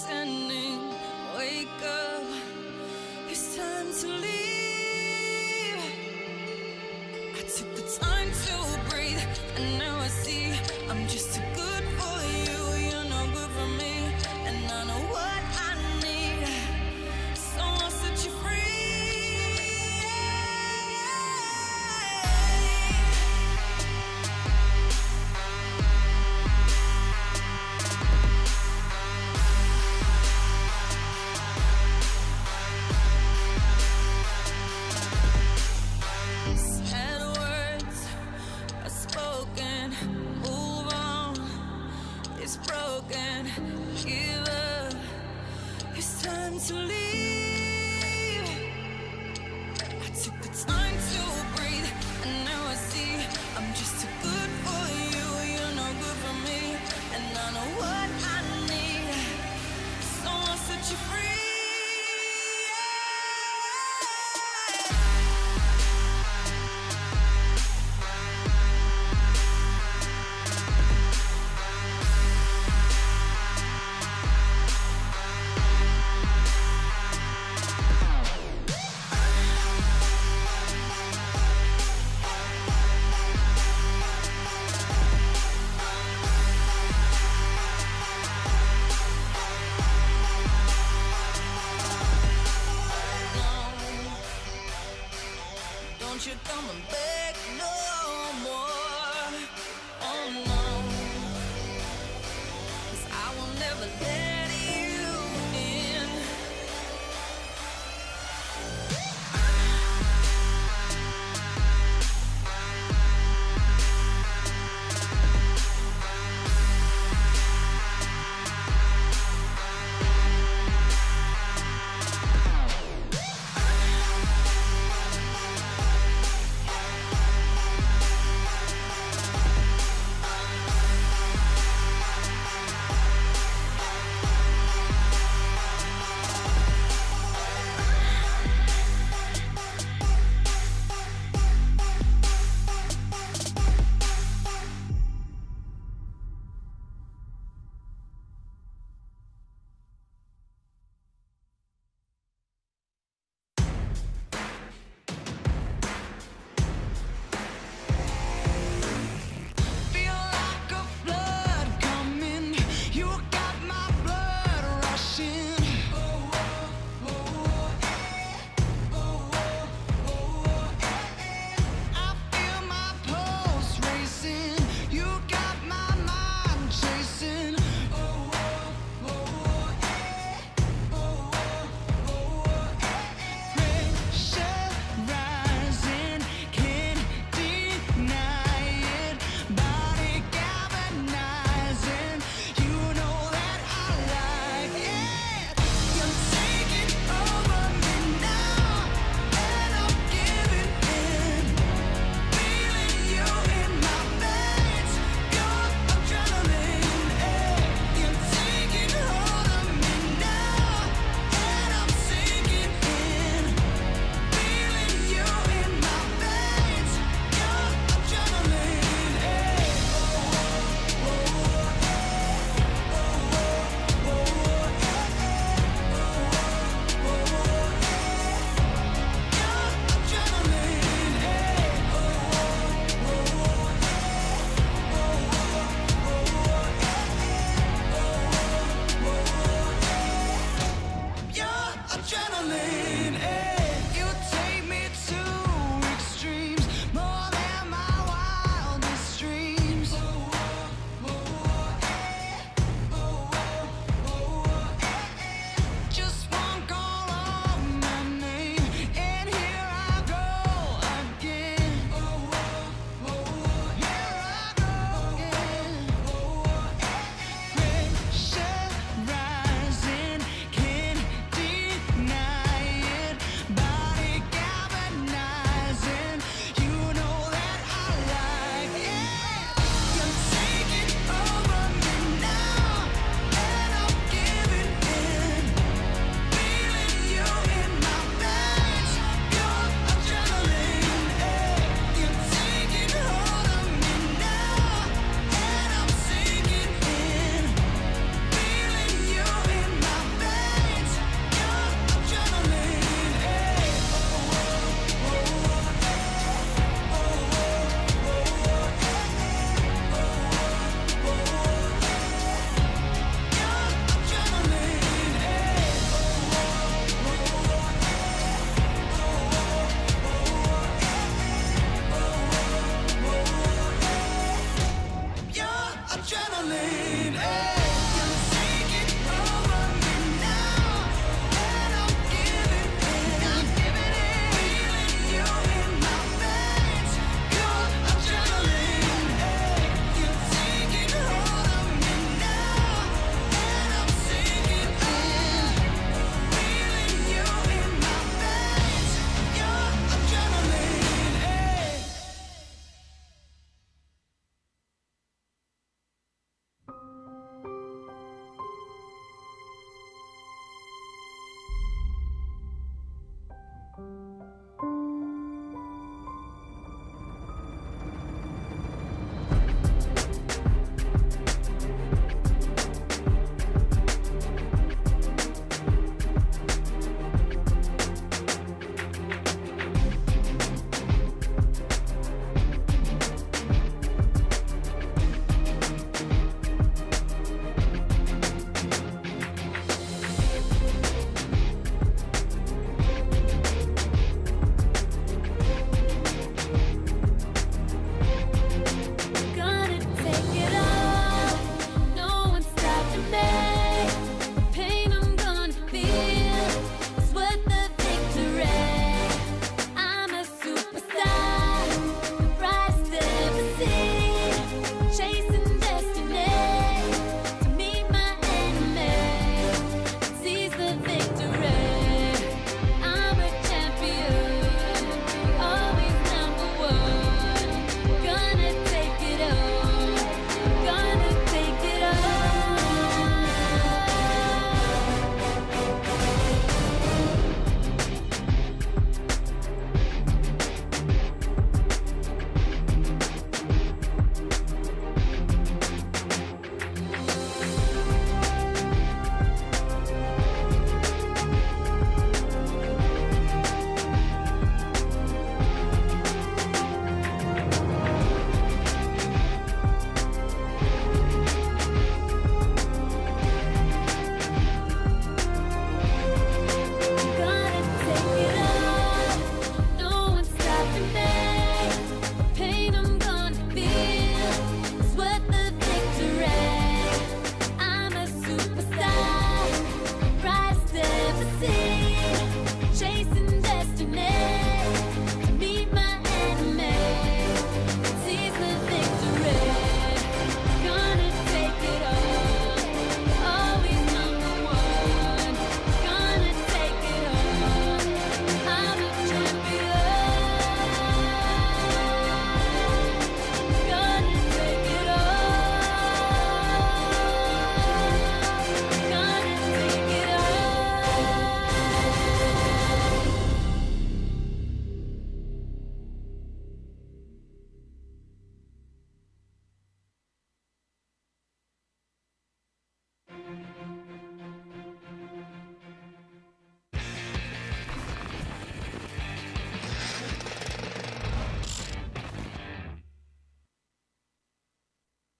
pretending. Wake up, it's time to leave. I took the time to breathe, and now I see I'm just too good for you. You're no good for me, and I know what I need. So I'll set you free. Sad words are spoken. Move on. It's broken. Give up. It's time to leave. I took the time to breathe, and now I see I'm just too good for you. You're no good for me, and I know what I need. So I'll set you free.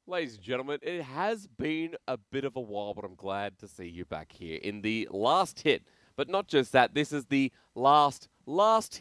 Ladies and gentlemen, it has been a bit of a while, but I'm glad to see you back here in the last hit. But not just that, this is the last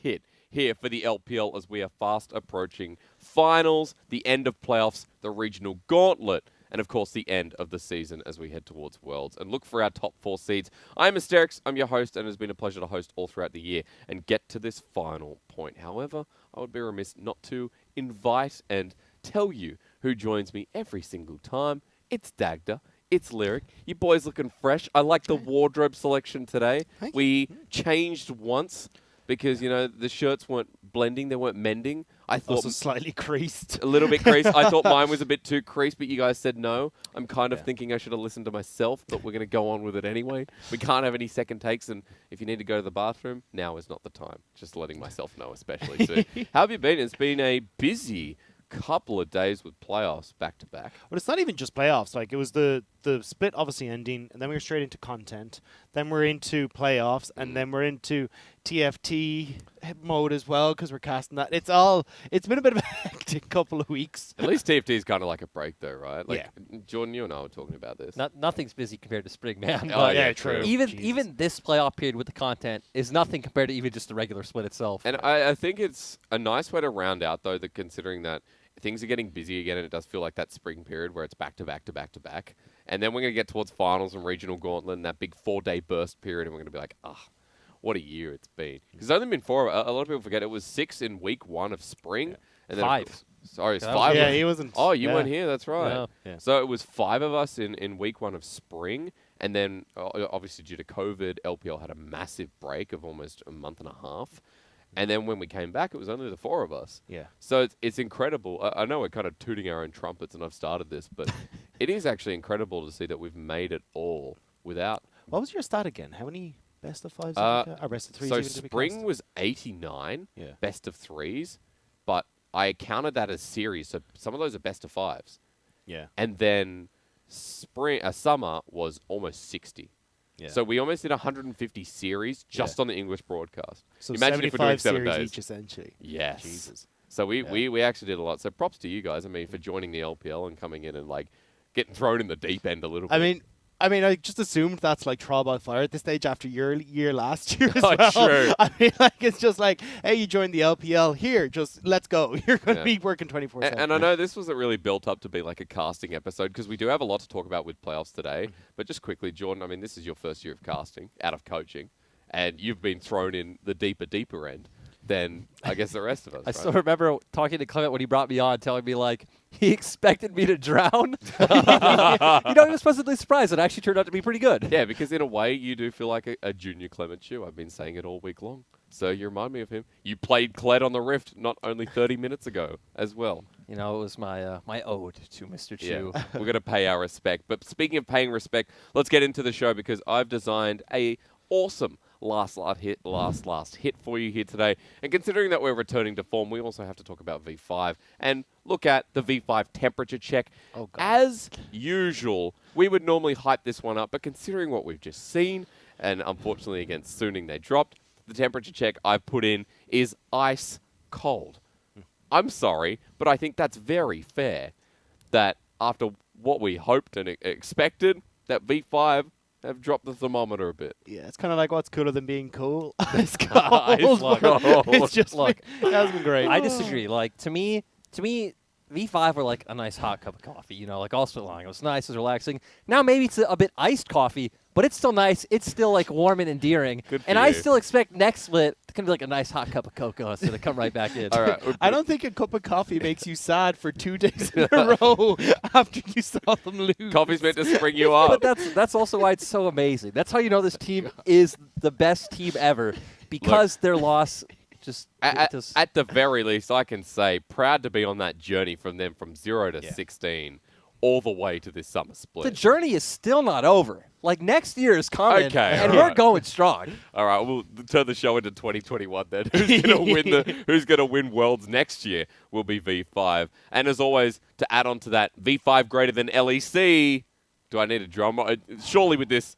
hit here for the LPL as we are fast approaching finals, the end of playoffs, the regional gauntlet, and of course the end of the season as we head towards Worlds and look for our top 4 seeds. I'm Asterix, I'm your host, and it has been a pleasure to host all throughout the year and get to this final point. However, I would be remiss not to invite and tell you who joins me every single time. It's Dagda. It's Lyric. You boys looking fresh. I like the wardrobe selection today. We changed once because, you know, the shirts weren't blending. They weren't mending. I thought also slightly creased. A little bit creased. I thought mine was a bit too creased, but you guys said no. I'm kind of thinking I should have listened to myself, but we're going to go on with it anyway. We can't have any second takes, and if you need to go to the bathroom, now is not the time. Just letting myself know especially. So, how have you been? It's been a busy couple of days with playoffs back to back. But it's not even just playoffs. Like, it was the split obviously ending, and then we were straight into content. Then we're into playoffs, and then we're into TFT mode as well because we're casting that. It's been a bit of a hectic couple of weeks. At least TFT is kind of like a break though, right? Like, yeah. Jordan, you and I were talking about this. Nothing's busy compared to spring, man. Oh, yeah, true. Even this playoff period with the content is nothing compared to even just the regular split itself. And I think it's a nice way to round out, though, that considering that things are getting busy again, and it does feel like that spring period where it's back to back to back to back. And then we're going to get towards finals and regional gauntlet and that big 4-day burst period, and we're going to be like, what a year it's been. Because it's only been 4. A lot of people forget it was 6 in week 1 of spring. And then 5. Sorry, it's 5. Yeah, he wasn't. Oh, you weren't here. That's right. No. Yeah. So it was 5 of us in week 1 of spring. And then, obviously, due to COVID, LPL had a massive break of almost a month and a half. And then when we came back, it was only the 4 of us. Yeah. So it's incredible. I know we're kind of tooting our own trumpets, and I've started this, but it is actually incredible to see that we've made it all without. What was your stat again? How many best of 5s? Or best of 3s? So spring was 89, best of 3s, but I counted that as series. So some of those are best of 5s. Yeah. And then summer was almost 60. Yeah. So we almost did 150 series just on the English broadcast. So imagine if we're doing 7 series days each, essentially. Yes. Jesus. So we actually did a lot. So props to you guys. I mean, for joining the LPL and coming in and like getting thrown in the deep end a little bit. I mean, I just assumed that's like trial by fire at this stage after your year last year as Oh, well. true. I mean, like, it's just like, hey, you joined the LPL. Here, just let's go. You're going to be working 24/7. And I know this wasn't really built up to be like a casting episode because we do have a lot to talk about with playoffs today. But just quickly, Jordan, I mean, this is your first year of casting out of coaching, and you've been thrown in the deeper end than I guess the rest of us. I still remember talking to Clement when he brought me on, telling me, like, he expected me to drown. He was pleasantly surprised. It actually turned out to be pretty good. Yeah, because in a way, you do feel like a junior Clement Chew. I've been saying it all week long. So you remind me of him. You played Cled on the Rift not only 30 minutes ago as well. You know, it was my my ode to Mr. Chew. Yeah. We're going to pay our respect. But speaking of paying respect, let's get into the show because I've designed a awesome last hit for you here today. And considering that we're returning to form, we also have to talk about V5 and look at the V5 temperature check. Oh, God. As usual, we would normally hype this one up, but considering what we've just seen, and unfortunately against Suning they dropped, the temperature check I've put in is ice cold. I'm sorry, but I think that's very fair that after what we hoped and expected, that V5 have dropped the thermometer a bit. Yeah, it's kind of like what's cooler than being cool. It's cold. It's just Look, it has been great. I disagree. Like, to me, V5 were like a nice hot cup of coffee, you know, like all split long. It was nice, it was relaxing. Now maybe it's a bit iced coffee, but it's still nice. It's still like warm and endearing. Good for and you. I still expect next split to be like a nice hot cup of cocoa so to come right back in. All right. I don't think a cup of coffee makes you sad for 2 days in a row after you saw them lose. Coffee's meant to spring you up. But that's also why it's so amazing. That's how you know this team is the best team ever, because their loss just at the very least, I can say proud to be on that journey from them from 0 to 16 all the way to this summer split. the journey is still not over. Like, next year is coming, Okay, and all we're right. going strong. All right, we'll turn the show into 2021 then. Who's going to win Worlds next year will be V5. And as always, to add on to that, V5 greater than LEC. Do I need a drum? Surely with this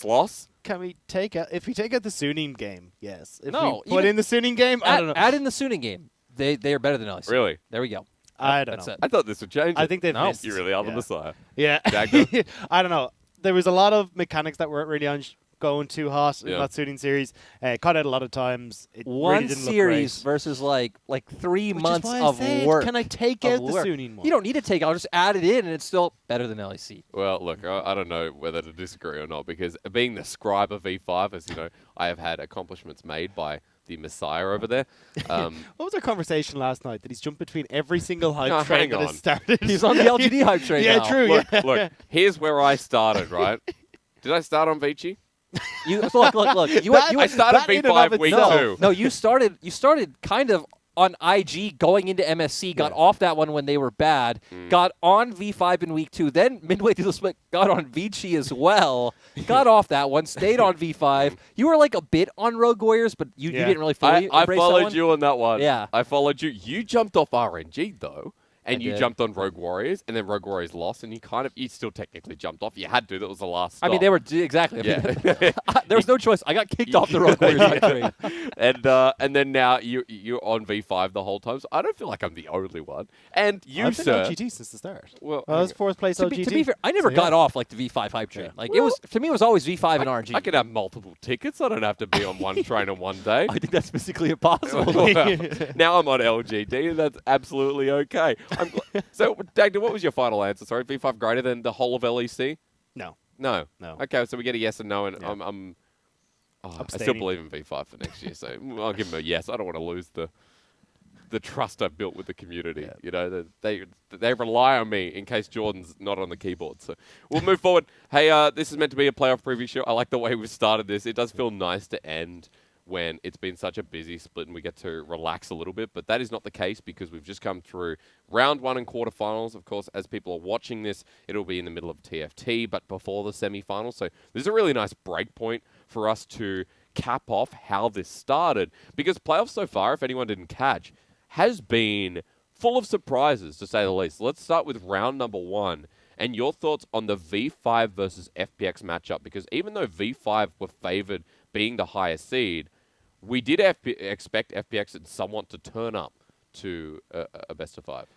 loss. Can we take out if we take out the Suning game? Yes. If No, we put in the Suning game, I don't know. Add in the Suning game. They are better than us. Really? There we go. I don't That's know. it. I thought this would change. I it. think they've No. missed. You really are the Yeah. Messiah. Yeah. Dagger? I don't know. There was a lot of mechanics that weren't really going too hot in Yeah. that suiting series. Caught out a lot of times. It One really didn't series look great. versus like 3 Which months is why I of said, work. can I take of out the work. Sunnin one? You don't need to take it. I'll just add it in, and it's still better than LEC. Well, look, I don't know whether to disagree or not, because being the scribe of V5, as you know, I have had accomplishments made by the Messiah over there. What was our conversation last night? That he's jumped between every single hype No, train hang that on. has started. He's on the LGD hype train Yeah, now. true. look, yeah. look, here's where I started, right? Did I start on Vici? You look. You That- I started that in and of V5 week itself- 2. No, you started kind of on IG going into MSC, got Yeah. off that one when they were bad, got on V5 in week 2, then midway through the split, got on Vici as well, got off that one, stayed on V5. You were like a bit on Rogue Warriors, but you Yeah. didn't really fully I embrace that followed one. you on that one. Yeah. I followed you. You jumped off RNG, though. And I you did. jumped on Rogue Warriors, and then Rogue Warriors lost, and you still technically jumped off. You had to. That was the last stop. I mean, they were exactly. I mean, Yeah. there was no choice. I got kicked off the Rogue Warriors hype train. and then now you're on V5 the whole time, so I don't feel like I'm the only one. And you, I've been sir. LGD since the start. Well, I was fourth place To LGD. be fair, I never So, got yeah. off like the V5 hype train. Yeah. Like it was to me, it was always V5 and RNG. I could have multiple tickets. I don't have to be on one train on one day. I think that's physically impossible. Well, now I'm on LGD, and that's absolutely okay. So, Dagda, what was your final answer? Sorry, V5 greater than the whole of LEC? No. No. No. Okay, so we get a yes and no, and Yeah. I still Abstaining. believe in V5 for next year, so I'll give them a yes. I don't want to lose the trust I've built with the community. Yeah. You know, they rely on me in case Jordan's not on the keyboard. So we'll move forward. Hey, this is meant to be a playoff preview show. I like the way we've started this. It does feel nice to end when it's been such a busy split and we get to relax a little bit. But that is not the case because we've just come through round 1 and quarterfinals. Of course, as people are watching this, it'll be in the middle of TFT, but before the semifinals. So this is a really nice break point for us to cap off how this started. Because playoffs so far, if anyone didn't catch, has been full of surprises, to say the least. Let's start with round number 1 and your thoughts on the V5 versus FPX matchup. Because even though V5 were favored being the higher seed, we did expect FPX and somewhat to turn up to a best of 5.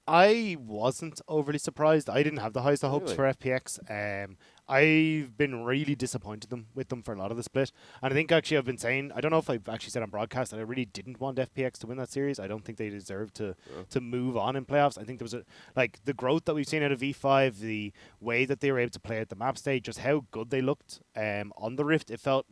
I wasn't overly surprised. I didn't have the highest of hopes Really? for FPX. I've been really disappointed with them for a lot of the split. And I think actually I've been saying, I don't know if I've actually said on broadcast that I really didn't want FPX to win that series. I don't think they deserve to move on in playoffs. I think there was the growth that we've seen out of V5, the way that they were able to play at the map stage, just how good they looked on the Rift. It felt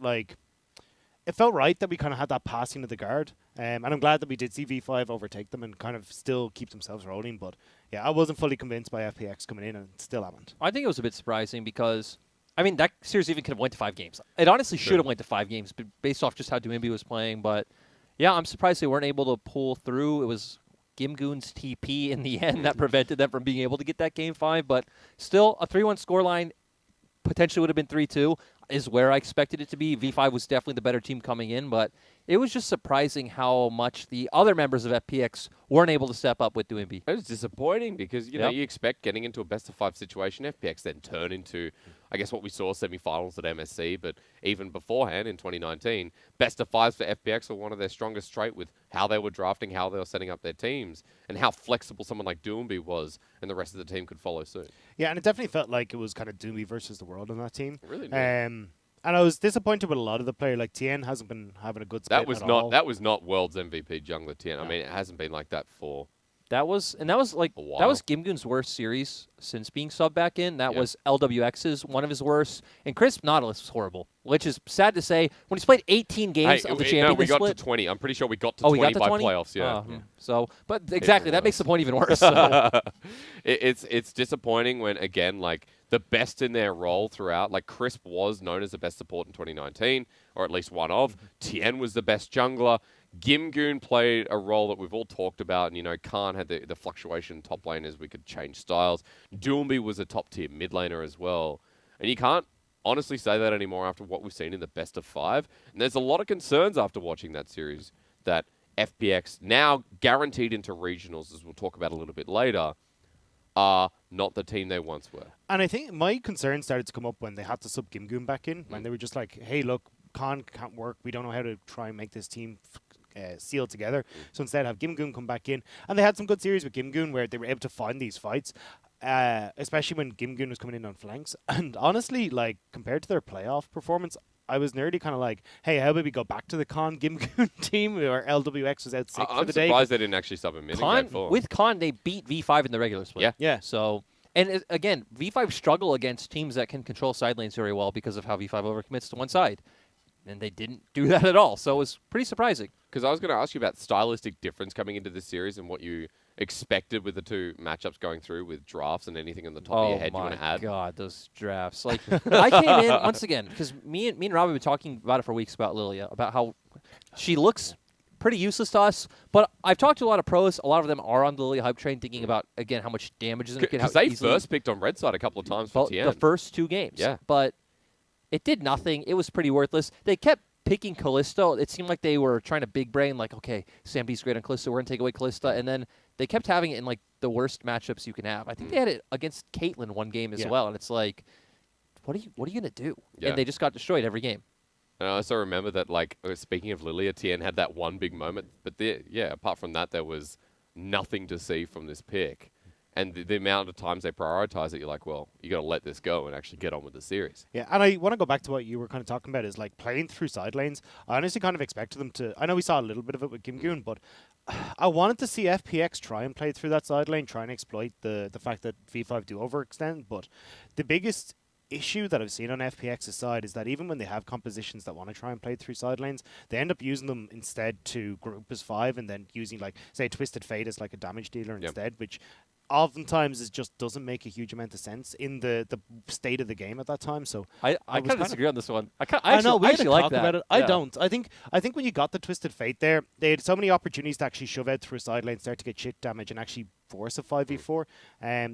right that we kind of had that passing of the guard. And I'm glad that we did see V5 overtake them and kind of still keep themselves rolling. But yeah, I wasn't fully convinced by FPX coming in and still haven't. I think it was a bit surprising because, I mean, that series even could have went to 5 games. It honestly should have went to 5 games based off just how Doimbi was playing. But yeah, I'm surprised they weren't able to pull through. It was Gimgoon's TP in the end that prevented them from being able to get that game 5. But still, a 3-1 scoreline potentially would have been 3-2 is where I expected it to be. V5 was definitely the better team coming in, but it was just surprising how much the other members of FPX weren't able to step up with Doimbi. It was disappointing because, you know, Yep. you expect getting into a best of 5 situation, FPX then turn into, I guess, what we saw semifinals at MSC, but even beforehand in 2019, best of 5s for FPX were one of their strongest straight with how they were drafting, how they were setting up their teams, and how flexible someone like Doimbi was, and the rest of the team could follow suit. Yeah, and it definitely felt like it was kind of Doomby versus the world on that team. It really did. And I was disappointed with a lot of the player. Like TN hasn't been having a good split That was at not all. that was not World's MVP jungler 10. I No. mean, it hasn't been like that for That was like a while. that was Gimgoon's worst series since being subbed back in. That Yeah. was LWX's one of his worst, and Crisp Nautilus was horrible, which is sad to say. When he's played 18 games of the no, champion we got split, to 20. I'm pretty sure we got to we 20 got to by 20 playoffs. Yeah. Oh, So, but exactly, that worse. makes the point even worse. So. It's disappointing when, again, like the best in their role throughout, like Crisp was known as the best support in 2019, or at least one of. Tien was the best jungler. Gimgoon played a role that we've all talked about, and, you know, Khan had the fluctuation top lane as we could change styles. Doombi was a top-tier mid laner as well. And you can't honestly say that anymore after what we've seen in the best of 5. And there's a lot of concerns after watching that series that FPX, now guaranteed into regionals, as we'll talk about a little bit later, are not the team they once were. And I think my concern started to come up when they had to sub Gimgoon back in, when they were just like, hey, look, Khan can't work. We don't know how to try and make this team sealed together. So instead have Gimgoon come back in. And they had some good series with Gimgoon where they were able to find these fights. Especially when Gimgoon was coming in on flanks. And honestly, like, compared to their playoff performance, I was nearly kind of like, hey, how about we go back to the Con Gimgoon team where LWX was out sick for the day? I'm surprised they didn't actually sub him in in game 4. With Con, they beat V5 in the regular split. Yeah. So, and again, V5 struggle against teams that can control side lanes very well because of how V5 overcommits to one side. And they didn't do that at all. So it was pretty surprising. Because I was going to ask you about stylistic difference coming into this series and what you expected with the two matchups going through with drafts and anything on the top of your head you want to add. Oh, my God, those drafts. Like, I came in, once again, because me and Rob have been talking about it for weeks about Lilia, about how she looks pretty useless to us. But I've talked to a lot of pros. A lot of them are on the Lilia hype train, thinking about, again, how much damage is going to get. Because they first picked on red side a couple of times for TN. The first 2 games. Yeah. But it did nothing. It was pretty worthless. They kept picking Callisto. It seemed like they were trying to big brain, like, okay, Samdi's great on Callisto, we're going to take away Callisto. And then they kept having it in, like, the worst matchups you can have. I think they had it against Caitlyn one game as well. And it's like, what are you going to do? Yeah. And they just got destroyed every game. And I also remember that, like, speaking of Lilia, TN had that one big moment. But, apart from that, there was nothing to see from this pick. And the amount of times they prioritize it, you're like, well, you got to let this go and actually get on with the series. Yeah, and I want to go back to what you were kind of talking about is like playing through side lanes. I honestly kind of expected them to. I know we saw a little bit of it with Gimgoon, but I wanted to see FPX try and play through that side lane, try and exploit the fact that V5 do overextend. But the biggest issue that I've seen on FPX's side is that even when they have compositions that want to try and play through side lanes, they end up using them instead to group as 5 and then using, like, say, Twisted Fate as like a damage dealer instead, which oftentimes it just doesn't make a huge amount of sense in the state of the game at that time. So I kind of disagree on this one. I know we actually can like talk that. about it. I don't. I think when you got the Twisted Fate there, they had so many opportunities to actually shove out through a side lane, start to get shit damage, and actually force a 5v4.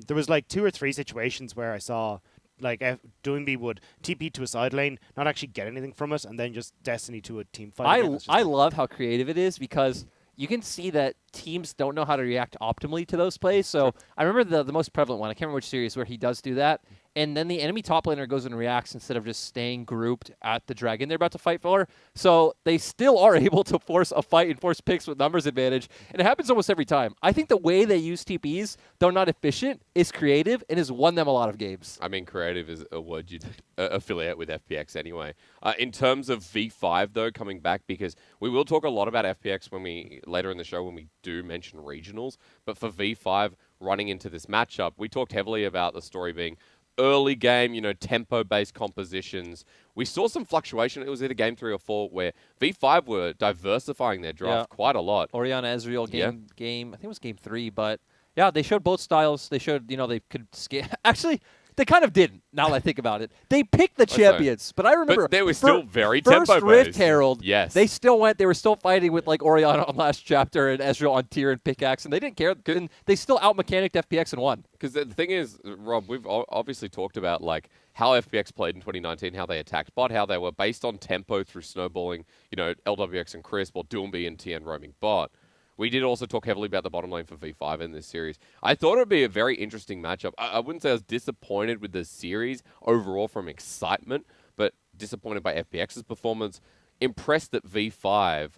There was like 2 or 3 situations where I saw like Doinby would TP to a side lane, not actually get anything from it, and then just Destiny to a team fight. I love how creative it is because you can see that teams don't know how to react optimally to those plays. So I remember the most prevalent one. I can't remember which series where he does do that. And then the enemy top laner goes and reacts instead of just staying grouped at the dragon they're about to fight for. So they still are able to force a fight and force picks with numbers advantage. And it happens almost every time. I think the way they use TPs, though not efficient, is creative and has won them a lot of games. I mean, creative is a word you'd affiliate with FPX anyway. In terms of V5, though, coming back, because we will talk a lot about FPX later in the show when we do mention regionals. But for V5, running into this matchup, we talked heavily about the story being early game, tempo-based compositions. We saw some fluctuation. It was either game 3 or 4 where V5 were diversifying their draft quite a lot. Orianna Ezreal game, I think it was game 3, but yeah, they showed both styles. They showed, they could scale. Actually, they kind of didn't, now that I think about it. They picked the champions, but I remember... But they were still very tempo-based. First Rift Herald, yes. They were still fighting with, like, Orianna on last chapter and Ezreal on tier and pickaxe, and they didn't care. And they still out-mechanicked FPX and won. Because the thing is, Rob, we've obviously talked about, like, how FPX played in 2019, how they attacked bot, how they were based on tempo through snowballing, LWX and Crisp, or Doomby and TN roaming bot. We did also talk heavily about the bottom lane for V5 in this series. I thought it would be a very interesting matchup. I wouldn't say I was disappointed with the series overall from excitement, but disappointed by FPX's performance. Impressed that V5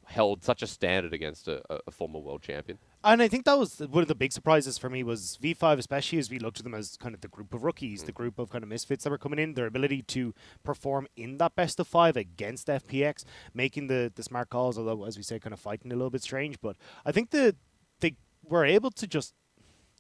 held such a standard against a former world champion. And I think that was one of the big surprises for me was V5, especially as we looked at them as kind of the group of rookies, the group of kind of misfits that were coming in, their ability to perform in that best of 5 against FPX, making the smart calls, although, as we say, kind of fighting a little bit strange. But I think they were able to just...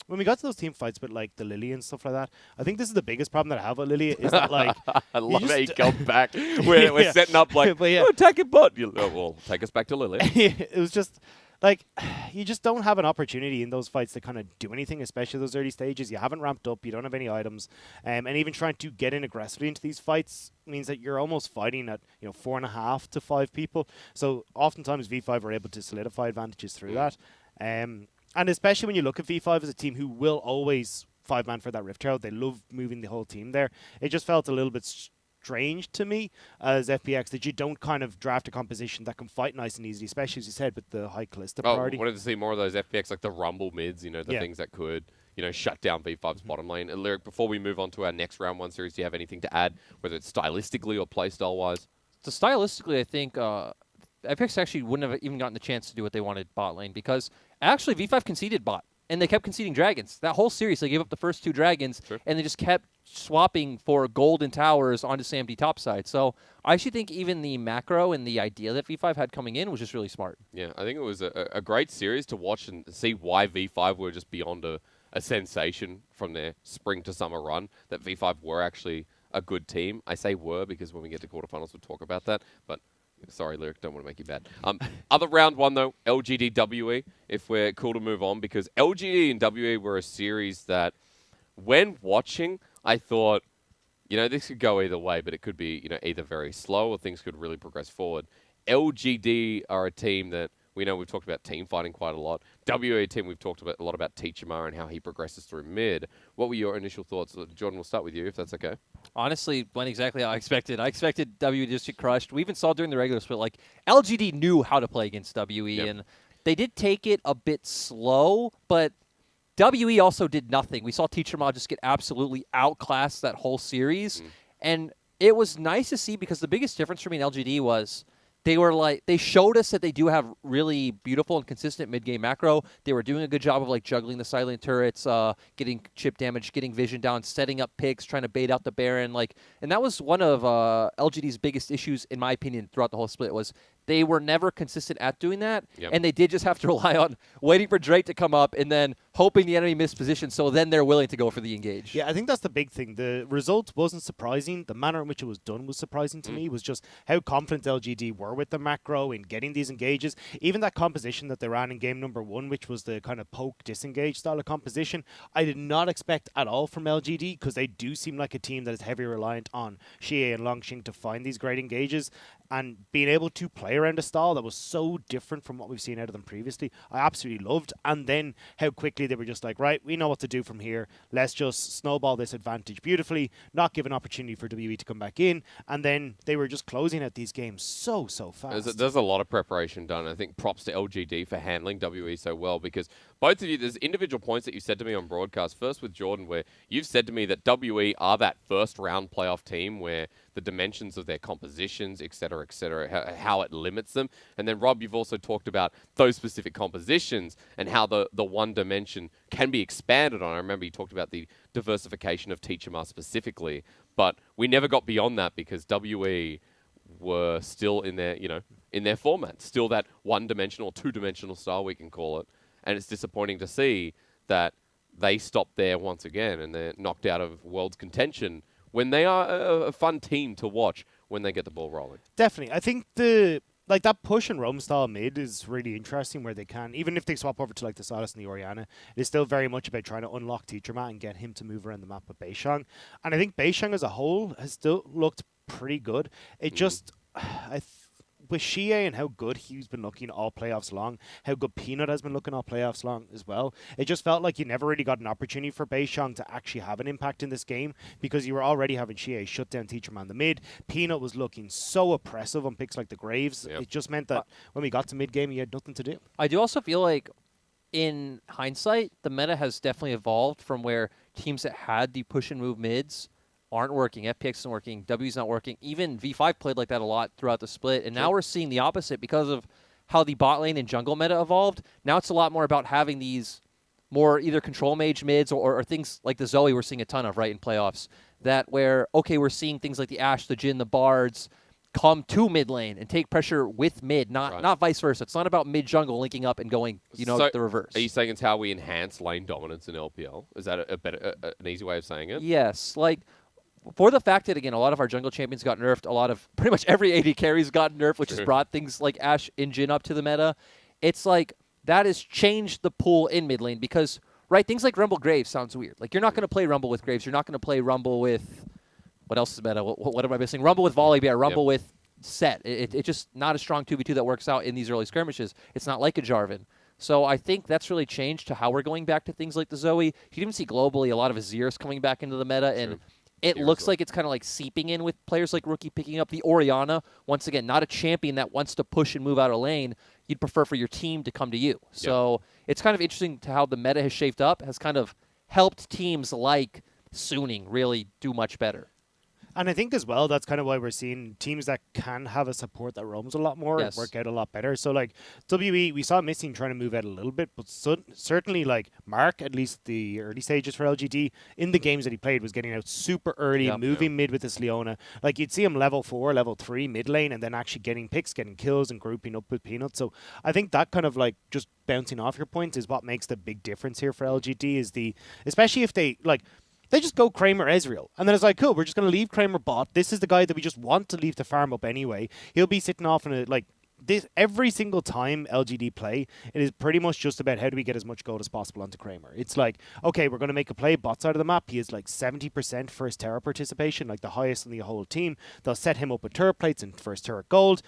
When we got to those team fights with, like, the Lily and stuff like that, I think this is the biggest problem that I have with Lily is that, like... I love how you come back. We're setting up, like, attack it, bot. Well, take us back to Lily. It was just... Like, you just don't have an opportunity in those fights to kind of do anything, especially those early stages. You haven't ramped up. You don't have any items. And even trying to get in aggressively into these fights means that you're almost fighting at, 4.5 to 5 people. So oftentimes V5 are able to solidify advantages through that. And especially when you look at V5 as a team who will always 5-man for that Rift Herald. They love moving the whole team there. It just felt a little bit strange to me as FPX that you don't kind of draft a composition that can fight nice and easy, especially as you said with the high Callisto priority. I wanted to see more of those FPX, like the Rumble mids, the things that could, shut down V5's bottom lane. And Lyric, before we move on to our next round 1 series, do you have anything to add, whether it's stylistically or playstyle wise? So stylistically, I think FPX actually wouldn't have even gotten the chance to do what they wanted bot lane because actually V5 conceded bot. And they kept conceding dragons. That whole series, they gave up the first 2 dragons, and they just kept swapping for golden towers onto SAMD topside. So I actually think even the macro and the idea that V5 had coming in was just really smart. Yeah, I think it was a great series to watch and see why V5 were just beyond a sensation from their spring to summer run, that V5 were actually a good team. I say were because when we get to quarterfinals, we'll talk about that. But sorry, Lyric, don't want to make you bad. Other round one, though, LGD WE, if we're cool to move on, because LGD and WE were a series that, when watching, I thought, this could go either way, but it could be, either very slow or things could really progress forward. LGD are a team that we know we've talked about team fighting quite a lot. WE team, we've talked a lot about Teachama and how he progresses through mid. What were your initial thoughts? Jordan, we'll start with you, if that's okay. Honestly, went exactly how I expected. I expected WE to just get crushed. We even saw during the regular split, LGD knew how to play against WE, and they did take it a bit slow, but WE also did nothing. We saw Teachama just get absolutely outclassed that whole series, and it was nice to see because the biggest difference for me in LGD was they showed us that they do have really beautiful and consistent mid-game macro. They were doing a good job of juggling the silent turrets, getting chip damage, getting vision down, setting up picks, trying to bait out the Baron. And that was one of LGD's biggest issues, in my opinion, throughout the whole split was they were never consistent at doing that, and they did just have to rely on waiting for Drake to come up and then hoping the enemy missed position, so then they're willing to go for the engage. Yeah, I think that's the big thing. The result wasn't surprising. The manner in which it was done was surprising to me. It was just how confident LGD were with the macro in getting these engages. Even that composition that they ran in game number 1, which was the kind of poke disengage style of composition, I did not expect at all from LGD because they do seem like a team that is heavily reliant on Xie and Longxing to find these great engages. And being able to play around a style that was so different from what we've seen out of them previously, I absolutely loved. And then how quickly they were just like, right, we know what to do from here. Let's just snowball this advantage beautifully, not give an opportunity for WE to come back in. And then they were just closing out these games so fast. There's a lot of preparation done. I think props to LGD for handling WE so well, because both of you, there's individual points that you said to me on broadcast. First with Jordan, where you've said to me that WE are that first round playoff team where the dimensions of their compositions, et cetera, how it limits them. And then, Rob, you've also talked about those specific compositions and how the one dimension can be expanded on. I remember you talked about the diversification of Teachama specifically, but we never got beyond that because WE were still in their, in their format, still that one-dimensional, two-dimensional style, we can call it. And it's disappointing to see that they stopped there once again and they're knocked out of world's contention when they are a fun team to watch when they get the ball rolling. Definitely. I think that push and roam style mid is really interesting where they can, even if they swap over to the Sylas and the Orianna, it is still very much about trying to unlock Teachama and get him to move around the map with Beishang. And I think Beishang as a whole has still looked pretty good. It just, with Xie and how good he's been looking all playoffs long, how good Peanut has been looking all playoffs long as well, it just felt like you never really got an opportunity for Beishang to actually have an impact in this game because you were already having Xie shut down Teachama in the mid. Peanut was looking so oppressive on picks like the Graves. It just meant that when we got to mid-game, he had nothing to do. I do also feel like, in hindsight, the meta has definitely evolved from where teams that had the push and move mids aren't working. FPX isn't working. W's not working. Even V5 played like that a lot throughout the split. And now we're seeing the opposite because of how the bot lane and jungle meta evolved. Now it's a lot more about having these more either control mage mids or things like the Zoe we're seeing a ton of, right, in playoffs. That where, okay, we're seeing things like the Ashe, the Jhin, the Bards come to mid lane and take pressure with mid, not vice versa. It's not about mid jungle linking up and going, so the reverse. Are you saying it's how we enhance lane dominance in LPL? Is that an easy way of saying it? Yes. For the fact that, again, a lot of our jungle champions got nerfed, a lot of pretty much every AD carries got nerfed, which has brought things like Ashe and Jhin up to the meta. It's that has changed the pool in mid lane because, right, things like Rumble Graves sounds weird. You're not going to play Rumble with Graves. You're not going to play Rumble with, what else is meta? What am I missing? Rumble with Volibear, Rumble with Set. It's just not a strong 2v2 that works out in these early skirmishes. It's not like a Jarvan. So I think that's really changed to how we're going back to things like the Zoe. You can even see globally a lot of Azir's coming back into the meta, and it looks like it's kind of seeping in with players like Rookie picking up the Orianna. Once again, not a champion that wants to push and move out of lane. You'd prefer for your team to come to you. So it's kind of interesting to how the meta has shaped up, has kind of helped teams like Suning really do much better. And I think as well, that's kind of why we're seeing teams that can have a support that roams a lot more Yes. work out a lot better. So like WE, we saw Missing trying to move out a little bit, but certainly like Mark, at least the early stages for LGD, in the games that he played was getting out super early, Yep. moving mid with this Leona. Like you'd see him level 4, level 3 mid lane, and then actually getting picks, getting kills, and grouping up with Peanut. So I think that kind of like just bouncing off your points is what makes the big difference here for LGD. Is especially if they like. They just go Kramer Ezreal. And then it's like, cool, we're just going to leave Kramer bot. This is the guy that we just want to leave the farm up anyway. He'll be sitting off in this every single time LGD play, it is pretty much just about how do we get as much gold as possible onto Kramer. It's like, okay, we're going to make a play, bot side of the map. He is like 70% first terror participation, like the highest in the whole team. They'll set him up with turret plates and first turret gold.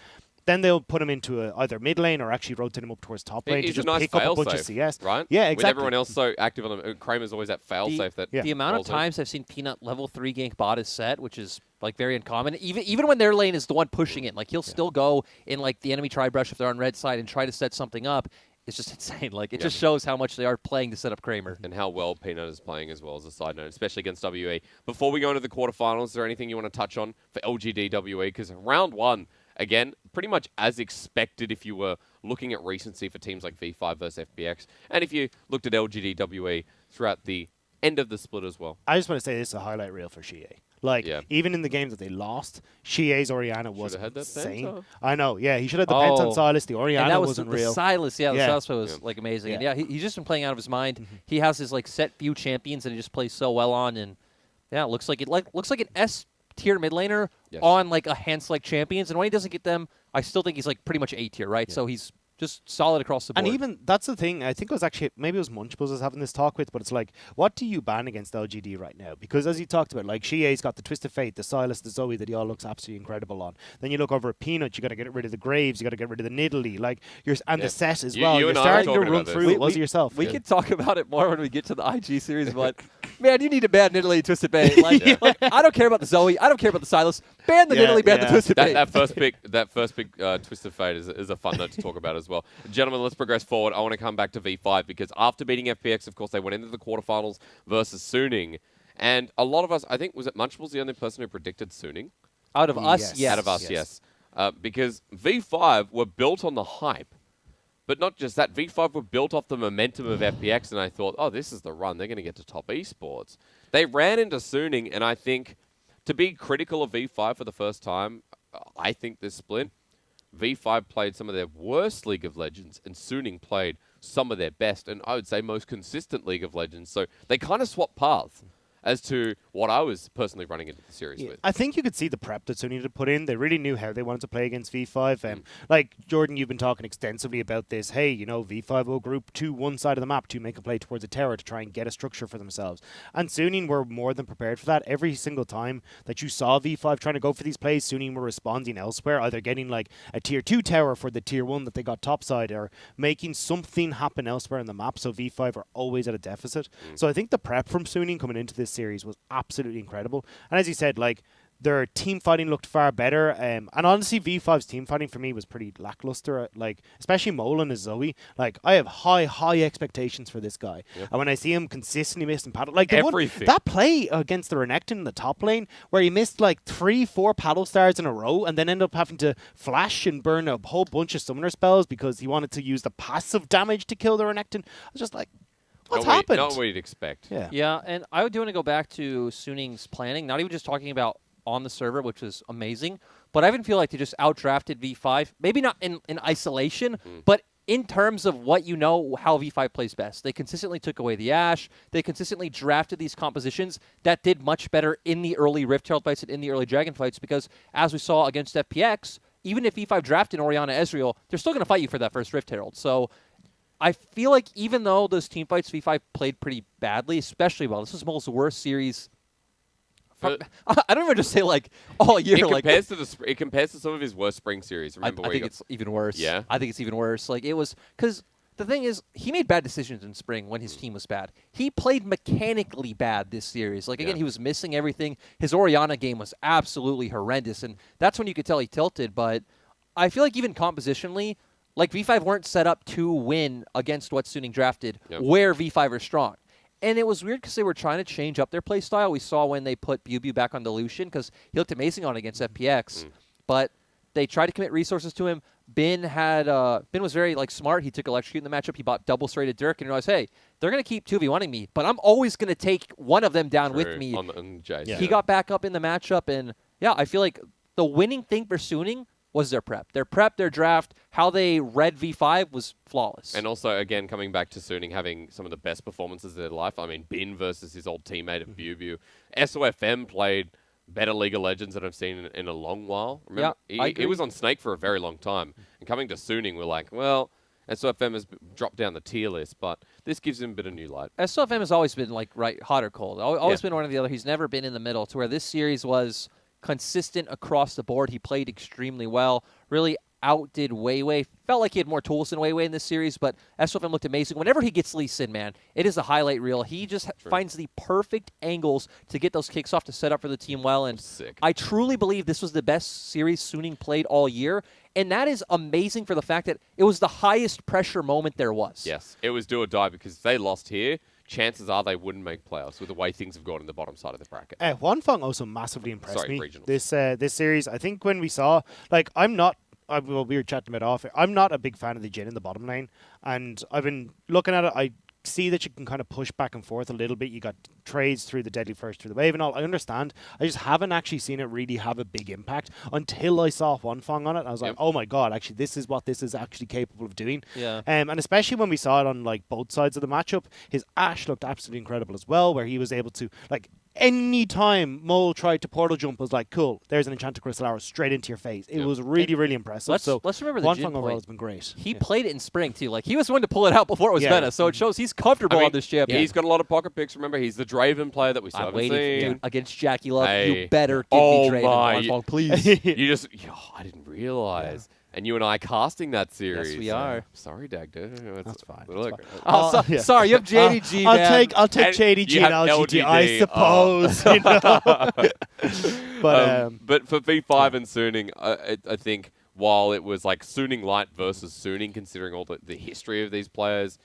Then they'll put him into either mid lane or actually rotate him up towards top lane to He's just a nice pick up a bunch of fail-safe, CS. right? Yeah, exactly. With everyone else so active on him, Kramer's always that fail-safe that Yeah. The amount of rolls in. times I've seen Peanut level 3 gank bot is set, which is like very uncommon. Even when their lane is the one pushing it, like he'll still go in like the enemy tri-brush if they're on red side and try to set something up. It's just insane. Like it just shows how much they are playing to set up Kramer. And how well Peanut is playing as well, as a side note, especially against WE. Before we go into the quarterfinals, is there anything you want to touch on for LGD WE? Because round 1, again, pretty much as expected if you were looking at recency for teams like V5 versus FPX, and if you looked at LGD WE throughout the end of the split as well. I just want to say this is a highlight reel for Shie. Like, even in the games that they lost, Shie's Oriana was Should've had that insane. Penta. I know, yeah. He should have the Penta on Silas. The And Oriana that was wasn't the real. Silas, the Yeah. Silas was like amazing. And he's just been playing out of his mind. He has his like set few champions that he just plays so well on, and yeah, it looks like an S tier mid laner on like a hand select champions. And when he doesn't get them, I still think he's like pretty much A tier, right? So he's just solid across the board. And even, that's the thing, I think it was actually, maybe it was Munchbuzz I was having this talk with, but it's like, what do you ban against LGD right now? Because as you talked about, like, Shie's got the Twisted Fate, the Silas, the Zoe that he all looks absolutely incredible on. Then you look over at Peanut, you got to get rid of the Graves, you got to get rid of the Nidalee, like, the set as well. You You're and I were starting to talking run about through this. it, was it yourself? We could talk about it more when we get to the IG series, but man, you need to ban Nidalee and Twisted Fate. Like, like, I don't care about the Zoe, I don't care about the Silas. Ban the Nidalee, ban the Twisted Fate. That first pick, Twisted Fate is a fun note to talk about as well. Gentlemen, let's progress forward. I want to come back to V5 because after beating FPX, of course, they went into the quarterfinals versus Suning. And a lot of us, I think, was it Munchball's the only person who predicted Suning? Out of us, yes. Out of us, yes. Because V5 were built on the hype. But not just that, V5 were built off the momentum of FPX, and I thought, oh, this is the run. They're going to get to top esports. They ran into Suning, and I think to be critical of V5 for the first time, I think this split, V5 played some of their worst League of Legends, and Suning played some of their best, and I would say most consistent League of Legends. So they kind of swapped paths as to what I was personally running into the series with. I think you could see the prep that Sony had to put in. They really knew how they wanted to play against V5. Like, Jordan, you've been talking extensively about this. Hey, you know, V5 will group to one side of the map to make a play towards a tower to try and get a structure for themselves. And Suning were more than prepared for that. Every single time that you saw V5 trying to go for these plays, Suning were responding elsewhere, either getting like a tier 2 tower for the tier 1 that they got topside or making something happen elsewhere in the map. So V5 are always at a deficit. So I think the prep from Suning coming into this series was absolutely incredible. And as you said, like, their team fighting looked far better. And honestly, V5's team fighting for me was pretty lackluster. Like, especially Molan as Zoe. Like, I have high expectations for this guy. Yep. And when I see him consistently missing paddle, like that play against the Renekton in the top lane, where he missed like 3-4 paddle stars in a row, and then ended up having to flash and burn a whole bunch of summoner spells because he wanted to use the passive damage to kill the Renekton. I was just like, what's happened? Not what you'd expect. Yeah, and I do want to go back to Suning's planning, not even just talking about on the server, which was amazing, but I even feel like they just outdrafted V5, maybe not in isolation, but in terms of what you know how V5 plays best. They consistently took away the Ashe. They consistently drafted these compositions that did much better in the early Rift Herald fights and in the early Dragon fights because, as we saw against FPX, even if V5 drafted Orianna Ezreal, they're still going to fight you for that first Rift Herald. So I feel like even though those team fights V5 played pretty badly, especially well, this was Mole's worst series. I don't even just say like all year. It compares to some of his worst spring series. I think it's even worse. Yeah, I think it's even worse. Like it was because the thing is he made bad decisions in spring when his team was bad. He played mechanically bad this series. Like again, he was missing everything. His Orianna game was absolutely horrendous, and that's when you could tell he tilted. But I feel like even compositionally, like V5 weren't set up to win against what Suning drafted, where V5 are strong. And it was weird because they were trying to change up their play style. We saw when they put Bubu back on Delusion because he looked amazing on it against FPX. But they tried to commit resources to him. Bin was very smart. He took Electrocute in the matchup. He bought double straighted Dirk and realized, hey, they're going to keep 2v1ing me, but I'm always going to take one of them down with me. On Jace, He got back up in the matchup, and I feel like the winning thing for Suning was their prep. Their prep, their draft, how they read V5 was flawless. And also, again, coming back to Suning having some of the best performances of their life. I mean, Bin versus his old teammate at Bubu. SOFM played better League of Legends that I've seen in a long while. Remember, he was on Snake for a very long time. And coming to Suning, we're like, well, SOFM has dropped down the tier list, but this gives him a bit of new light. SOFM has always been hot or cold. Always been one or the other. He's never been in the middle, to where this series was consistent across the board. He played extremely well. Really outdid Weiwei. Felt like he had more tools than Weiwei in this series, but SOFM looked amazing. Whenever he gets Lee Sin, man, it is a highlight reel. He just finds the perfect angles to get those kicks off to set up for the team well. And Sick. I truly believe this was the best series Suning played all year. And that is amazing for the fact that it was the highest pressure moment there was. Yes, it was do or die because if they lost here, chances are they wouldn't make playoffs with the way things have gone in the bottom side of the bracket. Huanfeng also massively impressed me. Regionals. This series, I think when we saw, we were chatting about off. I'm not a big fan of the Jhin in the bottom lane, and I've been looking at it. I see that you can kind of push back and forth a little bit. You got trades through the Deadly First, through the wave and all. I understand. I just haven't actually seen it really have a big impact until I saw Huanfeng on it. I was like, oh my god, actually, this is what this is actually capable of doing. Yeah. And especially when we saw it on both sides of the matchup, his Ashe looked absolutely incredible as well, where he was able to any time Mole tried to portal jump, was like, cool, there's an Enchanted Crystal Arrow straight into your face. It was really, really impressive. Let's remember the Jhin overall point. has been great. He played it in spring, too. He was the one to pull it out before it was meta, so it shows he's comfortable on this champion. He's got a lot of pocket picks. Remember, he's the Draven player that we saw. I'm waiting for against Jackie Love. You better give oh me Draven. My. Please. I didn't realize. And you and I casting that series. Yes, we are. Sorry, Dagda. That's fine. Look, Sorry, you have JDG, man. I'll take JDG and LGD, I suppose. But for V5 and Suning, I think while it was Suning Light versus Suning, considering all the history of these players,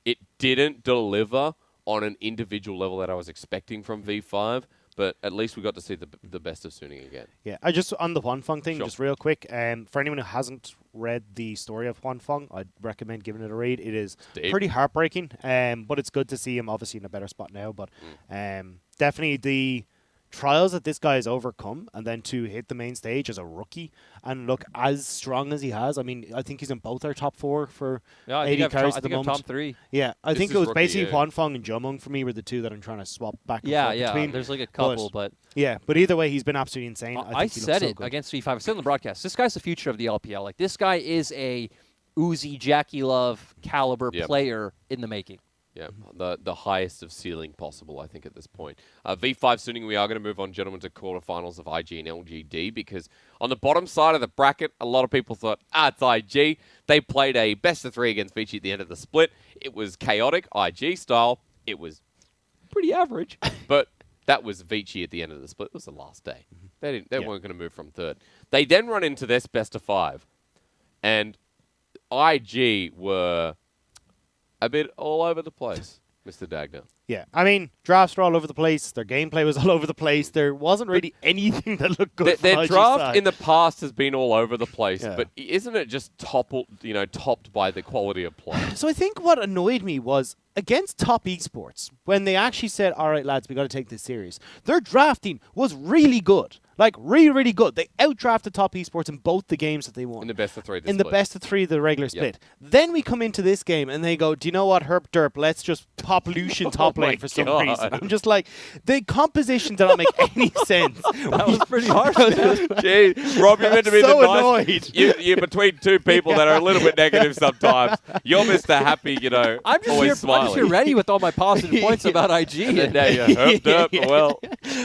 it didn't deliver on an individual level that I was expecting from V5. But at least we got to see the best of Suning again. Yeah, I just on the Huanfeng thing, just real quick. For anyone who hasn't read the story of Huanfeng, I'd recommend giving it a read. It is pretty heartbreaking, but it's good to see him obviously in a better spot now. But definitely the trials that this guy has overcome, and then to hit the main stage as a rookie and look as strong as he has. I mean, I think he's in both our top 4 for AD carries at the moment. Top 3. Yeah, I think it was basically Huanfeng and Jomung for me were the two that I'm trying to swap back and forth between. There's a couple, but but either way, he's been absolutely insane. I said it against V5. I said in the broadcast, this guy's the future of the LPL. This guy is a Uzi, Jackie Love caliber player in the making. Yeah, the highest of ceiling possible, I think, at this point. V5 Suning, we are going to move on, gentlemen, to quarterfinals of IG and LGD, because on the bottom side of the bracket, a lot of people thought, it's IG. They played a best-of-3 against Vici at the end of the split. It was chaotic, IG style. It was pretty average, but that was Vici at the end of the split. It was the last day. They weren't going to move from third. They then run into this best-of-5, and IG were a bit all over the place, Mr. Dagner. Yeah, I mean, drafts were all over the place. Their gameplay was all over the place. There wasn't really anything that looked good. Their draft in the past has been all over the place, but isn't it just topped by the quality of play? So I think what annoyed me was against top esports, when they actually said, all right, lads, we got to take this serious, their drafting was really good. Really, really good. They outdrafted top esports in both the games that they won. In the best of 3 the best of 3, the regular split. Then we come into this game and they go, do you know what, herp derp, let's just pop Lucian top lane for some reason. I'm just like, the composition did not make any sense. That was pretty harsh. Jeez, Rob, you're meant to be so the nice. Annoyed. You're between two people that are a little bit negative sometimes. You're Mr. Happy, I'm just always smiling. I'm just here ready with all my positive points about IG. And then now you're herped up. Well,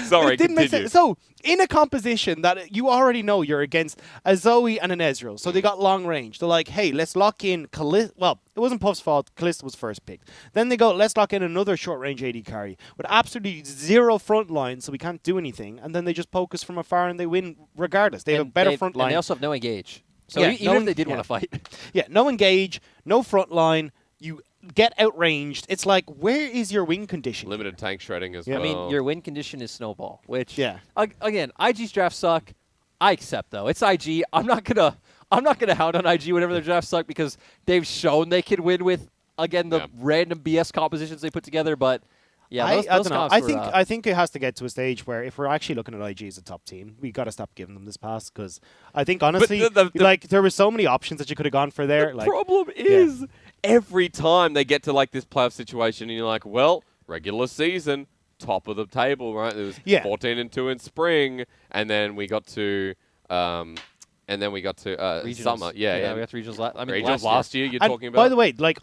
sorry, it didn't make continue. sense. So, in a composition that you already know you're against a Zoe and an Ezreal, so they got long range. They're like, hey, let's lock in Kalista. Well, it wasn't Puff's fault. Kalista was first picked. Then they go, let's lock in another short range AD carry with absolutely zero front line, so we can't do anything. And then they just poke us from afar and they win regardless. They have a better front line. And they also have no engage. So even if they did want to fight. Yeah, no engage, no front line. You get outranged. It's like, where is your win condition? Limited tank shredding as Yeah. well. I mean, your win condition is snowball, which Yeah. Again, IG's drafts suck. I accept though. It's IG. I'm not gonna hound on IG whenever their drafts suck because they've shown they can win with the random BS compositions they put together. But yeah, I those don't know. comps I were, think I think it has to get to a stage where if we're actually looking at IG as a top team, we got to stop giving them this pass because I think honestly, like there were so many options that you could have gone for there. The problem is every time they get to like this playoff situation, and you're like, well, regular season, top of the table, right? There was 14-2 in spring, and then we got to regionals. summer. Yeah, we got to regionals. Regionals last year. You're And talking about. by the way, like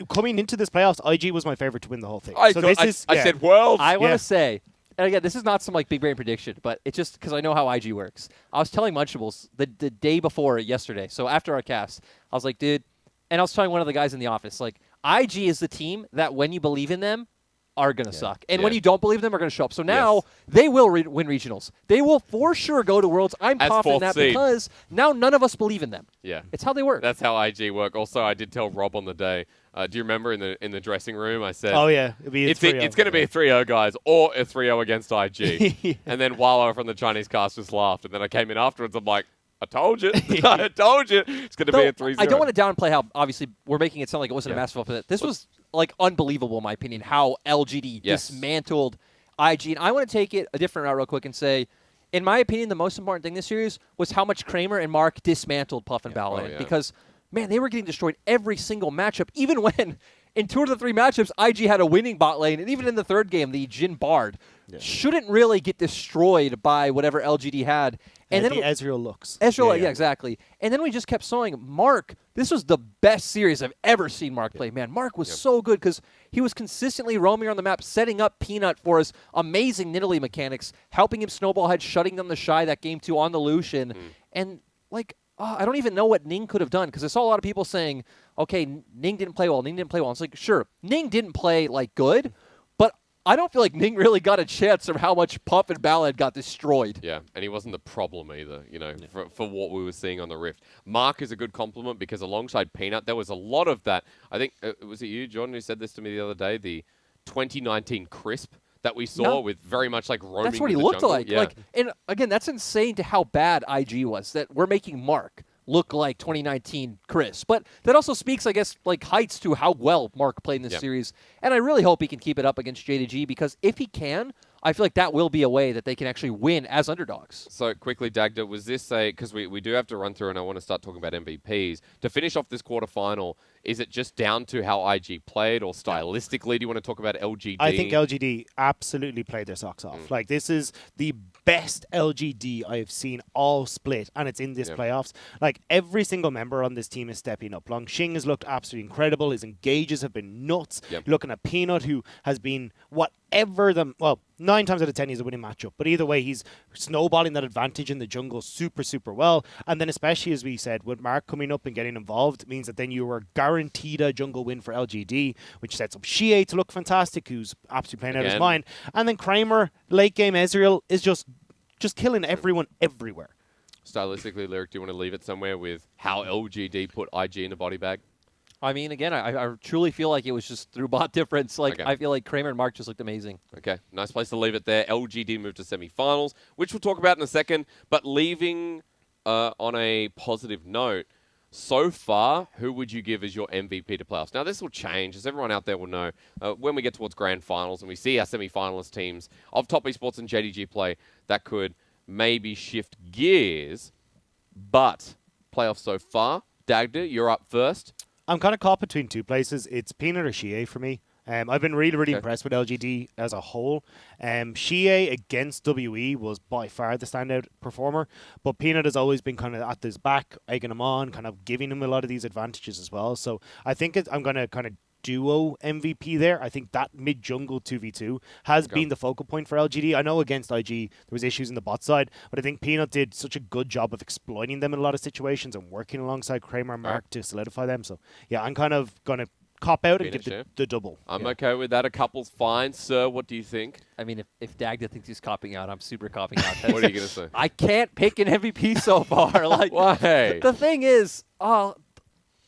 coming into this playoffs, IG was my favorite to win the whole thing. I I said world. I want to say, and again, this is not some like big brain prediction, but it's just because I know how IG works. I was telling Munchables the day before yesterday, so after our cast, I was like, dude, and I was telling one of the guys in the office, like, IG is the team that when you believe in them, are going to suck. And when you don't believe them, are going to show up. So now they will win regionals. They will for sure go to Worlds. I'm confident in that because now none of us believe in them. Yeah. It's how they work. That's how IG work. Also, I did tell Rob on the day, do you remember in the dressing room, I said, oh, yeah. It's going to be a 3-0, guys, or a 3-0 against IG. And then Walla from the Chinese cast just laughed. And then I came in afterwards. I'm like, I told you. I told you. It's going to be a 3-0. I don't want to downplay how, obviously, we're making it sound like it wasn't a massive upset. This was, like, unbelievable, in my opinion, how LGD dismantled IG. And I want to take it a different route real quick and say, in my opinion, the most important thing this series was how much Kramer and Mark dismantled Puff and Ballet. Because, man, they were getting destroyed every single matchup, even when in 2 of the 3 matchups, IG had a winning bot lane. And even in the third game, the Jhin Bard shouldn't really get destroyed by whatever LGD had. And then the Ezreal looks. Ezreal, yeah, exactly. And then we just kept sawing Mark. This was the best series I've ever seen Mark play. Man, Mark was so good because he was consistently roaming around the map, setting up Peanut for his amazing Nidalee mechanics, helping him snowball head, shutting them the Shy that game 2 on the Lucian. And, like, I don't even know what Ning could have done because I saw a lot of people saying, okay, Ning didn't play well, Ning didn't play well. It's like, sure, Ning didn't play, like, good, but I don't feel like Ning really got a chance from how much Puff and Ballad got destroyed. Yeah, and he wasn't the problem either, for what we were seeing on the Rift. Mark is a good compliment because alongside Peanut, there was a lot of that. I think, was it you, Jordan, who said this to me the other day, the 2019 Crisp that we saw with very much like roaming. That's what he in the looked jungle. like. Yeah. And again, that's insane to how bad IG was, that we're making Mark look like 2019 Chris. But that also speaks, I guess, like heights to how well Mark played in this series. And I really hope he can keep it up against JDG because if he can, I feel like that will be a way that they can actually win as underdogs. So quickly, Dagda, was this because we do have to run through and I want to start talking about MVPs. To finish off this quarterfinal, is it just down to how IG played or stylistically? Do you want to talk about LGD? I think LGD absolutely played their socks off. Like, this is the best LGD I have seen all split, and it's in this playoffs. Like, every single member on this team is stepping up. Long Xing has looked absolutely incredible. His engages have been nuts. Looking at Peanut, who has been whatever 9 times out of 10 he's a winning matchup. But either way, he's snowballing that advantage in the jungle super, super well. And then especially, as we said, with Mark coming up and getting involved, means that then you were guaranteed a jungle win for LGD, which sets up Shie to look fantastic, who's absolutely playing out his mind. And then Kramer, late game Ezreal, is just killing everyone everywhere. Stylistically, Lyric, do you want to leave it somewhere with how LGD put IG in the body bag? I mean, again, I truly feel like it was just through bot difference. Like, I feel like Kramer and Mark just looked amazing. Okay, nice place to leave it there. LGD moved to semifinals, which we'll talk about in a second. But leaving on a positive note, so far, who would you give as your MVP to playoffs? Now, this will change, as everyone out there will know, when we get towards grand finals and we see our semifinalist teams of Top Esports and JDG play, that could maybe shift gears. But playoffs so far, Dagda, you're up first. I'm kind of caught between 2 places. It's Peanut or Shie for me. I've been really, really impressed with LGD as a whole. Shie against WE was by far the standout performer, but Peanut has always been kind of at his back, egging him on, kind of giving him a lot of these advantages as well. So I think I'm going to kind of duo MVP there. I think that mid-jungle 2v2 has been the focal point for LGD. I know against IG there was issues in the bot side, but I think Peanut did such a good job of exploiting them in a lot of situations and working alongside Kramer and Mark to solidify them. So yeah, I'm kind of going to cop out and give the double. I'm okay with that. A couple's fine. Sir, what do you think? I mean, if Dagda thinks he's copping out, I'm super copping out. What are you going to say? I can't pick an MVP so far. Like, why? The thing is,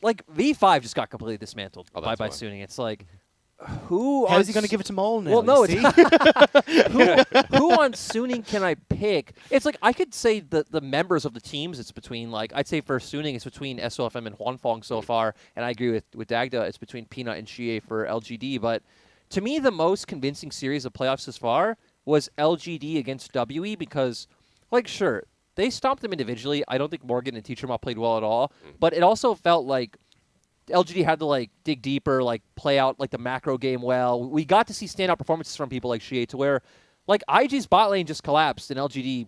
like V5 just got completely dismantled Oh, by that's why. Suning. It's like, who How on is he going to give it to Mole now? Well, no, you see? who on Suning can I pick? It's like I could say the members of the teams. It's between like I'd say for Suning, it's between SOFM and Huanfeng so far, and I agree with Dagda. It's between Peanut and Xie for LGD. But to me, the most convincing series of playoffs thus far was LGD against WE because, like, sure, they stomped them individually. I don't think Morgan and Teacherma played well at all, but it also felt like LGD had to like dig deeper, like play out like the macro game well. We got to see standout performances from people like Xie to where like IG's bot lane just collapsed and LGD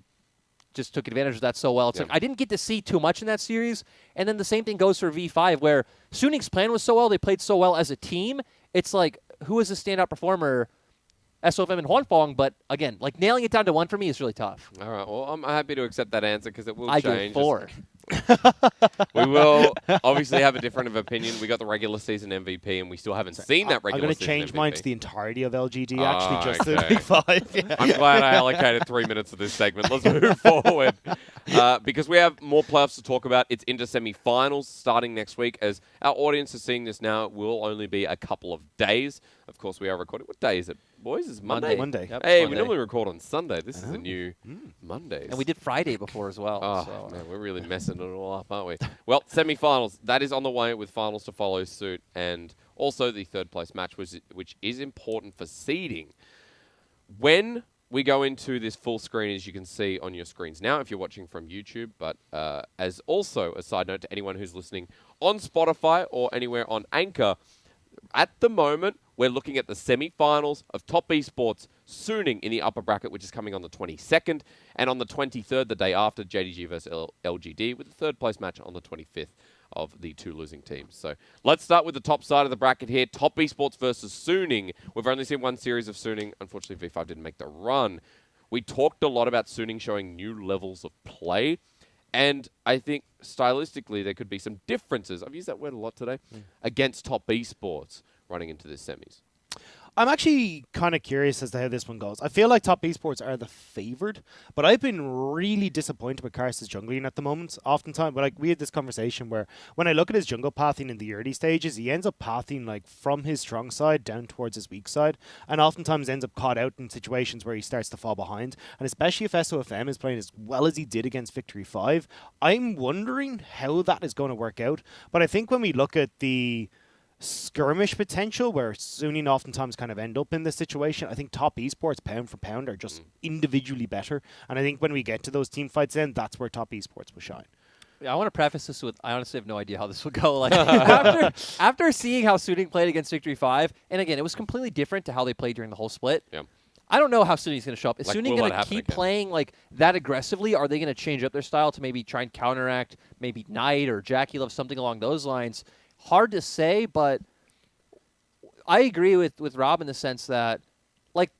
just took advantage of that so well. It's like I didn't get to see too much in that series. And then the same thing goes for V5 where Suning's plan was so well, they played so well as a team. It's like who is a standout performer? SOFM and Huanfeng, but again, like nailing it down to one for me is really tough. All right. Well, I'm happy to accept that answer because it will I change. go 4. We will obviously have a different of opinion. We got the regular season MVP, and we still haven't seen that I'm regular going to season change MVP. mine to the entirety of LGD, Oh, actually, just the okay. V5. Yeah. I'm glad I allocated 3 minutes of this segment. Let's move forward. Because we have more playoffs to talk about. It's into semi-finals starting next week. As our audience is seeing this now, it will only be a couple of days. Of course, we are recording. What day is it, boys? It's Monday. Monday. Yep, Hey, Monday. we normally record on Sunday. This is a new Mondays. And we did Friday before as well. Oh, so. man, we're really messing it all up, aren't we? Well, semi-finals, that is on the way with finals to follow suit, and also the third place match, which is important for seeding. When we go into this full screen, as you can see on your screens now, if you're watching from YouTube, but as also a side note to anyone who's listening on Spotify or anywhere on Anchor, at the moment, we're looking at the semi-finals of Top Esports Suning in the upper bracket, which is coming on the 22nd. And on the 23rd, the day after, JDG versus LGD, with the third place match on the 25th of the two losing teams. So let's start with the top side of the bracket here. Top Esports versus Suning. We've only seen one series of Suning. Unfortunately, V5 didn't make the run. We talked a lot about Suning showing new levels of play. And I think stylistically there could be some differences. I've used that word a lot today. Against Top Esports running into this semis. I'm actually kind of curious as to how this one goes. I feel like Top Esports are the favoured, but I've been really disappointed with Karst's jungling at the moment. Oftentimes, but like we had this conversation where when I look at his jungle pathing in the early stages, he ends up pathing like from his strong side down towards his weak side, and oftentimes ends up caught out in situations where he starts to fall behind. And especially if SOFM is playing as well as he did against Victory 5, I'm wondering how that is going to work out. But I think when we look at the skirmish potential where Suning oftentimes kind of end up in this situation, I think Top Esports pound for pound are just individually better, and I think when we get to those team fights then that's where Top Esports will shine. Yeah, I want to preface this with I honestly have no idea how this will go. Like after seeing how Suning played against Victory 5, and again, it was completely different to how they played during the whole split. Yeah. I don't know how Suning's going to show up. Is Like, Suning will going that to happen keep again? playing like that aggressively? Are they going to change up their style to maybe try and counteract maybe Knight or Jackie Love, something along those lines? Hard to say, but I agree with Rob in the sense that, like,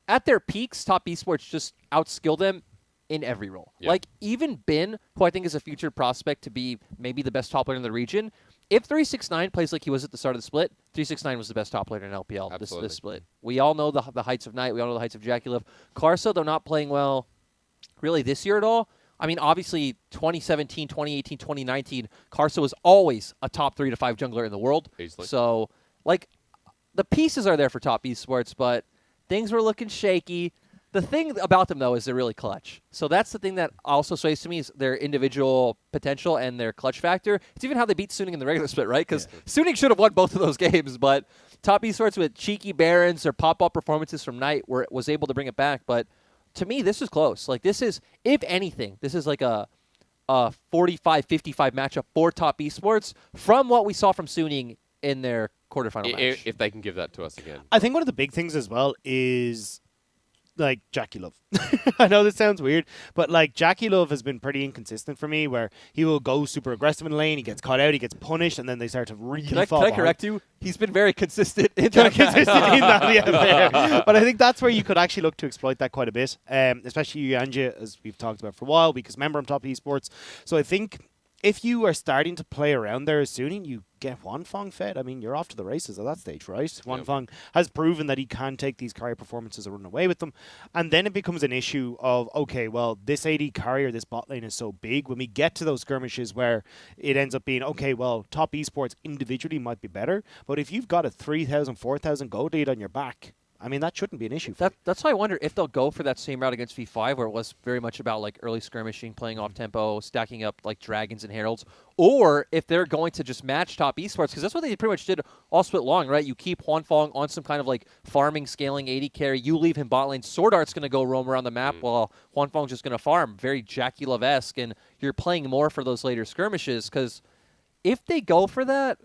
at their peaks, Top Esports just outskill them in every role. Yeah. Like, even Bin, who I think is a future prospect to be maybe the best top player in the region, if 369 plays like he was at the start of the split, 369 was the best top player in LPL this split. We all know the heights of Knight. We all know the heights of Jackie Love. Karsa, though not playing well really this year at all, I mean, obviously, 2017, 2018, 2019, Karsa was always a top 3 to 5 jungler in the world. Easily. So, like, the pieces are there for Top Esports, but things were looking shaky. The thing about them, though, is they're really clutch. So that's the thing that also sways to me is their individual potential and their clutch factor. It's even how they beat Suning in the regular split, right? Because Suning should have won both of those games, but Top Esports with cheeky Barons or pop-up performances from Knight was able to bring it back. But to me, this is close. Like, this is, if anything, this is like a 45-55 matchup for Top Esports from what we saw from Suning in their quarterfinal match. If they can give that to us again. I think one of the big things as well is like Jackie Love. I know this sounds weird, but like Jackie Love has been pretty inconsistent for me where he will go super aggressive in the lane, he gets caught out, he gets punished, and then they start to really fall Can I behind. correct you? He's been very consistent in Kind that of consistent match. in that, yeah, fair. But I think that's where you could actually look to exploit that quite a bit, especially Yanja, as we've talked about for a while, because remember I'm Top Esports. So I think if you are starting to play around there as Suning, you get Wanfeng fed. I mean, you're off to the races at that stage, right? Wanfeng has proven that he can take these carrier performances and run away with them. And then it becomes an issue of, okay, well, this AD carrier, this bot lane is so big. When we get to those skirmishes where it ends up being, okay, well, top esports individually might be better. But if you've got a 3,000, 4,000 gold lead on your back, I mean, that shouldn't be an issue. That's why I wonder if they'll go for that same route against V5, where it was very much about like early skirmishing, playing off tempo, stacking up like dragons and heralds, or if they're going to just match top esports, because that's what they pretty much did all split long, right? You keep Huanfeng on some kind of like farming, scaling 80 carry, you leave him bot lane. Sword Art's going to go roam around the map while Huanfeng's just going to farm, very Jackie Love-esque, and you're playing more for those later skirmishes. Because if they go for that,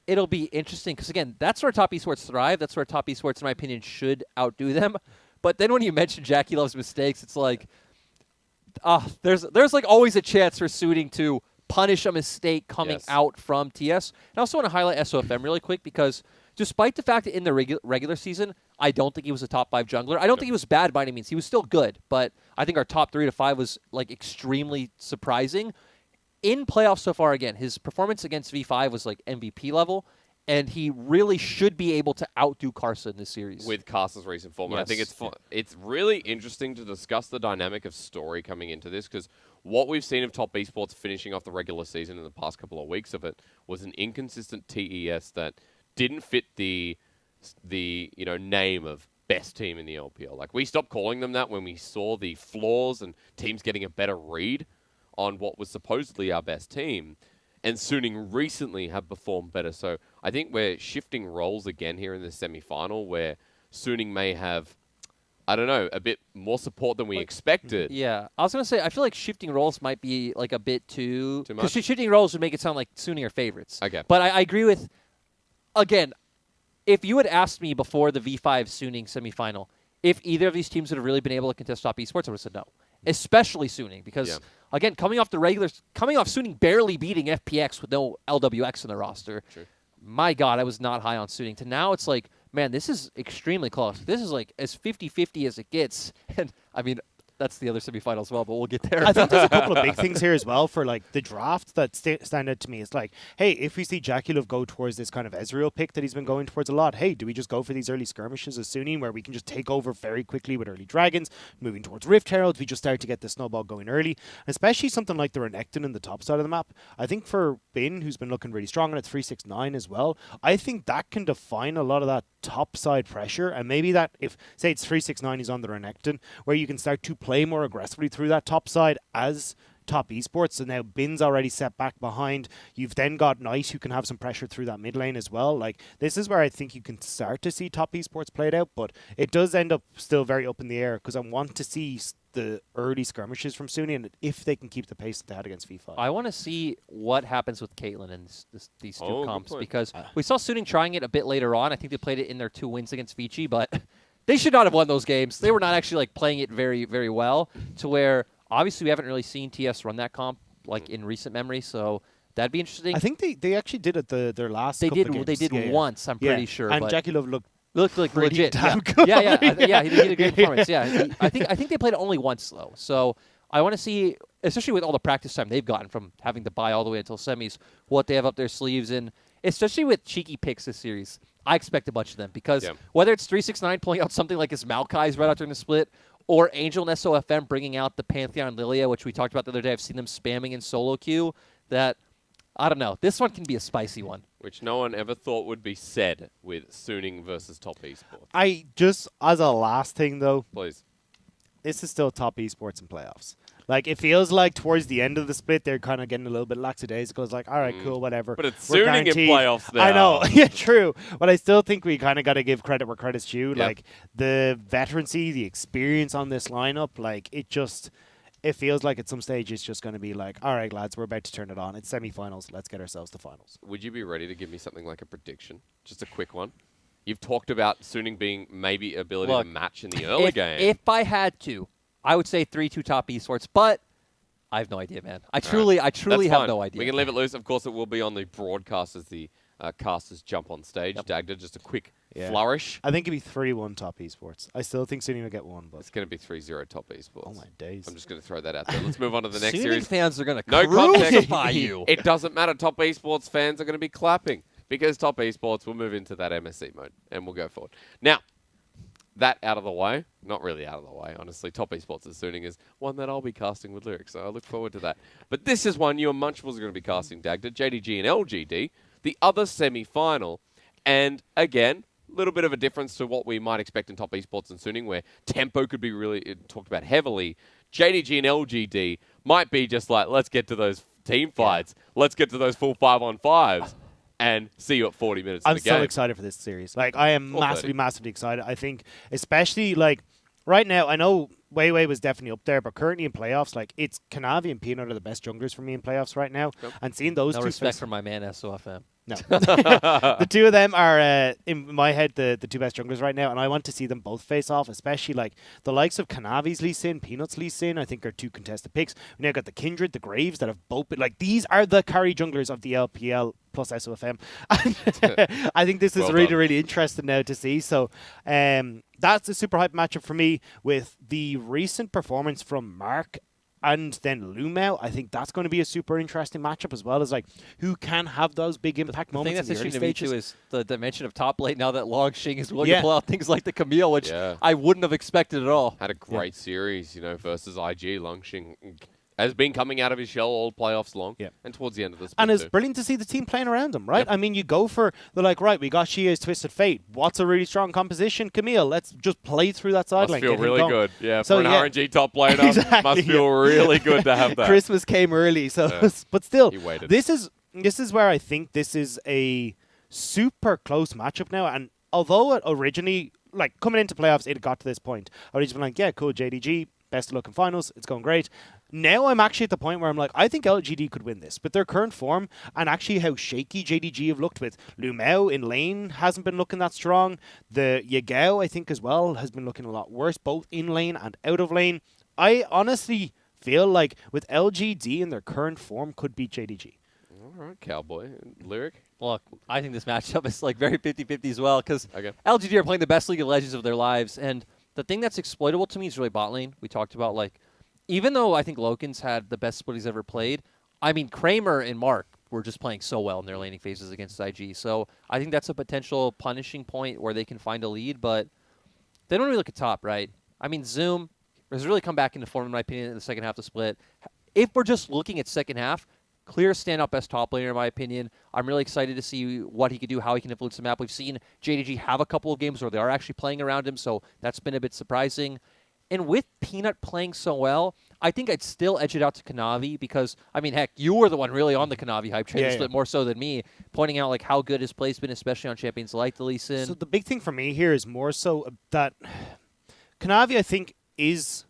it'll be interesting because, again, that's where top esports thrive. That's where top esports, in my opinion, should outdo them. But then when you mention Jackie Love's mistakes, it's like, there's like always a chance for Suiting to punish a mistake coming out from TS. And I also want to highlight SOFM really quick because despite the fact that in the regular season, I don't think he was a top 5 jungler. I don't think he was bad by any means. He was still good, but I think our top 3 to 5 was like extremely surprising. In playoffs so far, again, his performance against V5 was like MVP level, and he really should be able to outdo Karsa in this series. With Karsa's recent form. Yes. I think it's really interesting to discuss the dynamic of story coming into this, because what we've seen of top esports finishing off the regular season in the past couple of weeks of it was an inconsistent TES that didn't fit the name of best team in the LPL. Like, we stopped calling them that when we saw the flaws and teams getting a better read on what was supposedly our best team, and Suning recently have performed better. So I think we're shifting roles again here in the semi-final, where Suning may have, I don't know, a bit more support than we expected. Yeah, I was going to say, I feel like shifting roles might be like a bit too much? Because shifting roles would make it sound like Suning are favorites. Okay. But I agree with, again, if you had asked me before the V5 Suning semifinal, if either of these teams would have really been able to contest top esports, I would have said no. Especially Suning, because again, coming off Suning barely beating FPX with no LWX in the roster. True. My God, I was not high on Suning. To now, it's like, man, this is extremely close. This is like as 50-50 as it gets. And I mean, that's the other semifinal as well, but we'll get there. I think there's a couple of big things here as well for like the draft that stand out to me. It's like, hey, if we see Jackie Love go towards this kind of Ezreal pick that he's been going towards a lot, hey, do we just go for these early skirmishes as Suning where we can just take over very quickly with early dragons, moving towards Rift Herald, we just start to get the snowball going early, especially something like the Renekton in the top side of the map. I think for Bin, who's been looking really strong on a 369 as well, I think that can define a lot of that top side pressure, and maybe that if, say it's 369 he's on the Renekton, where you can start to play more aggressively through that top side as top esports. So now Bin's already set back behind. You've then got Knight who can have some pressure through that mid lane as well. Like, this is where I think you can start to see top esports played out, but it does end up still very up in the air because I want to see the early skirmishes from Suning and if they can keep the pace that they had against V5. I want to see what happens with Caitlyn in these two comps, good point. because we saw Suning trying it a bit later on. I think they played it in their 2 wins against Vici, but they should not have won those games. They were not actually like playing it very, very well, to where obviously we haven't really seen TS run that comp like in recent memory, so that'd be interesting. I think they actually did it their last they couple did of games. they did once, I'm pretty sure. And but Jackie Love looked like pretty legit. damn Yeah. good. Yeah, he did a great performance. Yeah, I think they played it only once though. So I want to see, especially with all the practice time they've gotten from having to buy all the way until semis, what they have up their sleeves, and especially with cheeky picks this series. I expect a bunch of them because whether it's 369 pulling out something like his Maokai's right out during the split, or Angel and SOFM bringing out the Pantheon Lilia, which we talked about the other day. I've seen them spamming in solo queue. That, I don't know. This one can be a spicy one. Which no one ever thought would be said with Suning versus top esports. I just, as a last thing though, Please. this is still top esports in playoffs. Like, it feels like towards the end of the split, they're kind of getting a little bit lackadaisical. It's like, all right, cool, whatever. But it's We're Suning in guaranteed. playoffs now. I know. Yeah, true. But I still think we kind of got to give credit where credit's due. Yep. Like, the veterancy, the experience on this lineup, like, it feels like at some stage it's just going to be like, all right, lads, we're about to turn it on. It's semifinals. Let's get ourselves to finals. Would you be ready to give me something like a prediction? Just a quick one. You've talked about Suning being maybe ability to match in the early game. If I had to, I would say 3-2 top esports, but I have no idea, man. I truly That's have fine. no idea. We can leave it loose. Of course, it will be on the broadcast as the casters jump on stage. Yep. Dagda, just a quick Yeah. flourish. I think it'd be 3-1 top esports. I still think Sydney will get one, but It's going to be 3-0 top esports. oh my days. I'm just going to throw that out there. Let's move on to the next Suning series. fans are going to No context. crucify you. It doesn't matter. Top esports fans are going to be clapping because top esports will move into that MSC mode and we'll go forward. Now, that out of the way, not really out of the way, honestly. Top esports is Suning is one that I'll be casting with Lyric, so I look forward to that. But this is one you and Munchables are going to be casting, Dagda, JDG and LGD, the other semi-final. And again, a little bit of a difference to what we might expect in top esports and Suning, where tempo could be really talked about heavily. JDG and LGD might be just like, let's get to those team fights. Let's get to those full 5-on-5s. And see you at 40 minutes I'm of the game. so excited for this series. Like, I am Or 30. massively excited. I think, especially, like, right now, I know Weiwei was definitely up there, but currently in playoffs, like, it's Kanavi and Peanut are the best junglers for me in playoffs right now. Yep. And seeing those No two respect face- for my man SOFM. No. The two of them are, in my head, the two best junglers right now, and I want to see them both face off, especially like the likes of Kanavi's Lee Sin, Peanut's Lee Sin, I think are two contested picks. We now got the Kindred, the Graves that have both been, like, these are the carry junglers of the LPL plus SOFM. I think this is Well really, done. really interesting now to see. So that's a super hype matchup for me with the recent performance from Mark and then Lumao. I think that's going to be a super interesting matchup, as well as like who can have those big impact The thing moments that's in the early interesting to me stages. too is the dimension of top lane now that Long Shing is willing Yeah. to pull out things like the Camille, which Yeah. I wouldn't have expected at all. Had a great series, versus IG. Longxing has been coming out of his shell all playoffs long. Yeah. And towards the end of the split And it's too. brilliant to see the team playing around him, right? Yep. I mean, you go for, they're like, right, we got Shia's Twisted Fate. What's a really strong composition? Camille, let's just play through that side Must lane. feel get him really going. good. Yeah, So, for an yeah. RNG top laner, Exactly, must feel really good to have that. Christmas came early, so Yeah. but still, He waited. this is where I think this is a super close matchup now. And although it originally, like coming into playoffs, it got to this point, I would just been like, yeah, cool, JDG, best of luck in finals, it's going great. Now I'm actually at the point where I'm like, I think LGD could win this with their current form and actually how shaky JDG have looked with Lumao in lane hasn't been looking that strong. The Yagao, I think, as well, has been looking a lot worse, both in lane and out of lane. I honestly feel like with LGD in their current form could beat JDG. All right, Cowboy. Lyric? Look, I think this matchup is like very 50-50 as well because Okay. LGD are playing the best League of Legends of their lives, and the thing that's exploitable to me is really bot lane. We talked about, like, even though I think Loken's had the best split he's ever played, I mean, Kramer and Mark were just playing so well in their laning phases against IG. So I think that's a potential punishing point where they can find a lead, but then when we look at top, right? I mean, Zoom has really come back into form, in my opinion, in the second half of the split. If we're just looking at second half, clear standout best top laner, in my opinion. I'm really excited to see what he can do, how he can influence the map. We've seen JDG have a couple of games where they are actually playing around him, so that's been a bit surprising. And with Peanut playing so well, I think I'd still edge it out to Kanavi because, I mean, heck, you were the one really on the Kanavi hype train, Yeah, split more so than me, pointing out like how good his play's been, especially on champions like the Lee Sin. So the big thing for me here is more so that Kanavi, I think, is...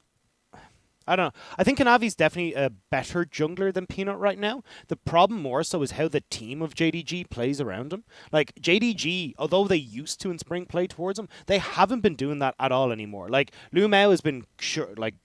I don't know. I think Kanavi's definitely a better jungler than Peanut right now. The problem more so is how the team of JDG plays around him. Like, JDG, although they used to in Spring play towards him, they haven't been doing that at all anymore. Like, Lumao has been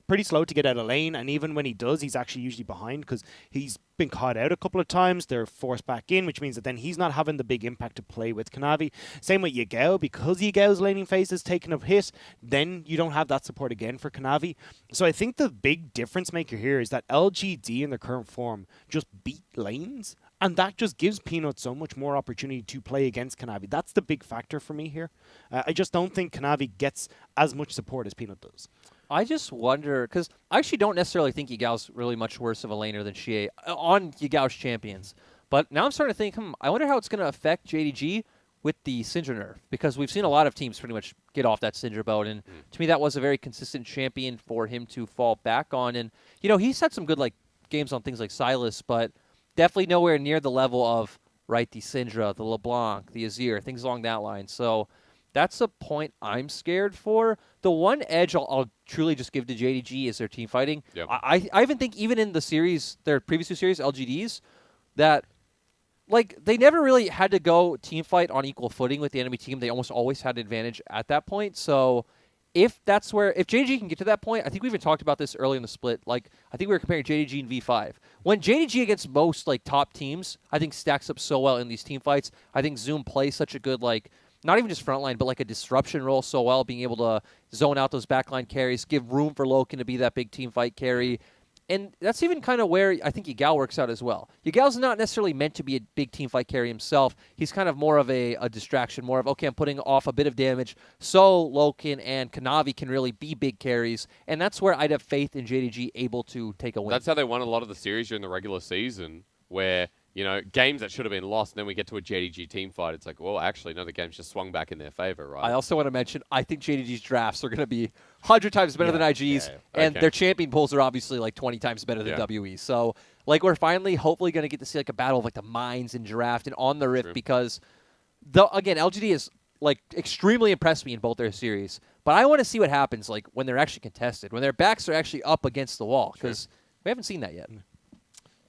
pretty slow to get out of lane, and even when he does, he's actually usually behind because he's been caught out a couple of times. They're forced back in, which means that then he's not having the big impact to play with Kanavi. Same with Yagao, because Yagao's laning phase is taking a hit, then you don't have that support again for Kanavi. So I think the big difference maker here is that LGD in their current form just beat lanes, and that just gives Peanut so much more opportunity to play against Kanavi. That's the big factor for me here. I just don't think Kanavi gets as much support as Peanut does. I just wonder, because I actually don't necessarily think Yagao's really much worse of a laner than Xie on Yagao's champions. But now I'm starting to think, I wonder how it's going to affect JDG with the Syndra nerf, because we've seen a lot of teams pretty much get off that Syndra boat, and to me that was a very consistent champion for him to fall back on. And, you know, he's had some good games on things like Silas, but definitely nowhere near the level of, right, the Syndra, the LeBlanc, the Azir, things along that line. So that's a point I'm scared for. The one edge I'll truly just give to JDG is their team fighting. Yep. I even think even in the series, their previous two series, LGDs, that they never really had to go team fight on equal footing with the enemy team. They almost always had an advantage at that point. So if JDG can get to that point, I think we even talked about this early in the split. Like, I think we were comparing JDG and V5. When JDG against most like top teams, I think stacks up so well in these team fights. I think Zoom plays such a good like, not even just frontline, but like a disruption role so well, being able to zone out those backline carries, give room for Loken to be that big team fight carry. And that's even kind of where I think Yigal works out as well. Yigal's not necessarily meant to be a big team fight carry himself. He's kind of more of a distraction, more of, okay, I'm putting off a bit of damage so Loken and Kanavi can really be big carries. And that's where I'd have faith in JDG able to take a win. That's how they won a lot of the series during the regular season, where, you know, games that should have been lost, and then we get to a JDG team fight. It's like, well, actually, no, the game's just swung back in their favor, right? I also want to mention, I think JDG's drafts are going to be 100 times better than IG's, and their champion pools are obviously like 20 times better than WE. So, like, we're finally, hopefully, going to get to see like a battle of like the Mines and Draft and on the Rift, because, again, LGD has like extremely impressed me in both their series. But I want to see what happens like when they're actually contested, when their backs are actually up against the wall, because we haven't seen that yet.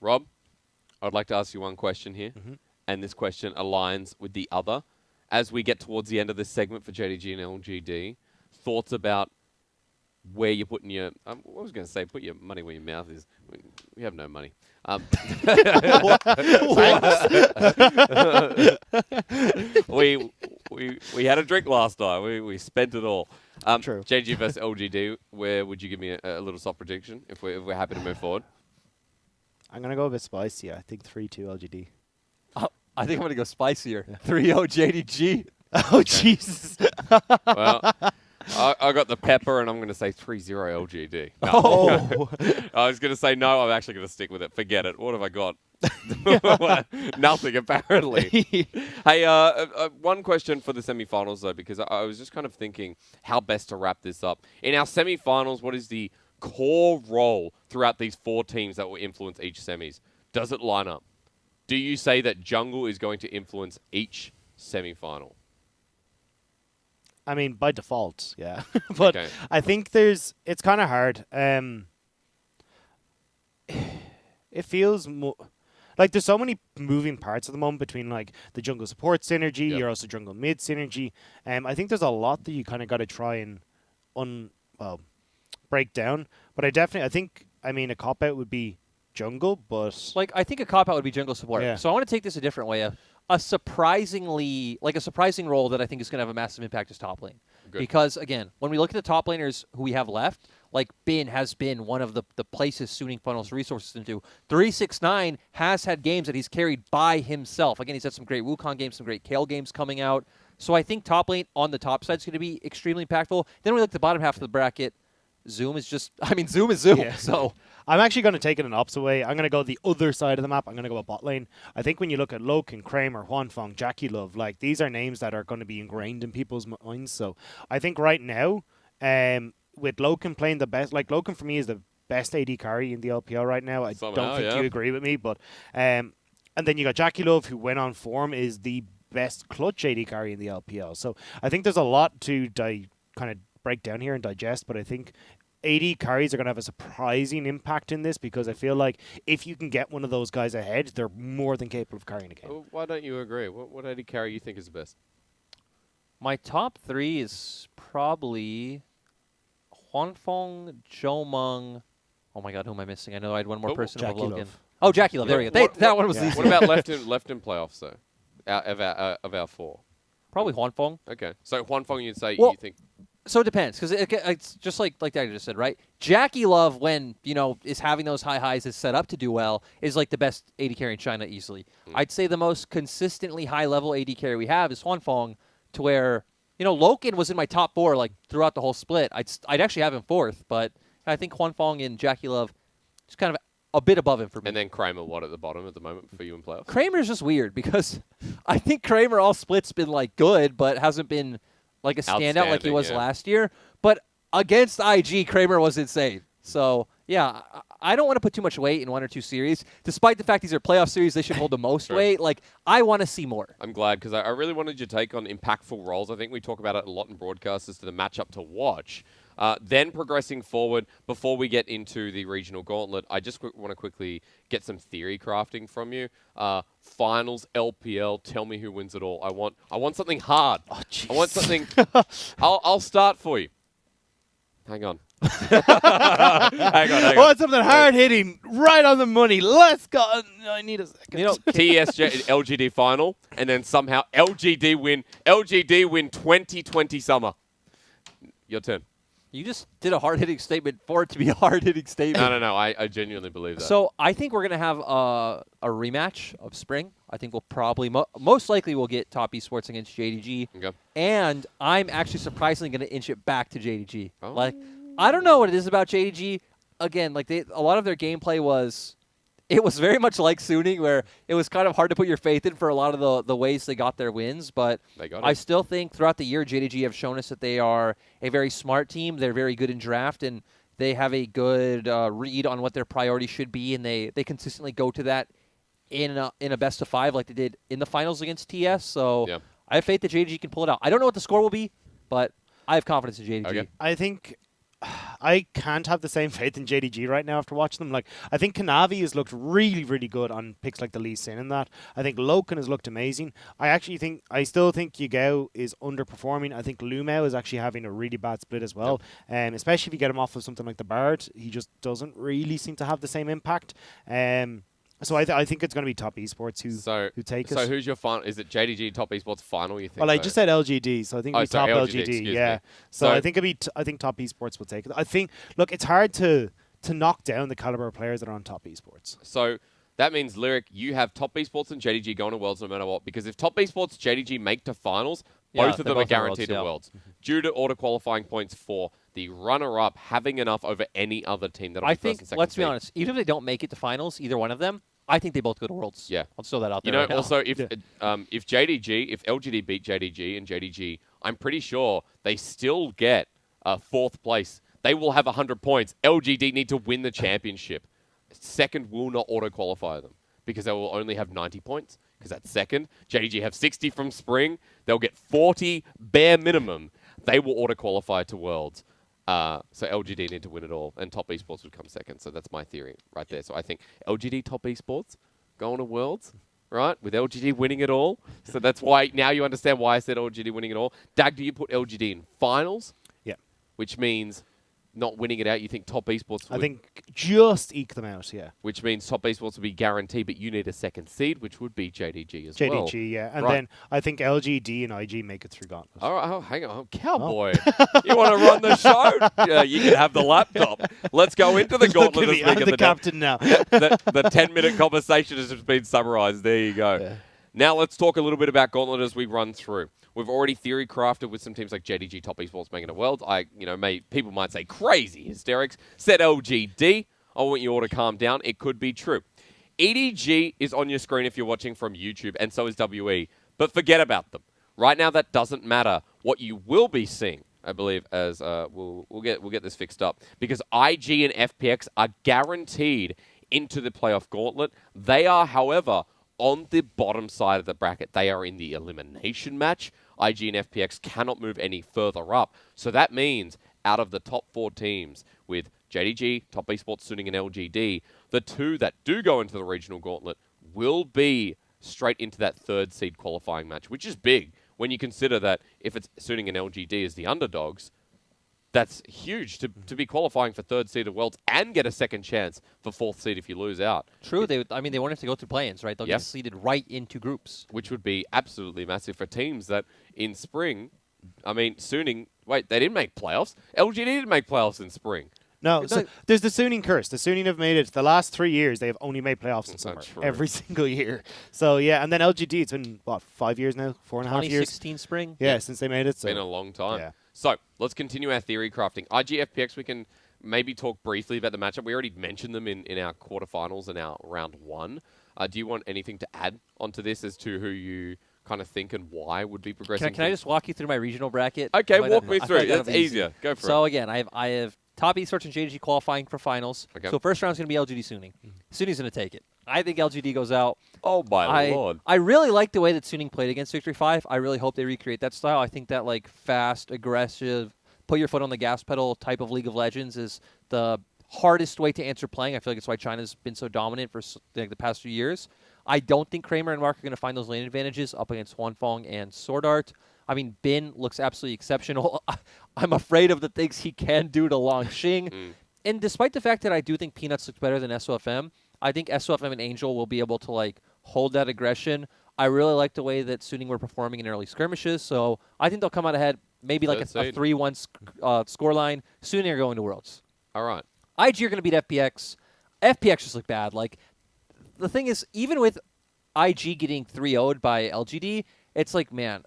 Rob, I'd like to ask you one question here, and this question aligns with the other. As we get towards the end of this segment for JDG and LGD, thoughts about where you're putting your... what was I going to say? Put your money where your mouth is. We have no money. We had a drink last night. We spent it all. True. JDG versus LGD, where would you give me a little soft prediction if we're happy to move forward? I'm going to go a bit spicy. I think 3-2 LGD. I think I'm going to go spicier. 3-0 JDG. Oh, Jesus. Well, I got the pepper, and I'm going to say 3-0 LGD. No. Oh. I was going to say no. I'm actually going to stick with it. Forget it. What have I got? Nothing, apparently. Hey, one question for the semifinals, though, because I was just kind of thinking how best to wrap this up. In our semifinals, what is the core role throughout these 4 teams that will influence each semis? Does it line up? Do you say that jungle is going to influence each semifinal? I mean, by default, yeah. But I think it's kind of hard. It feels like there's so many moving parts at the moment between like the jungle support synergy, you're also jungle mid synergy. I think there's a lot that you kind of got to try and break down. But I think a cop out would be jungle, but like I think a cop out would be jungle support. Yeah. So I want to take this a different way. A surprising role that I think is going to have a massive impact is top lane. Good. Because again, when we look at the top laners who we have left, like Bin has been one of the places Suning funnels resources into. 369 has had games that he's carried by himself. Again, he's had some great Wukong games, some great Kale games coming out. So I think top lane on the top side is going to be extremely impactful. Then we look at the bottom half of the bracket. Zoom is Zoom. Yeah. So I'm actually going to take it an opposite way. I'm going to go the other side of the map. I'm going to go a bot lane. I think when you look at Loken, Kramer, Huanfeng, Jackie Love, like these are names that are going to be ingrained in people's minds. So I think right now, with Loken playing the best, like Loken for me is the best AD carry in the LPL right now. I don't think you agree with me, but and then you got Jackie Love, who went on form is the best clutch AD carry in the LPL. So I think there's a lot to kind of break down here and digest, but I think AD carries are going to have a surprising impact in this because I feel like if you can get one of those guys ahead, they're more than capable of carrying a game. Well, why don't you agree? What AD carry you think is the best? my top 3 is probably Huanfeng, Zhomeng. Oh my God, who am I missing? I know I had one more person above Logan. Love. Oh, Jackie Love. There we go. That one was easy. What about left in playoffs though? Of our 4. Probably Huanfeng. Okay, so Huanfeng, you'd say Well, you think. So it depends, because it's just like Dagger just said, right? Jackie Love, when is having those high highs, is set up to do well, is like the best AD carry in China easily. I'd say the most consistently high level AD carry we have is Huanfeng, to where Loken was in my top 4 like throughout the whole split. I'd actually have him 4th, but I think Huanfeng and Jackie Love just kind of a bit above him for me. And then Kramer, what at the bottom at the moment for you in playoffs? Kramer's just weird because I think Kramer all splits been like good, but hasn't been like a standout like he was last year. But against IG, Kramer was insane. So, yeah, I don't want to put too much weight in 1 or 2 series. Despite the fact these are playoff series, they should hold the most weight. Like, I want to see more. I'm glad, because I really wanted your take on impactful roles. I think we talk about it a lot in broadcasts as to the matchup to watch. Then progressing forward, before we get into the regional gauntlet, I just want to quickly get some theory crafting from you. Finals, LPL, tell me who wins it all. I want something hard. Oh, jeez. I want something. I'll start for you. Hang on. hang on. Oh, it's something hard hitting, right on the money. Let's go. I need a second. You know, TES LGD final, and then somehow LGD win 2020 summer. Your turn. you just did a hard-hitting statement for it to be a hard-hitting statement. No. I genuinely believe that. So I think we're going to have a rematch of spring. I think we'll probably, most likely we'll get Top Esports against JDG. Okay. And I'm actually surprisingly going to inch it back to JDG. Oh. Like, I don't know what it is about JDG. Again, like a lot of their gameplay was, it was very much like Suning, where it was kind of hard to put your faith in for a lot of the ways they got their wins. But I still think throughout the year, JDG have shown us that they are a very smart team. They're very good in draft, and they have a good read on what their priorities should be, and they consistently go to that in a best of 5 like they did in the finals against TES. So Yeah. I have faith that JDG can pull it out. I don't know what the score will be, but I have confidence in JDG. Okay. I think I can't have the same faith in JDG right now after watching them. Like, I think Kanavi has looked really, really good on picks like the Lee Sin and that. I think Loken has looked amazing. I still think Yagao is underperforming. I think Lumao is actually having a really bad split as well. Especially if you get him off of something like the Bard, he just doesn't really seem to have the same impact. So I think it's going to be Top Esports who take us. So who's your final? Is it JDG Top Esports final? You think? Well, I just said LGD, so I think it'll be Top LGD. excuse Yeah. me. So I think I think Top Esports will take it. I think. Look, it's hard to knock down the caliber of players that are on Top Esports. So that means, Lyric, you have Top Esports and JDG going to Worlds no matter what. Because if Top Esports, JDG make to finals, Yeah, both of they're them are both in Worlds, guaranteed yeah. to Worlds. Due to auto qualifying points for the runner-up having enough over any other team that'll I be first think, and second let's be seed. honest, even if they don't make it to finals, either one of them, I think they both go to Worlds. Yeah. I'll throw that out there. You know, right now. also, if LGD beat JDG and JDG, I'm pretty sure they still get 4th place. They will have 100 points. LGD need to win the championship. Second will not auto-qualify them because they will only have 90 points because that's second. JDG have 60 from spring. They'll get 40 bare minimum. They will auto-qualify to Worlds. So LGD need to win it all, and Top Esports would come second. So that's my theory right there. So I think LGD, Top Esports, going to Worlds, right, with LGD winning it all. So that's why now you understand why I said LGD winning it all. Dag, do you put LGD in finals? Yeah. Which means not winning it out. You think Top Esports would, I think just eke them out. Yeah. which means Top Esports would be guaranteed, but you need a second seed, which would be JDG as well. JDG, yeah, and Right. then I think LGD and IG make it through Gauntlet. All right, hang on. Cowboy, you want to run the show? Yeah, you can have the laptop. Let's go into the Look Gauntlet at this me, week I'm of the the captain now. the 10-minute conversation has just been summarized. There you go. Yeah. Now let's talk a little bit about Gauntlet as we run through. We've already theory crafted with some teams like JDG, Top Esports making it Worlds. People might say crazy hysterics. Said LGD. I want you all to calm down. It could be true. EDG is on your screen if you're watching from YouTube, and so is WE. But forget about them. Right now, that doesn't matter. What you will be seeing, I believe, as we'll get this fixed up, because IG and FPX are guaranteed into the playoff Gauntlet. They are, however, on the bottom side of the bracket. They are in the elimination match. IG and FPX cannot move any further up. So that means out of the top 4 teams with JDG, Top Esports, Suning, and LGD, the 2 that do go into the regional Gauntlet will be straight into that 3rd seed qualifying match, which is big when you consider that if it's Suning and LGD as the underdogs, that's huge to be qualifying for 3rd seed of Worlds and get a second chance for 4th seed if you lose out. True. They wanted to go through play-ins, right? They'll Yep. get seeded right into groups. Which would be absolutely massive for teams that in spring, Suning, they didn't make playoffs. LGD didn't make playoffs in spring. No, so there's the Suning curse. The Suning have made it. The last 3 years, they have only made playoffs in That's summer. not true. Every single year. So, yeah, and then LGD, it's been, 5 years now? 4.5 years? 2016 spring. Yeah, since they made it. It's been a long time. Yeah. So let's continue our theory crafting. IG FPX, we can maybe talk briefly about the matchup. We already mentioned them in our quarterfinals and our round 1. Do you want anything to add onto this as to who you kind of think and why would be progressing? Can I just walk you through my regional bracket? Okay, I feel walk like me I through. feel like That's that'll be easier. Go for So it. again, I have Top Esports and JDG qualifying for finals. Okay. So first round is going to be LGD Suning. Suning's going to take it. I think LGD goes out. Oh, my Lord. I really like the way that Suning played against Victory 5. I really hope they recreate that style. I think that fast, aggressive, put your foot on the gas pedal type of League of Legends is the hardest way to answer playing. I feel like it's why China's been so dominant for the past few years. I don't think Kramer and Mark are going to find those lane advantages up against Huanfeng and Sword Art. I mean, Bin looks absolutely exceptional. I'm afraid of the things he can do to Longxing. And despite the fact that I do think Peanuts looks better than SOFM, I think SOFM and Angel will be able to like hold that aggression. I really like the way that Suning were performing in early skirmishes, so I think they'll come out ahead, maybe like a 3-1 scoreline. Suning are going to Worlds. All right. IG are going to beat FPX. FPX just look bad. Like, the thing is, even with IG getting 3-0'd by LGD, it's like, man,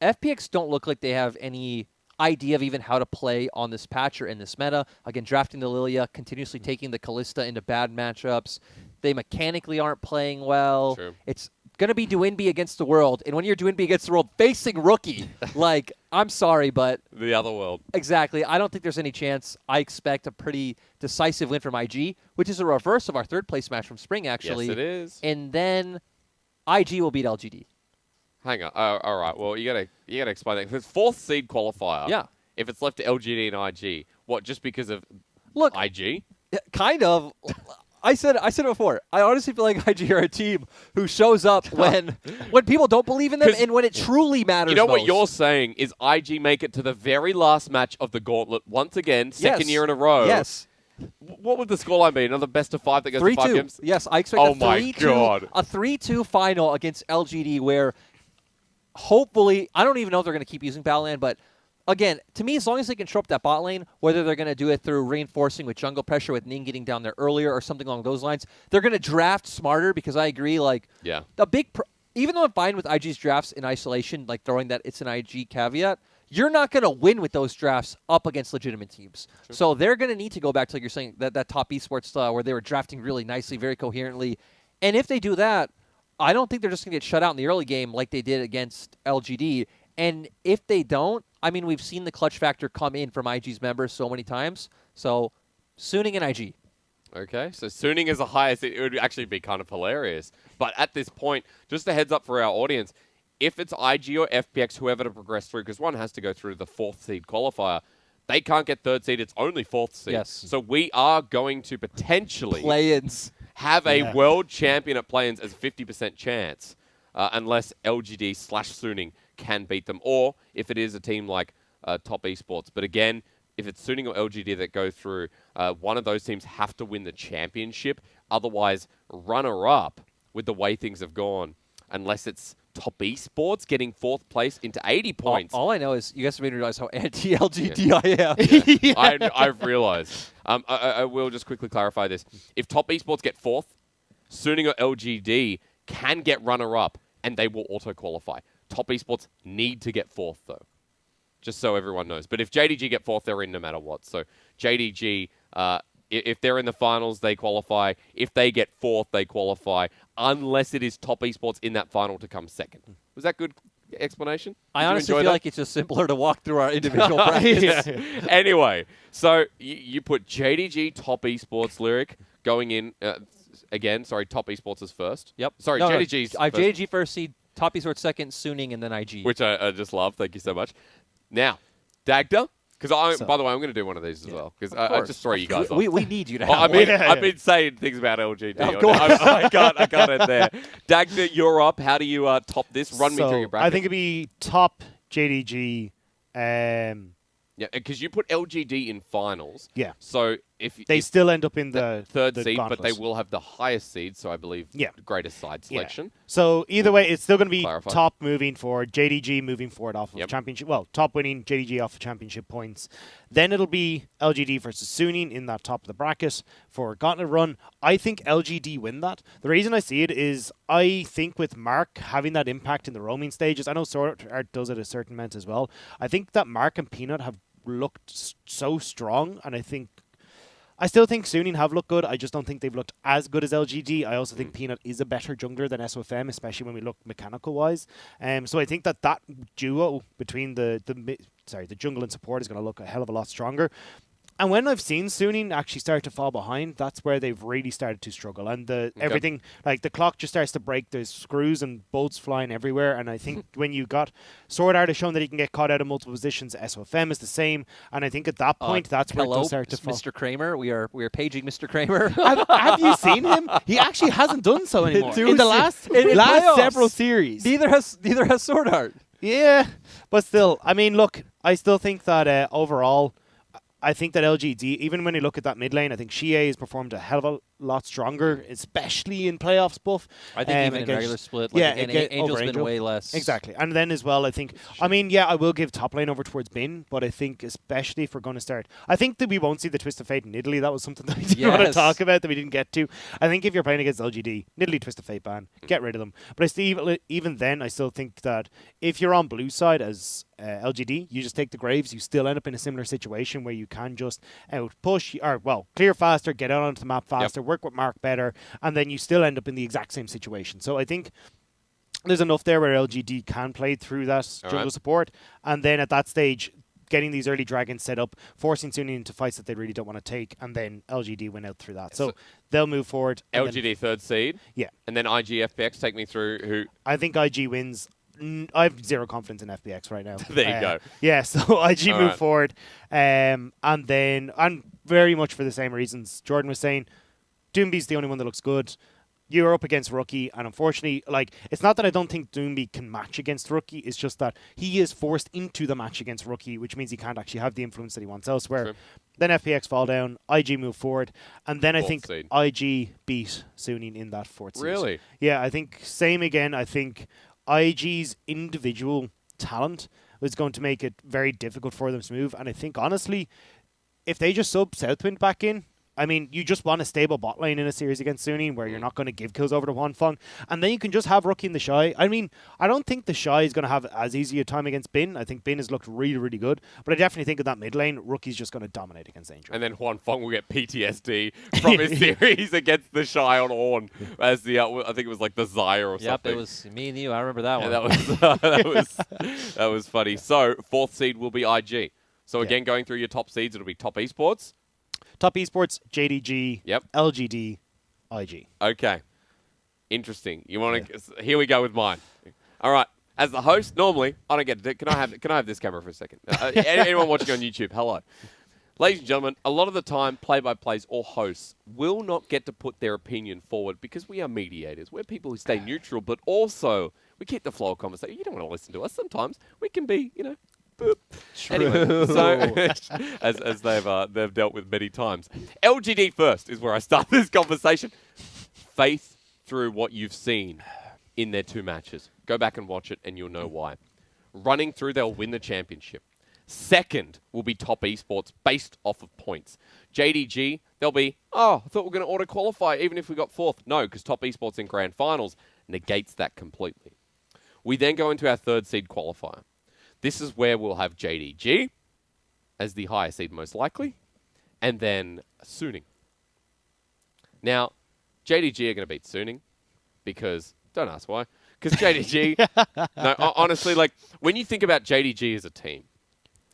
FPX don't look like they have any idea of even how to play on this patch or in this meta. Again, drafting the Lilia, continuously taking the Kalista into bad matchups. They mechanically aren't playing well. True. It's going to be Duinby against the world. And when you're Duinby against the world facing Rookie, like, I'm sorry, but... The other world. Exactly. I don't think there's any chance. I expect a pretty decisive win from IG, which is a reverse of our third-place match from Spring, actually. Yes, it is. And then IG will beat LGD. Hang on. All right. Well, you gotta explain that. If it's 4th seed qualifier, Yeah. if it's left to LGD and IG, what, just because of Look, IG? kind of. I said it before. I honestly feel like IG are a team who shows up when people don't believe in them and when it truly matters. You know what most. you're saying is IG make it to the very last match of the Gauntlet once again, second year in a row. Yes. What would the scoreline be? Another best of 5 that goes to 5 3-2. games? Yes, I expect Oh my God. a 3-2 final against LGD where hopefully, I don't even know if they're going to keep using Battleland, but again, to me, as long as they can show up that bot lane, whether they're going to do it through reinforcing with jungle pressure with Ning getting down there earlier or something along those lines, they're going to draft smarter because I agree, like, Yeah. the big even though I'm fine with IG's drafts in isolation, like throwing that it's an IG caveat, you're not going to win with those drafts up against legitimate teams. True. So they're going to need to go back to, like you're saying, that top esports style where they were drafting really nicely, very coherently. And if they do that, I don't think they're just going to get shut out in the early game like they did against LGD. And if they don't, I mean, we've seen the clutch factor come in from IG's members so many times. So, Suning and IG. Okay, so Suning is the highest. It would actually be kind of hilarious. But at this point, just a heads up for our audience, if it's IG or FPX, whoever to progress through, because one has to go through the 4th seed qualifier, they can't get 3rd seed. It's only 4th seed. Yes. So we are going to potentially Play-ins. have a world champion at play-ins as a 50% chance, unless LGD/Suning can beat them, or if it is a team like Top Esports. But again, if it's Suning or LGD that go through, one of those teams have to win the championship. Otherwise, runner-up with the way things have gone, unless it's Top Esports getting 4th place into 80 points. All I know is you guys made me realize how anti-LGD I am. I've realized. I will just quickly clarify this. If Top Esports get 4th, Suning or LGD can get runner-up, and they will auto-qualify. Top Esports need to get 4th, though, just so everyone knows. But if JDG get 4th, they're in no matter what. So JDG, if they're in the finals, they qualify. If they get 4th, they qualify, unless it is Top Esports in that final to come 2nd. Was that good explanation? Did I you honestly enjoy feel that? like it's just simpler to walk through our individual brackets. Anyway, so you put JDG Top Esports Lyric going in again. Sorry, Top Esports is first. Yep. Sorry, No, JDG's I have first, JDG first seed, Top Esports second, Suning, and then IG. which I just love. Thank you so much. Now, Dagda, because So- by the way, I'm going to do one of these as well, because I just throw you guys off. we need you to Oh, have I mean, one. I've been saying things about LGD. Of course. I can't end there. Dagda, you're up. How do you top this? Run me through your bracket. I think it'd be top JDG. Yeah, because you put LGD in finals. Yeah. So if They if still end up in the 3rd the seed, but they Gauntlet. will have the highest seed, so I believe Yeah. greatest side selection. So either way, it's still going to be Clarify. top moving forward, JDG moving forward off of Yep. championship. Well, top winning JDG off of championship points. Then it'll be LGD versus Suning in that top of the bracket for Gauntlet run. I think LGD win that. The reason I see it is I think with Mark having that impact in the roaming stages, I know Sword Art does it a certain amount as well. I think that Mark and Peanut have looked so strong, and I still think Suning have looked good. I just don't think they've looked as good as LGD. I also think Peanut is a better jungler than SOFM, especially when we look mechanical-wise. So I think that duo between the jungle and support is going to look a hell of a lot stronger. And when I've seen Suning actually start to fall behind, that's where they've really started to struggle. And everything, like the clock just starts to break. There's screws and bolts flying everywhere. And I think when you got Sword Art has shown that he can get caught out of multiple positions, SOFM is the same. And I think at that point, that's where it does start to fall. Mr. Kramer. We are paging Mr. Kramer. Have you seen him? He actually hasn't done so anymore. In the last playoffs. several series. Neither has Sword Art. Yeah, but still, I mean, look, I still think that overall, I think that LGD, even when you look at that mid lane, I think Shie has performed a hell of a lot stronger, especially in playoffs buff. I think even in against- regular split, like, yeah, again, Angel's over been Angel. way less. Exactly. And then as well, I think, I mean, yeah, I will give top lane over towards Bin, but I think especially if we're going to start, I think that we won't see the Twist of Fate in Italy. That was something that we didn't want to Yes. talk about that we didn't get to. I think if you're playing against LGD, Nidalee Twist of Fate ban, get rid of them. But I still, even then, I still think that if you're on blue side as LGD, you just take the Graves, you still end up in a similar situation where you can just out push, or well, clear faster, get out onto the map faster, work with Mark better, and then you still end up in the exact same situation. So I think there's enough there where LGD can play through that jungle support, and then at that stage, getting these early dragons set up, forcing Sunni into fights that they really don't want to take, and then LGD went out through that. So they'll move forward. LGD third seed. Yeah. And then IG FPX, take me through who. I think IG wins. I have zero confidence in FPX right now. There you go. Yeah, so IG All move right. forward. And then, and very much for the same reasons Jordan was saying, Doombee's the only one that looks good. You're up against Rookie, and unfortunately, like, it's not that I don't think Doombee can match against Rookie, it's just that he is forced into the match against Rookie, which means he can't actually have the influence that he wants elsewhere. True. Then FPX fall down, IG move forward, and then I Fourth think seed. IG beat Suning in that fourth seed. Really? Yeah, I think same again. I think IG's individual talent was going to make it very difficult for them to move, and I think honestly, if they just sub Southwind back in, I mean, you just want a stable bot lane in a series against Sunni where you're not going to give kills over to Huanfeng, and then you can just have Rookie and the Shy. I mean, I don't think the Shy is going to have as easy a time against Bin. I think Bin has looked really, really good, but I definitely think of that mid lane, Rookie's just going to dominate against Angel. And then Huan Feng will get PTSD from his series against the Shy on Ornn as the I think it was like the Zyre or Yep, something. it was me and you. I remember that one. Yeah, that was funny. So fourth seed will be IG. So Yeah. again, going through your top seeds, it'll be top esports. Top Esports, JDG, Yep. LGD, IG. Okay. Interesting. You want to? Here we go with mine. All right. As the host, normally I don't get to. Can I have this camera for a second? Anyone watching on YouTube, hello. Ladies and gentlemen, a lot of the time, play-by-plays or hosts will not get to put their opinion forward because we are mediators. We're people who stay neutral, but also we keep the flow of conversation. You don't want to listen to us. Sometimes we can be, boop. Anyway, so as they've dealt with many times. LGD first is where I start this conversation. Faith through what you've seen in their two matches. Go back and watch it and you'll know why. Running through, they'll win the championship. Second will be top esports based off of points. JDG, they'll be, I thought we were going to auto-qualify even if we got fourth. No, because top esports in grand finals negates that completely. We then go into our third seed qualifier. This is where we'll have JDG as the higher seed most likely, and then Suning. Now, JDG are going to beat Suning because, don't ask why, because JDG, no, honestly, like, when you think about JDG as a team,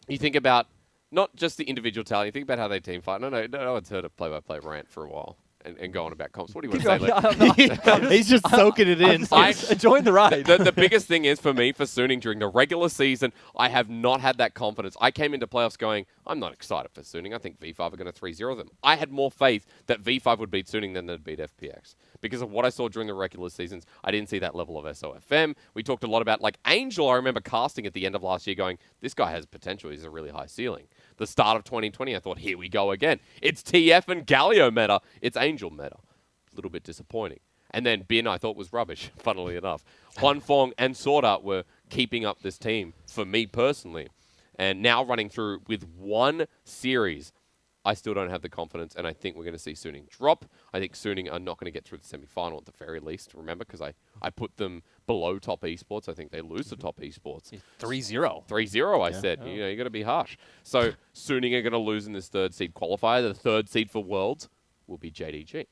you think about not just the individual talent, you think about how they team fight. No one's heard a play-by-play rant for a while and go on about comps. What do you want to say, Lee? He's just soaking it in. I'm enjoying the ride. The biggest thing is for me, for Suning during the regular season, I have not had that confidence. I came into playoffs going, I'm not excited for Suning. I think V5 are going to 3-0 them. I had more faith that V5 would beat Suning than they'd beat FPX. Because of what I saw during the regular seasons, I didn't see that level of SOFM. We talked a lot about, like, Angel, I remember casting at the end of last year going, this guy has potential. He's a really high ceiling. The start of 2020, I thought, here we go again. It's TF and Galio meta. It's Angel meta. A little bit disappointing. And then Bin, I thought, was rubbish, funnily enough. Huanfeng and Sword Art were keeping up this team, for me personally. And now running through with one series, I still don't have the confidence, and I think we're going to see Suning drop. I think Suning are not going to get through the semi-final at the very least, remember, because I put them below top esports. I think they lose to top esports. 3-0. 3-0, I said. You got to be harsh. So Suning are going to lose in this third seed qualifier. The third seed for Worlds will be JDG.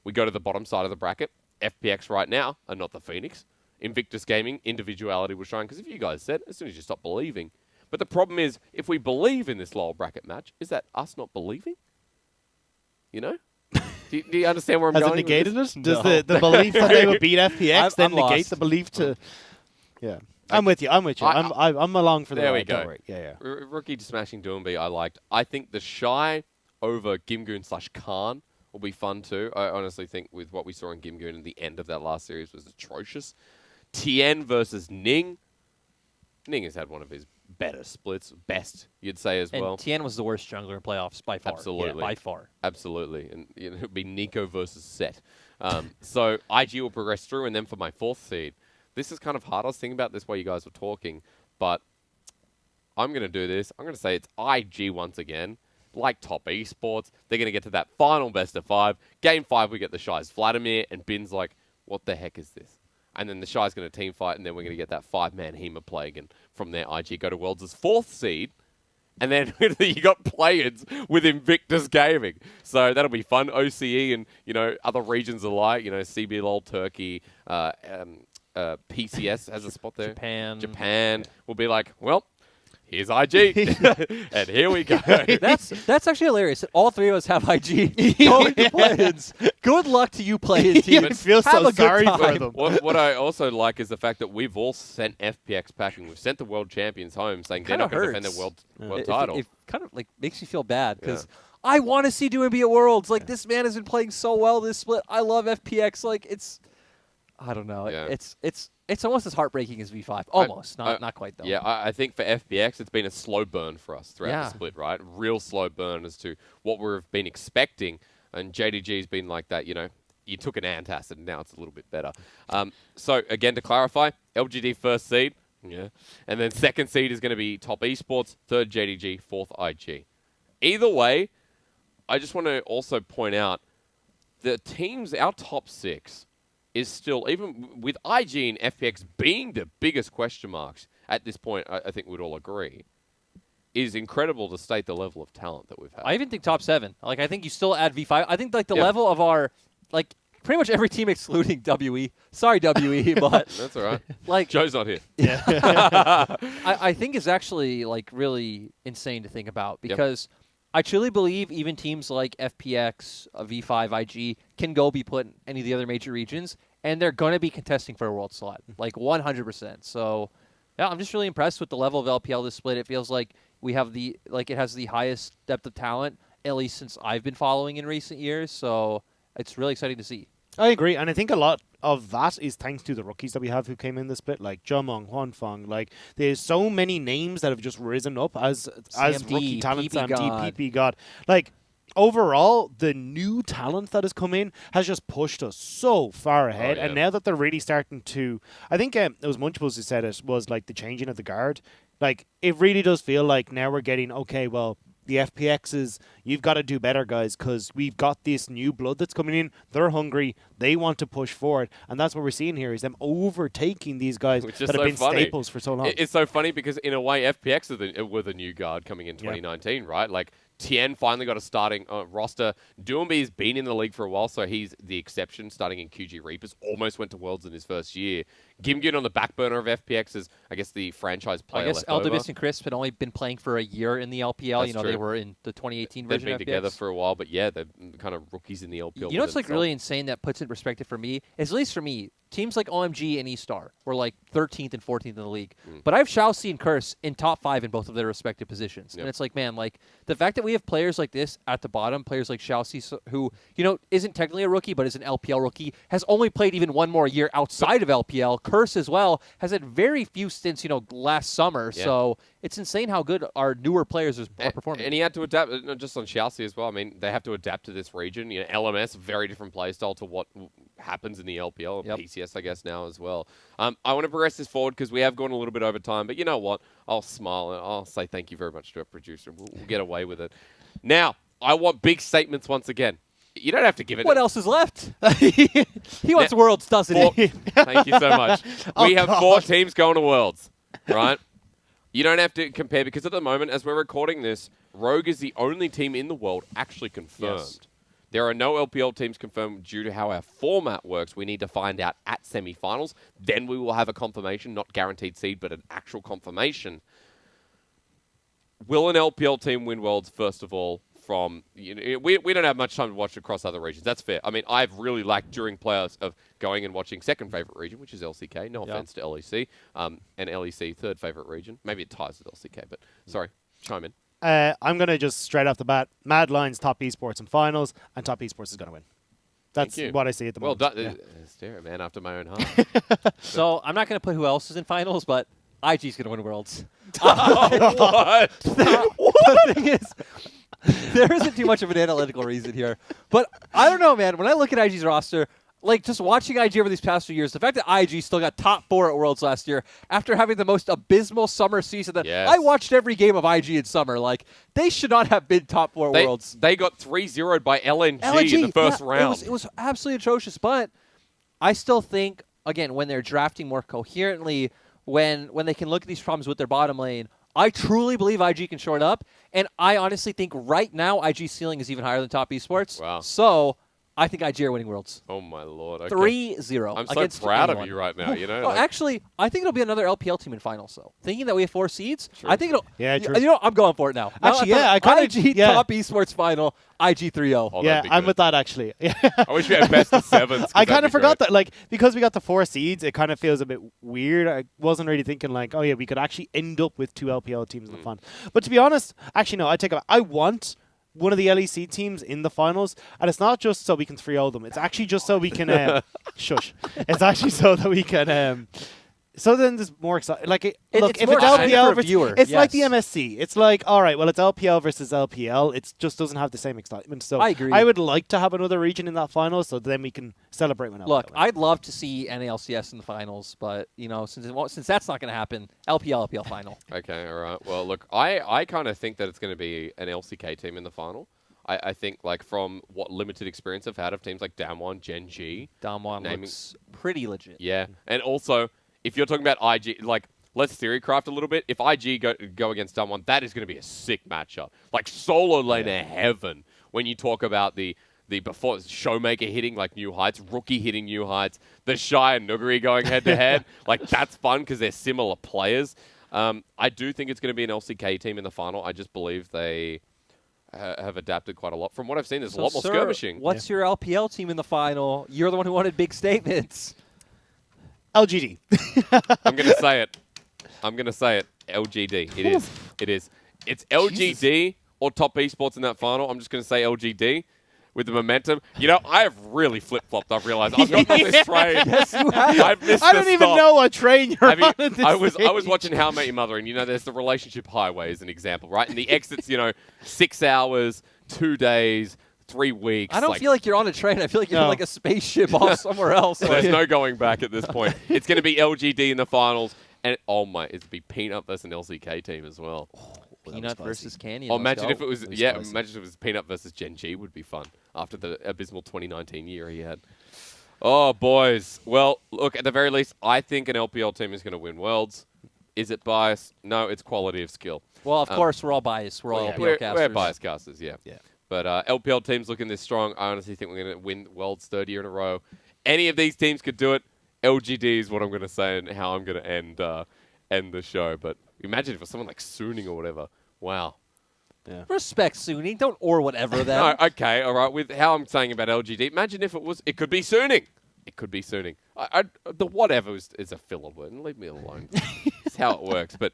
We go to the bottom side of the bracket. FPX right now are not the Phoenix. Invictus Gaming, individuality was showing, because if you guys said, as soon as you stop believing. But the problem is, if we believe in this lower bracket match, is that us not believing? You know? Do you understand where I'm Has going? it negated with it? Does the belief that they would beat FPX then I'm negate lost. the belief to... Yeah. I'm with you. I'm along for the There we ride. go. Don't worry. Yeah. Rookie smashing Doomby, I liked. I think the Shy over Gimgoon/Khan will be fun too. I honestly think with what we saw in Gimgoon at the end of that last series was atrocious. Tien versus Ning. Ninga's had one of his better splits, best, you'd say as And well. Tien was the worst jungler in playoffs by far. Absolutely. Yeah, by far. Absolutely. And it'd be Nico versus Set. So IG will progress through, and then for my 4th seed, this is kind of hard. I was thinking about this while you guys were talking, but I'm going to do this. I'm going to say it's IG once again. Like top esports, they're going to get to that final best of 5. Game 5, we get the Shies Vladimir, and Bin's like, what the heck is this? And then the Shies going to team fight, and then we're going to get that 5-man Hema Plague, and from there, IG go to Worlds as 4th seed. And then you got players with Invictus Gaming. So that'll be fun. OCE and, other regions alike, CBLOL, Turkey, PCS has a spot there. Japan will be like, well, here's IG, and here we go. That's actually hilarious. All 3 of us have IG going to play-ins. Good luck to you playing team. I feel Have so a good sorry for time. them. What I also like is the fact that we've all sent FPX packing. We've sent the world champions home, saying they're not going to defend their world title. It kind of makes you feel bad because I want to see Doinby at Worlds. Like this man has been playing so well this split. I love FPX. Like I don't know. Yeah. It's almost as heartbreaking as V5. Almost, not quite though. Yeah, I think for FPX, it's been a slow burn for us throughout the split, right? Real slow burn as to what we've been expecting. And JDG's been like that, you took an antacid, and now it's a little bit better. So, again, to clarify, LGD 1st seed, and then 2nd seed is going to be top esports, 3rd JDG, 4th IG. Either way, I just want to also point out the teams, our top 6, is still, even with IG and FPX being the biggest question marks at this point, I think we'd all agree, is incredible to state the level of talent that we've had. I even think top 7. Like I think you still add V5. I think like the level of our pretty much every team excluding WE. Sorry WE, but that's all right. Like Joe's not here. Yeah. I think is actually like really insane to think about because I truly believe even teams like FPX, V5, IG can go be put in any of the other major regions, and they're going to be contesting for a world slot, like 100%. So, yeah, I'm just really impressed with the level of LPL this split. It feels like we have it has the highest depth of talent, at least since I've been following in recent years. So it's really exciting to see. I agree, and I think a lot of that is thanks to the rookies that we have who came in this split, like Jumong, Huanfeng. Like, there's so many names that have just risen up as rookie talent. PP God. PP God. Like, overall, the new talent that has come in has just pushed us so far ahead. Oh, yeah. And now that they're really starting to, I think it was Munchables who said it was like the changing of the guard. Like, it really does feel like now we're getting, okay, well, the FPXs, you've got to do better, guys, because we've got this new blood that's coming in. They're hungry. They want to push forward. And that's what we're seeing here is them overtaking these guys that have been staples for so long. It's so funny because, in a way, FPX were the new guard coming in 2019, right? Like, Tien finally got a starting roster. Doinby's been in the league for a while, so he's the exception, starting in QG Reapers. Almost went to Worlds in his first year. Gimgun on the back burner of FPX is, I guess, the franchise player. I guess Eldebis and Crisp had only been playing for a year in the LPL. That's They true. were in the 2018 They've version been of together FPX. for a while, but yeah, they're kind of rookies in the LPL. You know what's like really insane that puts it in perspective for me is, at least for me, teams like OMG and E-Star were like 13th and 14th in the league. But I have Xiaoxi and Curse in top 5 in both of their respective positions. Yep. And it's like, man, like the fact that we have players like this at the bottom, players like Xiaoxi, who, isn't technically a rookie, but is an LPL rookie, has only played even one more year outside of LPL. Curse as well has had very few stints, last summer. Yeah. So it's insane how good our newer players are performing. And he had to adapt, not just on Xiaoxi as well. I mean, they have to adapt to this region. LMS, very different play style to what happens in the LPL, Yep. PCS, I guess, now as well. I want to progress this forward because we have gone a little bit over time. But you know what? I'll smile and I'll say thank you very much to our producer. We'll get away with it. Now, I want big statements once again. You don't have to give it. What else is left? He wants Worlds, doesn't he? Thank you so much. We have 4 teams going to Worlds, right? You don't have to compare because at the moment, as we're recording this, Rogue is the only team in the world actually confirmed. Yes. There are no LPL teams confirmed due to how our format works. We need to find out at semifinals. Then we will have a confirmation, not guaranteed seed, but an actual confirmation. Will an LPL team win Worlds, first of all, from... we don't have much time to watch across other regions. That's fair. I mean, I've really liked during playoffs of going and watching second favorite region, which is LCK. No offense to LEC. And LEC, third favorite region. Maybe it ties with LCK, but sorry, chime in. I'm going to just straight off the bat, Mad Lions top esports and finals, and top esports is going to win. That's Thank you. what I see at the Well moment. done. Yeah. Stare, man, after my own heart. So I'm not going to put who else is in finals, but IG's going to win Worlds. What? The thing is, there isn't too much of an analytical reason here. But I don't know, man. When I look at IG's roster, like just watching IG over these past few years, the fact that IG still got top 4 at Worlds last year after having the most abysmal summer season that Yes. I watched every game of IG in summer. Like, they should not have been top 4 at Worlds. They got 3-0'd by LNG in the first round. It was absolutely atrocious. But I still think, again, when they're drafting more coherently, when they can look at these problems with their bottom lane, I truly believe IG can shore it up. And I honestly think right now IG's ceiling is even higher than top esports. Wow. So I think IG are winning Worlds. Oh, my Lord. Okay. 3-0. I'm so against proud anyone. of you right now. You know, Oh, like- actually, I think it'll be another LPL team in finals, though. Thinking that we have 4 seeds, True. I think it'll. Yeah, true. You know, I'm going for it now. Actually, Now, I kinda- IG yeah. top esports final, IG 3-0. Oh, Yeah, that'd be I'm good. with that actually. I wish we had best of 7s. I kind of forgot that, like, because we got the 4 seeds, it kind of feels a bit weird. I wasn't really thinking, like, oh yeah, we could actually end up with 2 LPL teams in the final. But to be honest, actually, no, I take it back. I want one of the LEC teams in the finals, and it's not just so we can 3-0 them. It's actually just so we can shush. It's actually so that we can. So then there's more exciting. Like, look, it's if more it's exciting LPL for a versus, viewer, it's like the yes. MSC. It's like, all right, well, it's LPL versus LPL. It just doesn't have the same excitement. So I agree. I would like to have another region in that final, so then we can celebrate when LPL. Look, wins. I'd love to see NALCS in the finals, but you know, since that's not going to happen, LPL final. Okay, all right. Well, look, I kind of think that it's going to be an LCK team in the final. I think, like, from what limited experience I've had of teams like Damwon, Gen G. Damwon Naming- looks pretty legit. Yeah. And also, if you're talking about IG, like, let's theorycraft a little bit. If IG go against Damwon, that is going to be a sick matchup. Like, solo laner heaven when you talk about the before Showmaker hitting, like, new heights, Rookie hitting new heights, the Shy and Nuguri going head-to-head. Like, that's fun because they're similar players. I do think it's going to be an LCK team in the final. I just believe they have adapted quite a lot. From what I've seen, there's a lot more sir, skirmishing. What's your LPL team in the final? You're the one who wanted big statements. LGD. I'm going to say it. I'm going to say it. LGD. It is. It is. It's LGD or top esports in that final. I'm just going to say LGD with the momentum. You know, I have really flip-flopped. I've realized I've not on this train. Yes, you have. I've missed I the don't even stop. know what train you're Have you- on. At this I was stage. watching How I Met Your Mother, and you know, there's the relationship highway as an example, right? And the exits, you know, 6 hours, 2 days, 3 weeks. I don't feel like you're on a train. I feel like you're No. like a spaceship off somewhere else. there's no going back at this point. It's going to be LGD in the finals, and it'll be Peanut versus an LCK team as well. Peanut spicy. versus Canyon. Oh, let's imagine go. if it was, Really yeah, spicy. imagine if it was Peanut versus Gen G would be fun after the abysmal 2019 year he had. Oh, boys. Well, look, at the very least, I think an LPL team is going to win Worlds. Is it bias? No, it's quality of skill. Well, of course, we're all biased. We're all yeah. LPL We're casters. bias casters, yeah. Yeah. But LPL teams looking this strong, I honestly think we're going to win Worlds 3rd year in a row. Any of these teams could do it. LGD is what I'm going to say and how I'm going to end the show. But imagine if it was someone like Suning or whatever. Wow. Respect Suni. Don't or whatever them. No, okay, all right. With how I'm saying about LGD, imagine if it could be Suning. It could be Suning. The whatever is a filler word. Leave me alone. It's how it works. But,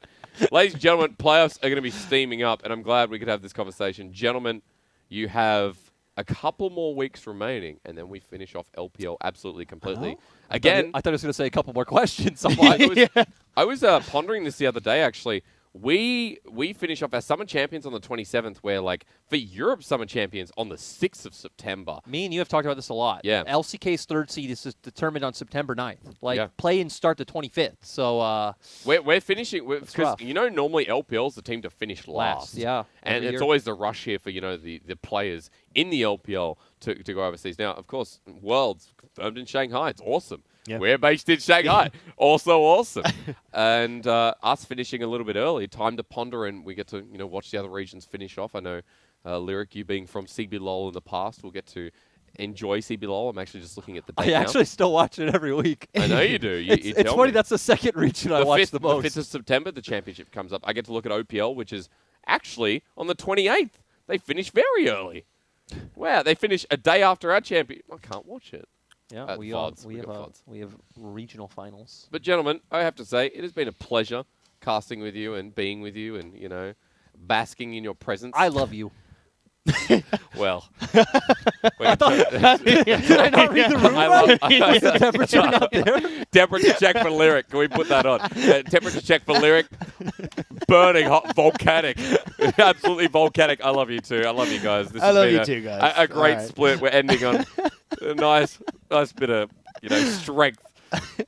ladies and gentlemen, playoffs are going to be steaming up, and I'm glad we could have this conversation. Gentlemen, you have a couple more weeks remaining, and then we finish off LPL absolutely completely. Again, I thought I was going to say a couple more questions. I'm I like, was pondering this the other day, actually. We finish off our Summer Champions on the 27th, where, like, for Europe Summer Champions on the 6th of September. me and you have talked about this a lot. Yeah. LCK's 3rd seed is just determined on September 9th. Like, Yeah. play and start the 25th. So, We're finishing, because, rough. you know, normally LPL's the team to finish last. yeah. And every it's year. always the rush here for, you know, the players in the LPL to go overseas. Now, of course, Worlds confirmed in Shanghai. It's awesome. Yeah. We're based in Shanghai. Also awesome. And us finishing a little bit early, time to ponder, and we get to, you know, watch the other regions finish off. I know, Lyric, you being from CBLOL in the past, we'll get to enjoy CBLOL. I'm actually just looking at the date I now. actually still watch it every week. I know you do. You It's tell funny. me. That's the second region I watch the most. The 5th of September, the championship comes up. I get to look at OPL, which is actually on the 28th. They finish very early. Wow, they finish a day after our champion. I can't watch it. Yeah, we VODs. We got VODs. we have regional finals. But gentlemen, I have to say, it has been a pleasure casting with you and being with you and, you know, basking in your presence. I love you. Well, Did I not read the room? I love Was the temperature not there? temperature check for lyric. Can we put that on? Temperature check for lyric. Burning hot, volcanic, absolutely volcanic. I love you too. I love you guys. This I has love been you too, guys. A great All right. split. We're ending on a nice bit of strength.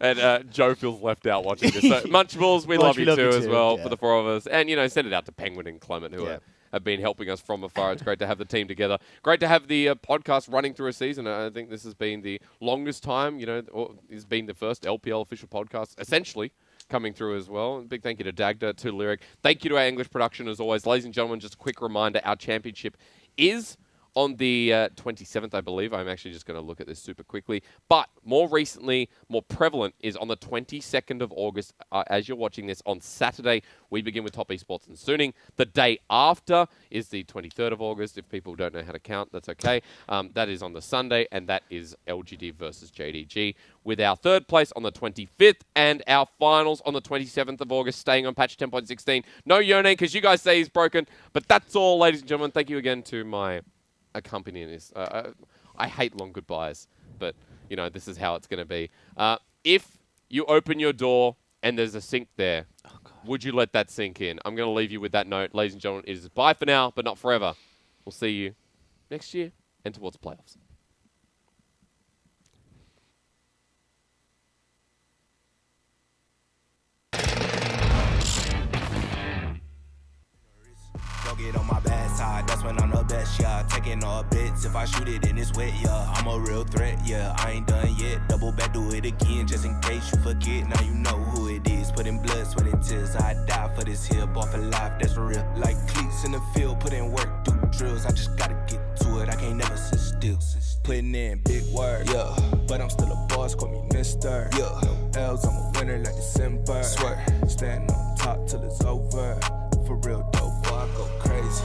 And Joe feels left out watching this. So, Munchables, we love you too as well yeah. for the four of us. And, send it out to Penguin and Clement who Yeah. have been helping us from afar. It's great to have the team together. Great to have the podcast running through a season. I think this has been the longest time, or it's been the first LPL official podcast, essentially, coming through as well. And big thank you to Dagda, to Lyric. Thank you to our English production as always. Ladies and gentlemen, just a quick reminder, our championship is on the 27th, I believe. I'm actually just going to look at this super quickly. But more recently, more prevalent is on the 22nd of August. As you're watching this on Saturday, we begin with Top Esports and Sooning. The day after is the 23rd of August. If people don't know how to count, that's okay. That is on the Sunday, and that is LGD versus JDG. With our third place on the 25th and our finals on the 27th of August, staying on patch 10.16. No Yone, because you guys say he's broken. But that's all, ladies and gentlemen. Thank you again to my accompanying this. I hate long goodbyes, but this is how it's going to be. If you open your door and there's a sink there, would you let that sink in? I'm going to leave you with that note, ladies and gentlemen. It is bye for now, but not forever. We'll see you next year and towards playoffs. Don't get on my bad side, that's when I'm the best, yeah. Taking all bits, if I shoot it and it's wet, yeah. I'm a real threat, yeah. I ain't done yet. Double back, do it again, just in case you forget. Now you know who it is. Put in blood, sweat, and tears. I die for this here, ball for life, that's for real. Like cleats in the field, put in work, do drills. I just gotta get to it, I can't never sit still. Putting in big work, yeah. But I'm still a boss, call me mister, yeah. No L's, I'm a winner like December. Swear, stand on top till it's over. For real dope, boy, I go crazy.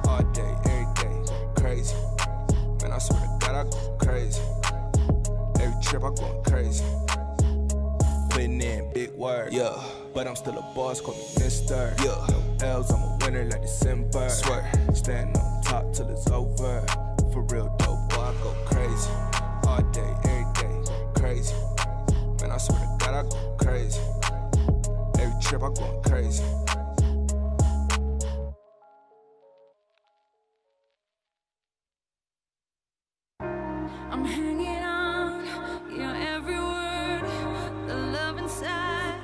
All day, every day, crazy. Man, I swear to God, I go crazy. Every trip, I going crazy. Putting in big work, yeah. But I'm still a boss, call me mister, yeah. No L's, I'm a winner like December. Swear, stand on top till it's over. For real dope, boy, I go crazy. All day, every day, crazy. Man, I swear to God, I go crazy. Every trip, I going crazy. I'm hanging on your every word. The love inside,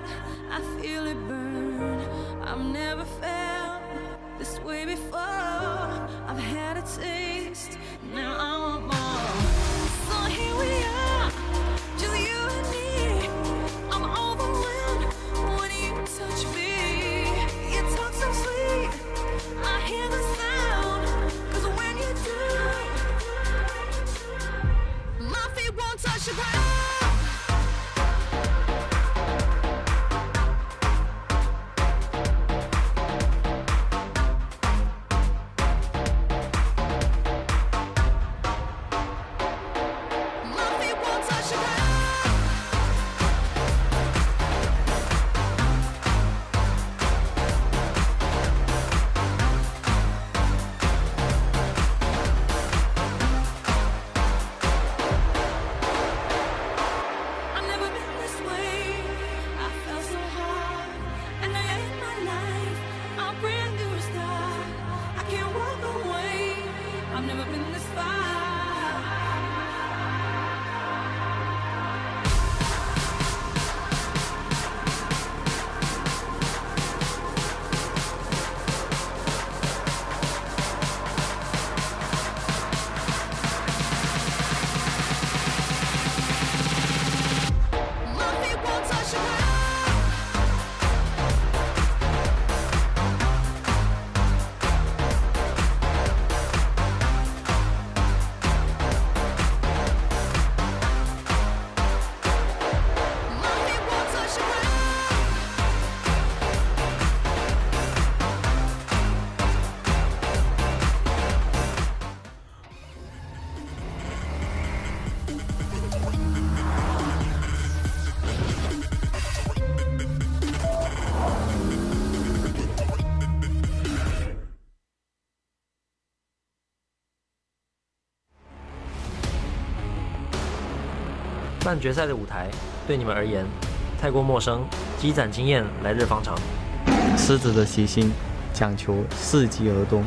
I feel it burn. I've never felt this way before. I've had a taste, now I want more. So here we are, just you and me. I'm overwhelmed when you touch me. 但决赛的舞台对你们而言太过陌生，积攒经验来日方长。狮子的习性讲求伺机而动，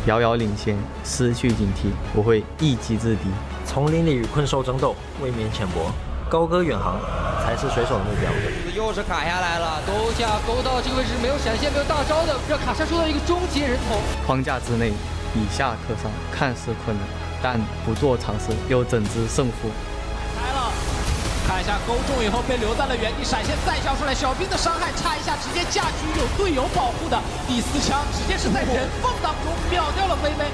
遥遥领先，失去警惕，我会一击制敌。丛林里与困兽争斗，未免浅薄，高歌远航才是水手的目标。又是卡下来了，勾下勾到这个位置没有闪现，没有大招的，让卡莎收到一个终结人头。框架之内，以下克上，看似困难，但不做尝试又怎知胜负？来了，看一下勾中以后被留在了原地，闪现再交出来，小兵的伤害差一下，直接架局有队友保护的，第4枪直接是在人缝当中秒掉了菲菲。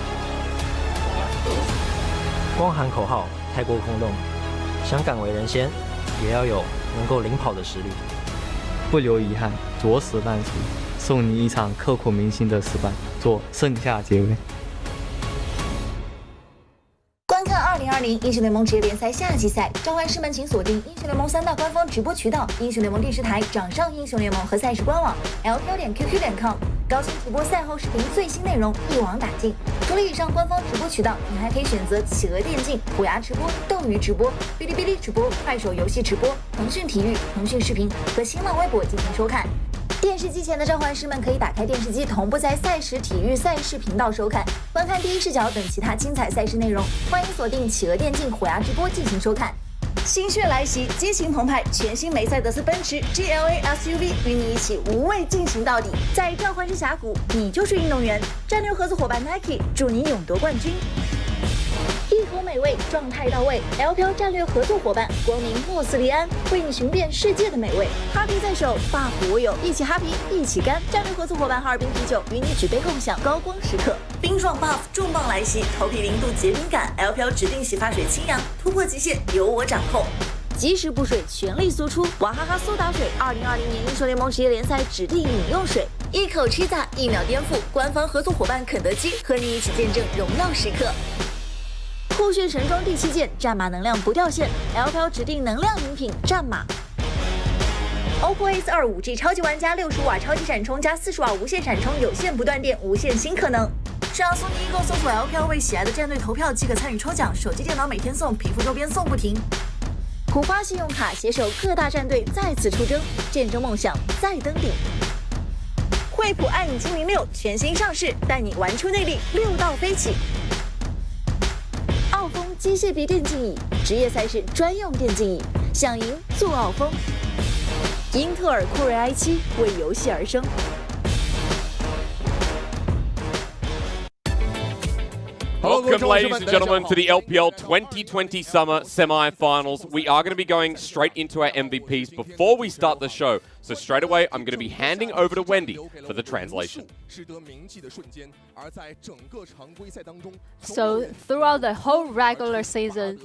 光喊口号太过空洞，想敢为人先，也要有能够领跑的实力。不留遗憾，着实烂熟，送你一场刻骨铭心的失败，做盛夏结尾。观看2020英雄联盟职业联赛夏季赛，召唤师们请锁定英雄联盟3大官方直播渠道：英雄联盟电视台、掌上英雄联盟和赛事官网 LPL.QQ.com。高清直播赛后视频最新内容一网打尽。除了以上官方直播渠道，你还可以选择企鹅电竞、虎牙直播、斗鱼直播、哔哩哔哩直播、快手游戏直播、腾讯体育、腾讯视频和新浪微博进行收看。电视机前的召唤师们可以打开电视机，同步在赛时体育赛事频道收看，观看第一视角等其他精彩赛事内容。欢迎锁定企鹅电竞、虎牙直播进行收看。心血来袭，激情澎湃，全新梅赛德斯奔驰 GLA SUV 与你一起无畏进行到底。在召唤师峡谷，你就是运动员。战略合作伙伴 Nike 祝你勇夺冠军。一口美味，状态到位。LPL 战略合作伙伴光明莫斯利安为你寻遍世界的美味。哈啤在手 ，buff 我有，一起哈啤，一起干。战略合作伙伴哈尔滨啤酒与你举杯共享高光时刻。冰爽 buff 重磅来袭，头皮零度结冰感。LPL 指定洗发水清扬，突破极限由我掌控。及时补水，全力输出。娃哈哈苏打水，2020年英雄联盟职业联赛指定饮用水。一口吃炸，一秒颠覆。官方合作伙伴肯德基和你一起见证荣耀时刻。酷炫神装第7件，战马能量不掉线 ，LPL 指定能量饮品战马。OPPO A4 5G 超级玩家65瓦超级闪充加40瓦无线闪充，有线不断电，无限新可能。上苏宁易购搜索 LPL 为喜爱的战队投票即可参与抽奖，手机电脑每天送，皮肤周边送不停。浦发信用卡携手各大战队再次出征，见证梦想再登顶。惠普爱影精灵6全新上市，带你玩出内力，6道飞起。奥风机械臂电竞椅，职业赛事专用电竞椅，想赢做奥风。英特尔酷睿 i7 为游戏而生。Welcome, ladies and gentlemen, to the LPL 2020 Summer Semifinals. We are going to be going straight into our MVPs before we start the show. So straight away, I'm going to be handing over to Wendy for the translation. So throughout the whole regular season,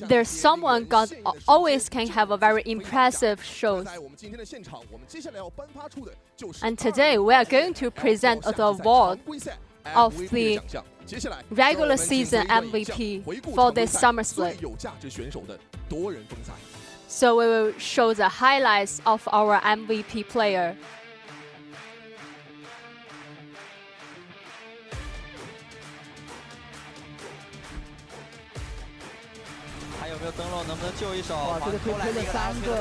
there's someone God always can have a very impressive show. And today we are going to present the award of the regular season MVP for this summer split. So we will show the highlights of our MVP player. 还有没有登陆？能不能救一手？哇，这个推了3个，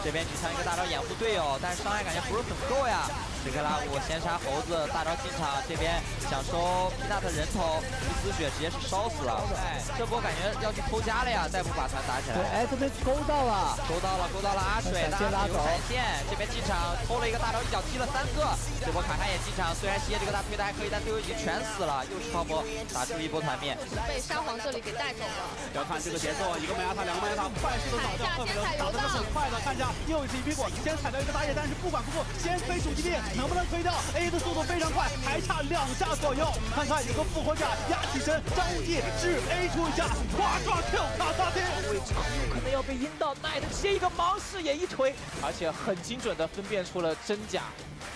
这边举枪一个大招掩护队友，但是伤害感觉不是很够呀。这个拉古先杀猴子，大招进场，这边想收皮纳特人头，一丝血直接是烧死了。哎，这波感觉要去偷家了呀，再不把团打起来。哎，这边勾到了阿水，先拉走闪现，这边进场偷了一个大招，一脚踢了3个。这波卡莎也进场，虽然蝎这个大推的还可以，但队友已经全死了，又是超波打出一波团灭，被沙皇这里给带走了。要看这个节奏，一个麦亚塔，2个麦亚塔，快速的扫掉，特别能打得很快的。看一下又一次一逼过，先踩到一个大叶，但是不管不顾，先飞主击力能不能推掉 ？A 的速度非常快，还差2下左右。看看有个复活甲压起身，张无忌是 A 出一下，夸抓 Q 卡萨丁，位置有可能要被阴到，奶的切一个盲视野一推，而且很精准的分辨出了真假。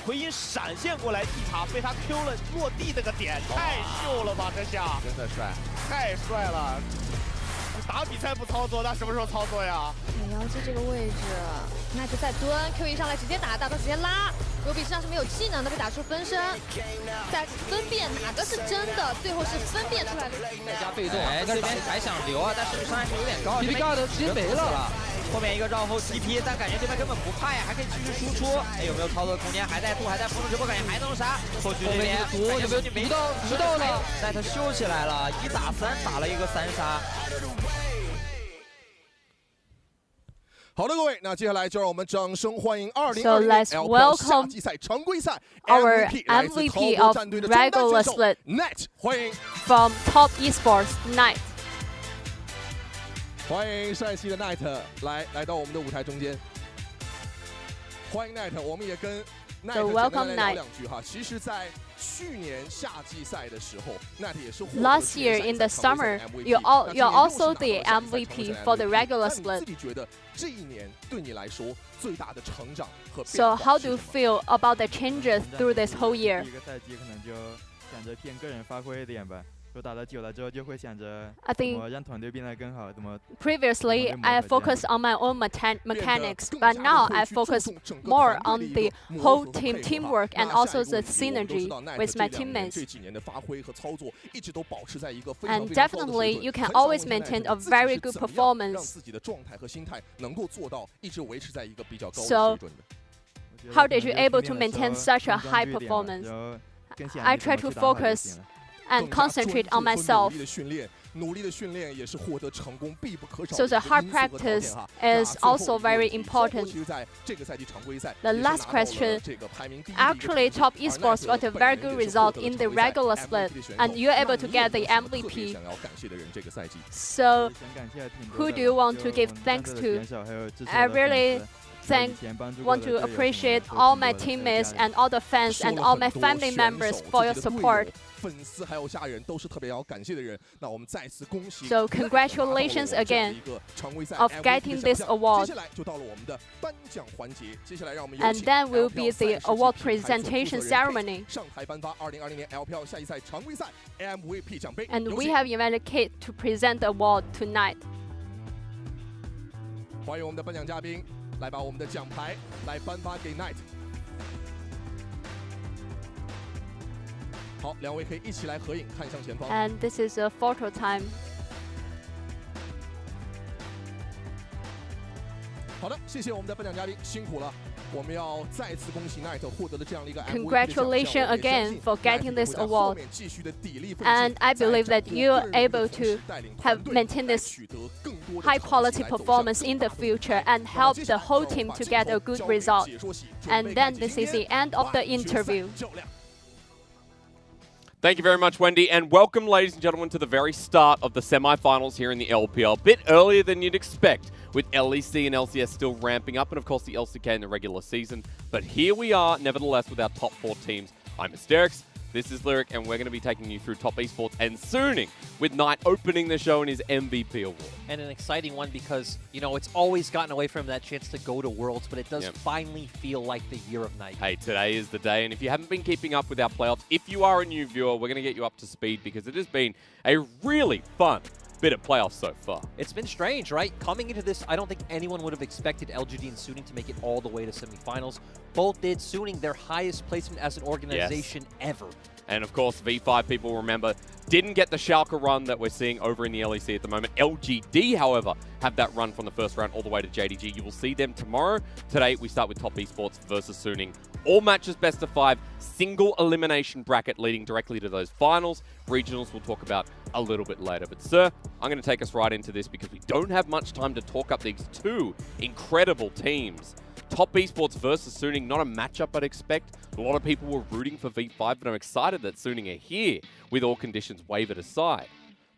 回音闪现过来一查，被他 Q 了落地那个点，太秀了吧！这下真的帅，太帅了。打比赛不操作，那什么时候操作呀？LG 这个位置，奈特在蹲 ，Q 一上来直接打，大招直接拉。罗比身上是没有技能的，被打出分身，在分辨哪个是真的，最后是分辨出来的。再加被动，哎，这边还想留啊，但是伤害是有点高，TP 尬的直接没了。后面一个绕后 TP， 但感觉这边根本不怕呀，还可以继续输出。哎，有没有操作空间？还在吐，还在风中直播，感觉还能杀。后续这边毒有没有？没到，知道了。奈特秀起来了，1打3，打了一个3杀。 好的，各位，那接下来就让我们掌声欢迎2020 LPL 夏季赛常规赛 our MVP of regular split Knight， 欢迎 from Top Esports Knight。欢迎帅气的 Knight 来到我们的舞台中间。欢迎 Knight， 我们也跟 Knight 简单来聊两句哈。其实，在去年夏季赛的时候 ，Knight 也是获得了 Last year in the summer, you're also the MVP for the regular split. 自己觉得这一年对你来说最大的成长和变化 So how do you feel about the changes through this whole year? 第一个赛季可能就想着偏个人发挥一点吧。 说打得久了之后，就会想着怎么让团队变得更好，怎么。Previously, I focused on my own mechanics, but now I focus more on the whole team teamwork and also the synergy with my teammates. And definitely, you can always maintain a very good performance. So, how did you able to maintain such a high performance? I try to focus and concentrate on myself. So the hard practice is also very important. The last question, actually Top Esports got a very good result in the regular split and you're able to get the MVP. So who do you want to give thanks to? I really want to appreciate all my teammates and all the fans and all my family members for your support. So congratulations again of getting this award. And then will be the award presentation ceremony. And we have invited Kate to present the award tonight. 欢迎我们的颁奖嘉宾来把我们的奖牌来颁发给 Knight。好，两位可以一起来合影，看向前方。And this is a photo time. 好的，谢谢我们的颁奖嘉宾，辛苦了。我们要再次恭喜 Knight 获得了这样的一个 Congratulations again for getting this award. And I believe that you're able to have maintained this high quality performance in the future and help the whole team to get a good result. And then this is the end of the interview. Thank you very much, Wendy, and welcome, ladies and gentlemen, to the very start of the semi-finals here in the LPL. A bit earlier than you'd expect, with LEC and LCS still ramping up, and of course the LCK in the regular season. But here we are, nevertheless, with our top 4 teams. I'm Mysterix, this is Lyric, and we're going to be taking you through Top Esports and Sooning, with Knight opening the show in his MVP award. And an exciting one because, you know, it's always gotten away from that chance to go to Worlds, but it does finally feel like the year of Knight. Hey, today is the day, and if you haven't been keeping up with our playoffs, if you are a new viewer, we're going to get you up to speed because it has been a really fun bit of playoffs so far. It's been strange, right? Coming into this, I don't think anyone would have expected LGD and Sooning to make it all the way to semifinals. Both did. Sooning their highest placement as an organization ever. And of course, V5 people remember didn't get the Schalke run that we're seeing over in the LEC at the moment. LGD, however, have that run from the first round all the way to JDG. You will see them tomorrow. Today, we start with Top Esports versus Sooning. All matches best of 5, single elimination bracket leading directly to those finals. Regionals we'll talk about a little bit later. But sir, I'm going to take us right into this because we don't have much time to talk up these two incredible teams. Top Esports versus Sooning, not a matchup I'd expect. A lot of people were rooting for V5, but I'm excited that Sooning are here with all conditions wavered aside.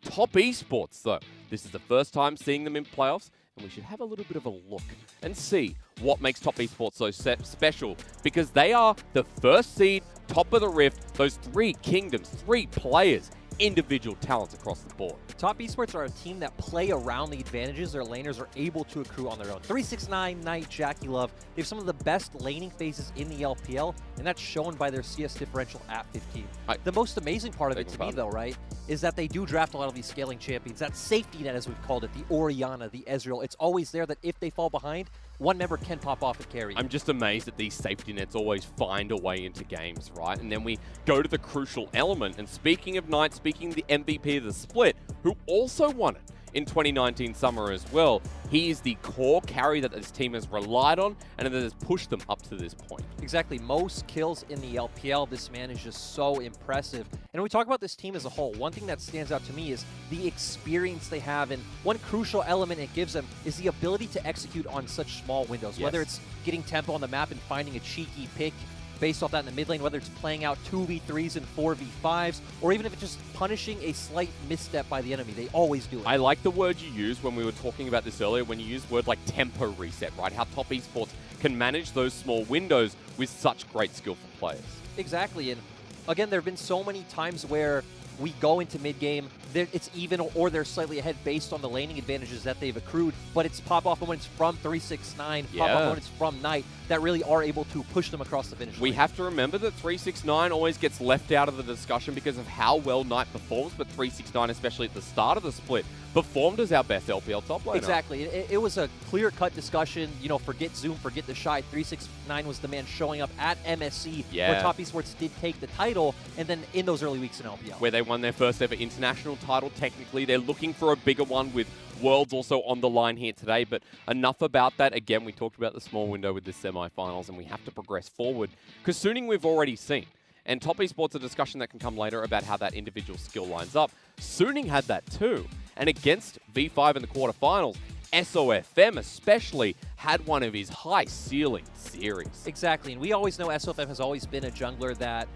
Top Esports, though, this is the first time seeing them in playoffs, and we should have a little bit of a look and see what makes Top Esports so special, because they are the first seed, top of the rift, those 3 kingdoms, 3 players, individual talents across the board. Top Esports are a team that play around the advantages their laners are able to accrue on their own. 369, Knight, Jackie Love, they have some of the best laning phases in the LPL, and that's shown by their CS differential at 15. The most amazing part of it to me, though, right, is that they do draft a lot of these scaling champions. That safety net, as we've called it, the Orianna, the Ezreal, it's always there that if they fall behind, one member can pop off and carry. I'm just amazed that these safety nets always find a way into games, right? And then we go to the crucial element. And speaking of Knight, speaking of the MVP of the split, who also won it in 2019 summer as well, he is the core carry that this team has relied on and that has pushed them up to this point. Exactly. Most kills in the LPL. This man is just so impressive. And when we talk about this team as a whole, one thing that stands out to me is the experience they have. And one crucial element it gives them is the ability to execute on such small windows. Yes. Whether it's getting tempo on the map and finding a cheeky pick based off that in the mid lane, whether it's playing out 2v3s and 4v5s, or even if it's just punishing a slight misstep by the enemy. They always do it. I like the word you used when we were talking about this earlier, when you used words like tempo reset, right? How Top Esports can manage those small windows with such great skillful players. Exactly, and again, there have been so many times where we go into mid-game, it's even or they're slightly ahead based on the laning advantages that they've accrued, but it's pop-off moments from 369, pop-off moments from Knight that really are able to push them across the finish line. We have to remember that 369 always gets left out of the discussion because of how well Knight performs, but 369, especially at the start of the split, performed as our best LPL top laner. Exactly. It was a clear-cut discussion. You know, forget Zoom, forget the Shy. 369 was the man showing up at MSC, where Top Esports did take the title, and then in those early weeks in LPL, where they won their first ever international title. Technically, they're looking for a bigger one with Worlds also on the line here today, but enough about that. Again, we talked about the small window with the semifinals, and we have to progress forward because Suning we've already seen. And Top Esports, a discussion that can come later about how that individual skill lines up. Suning had that too. And against V5 in the quarterfinals, SOFM especially had one of his high ceiling series. Exactly, and we always know SOFM has always been a jungler that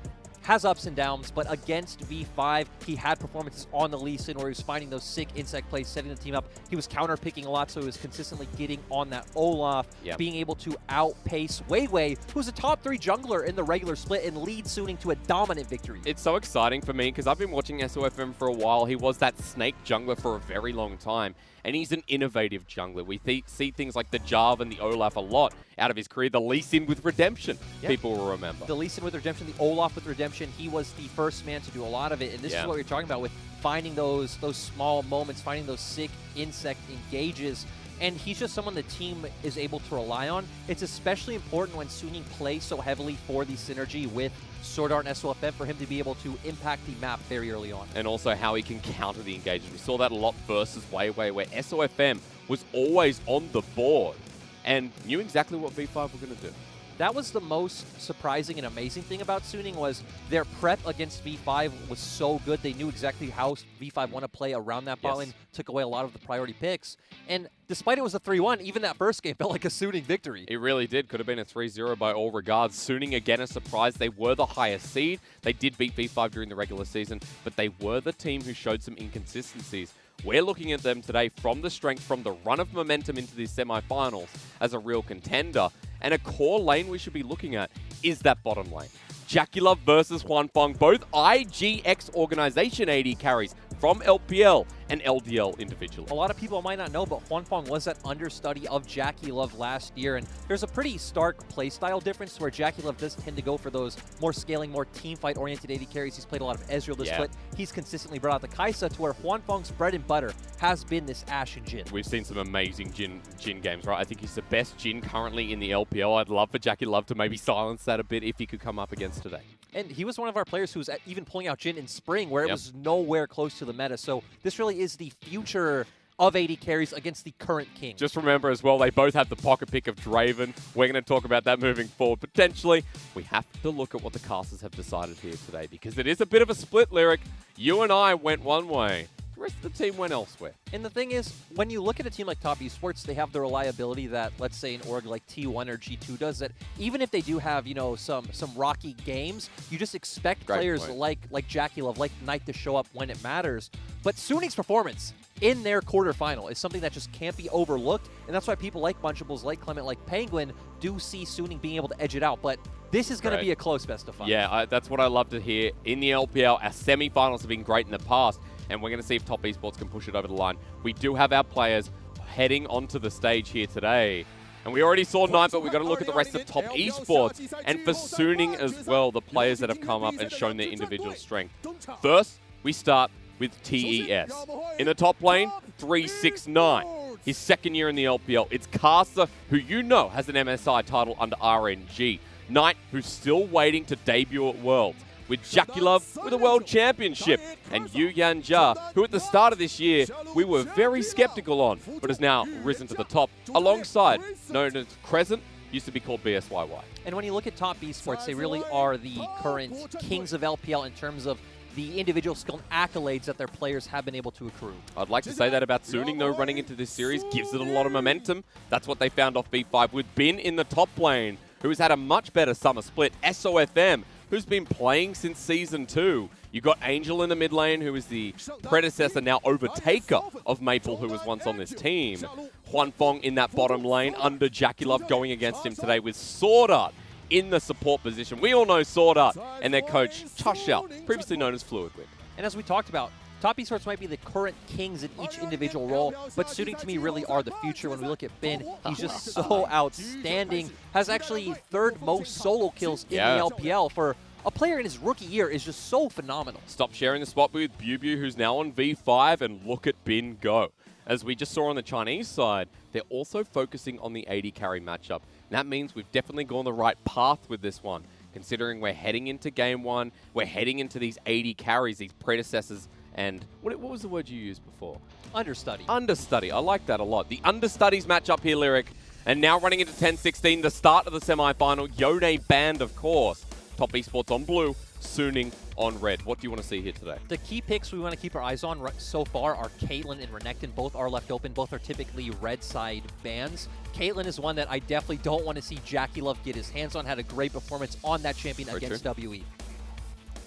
has ups and downs, but against V5, he had performances on the Lee Sin where he was finding those sick insect plays, setting the team up. He was counter-picking a lot, so he was consistently getting on that Olaf, being able to outpace Weiwei, who's a top 3 jungler in the regular split, and lead Suning to a dominant victory. It's so exciting for me because I've been watching SOFM for a while. He was that snake jungler for a very long time, and he's an innovative jungler. We see things like the Jarv and the Olaf a lot out of his career. The Lee Sin with Redemption, people will remember. The Lee Sin with Redemption, the Olaf with Redemption, he was the first man to do a lot of it, and this is what we're talking about with finding those small moments, finding those sick insect engages, and he's just someone the team is able to rely on. It's especially important when Suning plays so heavily for the synergy with Sword Art and SOFM for him to be able to impact the map very early on. And also how he can counter the engages. We saw that a lot versus Weiwei, where SOFM was always on the board and knew exactly what V5 were going to do. That was the most surprising and amazing thing about Suning was their prep against V5 was so good. They knew exactly how V5 want to play around that bot lane, took away a lot of the priority picks. And despite it was a 3-1, even that first game felt like a Suning victory. It really did. Could have been a 3-0 by all regards. Suning, again, a surprise. They were the highest seed. They did beat V5 during the regular season, but they were the team who showed some inconsistencies. We're looking at them today from the strength, from the run of momentum into these semifinals as a real contender. And a core lane we should be looking at is that bottom lane. Jackie Love versus Huanfeng, both IGX organization AD carries from LPL and LDL individually. A lot of people might not know, but Huanfeng was that understudy of Jackie Love last year, and there's a pretty stark playstyle difference where Jackie Love does tend to go for those more scaling, more teamfight-oriented AD carries. He's played a lot of Ezreal this split. He's consistently brought out the Kai'Sa to where Huanfeng's bread and butter has been this Ashe and Jhin. We've seen some amazing Jhin games, right? I think he's the best Jhin currently in the LPL. I'd love for Jackie Love to maybe silence that a bit if he could come up against today. And he was one of our players who was even pulling out Jhin in spring where it was nowhere close to the meta. So this really is the future of AD carries against the current king. Just remember as well, they both have the pocket pick of Draven. We're going to talk about that moving forward. Potentially, we have to look at what the casters have decided here today because it is a bit of a split lyric. You and I went one way. The rest of the team went elsewhere. And the thing is, when you look at a team like Top Esports, they have the reliability that, let's say, an org like T1 or G2 does, that even if they do have, you know, some rocky games, you just expect players like Jackie Love, like Knight to show up when it matters. But Suning's performance in their quarterfinal is something that just can't be overlooked, and that's why people like Bunchables, like Clement, like Penguin do see Suning being able to edge it out. But this is going to be a close best of 5. Yeah, that's what I love to hear. In the LPL, our semifinals have been great in the past. and we're going to see if Top Esports can push it over the line. We do have our players heading onto the stage here today. And we already saw Knight, but we've got to look at the rest of Top Esports. And for Suning as well, the players that have come up and shown their individual strength. First, we start with TES. In the top lane, 369. His second year in the LPL. It's Carcer, who you know has an MSI title under RNG. Knight, who's still waiting to debut at Worlds. With Jaculov with a World Championship. And Yu Yanja, who at the start of this year, we were very skeptical on, but has now risen to the top, alongside, known as Crescent, used to be called BSYY. And when you look at Top Esports, they really are the current kings of LPL in terms of the individual skill and accolades that their players have been able to accrue. I'd like to say that about Suning, though, running into this series gives it a lot of momentum. That's what they found off B5 with Bin in the top lane, who's had a much better summer split. SOFM, who's been playing since Season 2. You got Angel in the mid lane, who is the predecessor, now overtaker of Maple, who was once on this team. Huan Fong in that bottom lane, under Jaculov going against him today with Sword Art in the support position. We all know Sword Art and their coach, Chushel, previously known as Fluid Whip. And as we talked about, Top Esports might be the current kings in each individual role, but Suning to me really are the future. When we look at Bin, he's just so outstanding. Has actually third most solo kills in the LPL for a player in his rookie year is just so phenomenal. Stop sharing the spot with Bubu, who's now on V5, and look at Bin go. As we just saw on the Chinese side, they're also focusing on the AD carry matchup. And that means we've definitely gone the right path with this one, considering we're heading into Game 1, we're heading into these AD carries, these predecessors, and what was the word you used before? Understudy. Understudy. I like that a lot. The understudies match up here, Lyric. And now running into 10-16, the start of the semi-final. Yone banned, of course. Top Esports on blue, Suning on red. What do you want to see here today? The key picks we want to keep our eyes on so far are Caitlyn and Renekton. Both are left open. Both are typically red side bans. Caitlyn is one that I definitely don't want to see Jaculov get his hands on. Had a great performance on that champion against WE.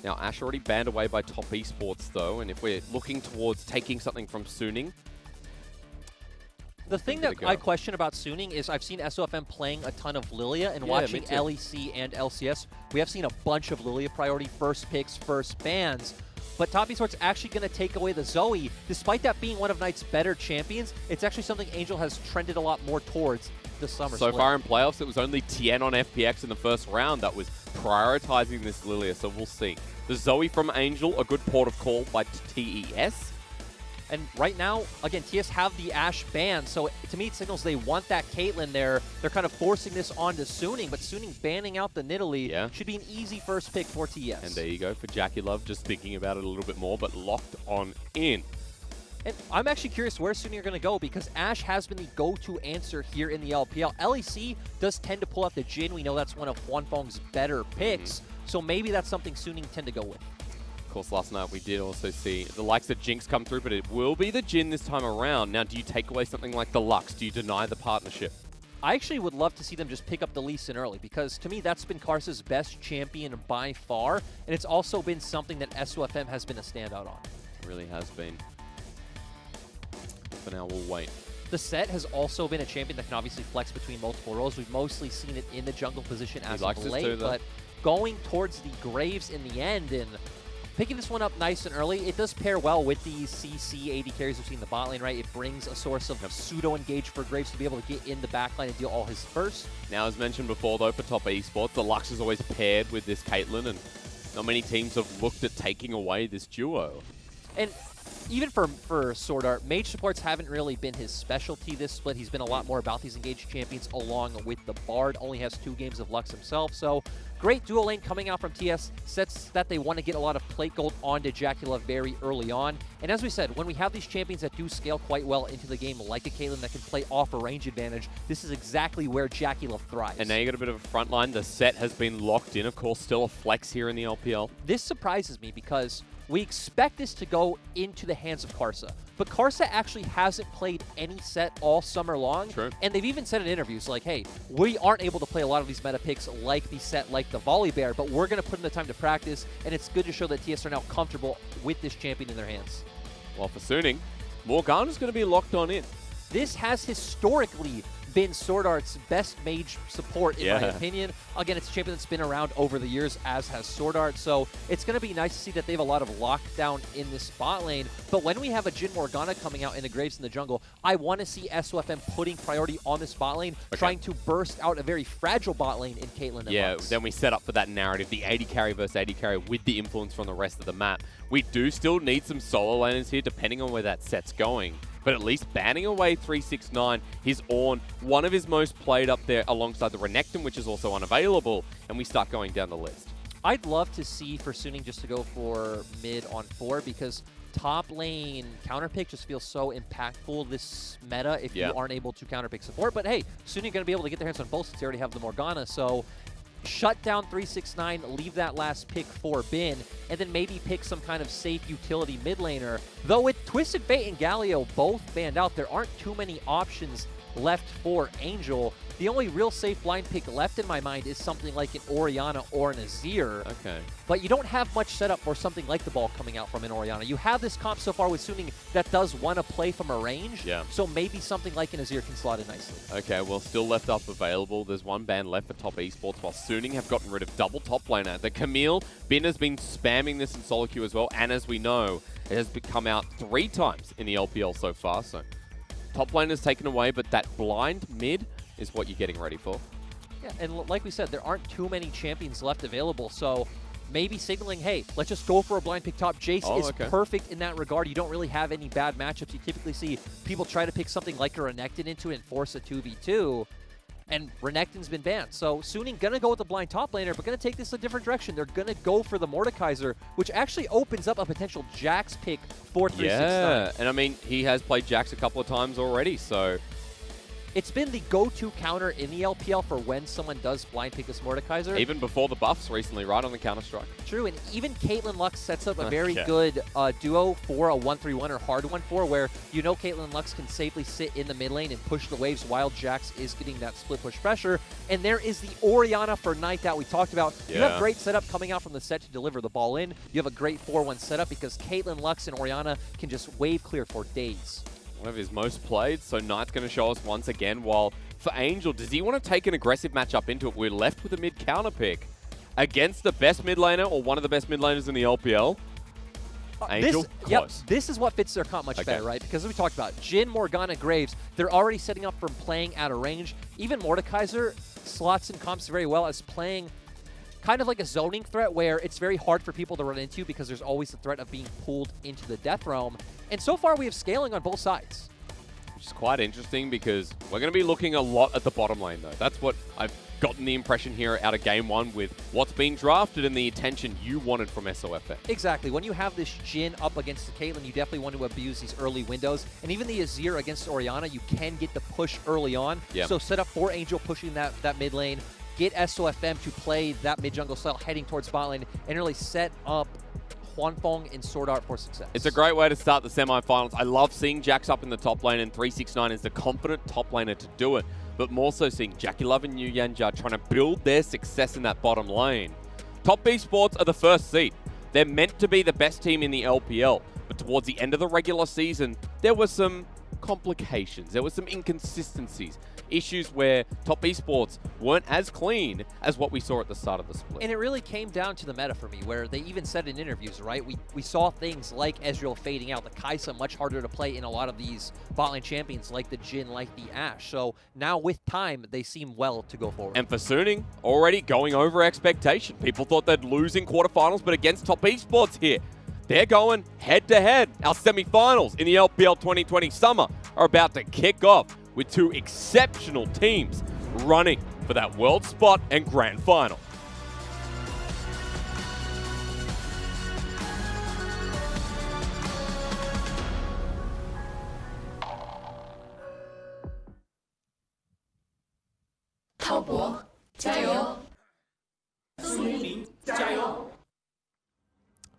Now, Ash already banned away by Top Esports, though, and if we're looking towards taking something from Suning... The thing that I question about Suning is I've seen SOFM playing a ton of Lilia, and watching LEC and LCS, we have seen a bunch of Lilia priority first picks, first bans. But Top Esports actually going to take away the Zoe. Despite that being one of Knight's better champions, it's actually something Angel has trended a lot more towards this summer. So far in playoffs, it was only Tien on FPX in the first round that was prioritizing this Lilia, so we'll see. The Zoe from Angel, a good port of call by TES. And right now, again, TS have the Ashe ban, so to me it signals they want that Caitlyn there. They're kind of forcing this onto Suning, but Suning banning out the Nidalee should be an easy first pick for TS. And there you go for Jaculov, just thinking about it a little bit more, but locked on in. And I'm actually curious where Suning are going to go, because Ashe has been the go-to answer here in the LPL. LEC does tend to pull out the Jhin. We know that's one of Huan Fong's better picks, so maybe that's something Suning tend to go with. Of course, last night we did also see the likes of Jinx come through, but it will be the Jhin this time around. Now, do you take away something like the Lux? Do you deny the partnership? I actually would love to see them just pick up the Lee Sin early, because to me that's been Karsa's best champion by far, and it's also been something that SOFM has been a standout on. It really has been. For now, we'll wait. The Set has also been a champion that can obviously flex between multiple roles. We've mostly seen it in the jungle position as of late, but going towards the Graves in the end and picking this one up nice and early, it does pair well with these CC AD carries we've seen in the bot lane, right? It brings a source of pseudo-engage for Graves to be able to get in the backline and deal all his first. Now, as mentioned before, though, for Top Esports, the Lux is always paired with this Caitlyn, and not many teams have looked at taking away this duo. And even for Sword Art, mage supports haven't really been his specialty this split. He's been a lot more about these engaged champions along with the Bard. Only has 2 games of Lux himself, so great dual lane coming out from TS. Sets that they want to get a lot of plate gold onto Jaculov very early on. And as we said, when we have these champions that do scale quite well into the game, like a Caitlyn that can play off a range advantage, this is exactly where Jaculov thrives. And now you got a bit of a front line. The Set has been locked in, of course, still a flex here in the LPL. This surprises me because we expect this to go into the hands of Karsa. But Karsa actually hasn't played any Set all summer long. True. And they've even said in interviews like, hey, we aren't able to play a lot of these meta picks like the Set, like the Volley Bear, but we're going to put in the time to practice, and it's good to show that TS are now comfortable with this champion in their hands. Well, for Suning, Morgana's going to be locked on in. This has historically been Sword Art's best mage support, in my opinion. Again, it's a champion that's been around over the years, as has Sword Art, so it's going to be nice to see that they have a lot of lockdown in this spot lane. But when we have a Jhin Morgana coming out into Graves in the jungle, I want to see SOFM putting priority on the spot lane, trying to burst out a very fragile bot lane in Caitlyn and Lux. Then we set up for that narrative, the AD carry versus AD carry with the influence from the rest of the map. We do still need some solo laners here, depending on where that set's going. But at least banning away 369, his Ornn, one of his most played up there alongside the Renekton, which is also unavailable, and we start going down the list. I'd love to see for Suning just to go for mid on 4 because top lane counterpick just feels so impactful this meta if you aren't able to counterpick support. But hey, Suning going to be able to get their hands on both since they already have the Morgana, so shut down 369, leave that last pick for Bin, and then maybe pick some kind of safe utility mid laner. Though with Twisted Fate and Galio both banned out, there aren't too many options left for Angel. The only real safe blind pick left in my mind is something like an Orianna or an Azir. Okay. But you don't have much setup for something like the ball coming out from an Orianna. You have this comp so far with Suning that does want to play from a range. So maybe something like an Azir can slot in nicely. Okay, well, still left up available. There's one ban left for top esports, while Suning have gotten rid of double top laner. The Camille, Bin has been spamming this in solo queue as well, and as we know, it has come out 3 times in the LPL so far. So top laner's taken away, but that blind mid is what you're getting ready for. Yeah, and like we said, there aren't too many champions left available, so maybe signaling, hey, let's just go for a blind pick top. Jace is perfect in that regard. You don't really have any bad matchups. You typically see people try to pick something like a Renekton into it and force a 2v2, and Renekton's been banned. So Suning gonna go with the blind top laner, but gonna take this a different direction. They're gonna go for the Mordekaiser, which actually opens up a potential Jax pick for 369. Yeah, and I mean, he has played Jax a couple of times already, so it's been the go-to counter in the LPL for when someone does blind pick this Mordekaiser. Even before the buffs recently, right on the Counter-Strike. True, and even Caitlyn Lux sets up a very good duo for a 1-3-1 or hard 1-4 where you know Caitlyn Lux can safely sit in the mid lane and push the waves while Jax is getting that split push pressure. And there is the Orianna for Knight that we talked about. You have great setup coming out from the set to deliver the ball in. You have a great 4-1 setup because Caitlyn Lux and Orianna can just wave clear for days. One of his most played, so Knight's going to show us once again, while for Angel, does he want to take an aggressive matchup into it? We're left with a mid counter pick against the best mid laner or one of the best mid laners in the LPL. Angel, this is what fits their comp much better, right? Because as we talked about, Jhin, Morgana, Graves, they're already setting up from playing out of range. Even Mordekaiser slots in comps very well as playing kind of like a zoning threat where it's very hard for people to run into because there's always the threat of being pulled into the death realm. And so far, we have scaling on both sides. Which is quite interesting because we're going to be looking a lot at the bottom lane, though. That's what I've gotten the impression here out of Game 1 with what's being drafted and the attention you wanted from SOFM. Exactly. When you have this Jhin up against the Caitlyn, you definitely want to abuse these early windows. And even the Azir against Orianna, you can get the push early on. So set up for Angel pushing that mid lane. Get SOFM to play that mid-jungle style heading towards bot lane and really set up Huanfeng and Sword Art for success. It's a great way to start the semifinals. I love seeing Jax up in the top lane, and 369 is the confident top laner to do it, but more so seeing Jackie Love and Yu Yanjia trying to build their success in that bottom lane. Top Esports are the first seed. They're meant to be the best team in the LPL, but towards the end of the regular season, there were some complications. There were some inconsistencies. Issues where Top Esports weren't as clean as what we saw at the start of the split. And it really came down to the meta for me, where they even said in interviews, right? We saw things like Ezreal fading out, the Kai'Sa much harder to play in a lot of these bot lane champions like the Jhin, like the Ashe. So now with time, they seem well to go forward. And for Suning, already going over expectation. People thought they'd lose in quarterfinals, but against Top Esports here, they're going head-to-head. Our semifinals in the LPL 2020 summer are about to kick off with 2 exceptional teams running for that world spot and grand final.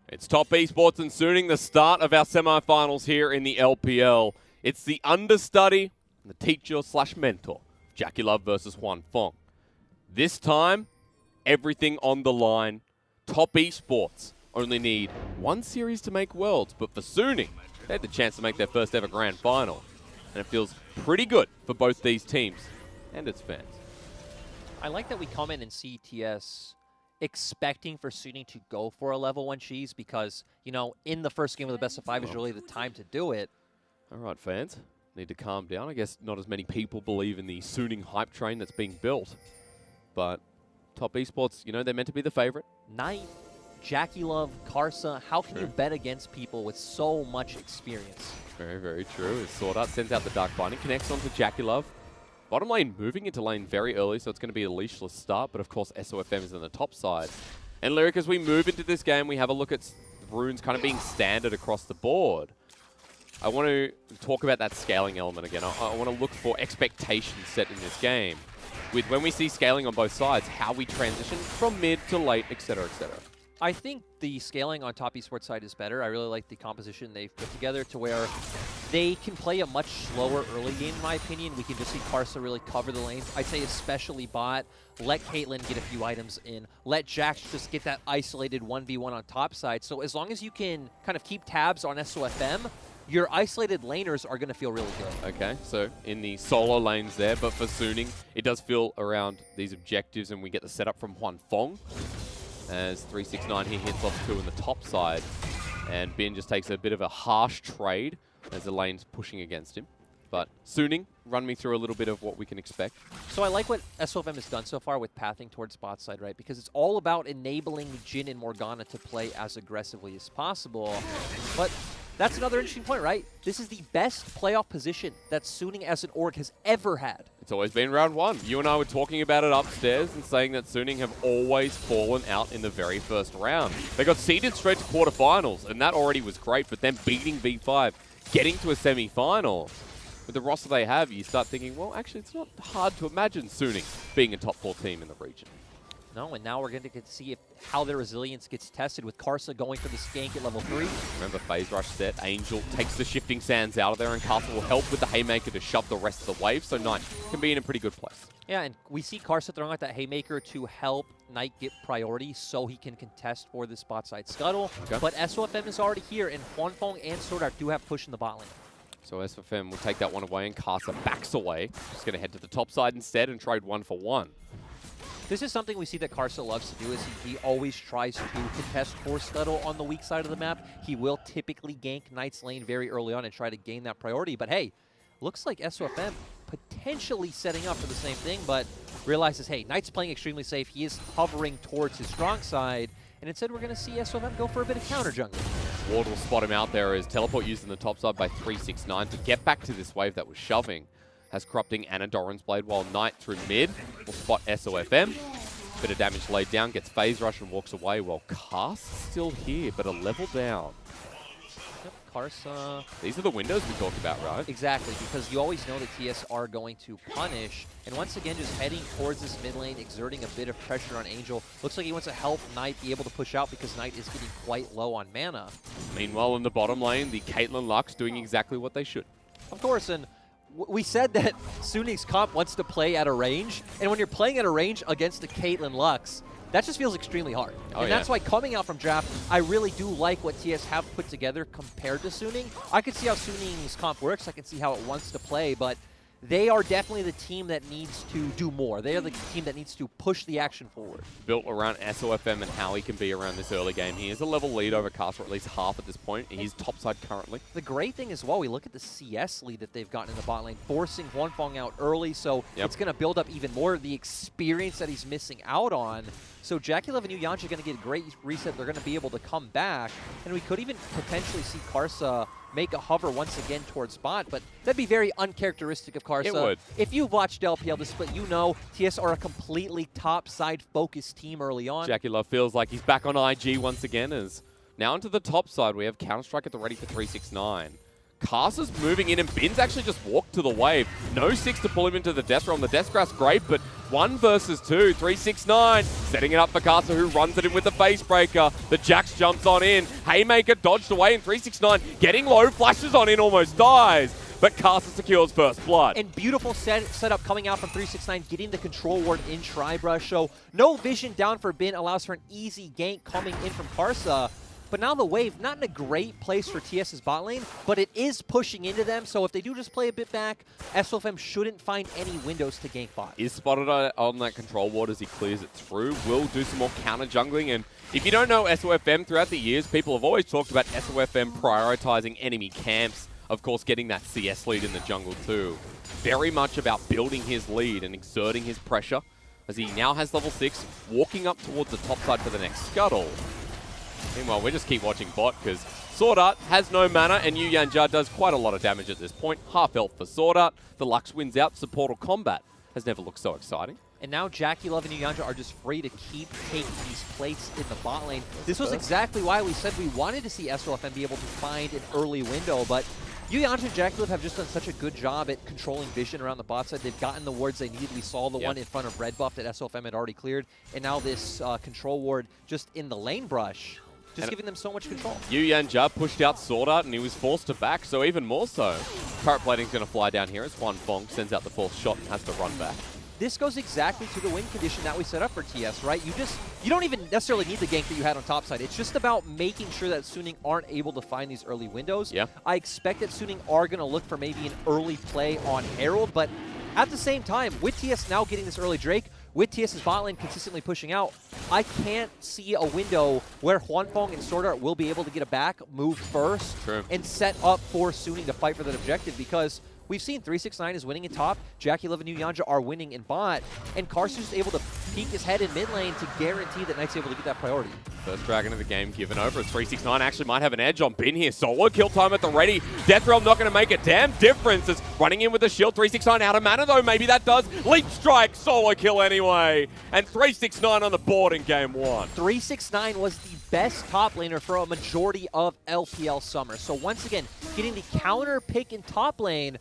It's Top Esports and Suning, the start of our semifinals here in the LPL. It's the understudy, the teacher/mentor, Jackie Love versus Huanfeng. This time, everything on the line. Top Esports only need 1 series to make Worlds, but for Suning, they had the chance to make their first ever grand final. And it feels pretty good for both these teams and its fans. I like that we come in and see TS expecting for Suning to go for a level 1 cheese because, you know, in the first game of the best of 5 is really the time to do it. All right, fans, need to calm down. I guess not as many people believe in the Suning hype train that's being built, but top esports, you know, they're meant to be the favorite. Knight, Jackie Love, Karsa, how can you bet against people with so much experience? Very, very true. As Sword Art sends out the Dark Binding, connects onto Jackie Love. Bottom lane moving into lane very early, so it's going to be a leashless start, but of course SOFM is on the top side. And Lyric, as we move into this game, we have a look at runes kind of being standard across the board. I want to talk about that scaling element again. I want to look for expectations set in this game. With when we see scaling on both sides, how we transition from mid to late, etc., etc. I think the scaling on top esports side is better. I really like the composition they've put together to where they can play a much slower early game, in my opinion. We can just see Karsa really cover the lanes. I'd say especially bot. Let Caitlyn get a few items in. Let Jax just get that isolated 1v1 on top side. So as long as you can kind of keep tabs on SOFM, your isolated laners are going to feel really good. Okay, so in the solo lanes there, but for Suning, it does feel around these objectives, and we get the setup from Huan Fong. As 369 here hits off 2 on the top side, and Bin just takes a bit of a harsh trade as the lane's pushing against him. But Suning, run me through a little bit of what we can expect. So I like what SOFM has done so far with pathing towards bot side, right? Because it's all about enabling Jhin and Morgana to play as aggressively as possible. But that's another interesting point, right? This is the best playoff position that Suning as an org has ever had. It's always been round 1. You and I were talking about it upstairs and saying that Suning have always fallen out in the very first round. They got seeded straight to quarterfinals, and that already was great, but then beating V5, getting to a semi-final. With the roster they have, you start thinking, well, actually, it's not hard to imagine Suning being a top 4 team in the region. No, and now we're going to get to see how their resilience gets tested with Karsa going for the skank at level 3. Remember, phase rush set. Angel takes the shifting sands out of there, and Karsa will help with the Haymaker to shove the rest of the wave, so Knight can be in a pretty good place. Yeah, and we see Karsa throwing out that Haymaker to help Knight get priority so he can contest for the spot side scuttle. Okay. But SOFM is already here, and Huan Fong and Sword Art do have push in the bot lane. So SOFM will take that one away, and Karsa backs away. Just going to head to the top side instead and trade 1-for-1. This is something we see that Karsa loves to do, is he always tries to contest for scuttle on the weak side of the map. He will typically gank Knight's lane very early on and try to gain that priority. But hey, looks like SOFM potentially setting up for the same thing, but realizes, hey, Knight's playing extremely safe. He is hovering towards his strong side, and instead we're going to see SOFM go for a bit of counter jungle. Ward will spot him out there as teleport used in the top side by 369 to get back to this wave that was shoving. Has corrupting Anna Doran's Blade, while Knight through mid will spot SOFM. Bit of damage laid down, gets phase rush and walks away, while Cast's still here, but a level down. Yep, Karsa. These are the windows we talked about, right? Exactly, because you always know that TS are going to punish. And once again, just heading towards this mid lane, exerting a bit of pressure on Angel. Looks like he wants to help Knight be able to push out because Knight is getting quite low on mana. Meanwhile, in the bottom lane, the Caitlyn Lux doing exactly what they should. Of course, and we said that Suning's comp wants to play at a range, and when you're playing at a range against the Caitlyn Lux, that just feels extremely hard. And that's why coming out from draft, I really do like what TS have put together compared to Suning. I can see how Suning's comp works, I can see how it wants to play, but they are definitely the team that needs to do more. They are the team that needs to push the action forward. Built around SOFM and how he can be around this early game. He is a level lead over Cast, or at least half at this point. He's topside currently. The great thing as well, we look at the CS lead that they've gotten in the bot lane, forcing Huan Fong out early, so it's going to build up even more the experience that he's missing out on. So Jackie Love and Yu Yanji are going to get a great reset. They're going to be able to come back, and we could even potentially see Karsa make a hover once again towards bot, but that'd be very uncharacteristic of Karsa. It would. If you've watched LPL this split, you know TS are a completely top-side focused team early on. Jackie Love feels like he's back on IG once again, as now onto the top side, we have Counter-Strike at the ready for 369. Karsa's moving in, and Bin's actually just walked to the wave. No 6 to pull him into the Death Realm. The Death Grass great, but 1 versus 2. 369 setting it up for Karsa, who runs it in with the face breaker. The Jax jumps on in. Haymaker dodged away, and 369 getting low, flashes on in, almost dies. But Karsa secures first blood. And beautiful setup coming out from 369, getting the control ward in Tri-Brush. So no vision down for Bin allows for an easy gank coming in from Karsa. But now the wave, not in a great place for TS's bot lane, but it is pushing into them. So if they do just play a bit back, SOFM shouldn't find any windows to gank bot. Is spotted on that control ward as he clears it through. Will do some more counter jungling. And if you don't know SOFM, throughout the years, people have always talked about SOFM prioritizing enemy camps. Of course, getting that CS lead in the jungle too. Very much about building his lead and exerting his pressure, as he now has level 6, walking up towards the top side for the next scuttle. Meanwhile, we just keep watching bot because Sword Art has no mana and Yu Yanja does quite a lot of damage at this point. Half health for Sword Art. The Lux wins out, so Portal Combat has never looked so exciting. And now Jackie Love and Yu Yanja are just free to keep taking these plates in the bot lane. This was exactly why we said we wanted to see SOFM be able to find an early window, but Yu Yanja and Jackie Love have just done such a good job at controlling vision around the bot side. They've gotten the wards they need. We saw the one in front of red buff that SOFM had already cleared, and now this control ward just in the lane brush. Just giving them so much control. Yu Yanja pushed out Sword Art and he was forced to back, so even more so. Turret plating's going to fly down here as Juan Fong sends out the fourth shot and has to run back. This goes exactly to the win condition that we set up for TS, right? You don't even necessarily need the gank that you had on top side. It's just about making sure that Suning aren't able to find these early windows. Yeah. I expect that Suning are going to look for maybe an early play on Herald, but at the same time, with TS now getting this early Drake, with TS's bot lane consistently pushing out, I can't see a window where Huanfeng and Sword Art will be able to get a back, move first, and set up for Suning to fight for that objective, because we've seen 369 is winning in top, Jackie Love and Yu Yanja are winning in bot, and Karsu's able to peek his head in mid lane to guarantee that Knight's able to get that priority. First dragon of the game given over. 369 actually might have an edge on Bin here. Solo kill time at the ready. Death Realm not going to make a damn difference. As running in with the shield. 369 out of mana though. Maybe that does. Leap strike. Solo kill anyway. And 369 on the board in game 1. 369 was the best top laner for a majority of LPL summer. So once again, getting the counter pick in top lane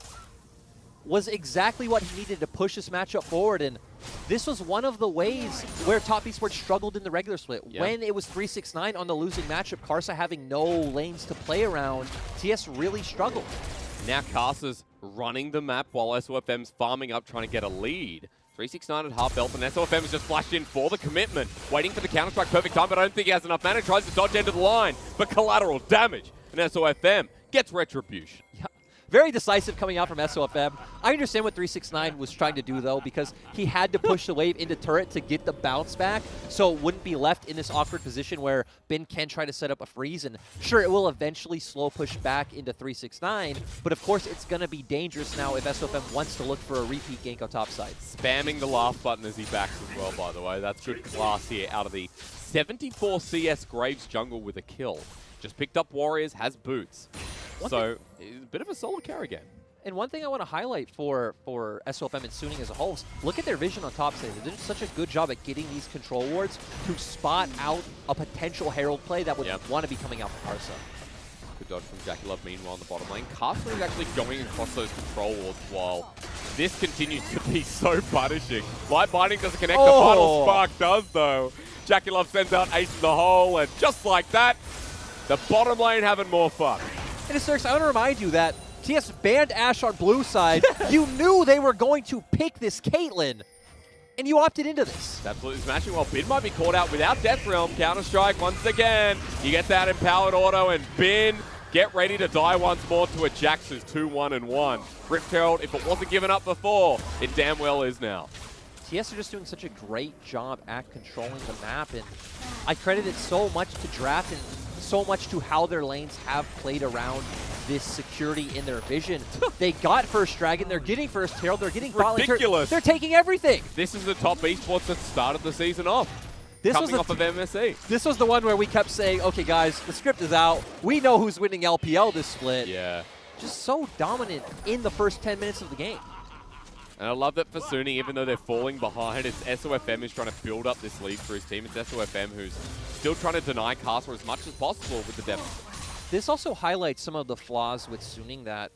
was exactly what he needed to push this matchup forward. And this was one of the ways where Top Esports struggled in the regular split. Yep. When it was 369 on the losing matchup, Karsa having no lanes to play around, TS really struggled. Now Karsa's running the map while SOFM's farming up trying to get a lead. 369 at half health, and SOFM has just flashed in for the commitment. Waiting for the counter-strike, perfect time, but I don't think he has enough mana. Tries to dodge into the line, but collateral damage. And SOFM gets retribution. Yeah. Very decisive coming out from SOFM. I understand what 369 was trying to do, though, because he had to push the wave into turret to get the bounce back, so it wouldn't be left in this awkward position where Bin can try to set up a freeze. And sure, it will eventually slow push back into 369, but of course it's going to be dangerous now if SOFM wants to look for a repeat gank on top side. Spamming the laugh button as he backs as well, by the way. That's good class here out of the 74 CS Graves jungle with a kill. Just picked up warriors, has boots. So, it's a bit of a solo carry game. And one thing I want to highlight for SOFM and Suning as a whole is look at their vision on top side. They did such a good job at getting these control wards to spot out a potential Herald play that would want to be coming out from Karsa. Good dodge from Jackie Love meanwhile in the bottom lane. Karsa is actually going across those control wards while this continues to be so punishing. Light Binding doesn't connect, the final spark does though. Jackie Love sends out Ace in the hole, and just like that, the bottom lane having more fun. And Asterix, I want to remind you that TS banned Ashe on blue side. You knew they were going to pick this Caitlyn, and you opted into this. Absolutely smashing. Well, Bin might be caught out without Death Realm. Counter-strike once again. You get that empowered auto, and Bin get ready to die once more to a Jax who's 2-1-1. Rift Herald, if it wasn't given up before, it damn well is now. TS are just doing such a great job at controlling the map, and I credit it so much to Draft and so much to how their lanes have played around this security in their vision. They got first Dragon, they're getting first Herald, they're getting ridiculous. They're taking everything. This is the top esports that started the season off. Coming off of MSE. This was the one where we kept saying, okay guys, the script is out. We know who's winning LPL this split. Yeah. Just so dominant in the first 10 minutes of the game. And I love that for Suning, even though they're falling behind, it's SOFM who's trying to build up this lead for his team. It's SOFM who's still trying to deny Karsa as much as possible with the depth. This also highlights some of the flaws with Suning, that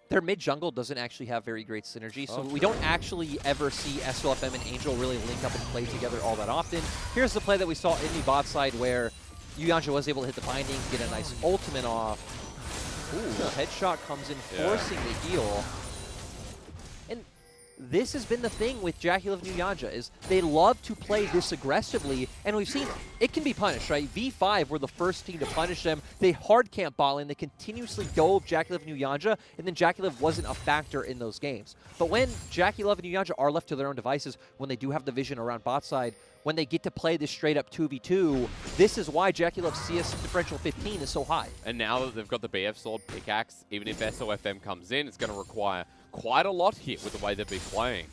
their mid-jungle doesn't actually have very great synergy, so we don't actually ever see SOFM and Angel really link up and play together all that often. Here's the play that we saw in the bot side where Yu Yanja was able to hit the binding, get a nice ultimate off. Ooh, headshot comes in, forcing the heal. this has been the thing with Jackie New Yanja, is they love to play this aggressively, and we've seen it can be punished, right? V5 were the first team to punish them. They hard camp bot lane, they continuously dove Jackie New Yanja, and then Jackie wasn't a factor in those games. But when Jackie and New Yanja are left to their own devices, when they do have the vision around bot side, when they get to play this straight up 2v2, this is why Jackie Love's CS differential 15 is so high. And now that they've got the BF Sword pickaxe, even if SOFM comes in, it's going to require quite a lot here with the way they've been playing.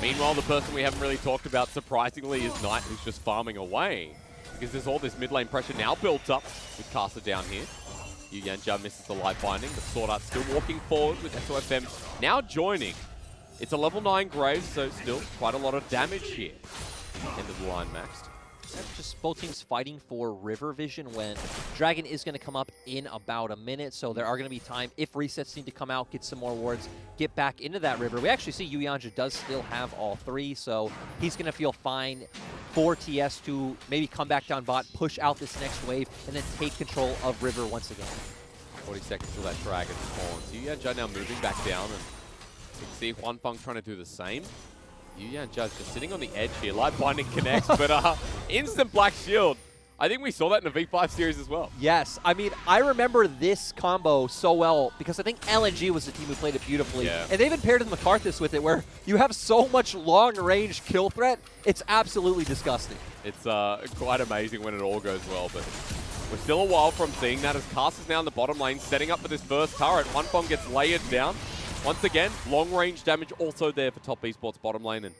Meanwhile, the person we haven't really talked about, surprisingly, is Knight, who's just farming away. Because there's all this mid lane pressure now built up with Caster down here. Yu Yanjia misses the light binding, but Sword Art still walking forward with SOFM now joining. It's a level 9 Graves, so still quite a lot of damage here. End of the line maxed. That's just both teams fighting for river vision when Dragon is going to come up in about a minute, so there are going to be time if resets need to come out, get some more wards, get back into that river. We actually see Yu Yanja does still have all 3, so he's going to feel fine for TS to maybe come back down bot, push out this next wave, and then take control of river once again. 40 seconds till that Dragon spawns. Yu Yanjia now moving back down, and you can see Huan Feng trying to do the same. Yu Yanjia just sitting on the edge here. Light binding connects, but instant black shield. I think we saw that in the V5 series as well. Yes. I mean, I remember this combo so well because I think LNG was the team who played it beautifully. Yeah. And they've even paired with McCarthus with it where you have so much long-range kill threat, it's absolutely disgusting. It's quite amazing when it all goes well, but we're still a while from seeing that as Caster's now in the bottom lane, setting up for this first turret. Huan Feng gets layered down. Once again, long-range damage also there for top Esports bottom lane, and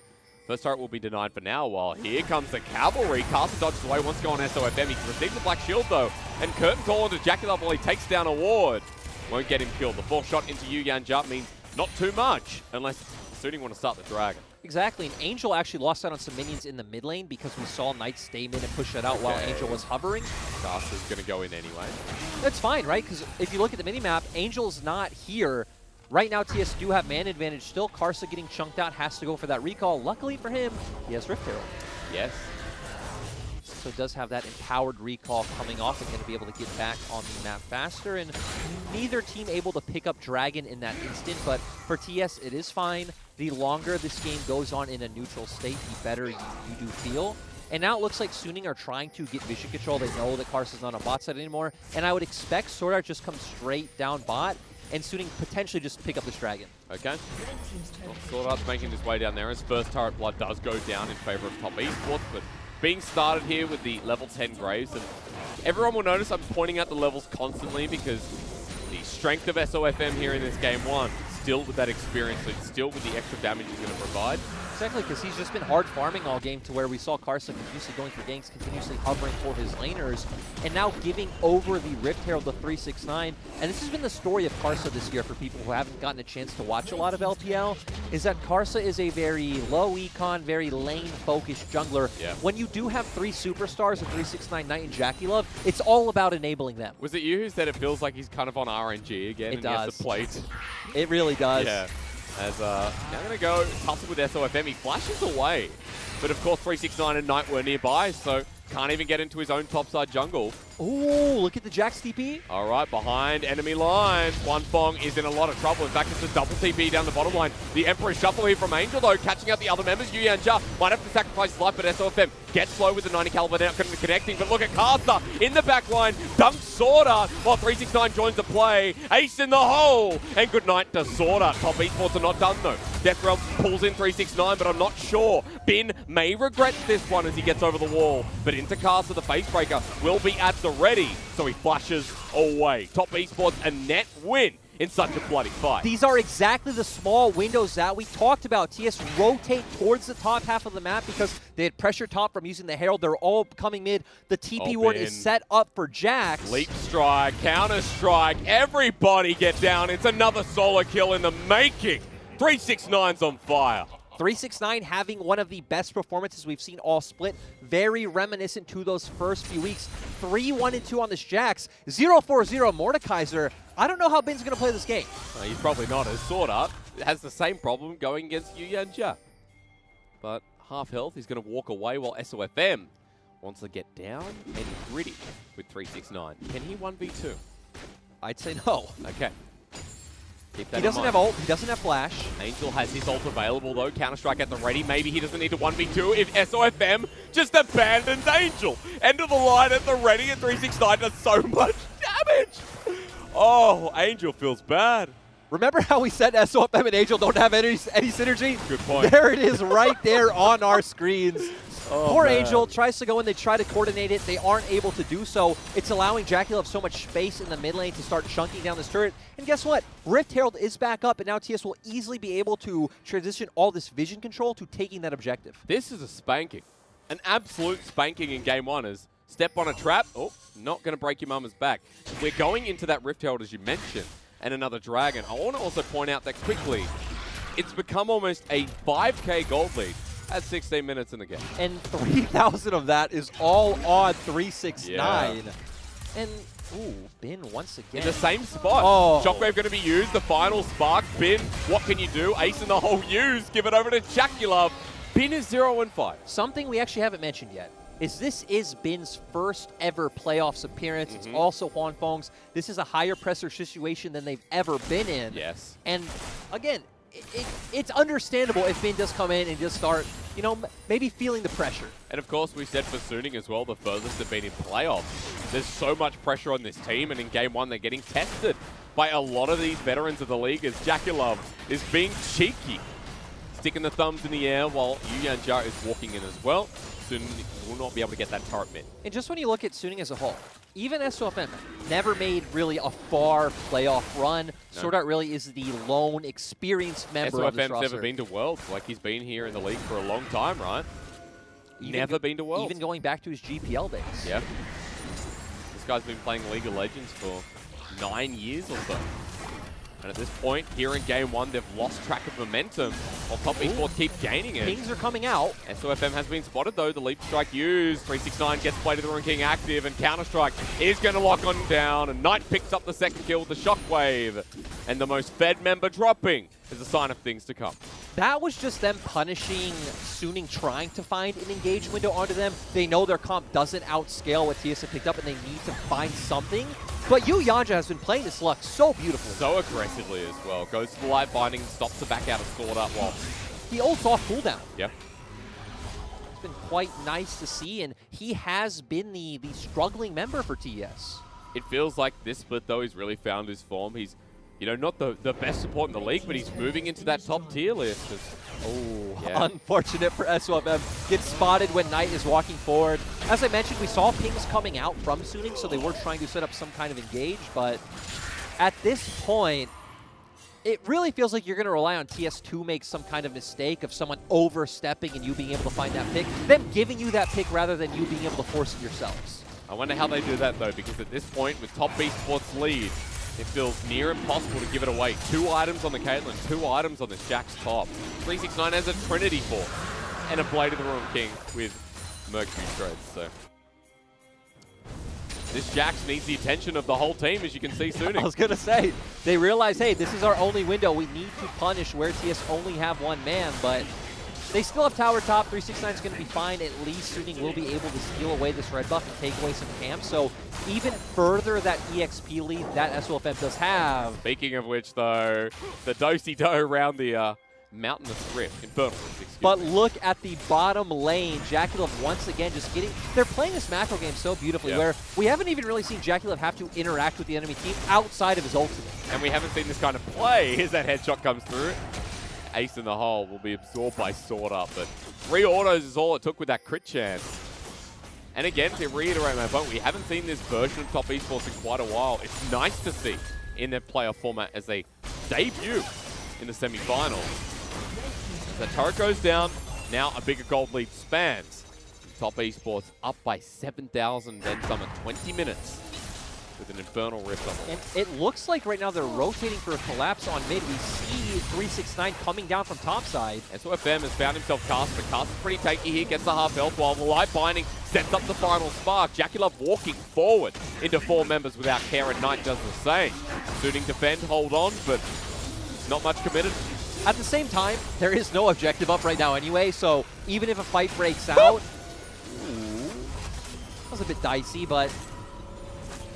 first turret will be denied for now, while here comes the cavalry. Caster dodges away, wants to go on SOFM. He receives the black shield, though, and Curtain Call into Jackie Love while he takes down a ward. Won't get him killed. The full shot into Yu Yanjia means not too much, unless Suiting want to start the Dragon. Exactly, and Angel actually lost out on some minions in the mid lane because we saw Knight stay mid and push that out while Angel was hovering. Caster's going to go in anyway. That's fine, right? Because if you look at the minimap, Angel's not here. Right now, TS do have man advantage still. Karsa getting chunked out, has to go for that recall. Luckily for him, he has Rift Herald. Yes. So does have that empowered recall coming off and going to be able to get back on the map faster. And neither team able to pick up Dragon in that instant, but for TS, it is fine. The longer this game goes on in a neutral state, the better you do feel. And now it looks like Suning are trying to get vision control. They know that Karsa's not on bot side anymore. And I would expect Sword Art just come straight down bot and Suning potentially just pick up this Dragon. Okay. Well, Sword Art's making his way down there as first turret blood does go down in favor of top Esports, but being started here with the level 10 Graves, and everyone will notice I'm pointing out the levels constantly because the strength of SOFM here in this game 1, still with that experience, still with the extra damage he's going to provide. Exactly, because he's just been hard farming all game to where we saw Karsa continuously going for ganks, continuously hovering for his laners, and now giving over the Rift Herald, the 369. And this has been the story of Karsa this year for people who haven't gotten a chance to watch a lot of LPL, is that Karsa is a very low econ, very lane-focused jungler. Yeah. When you do have 3 superstars, a 369 Knight and Jackie Love, it's all about enabling them. Was it you who said it feels like he's kind of on RNG again? It and does. He has to plate? It really does. Yeah. As now going to go tussle with SOFM. He flashes away. But of course 369 and Knight were nearby, so can't even get into his own topside jungle. Ooh, look at the Jax TP. All right, behind enemy lines. Huan Feng is in a lot of trouble. In fact, it's a double TP down the bottom line. The Emperor Shuffle here from Angel, though, catching out the other members. Yu Yanjia might have to sacrifice his life, but SOFM gets slow with the 90 caliber now, connecting. But look at Caster in the back line. Dunks Sword Art while 369 joins the play. Ace in the hole. And good night to Sword Art. Top Esports are not done, though. Death Realm pulls in 369, but I'm not sure. Bin may regret this one as he gets over the wall. But into Caster, the Facebreaker will be at the ready. So he flashes away. Top Esports a net win in such a bloody fight. These are exactly the small windows that we talked about. TS rotate towards the top half of the map because they had pressure top from using the Herald. They're all coming mid. The TP ward is set up for Jax. Leap strike, counter strike, everybody get down. It's another solo kill in the making. 369's on fire. 369 having one of the best performances we've seen all split. Very reminiscent to those first few weeks. 3-1-2 on this Jax. 0-4-0 Mordekaiser. I don't know how Bin's going to play this game. He's probably not, as Sword Art has the same problem going against Yu Yanjia. But half health, he's going to walk away while SOFM wants to get down and gritty with 369. Can he 1v2? I'd say no. Okay. Keep that He in doesn't mind. have ult. He doesn't have flash. Angel has his ult available though. Counter-Strike at the ready. Maybe he doesn't need to 1v2 if SOFM just abandons Angel. End of the line at the ready, and 369 does so much damage. Oh, Angel feels bad. Remember how we said SOFM and Angel don't have any synergy? Good point. There it is right there on our screens. Oh, Poor man. Angel tries to go in, they try to coordinate it, they aren't able to do so. It's allowing JackeyLove so much space in the mid lane to start chunking down this turret. And guess what? Rift Herald is back up, and now TS will easily be able to transition all this vision control to taking that objective. This is a spanking. An absolute spanking in game one is step on a trap. Oh, not going to break your mama's back. We're going into that Rift Herald, as you mentioned, and another Dragon. I want to also point out that quickly, it's become almost a 5k gold lead at 16 minutes in the game. And 3,000 of that is all on 369. Yeah. And, ooh, Bin once again. In the same spot. Oh. Shockwave going to be used. The final spark. Bin, what can you do? Ace in the hole used. Give it over to JackeyLove. Bin is 0-5. Something we actually haven't mentioned yet is this is Bin's first ever playoffs appearance. It's also Huan Feng's. This is a higher pressure situation than they've ever been in. Yes. And again, it's understandable if Bin does come in and just start, you know, maybe feeling the pressure. And of course, we said for Suning as well, the furthest they've been in playoffs. There's so much pressure on this team, and in game one, they're getting tested by a lot of these veterans of the league as JackeyLove is being cheeky. Sticking the thumbs in the air while Yu Yanjia is walking in as well. Suning will not be able to get that turret mid. And just when you look at Suning as a whole, even SOFM never made really a far playoff run. No. Sword Art really is the lone experienced member of this SOFM's roster. never been to Worlds. Like, he's been here in the league for a long time, right? Never been to Worlds. Even going back to his GPL days. Yeah. This guy's been playing League of Legends for 9 years or so. And at this point, here in game one, they've lost track of momentum, while Top Esports keep gaining it. Pings are coming out. SOFM has been spotted though, the Leap Strike used. 369 gets Blade of the Rune King active, and Counter-Strike is going to lock on down, and Knight picks up the second kill with the Shockwave. And the most fed member dropping is a sign of things to come. That was just them punishing Suning, trying to find an engage window onto them. They know their comp doesn't outscale what TS have picked up, and they need to find something. But Yu Yanjia has been playing this luck so beautifully. So aggressively as well. Goes to the light binding, stops the back out of Sword Up while he ults off cooldown. Yep. It's been quite nice to see, and he has been the struggling member for TES. It feels like this split, though, he's really found his form. He's, you know, not the best support in the league, but he's moving into that top tier list. Unfortunate for SOFM. Gets spotted when Knight is walking forward. As I mentioned, we saw pings coming out from Suning, so they were trying to set up some kind of engage, but at this point, it really feels like you're going to rely on TS to make some kind of mistake of someone overstepping and you being able to find that pick, them giving you that pick rather than you being able to force it yourselves. I wonder how they do that, though, because at this point, with Top Esports lead, it feels near impossible to give it away. 2 items on the Caitlyn, 2 items on this Jack's top. 369 has a Trinity Force and a Blade of the Rune King with Mercury Shreds, so. This Jax needs the attention of the whole team, as you can see Suning. I was going to say, they realize, hey, this is our only window. We need to punish where TS only have 1 man, but they still have tower top. 369 is going to be fine. At least Suning will be able to steal away this red buff and take away some camps. So even further that EXP lead that SOFM does have. Speaking of which, though, the do-si-do around the Mountainous Rift, Infernal Rift, But look at the bottom lane. JackeyLove once again just getting... They're playing this macro game so beautifully where we haven't even really seen JackeyLove have to interact with the enemy team outside of his ultimate. And we haven't seen this kind of play as that headshot comes through. Ace in the hole will be absorbed by Sword Up, but 3 autos is all it took with that crit chance. And again, to reiterate my point, we haven't seen this version of Top Esports in quite a while. It's nice to see in their playoff format as they debut in the semifinals. The turret goes down, now a bigger gold lead spans. Top Esports up by 7,000, then some at 20 minutes with an Infernal Rift on And it looks like right now they're rotating for a collapse on mid. We see 369 coming down from topside. SOFM has found himself cast, but cast is pretty tanky here, gets the half health while the light binding sets up the final spark. JackeyLove walking forward into 4 members without care, and Knight does the same. Suning defend, hold on, but not much committed. At the same time, there is no objective up right now anyway, so even if a fight breaks out, that was a bit dicey, but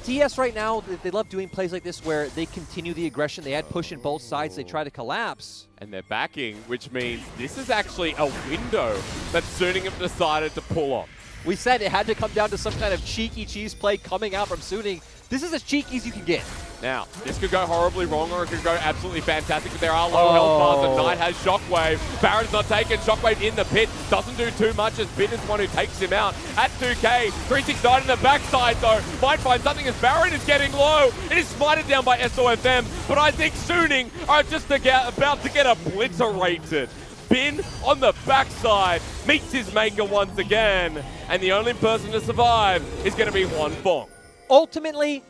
TES right now, they love doing plays like this where they continue the aggression. They had push in both sides. They try to collapse. And they're backing, which means this is actually a window that Suning have decided to pull on. We said it had to come down to some kind of cheeky cheese play coming out from Suning. This is as cheeky as you can get. Now, this could go horribly wrong or it could go absolutely fantastic, but there are low health bars, and Knight has Shockwave. Baron's not taken. Shockwave in the pit. Doesn't do too much as Bin is the one who takes him out. At 2K, 369 in the backside though. Might find something as Baron is getting low. It is smited down by SOFM, but I think Suning are just about to get obliterated. Bin on the backside meets his maker once again, and the only person to survive is going to be Hwanfeng. Ultimately,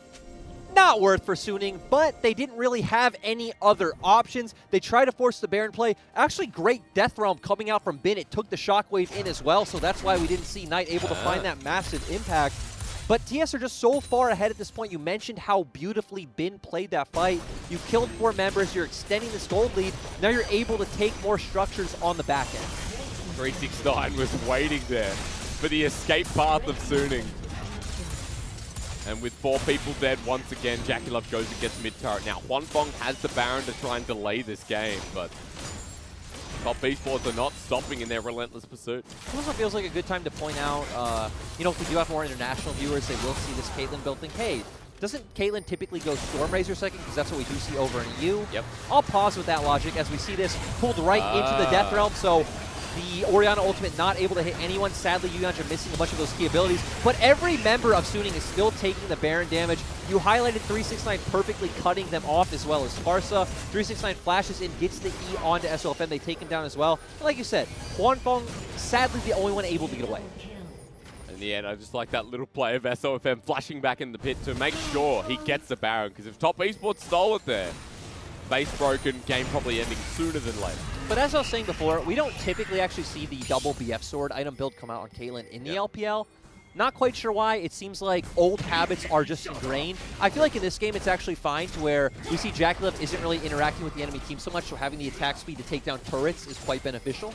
not worth for Suning, but they didn't really have any other options. They tried to force the Baron play. Actually, great Death Realm coming out from Bin. It took the Shockwave in as well, so that's why we didn't see Knight able to find that massive impact. But TES are just so far ahead at this point. You mentioned how beautifully Bin played that fight. You killed 4 members. You're extending this gold lead. Now you're able to take more structures on the back end. 369 was waiting there for the escape path of Suning. And with 4 people dead once again, JackeyLove goes and gets mid-turret. Now, Hwanfeng has the Baron to try and delay this game, but top Esports are not stopping in their relentless pursuit. It also feels like a good time to point out, you know, if we do have more international viewers, they will see this Caitlyn build thing. Hey, doesn't Caitlyn typically go Stormrazor second? Because that's what we do see over in EU. Yep. I'll pause with that logic as we see this pulled right into the Death Realm. So the Orianna ultimate not able to hit anyone. Sadly, Yuyanja missing a bunch of those key abilities. But every member of Suning is still taking the Baron damage. You highlighted 369 perfectly cutting them off as well as Farsa. 369 flashes in, gets the E onto SOFM. They take him down as well. And like you said, Hwanfeng, sadly the only one able to get away. In the end, I just like that little play of SOFM flashing back in the pit to make sure he gets the Baron. Because if top Esports stole it there, base broken, game probably ending sooner than later. But as I was saying before, we don't typically actually see the double BF sword item build come out on Caitlyn in the LPL. Not quite sure why. It seems like old habits are just ingrained. I feel like in this game it's actually fine to where we see JackeyLove isn't really interacting with the enemy team so much, so having the attack speed to take down turrets is quite beneficial.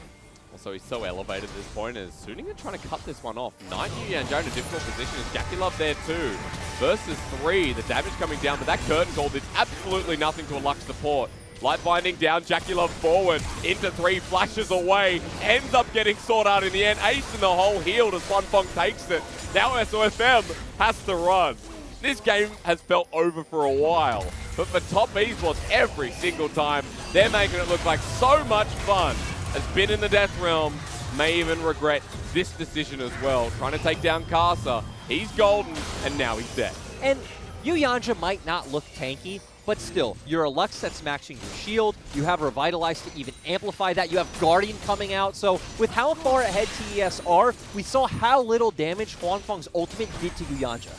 Also, he's so elevated at this point as Suning are trying to cut this one off. Knight and Joe in a difficult position as JackeyLove there too. Versus 3, the damage coming down, but that curtain call did absolutely nothing to a Lux support. Light binding down, JackeyLove forward, into 3, flashes away, ends up getting sought out in the end. Ace in the hole, healed as Hwanfeng takes it. Now SOFM has to run. This game has felt over for a while, but for top Esports, every single time, they're making it look like so much fun. Has been in the Death Realm, may even regret this decision as well. Trying to take down Karsa, he's golden, and now he's dead. And Yuyanja might not look tanky, but still, you're a Lux that's matching your shield. You have Revitalize to even amplify that. You have Guardian coming out. So with how far ahead TES are, we saw how little damage Hwanfeng's ultimate did to Yuyanja.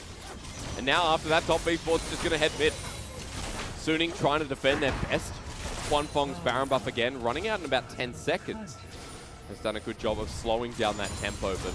And now after that, top Esports just going to head mid. Suning trying to defend their best. Hwanfeng's Baron buff again, running out in about 10 seconds. Has done a good job of slowing down that tempo, but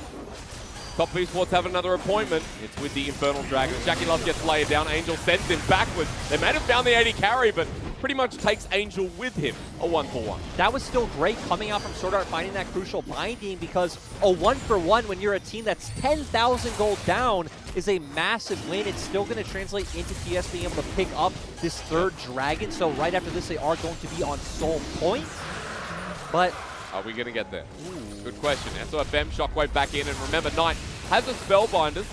top Esports have another appointment. It's with the Infernal Dragon. JackeyLove gets laid down. Angel sends him backwards. They may have found the 80 carry, but pretty much takes Angel with him. A 1-for-1. That was still great coming out from Sword Art, finding that crucial binding, because a 1-for-1 when you're a team that's 10,000 gold down is a massive win. It's still going to translate into TES being able to pick up this 3rd Dragon. So right after this, they are going to be on Soul Point. But are we going to get there? Ooh. Good question. SOFM Shockwave back in, and remember, Knight has a Spellbinders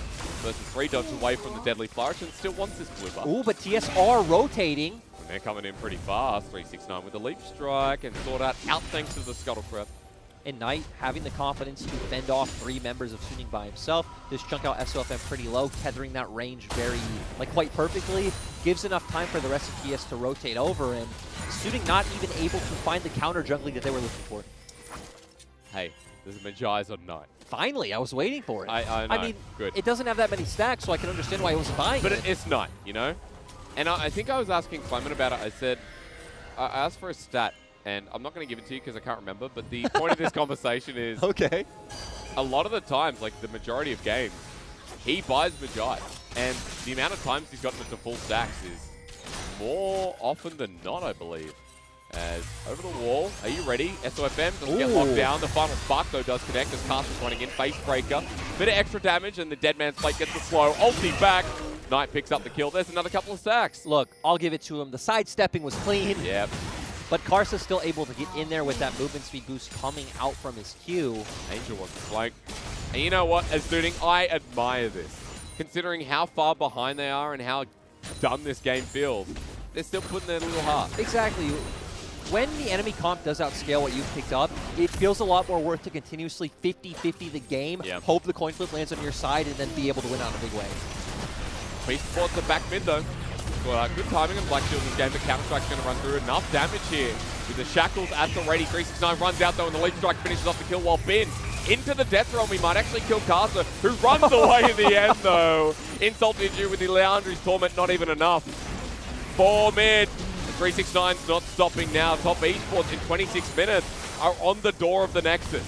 versus 3 dodges away from the Deadly Flourish and still wants this blue buff. Ooh, but TES are rotating. And they're coming in pretty fast. 369 with the Leap Strike and Sword Art out thanks to the Scuttlecraft. And Knight having the confidence to fend off 3 members of Suning by himself. Just chunk out SOFM pretty low, tethering that range very, quite perfectly. Gives enough time for the rest of TES to rotate over, and Suning not even able to find the counter jungling that they were looking for. Hey, there's a Magi's on Knight. Finally, I was waiting for it. I know. I mean, good. It doesn't have that many stacks, so I can understand why he was buying but it. But it's Knight, you know? And I think I was asking Clement about it. I said, I asked for a stat, and I'm not going to give it to you because I can't remember, but the point of this conversation is, okay, a lot of the times, like the majority of games, he buys Magi, and the amount of times he's gotten it to full stacks is more often than not, I believe. As over the wall, are you ready? SOFM doesn't get locked down. The final spark, though, does connect as Caster's running in. Face Breaker. Bit of extra damage, and the Dead Man's Plate gets the slow. Ulti back. Knight picks up the kill. There's another couple of stacks. Look, I'll give it to him. The sidestepping was clean. Yep. But Karsa's still able to get in there with that movement speed boost coming out from his Q. Angel wasn't flanked. And you know what, as Zooting, I admire this. Considering how far behind they are and how done this game feels, they're still putting in a little heart. Exactly. When the enemy comp does outscale what you've picked up, it feels a lot more worth to continuously 50-50 the game, hope the coin flip lands on your side, and then be able to win out in a big way. Esports are back mid though. Well, good timing on Black Shield in this game, but Counter-Strike's going to run through enough damage here. With the shackles at the ready, 369 runs out though, and the Leap Strike finishes off the kill while Bin into the death realm. We might actually kill Carter, who runs away in the end though. Insult injury with the Leandri's Torment, not even enough. 4 mid. 369's not stopping now. Top Esports in 26 minutes are on the door of the Nexus.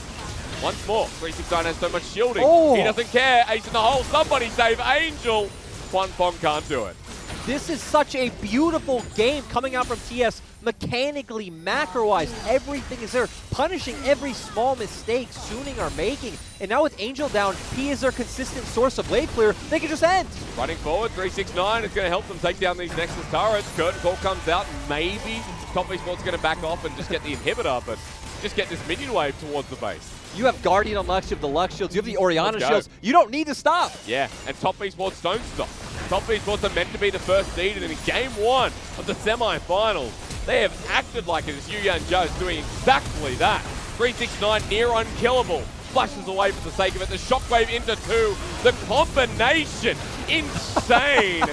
Once more, 369 has so much shielding. He doesn't care. Ace in the hole. Somebody save Angel. Juan Fong can't do it. This is such a beautiful game coming out from TS. Mechanically, macro-wise, everything is there. Punishing every small mistake Suning are making. And now with Angel down, he is their consistent source of wave clear. They can just end. Running forward, 369 is going to help them take down these Nexus turrets. Curtain Call comes out. Maybe Top Esports going to back off and just get the inhibitor, but just get this minion wave towards the base. You have Guardian on Lux, you have the Lux shields, you have the Orianna shields. You don't need to stop. Yeah, and Top Esports don't stop. Top Esports are meant to be the first seed, and in game 1 of the semi-finals, they have acted like it as Yu Yan Zhao is doing exactly that. 369 near unkillable. Flashes away for the sake of it. The shockwave into 2. The combination, insane.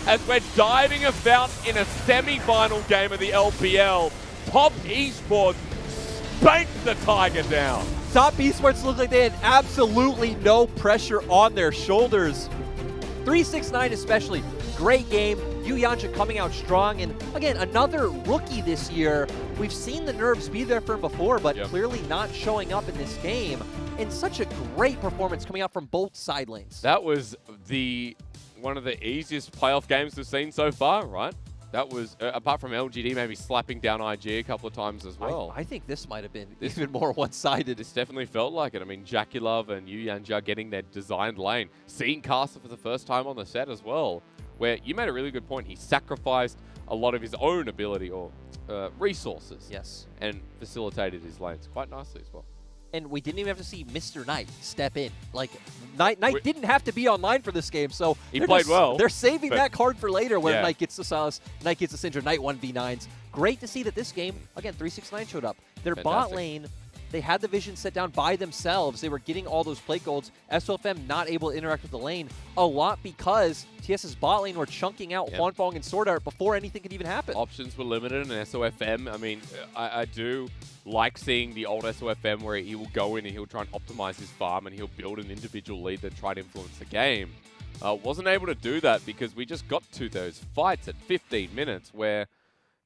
As we're diving about in a semi-final game of the LPL, Top Esports spanked the Tiger down. Top Esports look like they had absolutely no pressure on their shoulders. 369 especially, great game. Yu Yancha coming out strong, and again, another rookie this year. We've seen the nerves be there for him before, but clearly not showing up in this game. And such a great performance coming out from both side lanes. That was one of the easiest playoff games we've seen so far, right? That was, apart from LGD maybe slapping down IG a couple of times as well. I think this might have been even more one-sided. This definitely felt like it. I mean, Jackulove and Yu Yanja getting their designed lane. Seeing Caster for the first time on the set as well, where you made a really good point. He sacrificed a lot of his own ability or resources. Yes. And facilitated his lanes quite nicely as well. And we didn't even have to see Mr. Knight step in. Like, Knight didn't have to be online for this game, so he played well. They're saving that card for later where Knight gets the Silas, Knight gets the Syndra, Knight 1v9s. Great to see that this game, again, 369 showed up. Their bot lane, they had the vision set down by themselves. They were getting all those plate golds. SOFM not able to interact with the lane a lot because TS's bot lane were chunking out Juan Fong and Sword Art before anything could even happen. Options were limited, and SOFM, I mean, I do like seeing the old SOFM where he will go in and he'll try and optimize his farm and he'll build an individual lead that try to influence the game. Wasn't able to do that because we just got to those fights at 15 minutes where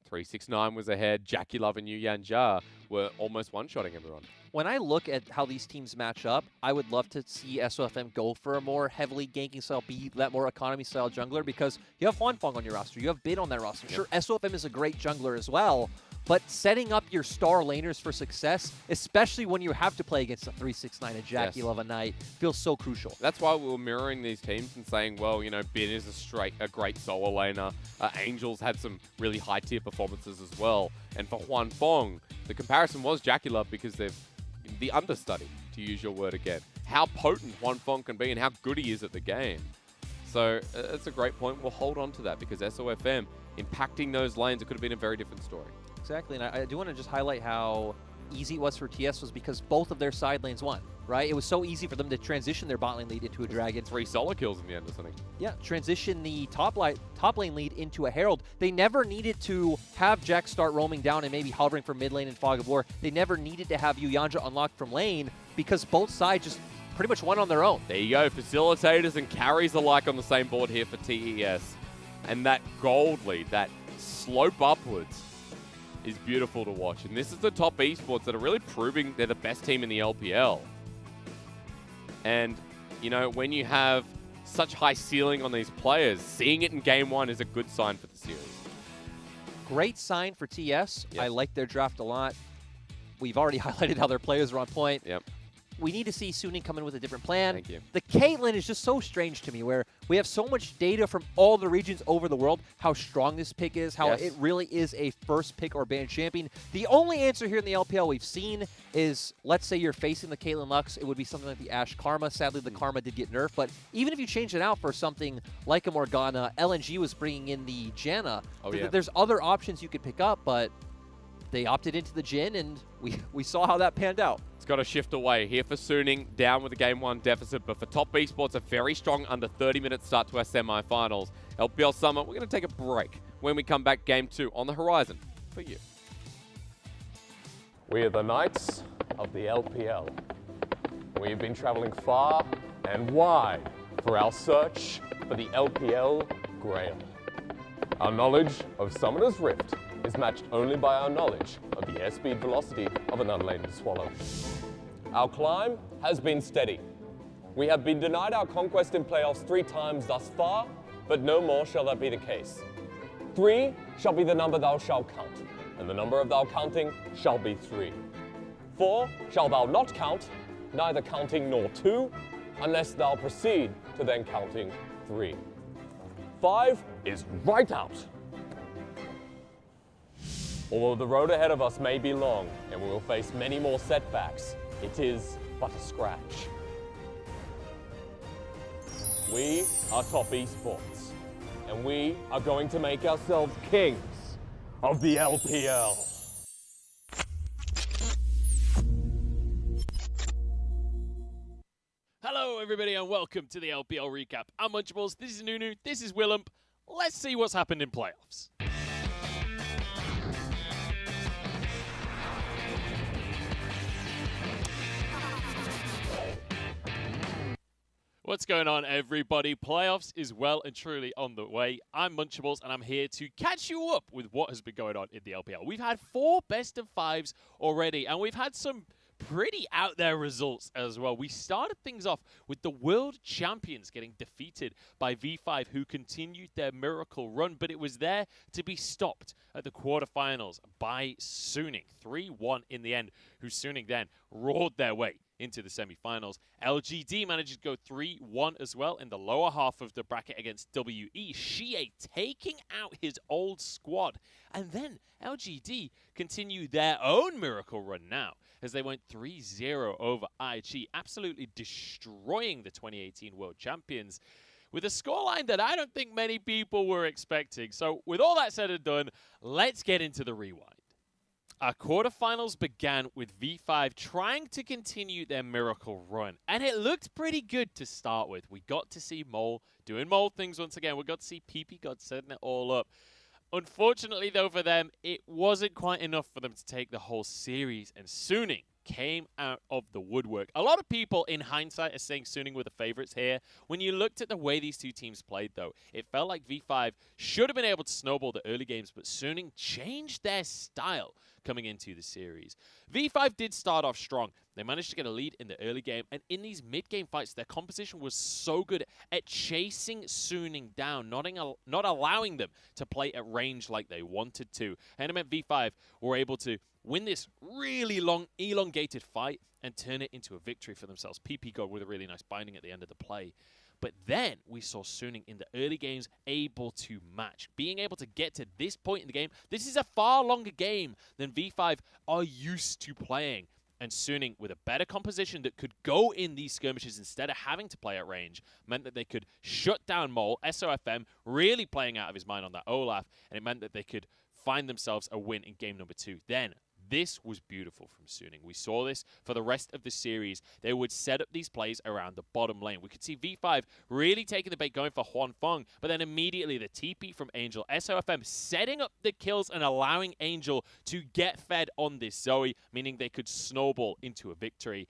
369 was ahead, Jackulove and Yu Yanja were almost one-shotting everyone. When I look at how these teams match up, I would love to see SOFM go for a more heavily ganking style, be that more economy style jungler because you have Juan Fong on your roster, you have Bid on that roster. Sure, SOFM is a great jungler as well, but setting up your star laners for success, especially when you have to play against a 369 and Jackulove a Knight, feels so crucial. That's why we were mirroring these teams and saying, well, you know, Bin is a great solo laner. Angels had some really high-tier performances as well. And for Juan Fong, the comparison was Jackulove because they're the understudy, to use your word again. How potent Juan Fong can be and how good he is at the game. So that's a great point. We'll hold on to that because SOFM impacting those lanes, it could have been a very different story. Exactly, and I do want to just highlight how easy it was for TS was because both of their side lanes won, right? It was so easy for them to transition their bot lane lead into a Dragon. 3 solo kills in the end or something. Yeah, transition the top lane lead into a Herald. They never needed to have Jack start roaming down and maybe hovering from mid lane in Fog of War. They never needed to have Yu Yanja unlocked from lane because both sides just pretty much won on their own. There you go, facilitators and carries alike on the same board here for TES. And that gold lead, that slope upwards, is beautiful to watch. And this is the top esports that are really proving they're the best team in the LPL. And, you know, when you have such high ceiling on these players, seeing it in game 1 is a good sign for the series. Great sign for TS. I like their draft a lot. We've already highlighted how their players are on point. Yep. we need to see Suning come in with a different plan. Thank you. The Caitlyn is just so strange to me, where we have so much data from all the regions over the world, how strong this pick is, how it really is a first pick or ban champion. The only answer here in the LPL we've seen is, let's say you're facing the Caitlyn Lux, it would be something like the Ashe Karma. Sadly, the Karma did get nerfed, but even if you change it out for something like a Morgana, LNG was bringing in the Janna. There's other options you could pick up, but they opted into the Jhin, and we saw how that panned out. It's got to shift away here for Suning, down with a Game 1 deficit, but for top Esports, a very strong under 30-minute start to our semifinals. LPL Summer, we're going to take a break. When we come back, Game 2 on the horizon for you. We are the Knights of the LPL. We've been traveling far and wide for our search for the LPL Grail. Our knowledge of Summoner's Rift is matched only by our knowledge of the airspeed velocity of an unladen swallow. Our climb has been steady. We have been denied our conquest in playoffs 3 times thus far, but no more shall that be the case. 3 shall be the number thou shalt count, and the number of thou counting shall be 3. 4 shall thou not count, neither counting nor 2, unless thou proceed to then counting 3. 5 is right out. Although the road ahead of us may be long and we will face many more setbacks, it is but a scratch. We are top Esports, and we are going to make ourselves kings of the LPL. Hello everybody and welcome to the LPL Recap. I'm Munchables, this is Nunu, this is Willump. Let's see what's happened in playoffs. What's going on, everybody? Playoffs is well and truly on the way. I'm Munchables, and I'm here to catch you up with what has been going on in the LPL. We've had 4 best of 5s already, and we've had some pretty out there results as well. We started things off with the world champions getting defeated by V5, who continued their miracle run, but it was there to be stopped at the quarterfinals by Suning. 3-1 in the end, who Suning then roared their way into the semifinals. LGD managed to go 3-1 as well in the lower half of the bracket against WE. Shie taking out his old squad. And then LGD continued their own miracle run now as they went 3-0 over IG, absolutely destroying the 2018 world champions with a scoreline that I don't think many people were expecting. So with all that said and done, let's get into the rewind. Our quarterfinals began with V5 trying to continue their miracle run, and it looked pretty good to start with. We got to see Mole doing Mole things once again. We got to see PP God setting it all up. Unfortunately, though, for them, it wasn't quite enough for them to take the whole series, and Suning came out of the woodwork. A lot of people, in hindsight, are saying Suning were the favorites here. When you looked at the way these two teams played, though, it felt like V5 should have been able to snowball the early games, but Suning changed their style coming into the series. V5 did start off strong. They managed to get a lead in the early game, and in these mid-game fights, their composition was so good at chasing Suning down, not allowing them to play at range like they wanted to. And it meant V5 were able to win this really long, elongated fight and turn it into a victory for themselves. PP God with a really nice binding at the end of the play. But then we saw Suning in the early games able to match, being able to get to this point in the game. This is a far longer game than V5 are used to playing. And Suning, with a better composition that could go in these skirmishes instead of having to play at range, meant that they could shut down Mole, SOFM, really playing out of his mind on that Olaf, and it meant that they could find themselves a win in game number 2. Then, this was beautiful from Suning. We saw this for the rest of the series. They would set up these plays around the bottom lane. We could see V5 really taking the bait, going for Huan Feng, but then immediately the TP from Angel, SOFM setting up the kills and allowing Angel to get fed on this Zoe, meaning they could snowball into a victory.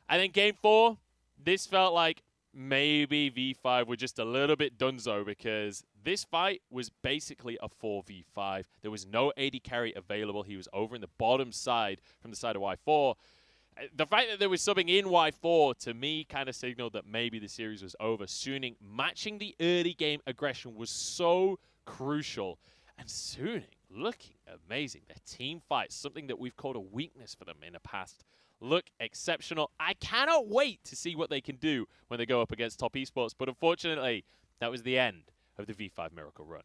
And then game 4, this felt like maybe V5 were just a little bit donezo, because this fight was basically a 4v5. There was no AD carry available. He was over in the bottom side from the side of Y4. The fact that they were subbing in Y4, to me, kind of signaled that maybe the series was over. Suning matching the early game aggression was so crucial. And Suning looking amazing. Their team fights, something that we've called a weakness for them in the past, look exceptional. I cannot wait to see what they can do when they go up against top esports, but unfortunately, that was the end of the V5 Miracle run.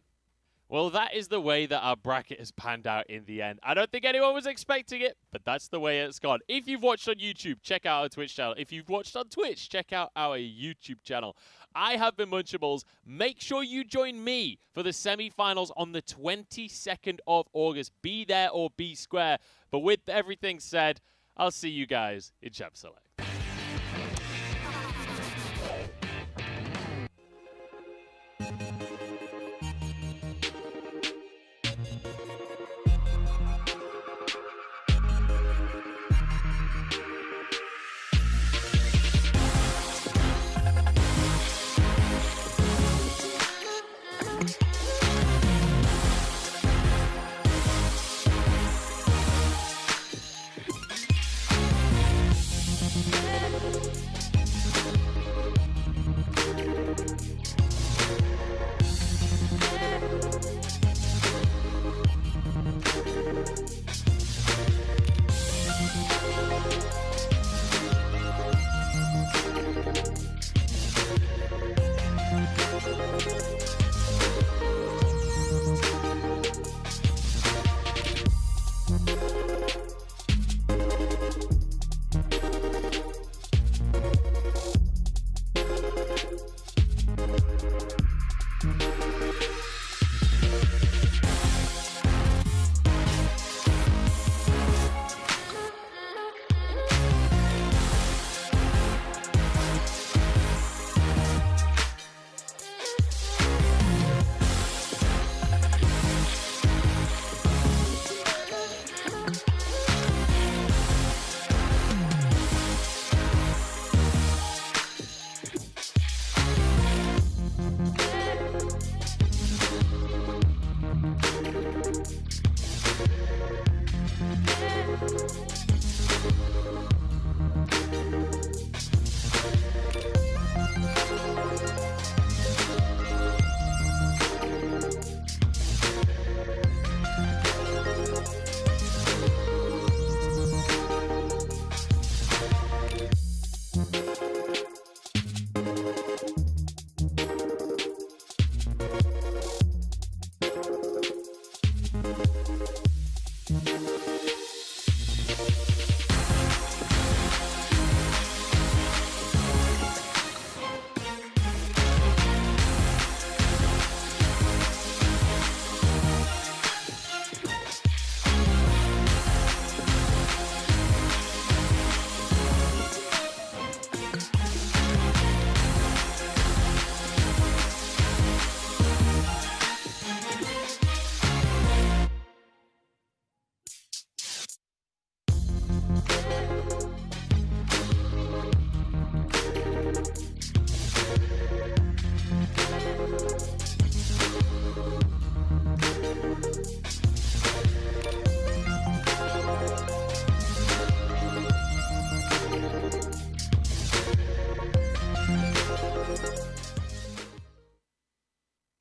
Well, that is the way that our bracket has panned out in the end. I don't think anyone was expecting it, but that's the way it's gone. If you've watched on YouTube, check out our Twitch channel. If you've watched on Twitch, check out our YouTube channel. I have been Munchables. Make sure you join me for the semi-finals on the 22nd of August. Be there or be square. But with everything said, I'll see you guys in Champ Select.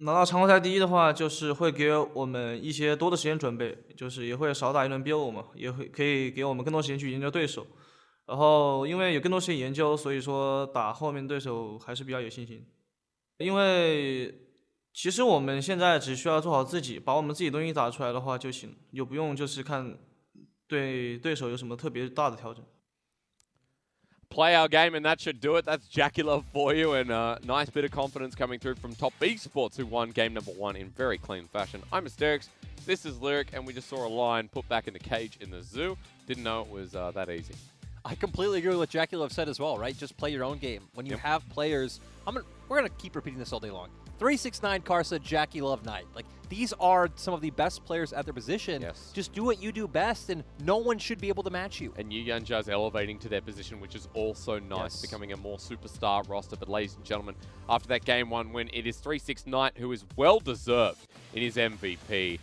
拿到常规赛第一的话，就是会给我们一些多的时间准备，就是也会少打一轮 BO 嘛，也会可以给我们更多时间去研究对手。然后因为有更多时间研究，所以说打后面对手还是比较有信心。因为其实我们现在只需要做好自己，把我们自己东西打出来的话就行，就不用就是看对手有什么特别大的调整。Play our game and that should do it. That's Jackie Love for you, and a nice bit of confidence coming through from Top Esports, who won game number 1 in very clean fashion. I'm Mysterix, this is Lyric, and we just saw a lion put back in the cage in the zoo. Didn't know it was that easy. I completely agree with what Jackie Love said as well, right? Just play your own game. When you have players, we're gonna keep repeating this all day long. 369 Karsa, Jackie Love Knight. Like, these are some of the best players at their position. Yes. Just do what you do best, and no one should be able to match you. And Yu Yanjia's elevating to their position, which is also nice, becoming a more superstar roster. But ladies and gentlemen, after that Game 1 win, it is 369 who is well-deserved in his MVP.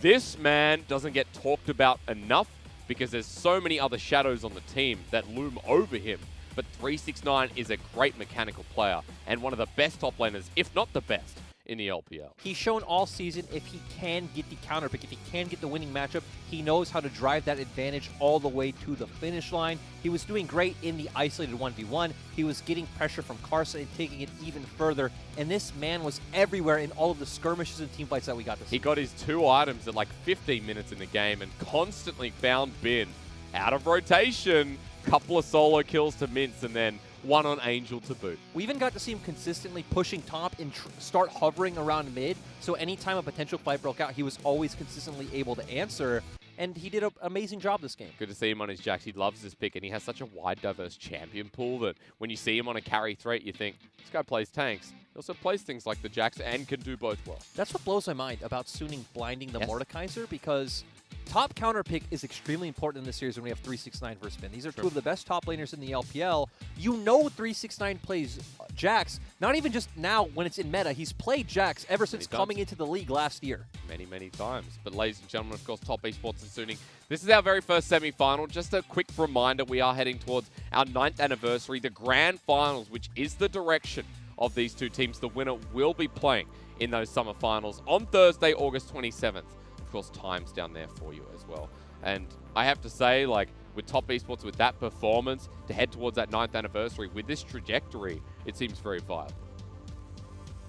This man doesn't get talked about enough because there's so many other shadows on the team that loom over him. But 369 is a great mechanical player and one of the best top laners, if not the best, in the LPL. He's shown all season if he can get the counter pick, if he can get the winning matchup, he knows how to drive that advantage all the way to the finish line. He was doing great in the isolated 1v1. He was getting pressure from Karsa and taking it even further. And this man was everywhere in all of the skirmishes and team fights that we got to see. He got his 2 items at like 15 minutes in the game and constantly found Bin out of rotation. Couple of solo kills to Mince and then one on Angel to boot. We even got to see him consistently pushing top and start hovering around mid. So anytime a potential fight broke out, he was always consistently able to answer. And he did an amazing job this game. Good to see him on his Jax. He loves this pick, and he has such a wide, diverse champion pool that when you see him on a carry threat, you think, this guy plays tanks. He also plays things like the Jax and can do both well. That's what blows my mind about Suning blinding the Mordekaiser, because top counter pick is extremely important in this series when we have 369 versus Bin. These are two of the best top laners in the LPL. You know 369 plays Jax, not even just now when it's in meta. He's played Jax ever since coming into the league last year. Many, many times. But ladies and gentlemen, of course, Top Esports and Suning. This is our very first semi-final. Just a quick reminder, we are heading towards our 9th anniversary, the Grand Finals, which is the direction of these two teams. The winner will be playing in those summer finals on Thursday, August 27th. Of course, time's down there for you as well. And I have to say, like, with Top Esports, with that performance, to head towards that 9th anniversary, with this trajectory, it seems very viable.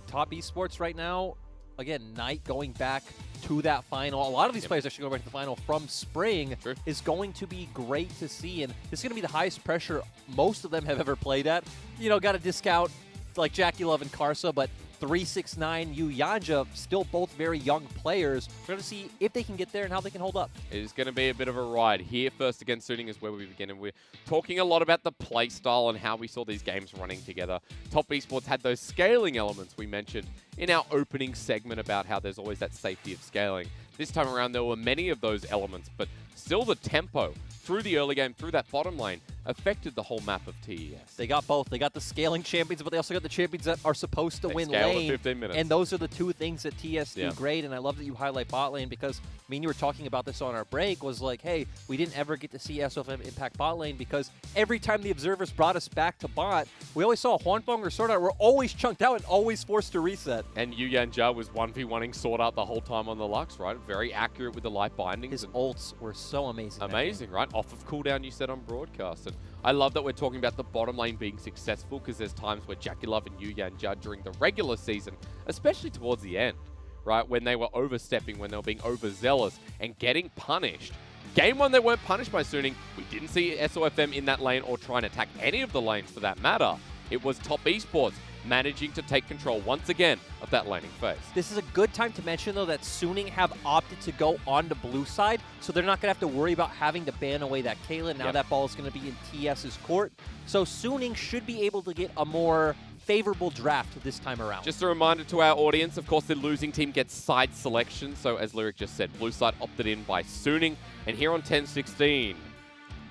Top Esports right now, again, Knight going back to that final. A lot of these players actually going back to the final from spring is going to be great to see. And this is going to be the highest pressure most of them have ever played at. You know, got to discount like Jackie Love and Karsa, but 369, Yu Yanja, still both very young players. We're going to see if they can get there and how they can hold up. It is going to be a bit of a ride. Here, first against Suning is where we begin, and we're talking a lot about the play style and how we saw these games running together. Top Esports had those scaling elements we mentioned in our opening segment about how there's always that safety of scaling. This time around, there were many of those elements, but still the tempo through the early game, through that bottom lane, affected the whole map of TES. They got both. They got the scaling champions, but they also got the champions that are supposed to win lane. 15 minutes. And those are the two things that TES do great, and I love that you highlight bot lane because, I mean, you were talking about this on our break, was like, hey, we didn't ever get to see SOFM impact bot lane because every time the observers brought us back to bot, we always saw Huanfeng or Sword Art were always chunked out and always forced to reset. And Yu Yanja was 1v1ing Sword Art the whole time on the Lux, right? Very accurate with the light bindings. His ults were so amazing. Amazing, right? Off of cooldown, you said on broadcast. And I love that we're talking about the bottom lane being successful because there's times where Jackie Love and Yu Yanja during the regular season, especially towards the end, right, when they were overstepping, when they were being overzealous and getting punished. Game 1, they weren't punished by Suning. We didn't see SOFM in that lane or try and attack any of the lanes for that matter. It was Top Esports managing to take control once again of that laning phase. This is a good time to mention, though, that Suning have opted to go on the blue side, so they're not going to have to worry about having to ban away that Caitlyn. Now that ball is going to be in TS's court. So Suning should be able to get a more favorable draft this time around. Just a reminder to our audience, of course, the losing team gets side selection. So as Lyric just said, blue side opted in by Suning. And here on 10-16,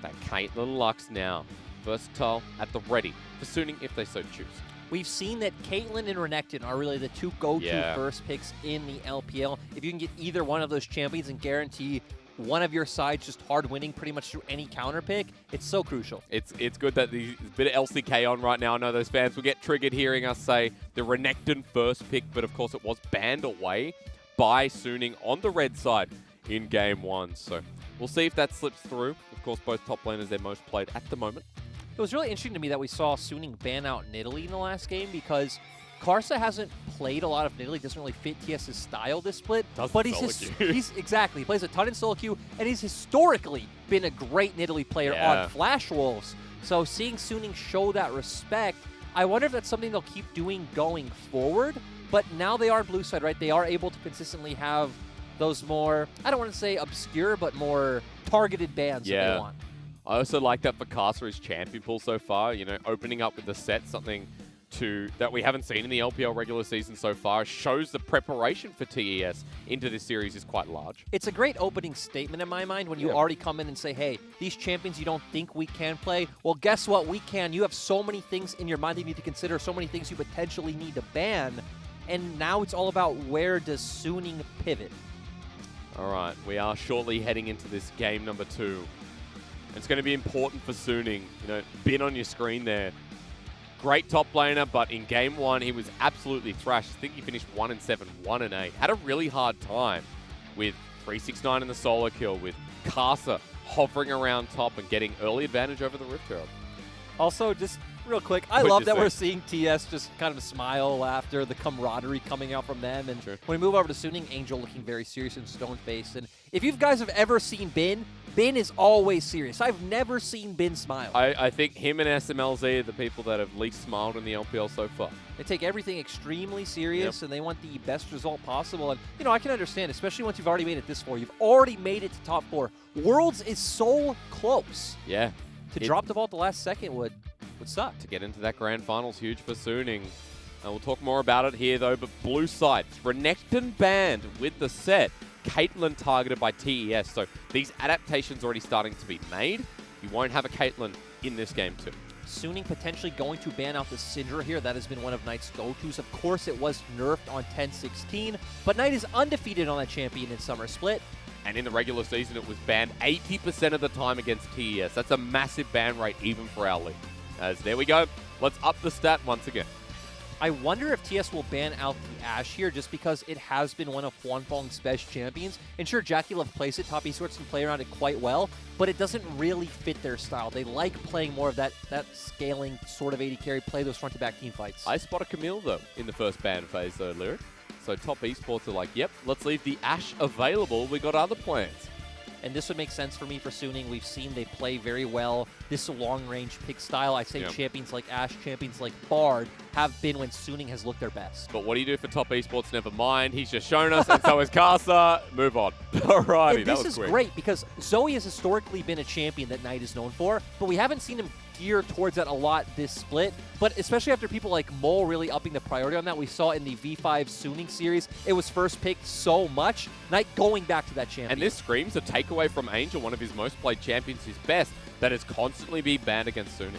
that Caitlyn Lux now, versatile at the ready for Suning if they so choose. We've seen that Caitlyn and Renekton are really the two go-to first picks in the LPL. If you can get either one of those champions and guarantee one of your sides just hard winning pretty much through any counter pick, it's so crucial. It's good that there's a bit of LCK on right now. I know those fans will get triggered hearing us say the Renekton first pick, but of course it was banned away by Suning on the red side in Game 1. So we'll see if that slips through. Of course, both top laners, they're most played at the moment. It was really interesting to me that we saw Suning ban out Nidalee in the last game because Karsa hasn't played a lot of Nidalee. Doesn't really fit TS's style this split. But he's exactly. He plays a ton in solo queue, and he's historically been a great Nidalee player on Flash Wolves. So seeing Suning show that respect, I wonder if that's something they'll keep doing going forward. But now they are blue side, right? They are able to consistently have those more, I don't want to say obscure, but more targeted bans that they want. I also like that for Karsa' champion pool so far, you know, opening up with the set, something that we haven't seen in the LPL regular season so far, shows the preparation for TES into this series is quite large. It's a great opening statement in my mind when you already come in and say, hey, these champions you don't think we can play, well, guess what? We can. You have so many things in your mind that you need to consider, so many things you potentially need to ban, and now it's all about where does Suning pivot. All right, we are shortly heading into this game number 2. It's going to be important for Suning. You know, Bin on your screen there. Great top laner, but in game 1, he was absolutely thrashed. I think he finished 1-7, 1-8. Had a really hard time with 369 in the solo kill, with Karsa hovering around top and getting early advantage over the Rift Herald. Also, just real quick, I love that we're seeing TS just kind of smile, laughter, the camaraderie coming out from them. And when we move over to Suning, Angel looking very serious and stone-faced. And if you guys have ever seen Bin is always serious. I've never seen Bin smile. I think him and SMLZ are the people that have least smiled in the LPL so far. They take everything extremely serious, and they want the best result possible. And, you know, I can understand, especially once you've already made it this far. You've already made it to top 4. Worlds is so close. Yeah. To drop the ball at the last second would suck. To get into that grand finals, huge for Suning. And we'll talk more about it here, though. But blue side, Renekton banned with the set. Caitlyn targeted by TES. So these adaptations already starting to be made. You won't have a Caitlyn in this game, too. Suning potentially going to ban out the Syndra here. That has been one of Knight's go-tos. Of course, it was nerfed on 10-16, but Knight is undefeated on that champion in Summer Split. And in the regular season, it was banned 80% of the time against TES. That's a massive ban rate even for our league. As there we go. Let's up the stat once again. I wonder if TS will ban out the Ashe here just because it has been one of Hwanfeng's best champions. And sure, Jackie Love plays it. Top Esports can play around it quite well, but it doesn't really fit their style. They like playing more of that scaling sort of AD carry, play those front-to-back team fights. I spot a Camille, though, in the first ban phase, though, Lyric. So Top Esports are like, yep, let's leave the Ashe available. We got other plans. And this would make sense for me for Suning. We've seen they play very well this long-range pick style. I say champions like Ashe, champions like Bard have been when Suning has looked their best. But what do you do for Top Esports? Never mind. He's just shown us, and so is Karsa. Move on. Alrighty, that was quick. Great because Zoe has historically been a champion that Knight is known for, but we haven't seen him gear towards that a lot this split. But especially after people like Mole really upping the priority on that, we saw in the V5 Suning series, it was first picked so much. Knight going back to that champion. And this screams a takeaway from Angel, one of his most played champions, his best, that has constantly been banned against Suning.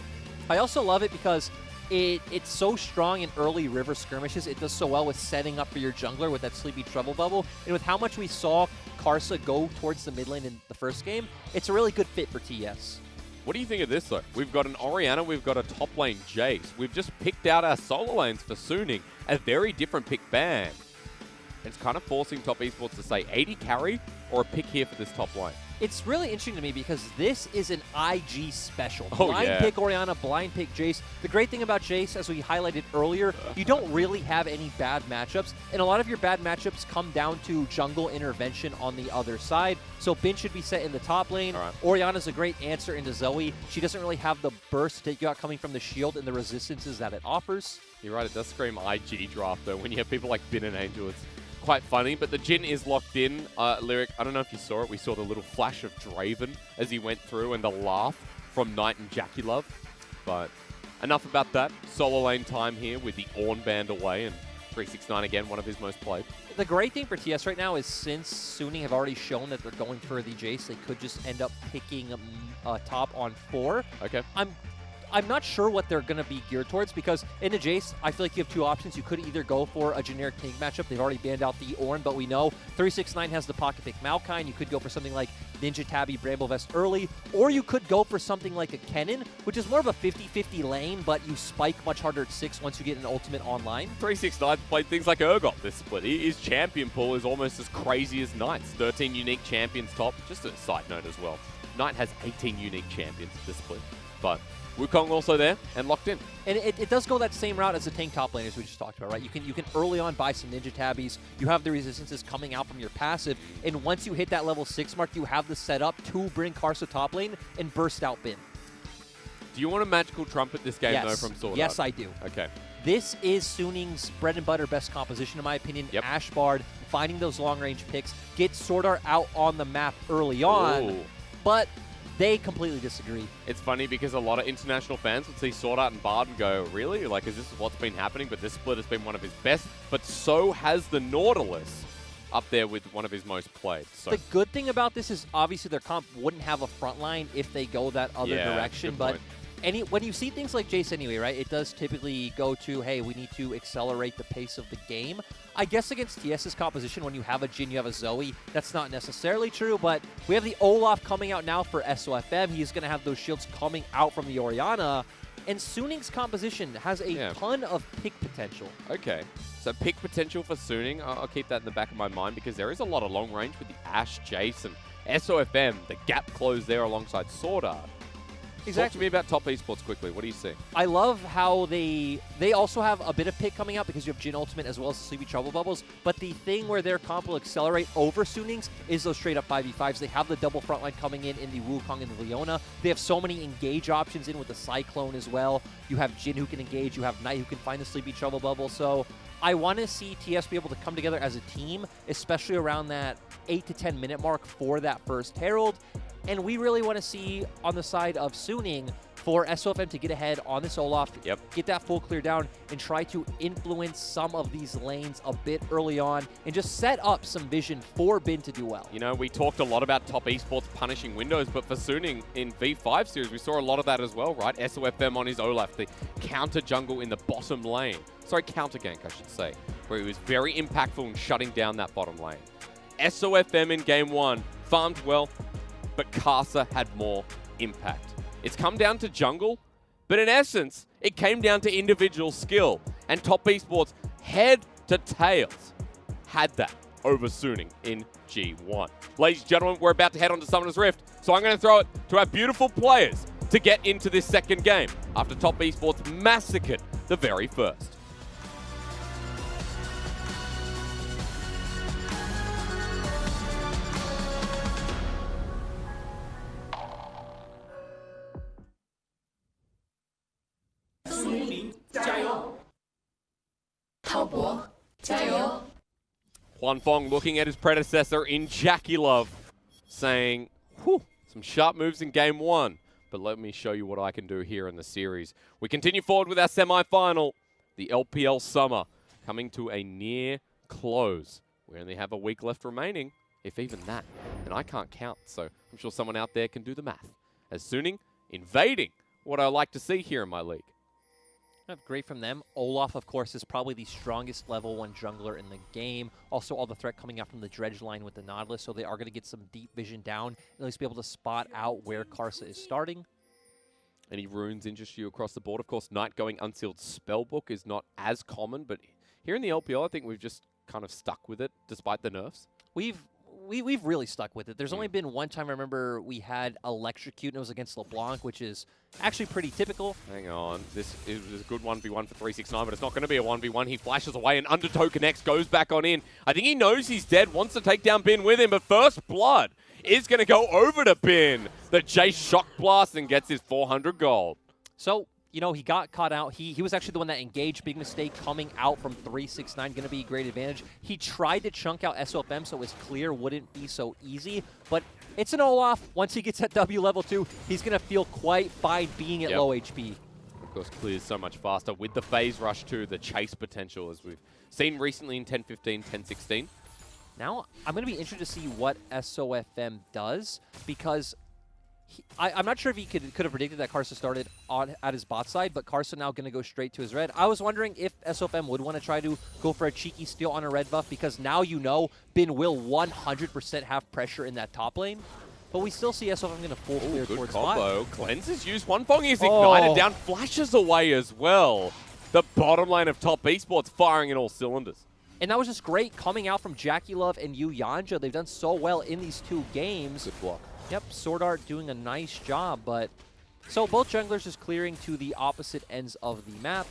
I also love it because it's so strong in early river skirmishes. It does so well with setting up for your jungler with that Sleepy Trouble bubble. And with how much we saw Karsa go towards the mid lane in the first game, it's a really good fit for TS. What do you think of this, though? We've got an Orianna, we've got a top lane Jace. We've just picked out our solo lanes for Suning, a very different pick ban. It's kind of forcing Top Esports to say 80 carry or a pick here for this top lane. It's really interesting to me because this is an IG special. Oh, blind yeah. pick Orianna, blind pick Jace. The great thing about Jace, as we highlighted earlier, you don't really have any bad matchups, and a lot of your bad matchups come down to jungle intervention on the other side. So Bin should be set in the top lane. Orianna's a great answer into Zoe. She doesn't really have the burst to take you out coming from the shield and the resistances that it offers. You're right, it does scream IG draft, though. When you have people like Bin and Angel, it's quite funny, but the Jhin is locked in. Lyric, I don't know if you saw it. We saw the little flash of Draven as he went through and the laugh from Knight and Jackie Love. But enough about that. Solo lane time here with the Ornn band away and 369 again, one of his most played. The great thing for TS right now is since Suning have already shown that they're going for the Jace, they could just end up picking top on 4. Okay. I'm not sure what they're going to be geared towards because in a Jace, I feel like you have two options. You could either go for a generic tank matchup. They've already banned out the Ornn, but we know 369 has the pocket pick Maokai. You could go for something like Ninja Tabby, Bramble Vest early, or you could go for something like a Kennen, which is more of a 50-50 lane, but you spike much harder at 6 once you get an ultimate online. 369 played things like Urgot this split. His champion pool is almost as crazy as Knight's. 13 unique champions top. Just a side note as well. Knight has 18 unique champions this split, but Wukong also there and locked in. And it does go that same route as the tank top laners we just talked about, right? You can early on buy some Ninja Tabbies. You have the resistances coming out from your passive. And once you hit that level 6 mark, you have the setup to bring Karsa top lane and burst out Bin. Do you want a magical trumpet this game, though, from Sword Art? Yes, I do. Okay. This is Suning's bread and butter best composition, in my opinion. Yep. Ashe Bard, finding those long-range picks, get Sword Art out on the map early on. Ooh. But they completely disagree. It's funny because a lot of international fans would see Sword Art and Bard and go, really? Like, is this what's been happening? But this split has been one of his best. But so has the Nautilus up there with one of his most played. So the good thing about this is obviously their comp wouldn't have a front line if they go that other direction. But when you see things like Jace anyway, right, it does typically go to, hey, we need to accelerate the pace of the game. I guess against TS's composition, when you have a Jhin, you have a Zoe, that's not necessarily true, but we have the Olaf coming out now for SOFM. He's going to have those shields coming out from the Orianna. And Suning's composition has a ton of pick potential. Okay. So pick potential for Suning, I'll keep that in the back of my mind because there is a lot of long range with the Ashe, Jace, and SOFM. The gap closed there alongside Sword Art. Exactly. Talk to me about Top Esports quickly. What do you see? I love how they also have a bit of pick coming out because you have Jin Ultimate as well as the Sleepy Trouble Bubbles. But the thing where their comp will accelerate over Suning's is those straight up 5v5s. They have the double frontline coming in the Wukong and the Leona. They have so many engage options in with the Cyclone as well. You have Jin who can engage. You have Knight who can find the Sleepy Trouble Bubble. So I want to see TS be able to come together as a team, especially around that 8 to 10 minute mark for that first Herald. And we really want to see on the side of Suning for SOFM to get ahead on this Olaf, get that full clear down, and try to influence some of these lanes a bit early on and just set up some vision for Bin to do well. You know, we talked a lot about Top Esports punishing windows, but for Suning in V5 series, we saw a lot of that as well, right? SOFM on his Olaf, the counter jungle in the bottom lane. Sorry, counter gank, I should say, where he was very impactful in shutting down that bottom lane. SOFM in game 1 farmed well, but Karsa had more impact. It's come down to jungle, but in essence, it came down to individual skill. And Top Esports, head to tails, had that over Suning in G1. Ladies and gentlemen, we're about to head on to Summoner's Rift, so I'm going to throw it to our beautiful players to get into this second game after Top Esports massacred the very first. Huan Fong looking at his predecessor in Jackie Love, saying, whew, some sharp moves in game 1, but let me show you what I can do here in the series. We continue forward with our semi-final, the LPL Summer, coming to a near close. We only have a week left remaining, if even that, and I can't count, so I'm sure someone out there can do the math. As Suning invading what I like to see here in my league. Great from them. Olaf, of course, is probably the strongest level 1 jungler in the game. Also, all the threat coming out from the Dredge line with the Nautilus, so they are going to get some deep vision down and at least be able to spot out where Karsa is starting. Any runes interest you across the board? Of course, Knight going Unsealed Spellbook is not as common, but here in the LPL, I think we've just kind of stuck with it despite the nerfs. We've really stuck with it. There's only been one time I remember we had Electrocute, and it was against LeBlanc, which is actually pretty typical. Hang on. This is a good 1v1 for 369, but it's not going to be a 1v1. He flashes away, and Undertow connects, goes back on in. I think he knows he's dead, wants to take down Bin with him, but First Blood is going to go over to Bin. The Jace Shock Blast and gets his 400 gold. So, you know, he got caught out. He was actually the one that engaged. Big mistake coming out from 369. Going to be a great advantage. He tried to chunk out SOFM so his clear wouldn't be so easy. But it's an Olaf. Once he gets at W level 2, he's going to feel quite fine being at low HP. Of course, clears so much faster with the phase rush too, the chase potential as we've seen recently in 10-15, 10-16. Now, I'm going to be interested to see what SOFM does because I'm not sure if he could have predicted that Karsa started at his bot side, but Karsa now going to go straight to his red. I was wondering if SOFM would want to try to go for a cheeky steal on a red buff because now you know Bin will 100% have pressure in that top lane. But we still see SOFM going to full clear good towards combo. bot. Cleanses used. Huan Fong is ignited down, flashes away as well. The bottom lane of Top Esports firing in all cylinders. And that was just great coming out from Jackie Love and Yu Yanja. They've done so well in these 2 games. Good block. Yep, Sword Art doing a nice job, but so both junglers just clearing to the opposite ends of the map.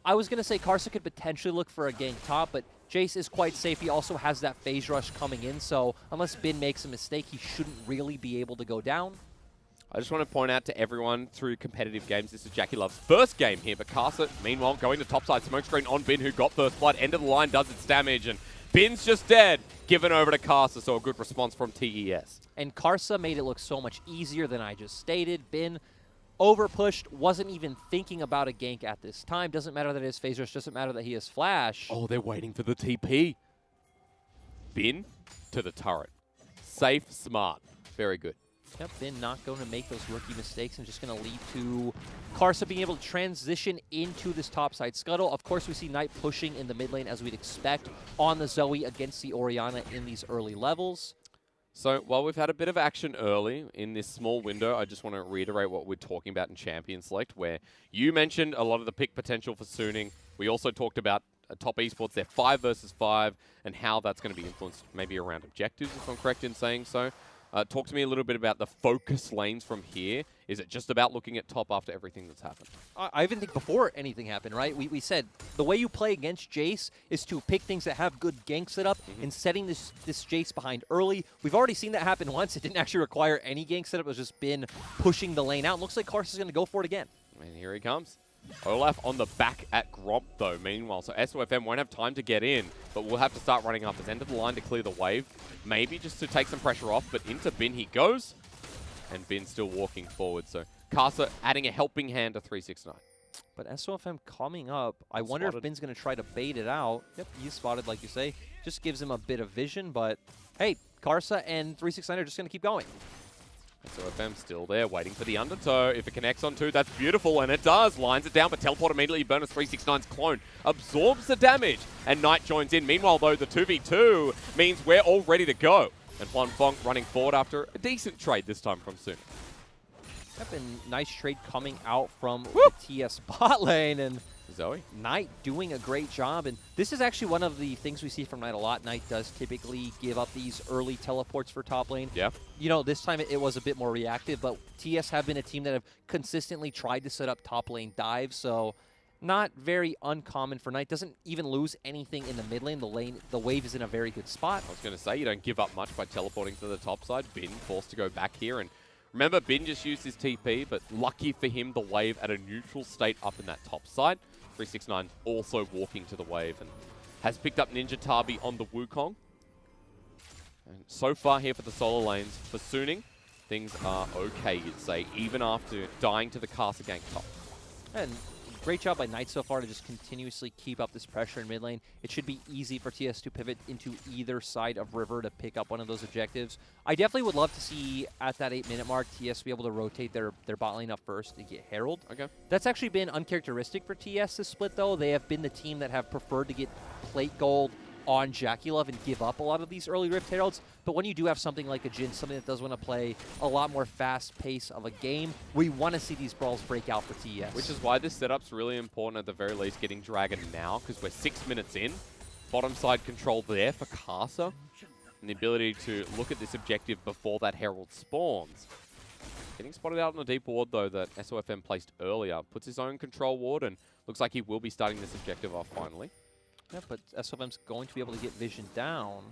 I was going to say Karsa could potentially look for a gank top, but Jace is quite safe. He also has that phase rush coming in, so unless Bin makes a mistake, he shouldn't really be able to go down. I just want to point out to everyone through competitive games, this is Jackie Love's first game here, but Karsa, meanwhile, going to topside, smoke screen on Bin, who got First Blood, end of the line, does its damage, and Bin's just dead, given over to Karsa, so a good response from TES. And Karsa made it look so much easier than I just stated. Bin overpushed, wasn't even thinking about a gank at this time. Doesn't matter that he has phase rush, doesn't matter that he has flash. Oh, they're waiting for the TP. Bin to the turret. Safe, smart. Very good. Yep, Bin not going to make those rookie mistakes and just going to lead to Karsa being able to transition into this topside scuttle. Of course, we see Knight pushing in the mid lane as we'd expect on the Zoe against the Orianna in these early levels. So while we've had a bit of action early in this small window, I just want to reiterate what we're talking about in Champion Select, where you mentioned a lot of the pick potential for Suning. We also talked about top esports, their 5 versus 5, and how that's going to be influenced maybe around objectives, if I'm correct in saying so. Talk to me a little bit about the focus lanes from here. Is it just about looking at top after everything that's happened? I even think before anything happened, right? We said the way you play against Jace is to pick things that have good gank setup and setting this Jace behind early. We've already seen that happen once. It didn't actually require any gank setup. It was just Bin pushing the lane out. Looks like Karsa's going to go for it again. And here he comes. Olaf on the back at Gromp, though, meanwhile. So SOFM won't have time to get in, but we'll have to start running up his end of the line to clear the wave. Maybe just to take some pressure off, but into Bin he goes. And Bin still walking forward. So Karsa adding a helping hand to 369. But SOFM coming up. I wonder if Bin's going to try to bait it out. Yep, he's spotted, like you say. Just gives him a bit of vision, but hey, Karsa and 369 are just going to keep going. SOFM still there, waiting for the undertow. If it connects on 2, that's beautiful, and it does. Lines it down, but teleport immediately. Burners 369's clone absorbs the damage, and Knight joins in. Meanwhile, though, the 2v2 means we're all ready to go. And Juan Fong running forward after a decent trade this time from Suning. Yep, and nice trade coming out from the TS bot lane, and Zoe. Knight doing a great job, and this is actually one of the things we see from Knight a lot. Knight does typically give up these early teleports for top lane. Yeah. You know, this time it was a bit more reactive, but TS have been a team that have consistently tried to set up top lane dives, so not very uncommon for Knight. Doesn't even lose anything in the mid lane. The wave is in a very good spot. I was going to say, you don't give up much by teleporting to the top side. Bin forced to go back here, and remember, Bin just used his TP, but lucky for him, the wave at a neutral state up in that top side. 369 also walking to the wave and has picked up Ninja Tabi on the Wukong. And so far here for the solo lanes, for Suning, things are okay, you'd say, even after dying to the Karsa gank top. And great job by Knight so far to just continuously keep up this pressure in mid lane. It should be easy for TS to pivot into either side of River to pick up one of those objectives. I definitely would love to see, at that 8-minute mark, TS be able to rotate their bot lane up first and get Herald. Okay. That's actually been uncharacteristic for TS this split, though. They have been the team that have preferred to get plate gold on JackeyLove and give up a lot of these early Rift Heralds. But when you do have something like a Jhin, something that does want to play a lot more fast pace of a game, we want to see these brawls break out for TES. Which is why this setup's really important, at the very least, getting Dragon now, because we're 6 minutes in. Bottom side control there for Karsa. And the ability to look at this objective before that Herald spawns. Getting spotted out on the deep ward, though, that SOFM placed earlier. Puts his own control ward, and looks like he will be starting this objective off finally. Yeah, but SOFM's going to be able to get vision down.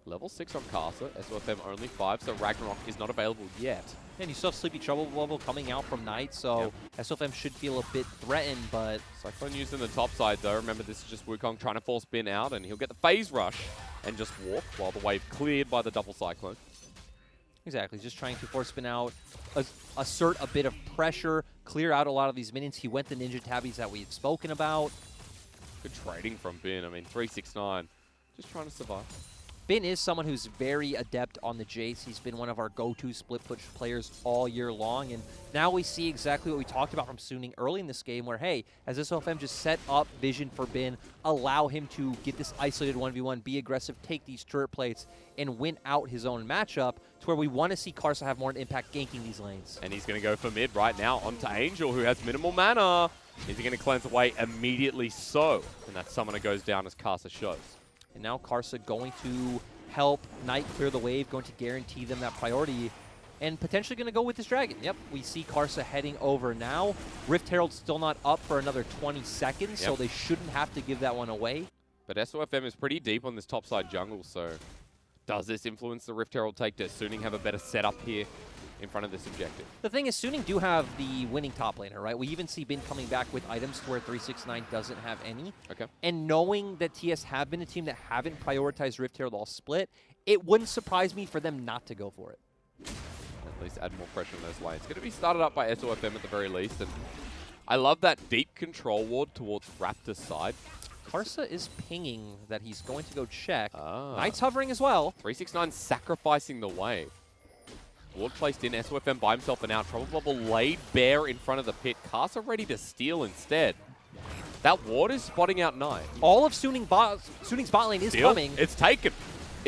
Level 6 on Karsa, SOFM only 5, so Ragnarok is not available yet. And you still have Sleepy Trouble Bubble coming out from Knight, so SOFM should feel a bit threatened, but... Cyclone used in the top side, though. Remember, this is just Wukong trying to force Bin out, and he'll get the phase rush and just walk while the wave cleared by the double Cyclone. Exactly, just trying to force Bin out, assert a bit of pressure, clear out a lot of these minions. He went the Ninja Tabbies that we've spoken about. Good trading from Bin. I mean, 369, just trying to survive. Bin is someone who's very adept on the Jace. He's been one of our go-to split push players all year long, and now we see exactly what we talked about from Suning early in this game, where, hey, as SOFM just set up vision for Bin, allow him to get this isolated 1v1, be aggressive, take these turret plates, and win out his own matchup, to where we want to see Karsa have more impact ganking these lanes. And he's going to go for mid right now onto Angel, who has minimal mana. Is he going to cleanse away? Immediately so. And that summoner goes down as Karsa shows. And now Karsa going to help Knight clear the wave, going to guarantee them that priority, and potentially going to go with this dragon. Yep, we see Karsa heading over now. Rift Herald's still not up for another 20 seconds, so they shouldn't have to give that one away. But SOFM is pretty deep on this topside jungle, so does this influence the Rift Herald take? Does Suning have a better setup here in front of this objective? The thing is, Suning do have the winning top laner, right? We even see Bin coming back with items to where 369 doesn't have any. Okay. And knowing that TS have been a team that haven't prioritized Rift Herald all split, it wouldn't surprise me for them not to go for it. At least add more pressure on those lanes. Going to be started up by SOFM at the very least, and I love that deep control ward towards Raptor's side. Karsa is pinging that he's going to go check. Ah. Knight's hovering as well. 369 sacrificing the wave. Ward placed in, SOFM by himself and out. Trouble Bubble laid bare in front of the pit. Karsa ready to steal instead. That ward is spotting out Knight. All of Suning's bot lane is coming. It's taken.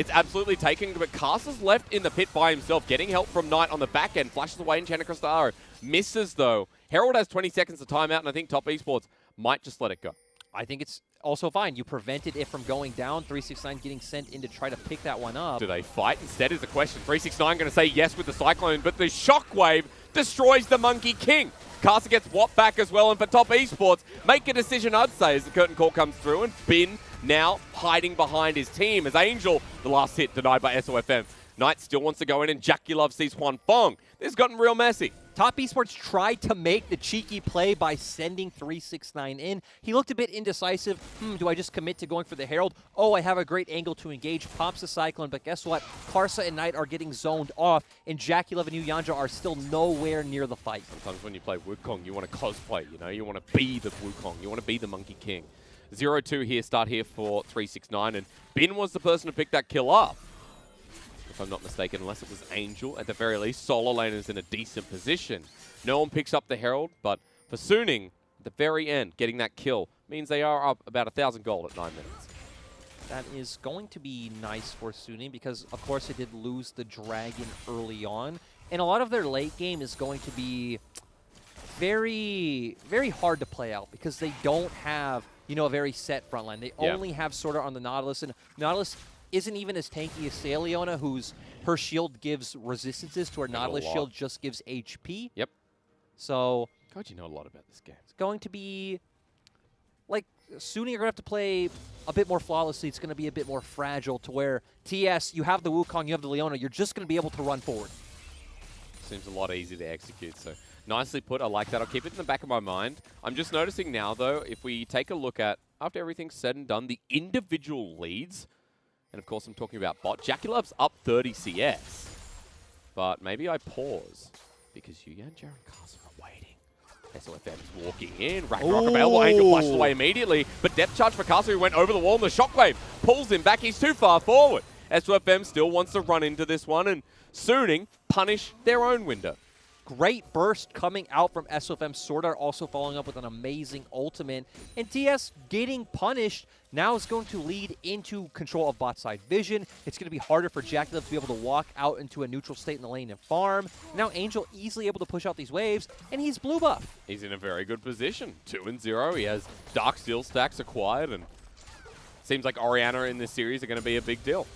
It's absolutely taken, but Casa's left in the pit by himself, getting help from Knight on the back end. Flashes away Enchanted Cristaro. Misses, though. Herald has 20 seconds of timeout, and I think Top Esports might just let it go. I think it's also fine. You prevented it from going down. 369 getting sent in to try to pick that one up. Do they fight instead is the question. 369 going to say yes with the Cyclone, but the Shockwave destroys the Monkey King. Casa gets Watt back as well, and for Top Esports, make a decision, I'd say, as the curtain call comes through, and Bin now hiding behind his team as Angel, the last hit denied by SOFM. Knight still wants to go in, and Jackie Love sees Juan Fong. This has gotten real messy. Top Esports tried to make the cheeky play by sending 369 in. He looked a bit indecisive. Do I just commit to going for the Herald? Oh, I have a great angle to engage. Pops the Cyclone, but guess what? Karsa and Knight are getting zoned off, and Jackie Love and Yu Yanja are still nowhere near the fight. Sometimes when you play Wukong, you want to cosplay, you know? You want to be the Wukong. You want to be the Monkey King. 0-2 here, start here for 369, and Bin was the person to pick that kill up. If I'm not mistaken, unless it was Angel. At the very least, Solo Lane is in a decent position. No one picks up the Herald, but for Suning, at the very end, getting that kill means they are up about 1,000 gold at 9 minutes. That is going to be nice for Suning because, of course, they did lose the Dragon early on. And a lot of their late game is going to be very, very hard to play out because they don't have, you know, a very set front line. They only have Sorta on the Nautilus, and Nautilus isn't even as tanky as Saliona, her shield gives resistances to her Nautilus shield just gives HP. Yep. So God, you know a lot about this game. It's going to be like Suning are going to have to play a bit more flawlessly. It's going to be a bit more fragile to where TS, you have the Wukong, you have the Leona, you're just going to be able to run forward. Seems a lot easier to execute, so nicely put. I like that. I'll keep it in the back of my mind. I'm just noticing now, though, if we take a look at, after everything's said and done, the individual leads. And, of course, I'm talking about bot. Jackie Love's up 30 CS. But maybe I pause because Yu Yanja and Casa are waiting. SOFM's walking in. Ragnarok available. Angel flashes away immediately. But depth charge for Casa, who went over the wall, and the Shockwave pulls him back. He's too far forward. SOFM still wants to run into this one, and Suning punish their own window. Great burst coming out from SOFM. Swordart also following up with an amazing ultimate. And TS getting punished now is going to lead into control of bot side vision. It's going to be harder for Jackie Love to be able to walk out into a neutral state in the lane and farm. Now Angel easily able to push out these waves, and he's blue buff. He's in a very good position. 2-0. He has Dark Steel stacks acquired, and seems like Orianna in this series are going to be a big deal.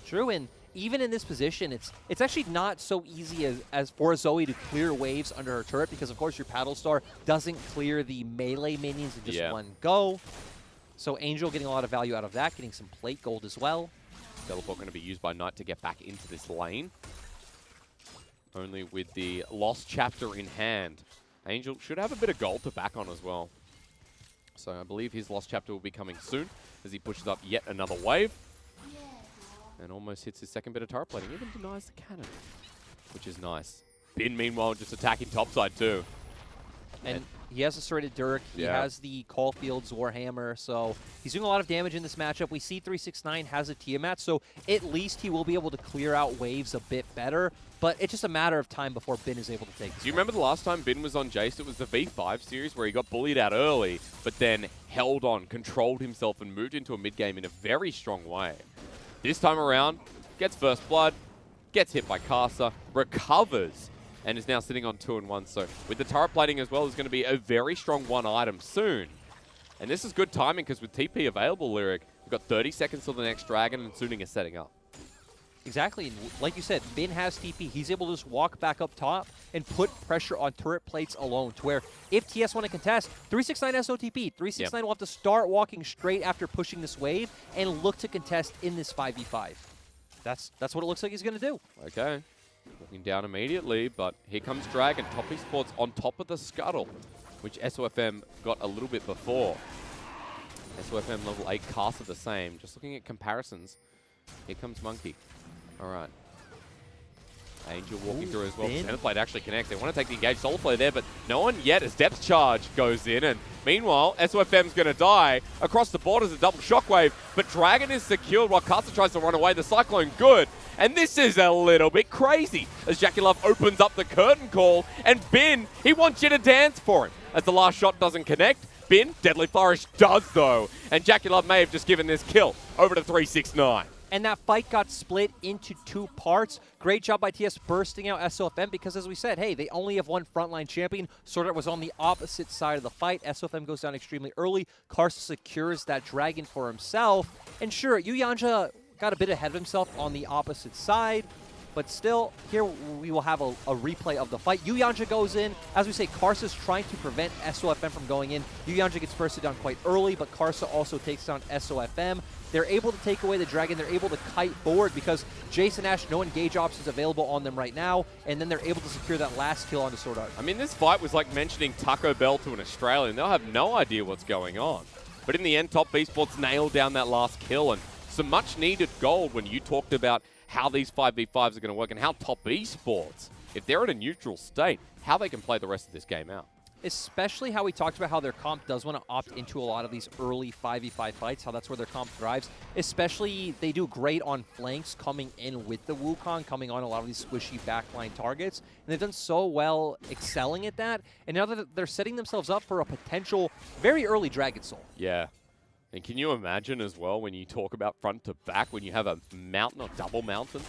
True, and even in this position, it's actually not so easy as for Zoe to clear waves under her turret because, of course, your Paddle Star doesn't clear the melee minions in just one go. So Angel getting a lot of value out of that, getting some plate gold as well. Teleport going to be used by Knight to get back into this lane. Only with the Lost Chapter in hand. Angel should have a bit of gold to back on as well. So I believe his Lost Chapter will be coming soon as he pushes up yet another wave. And almost hits his second bit of turret plating. Even denies the cannon, which is nice. Bin, meanwhile, just attacking topside too. And he has a Serrated Dirk. He has the Caulfield's Warhammer. So he's doing a lot of damage in this matchup. We see 369 has a Tiamat, so at least he will be able to clear out waves a bit better. But it's just a matter of time before Bin is able to take this. Do you remember the last time Bin was on Jace? It was the V5 series where he got bullied out early, but then held on, controlled himself, and moved into a mid-game in a very strong way. This time around, gets first blood, gets hit by Casa, recovers, and is now sitting on 2-1. So with the turret plating as well, there's going to be a very strong one item soon. And this is good timing because with TP available, Lyric, we've got 30 seconds till the next dragon, and Suning is setting up. Exactly. Like you said, Bin has TP. He's able to just walk back up top and put pressure on turret plates alone to where if TS want to contest, 369 has no TP. 369 will have to start walking straight after pushing this wave and look to contest in this 5v5. That's what it looks like he's going to do. Okay. Walking down immediately, but here comes Dragon. Top Esports on top of the scuttle, which SOFM got a little bit before. SOFM level 8, Casa the same. Just looking at comparisons, here comes Monkey. All right. Angel walking through as well. Center plate actually connects. They want to take the engaged solo play there, but no one yet as depth charge goes in. And meanwhile, SOFM's going to die. Across the board is a double shockwave, but Dragon is secured while Casa tries to run away. The Cyclone good. And this is a little bit crazy as Jackie Love opens up the curtain call. And Bin, he wants you to dance for him. As the last shot doesn't connect, Bin, Deadly Flourish does though. And Jackie Love may have just given this kill over to 369. And that fight got split into 2 parts. Great job by TS bursting out SOFM because, as we said, hey, they only have one frontline champion. Swordart was on the opposite side of the fight. SOFM goes down extremely early. Karsa secures that dragon for himself. And sure, Yuyanja got a bit ahead of himself on the opposite side. But still, here we will have a replay of the fight. Yuyanja goes in. As we say, Karsa's trying to prevent SOFM from going in. Yuyanja gets bursted down quite early, but Karsa also takes down SOFM. They're able to take away the dragon. They're able to kite forward because Jason Ash, no engage options available on them right now, and then they're able to secure that last kill onto Swordart. I mean, this fight was like mentioning Taco Bell to an Australian. They'll have no idea what's going on. But in the end, Top Esports nailed down that last kill, and some much-needed gold when you talked about how these 5v5s are going to work and how Top Esports, if they're in a neutral state, how they can play the rest of this game out. Especially how we talked about how their comp does want to opt into a lot of these early 5v5 fights, how that's where their comp thrives. Especially, they do great on flanks coming in with the Wukong, coming on a lot of these squishy backline targets. And they've done so well excelling at that. And now that they're setting themselves up for a potential very early Dragon Soul. Yeah. And can you imagine as well when you talk about front to back, when you have a mountain or double mountain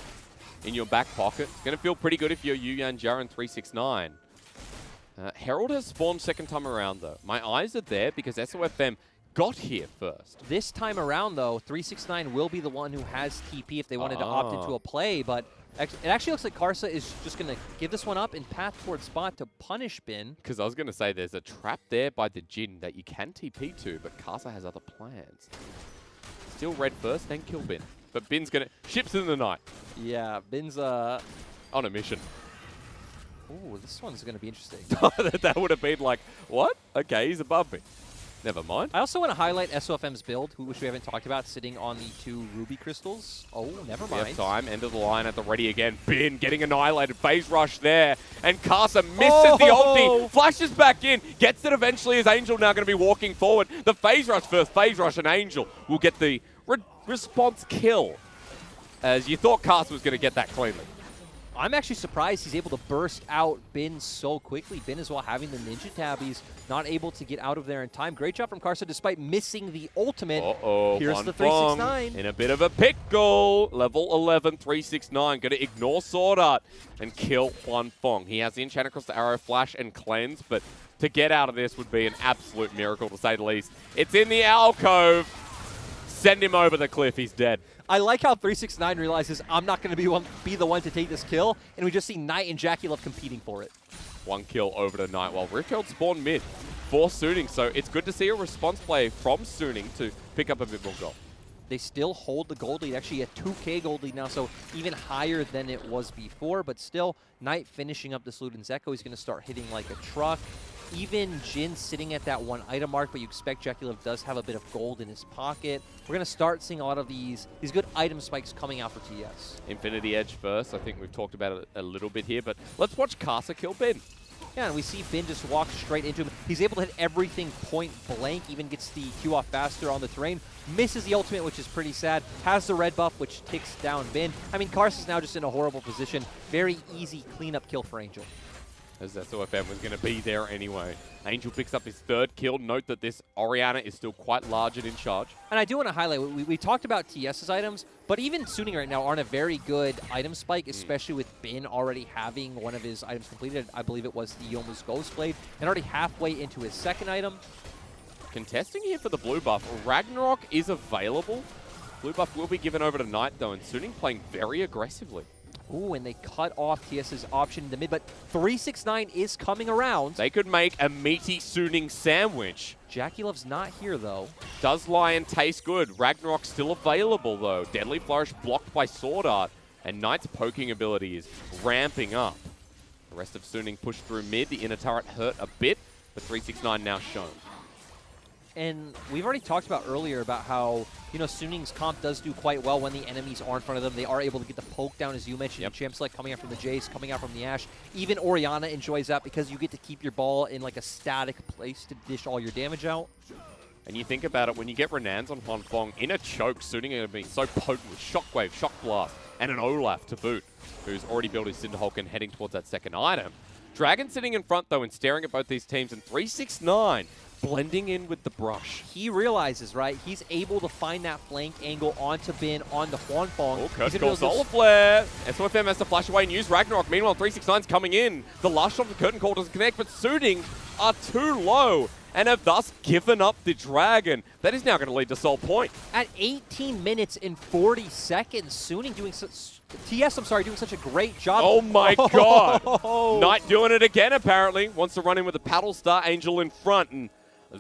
in your back pocket? It's going to feel pretty good if you're Yuyanja and 369. Herald has spawned second time around, though. My eyes are there because SOFM got here first. This time around, though, 369 will be the one who has TP if they wanted to opt into a play, but it actually looks like Karsa is just going to give this one up and path towards spot to punish Bin. Because I was going to say there's a trap there by the Jin that you can TP to, but Karsa has other plans. Still red first, then kill Bin. But Bin's going to... Ships in the night. Yeah, Bin's on a mission. Ooh, this one's going to be interesting. That would have been like, what? Okay, he's above me. Never mind. I also want to highlight SOFM's build, which we haven't talked about, sitting on the 2 ruby crystals. Oh, never mind. We have time. End of the line at the ready again. Bin getting annihilated. Phase rush there. And Karsa misses the ulti. Flashes back in. Gets it eventually as Angel now going to be walking forward. The phase rush first. Phase rush and Angel will get the response kill. As you thought Karsa was going to get that cleanly. I'm actually surprised he's able to burst out Bin so quickly. Bin as well having the ninja tabbies, not able to get out of there in time. Great job from Karsa despite missing the ultimate. Here's the 369. In a bit of a pickle. Level 11, 369. Going to ignore Swordart and kill Huan Fong. He has the enchant across the arrow, flash, and cleanse, but to get out of this would be an absolute miracle to say the least. It's in the alcove. Send him over the cliff. He's dead. I like how 369 realizes I'm not going to be the one to take this kill, and we just see Knight and Jackie Love competing for it. 1 kill over to Knight while Richard spawned mid for Suning, so it's good to see a response play from Suning to pick up a bit more gold. They still hold the gold lead, actually a 2K gold lead now, so even higher than it was before, but still, Knight finishing up this Luden's Echo. He's going to start hitting like a truck. Even Jin sitting at that 1 item mark, but you expect Jackie Love does have a bit of gold in his pocket. We're going to start seeing a lot of these good item spikes coming out for TES. Infinity Edge first. I think we've talked about it a little bit here, but let's watch Karsa kill Bin. Yeah, and we see Bin just walk straight into him. He's able to hit everything point blank, even gets the Q off faster on the terrain. Misses the ultimate, which is pretty sad. Has the red buff, which takes down Bin. I mean, Karsa's now just in a horrible position. Very easy cleanup kill for Angel. As SOFM was going to be there anyway. Angel picks up his 3rd kill. Note that this Orianna is still quite large and in charge. And I do want to highlight, we talked about TS's items, but even Suning right now aren't a very good item spike, especially with Bin already having one of his items completed. I believe it was the Yomu's Ghost Blade, and already halfway into his 2nd item. Contesting here for the blue buff. Ragnarok is available. Blue buff will be given over to Knight, though, and Suning playing very aggressively. Ooh, and they cut off TS's option in the mid, but 369 is coming around. They could make a meaty Suning sandwich. Jackie Love's not here, though. Does Lion taste good? Ragnarok still available, though. Deadly Flourish blocked by Sword Art, and Knight's poking ability is ramping up. The rest of Suning pushed through mid. The inner turret hurt a bit, but 369 now shown. And we've already talked about earlier about how, Suning's comp does do quite well when the enemies are in front of them. They are able to get the poke down, as you mentioned. Yep. Champ Select coming out from the Jace, coming out from the Ashe. Even Orianna enjoys that because you get to keep your ball in like a static place to dish all your damage out. And you think about it, when you get Renans on Huan Fong, in a choke, Suning are going to be so potent with Shockwave, Shock Blast, and an Olaf to boot, who's already built his Cinderhulk and heading towards that 2nd item. Dragon sitting in front, though, and staring at both these teams, and 369 blending in with the brush. He realizes, right, he's able to find that flank angle onto Bin on the Huanfeng. Oh, Curse Call Solar Flare. SOFM has to flash away and use Ragnarok. Meanwhile, 369's coming in. The last shot of the Curtain Call doesn't connect, but Suning are too low and have thus given up the Dragon. That is now going to lead to Soul Point. At 18 minutes and 40 seconds, Suning doing TS, I'm sorry, doing such a great job. Oh my god. Knight doing it again, apparently. Wants to run in with a Paddle Star, Angel in front. And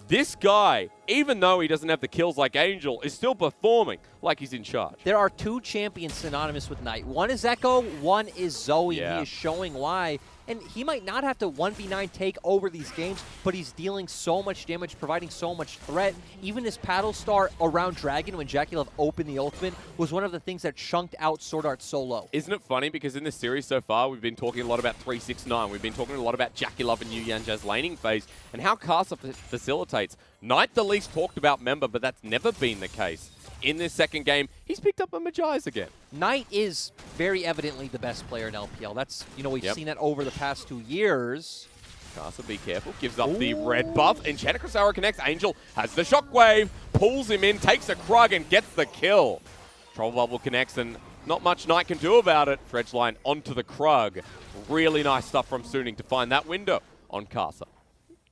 this guy, even though he doesn't have the kills like Angel, is still performing like he's in charge. There are two champions synonymous with Knight. One is Echo, one is Zoe. Yeah. He is showing why. And he might not have to 1v9 take over these games, but he's dealing so much damage, providing so much threat. Even his Paddle Star around Dragon when JackeyLove opened the ultimate was one of the things that chunked out Sword Art so low. Isn't it funny? Because in this series so far, we've been talking a lot about 369. We've been talking a lot about JackeyLove and Yu Yanja's laning phase and how Karsa facilitates. Knight the least talked about member, but that's never been the case. In this second game, he's picked up a Magi's again. Knight is very evidently the best player in LPL. That's, we've seen that over the past 2 years. Karsa, be careful. Gives up the red buff. Enchanted Crusader connects. Angel has the shockwave. Pulls him in, takes a Krug, and gets the kill. Trouble Bubble connects, and not much Knight can do about it. Dredge line onto the Krug. Really nice stuff from Suning to find that window on Karsa.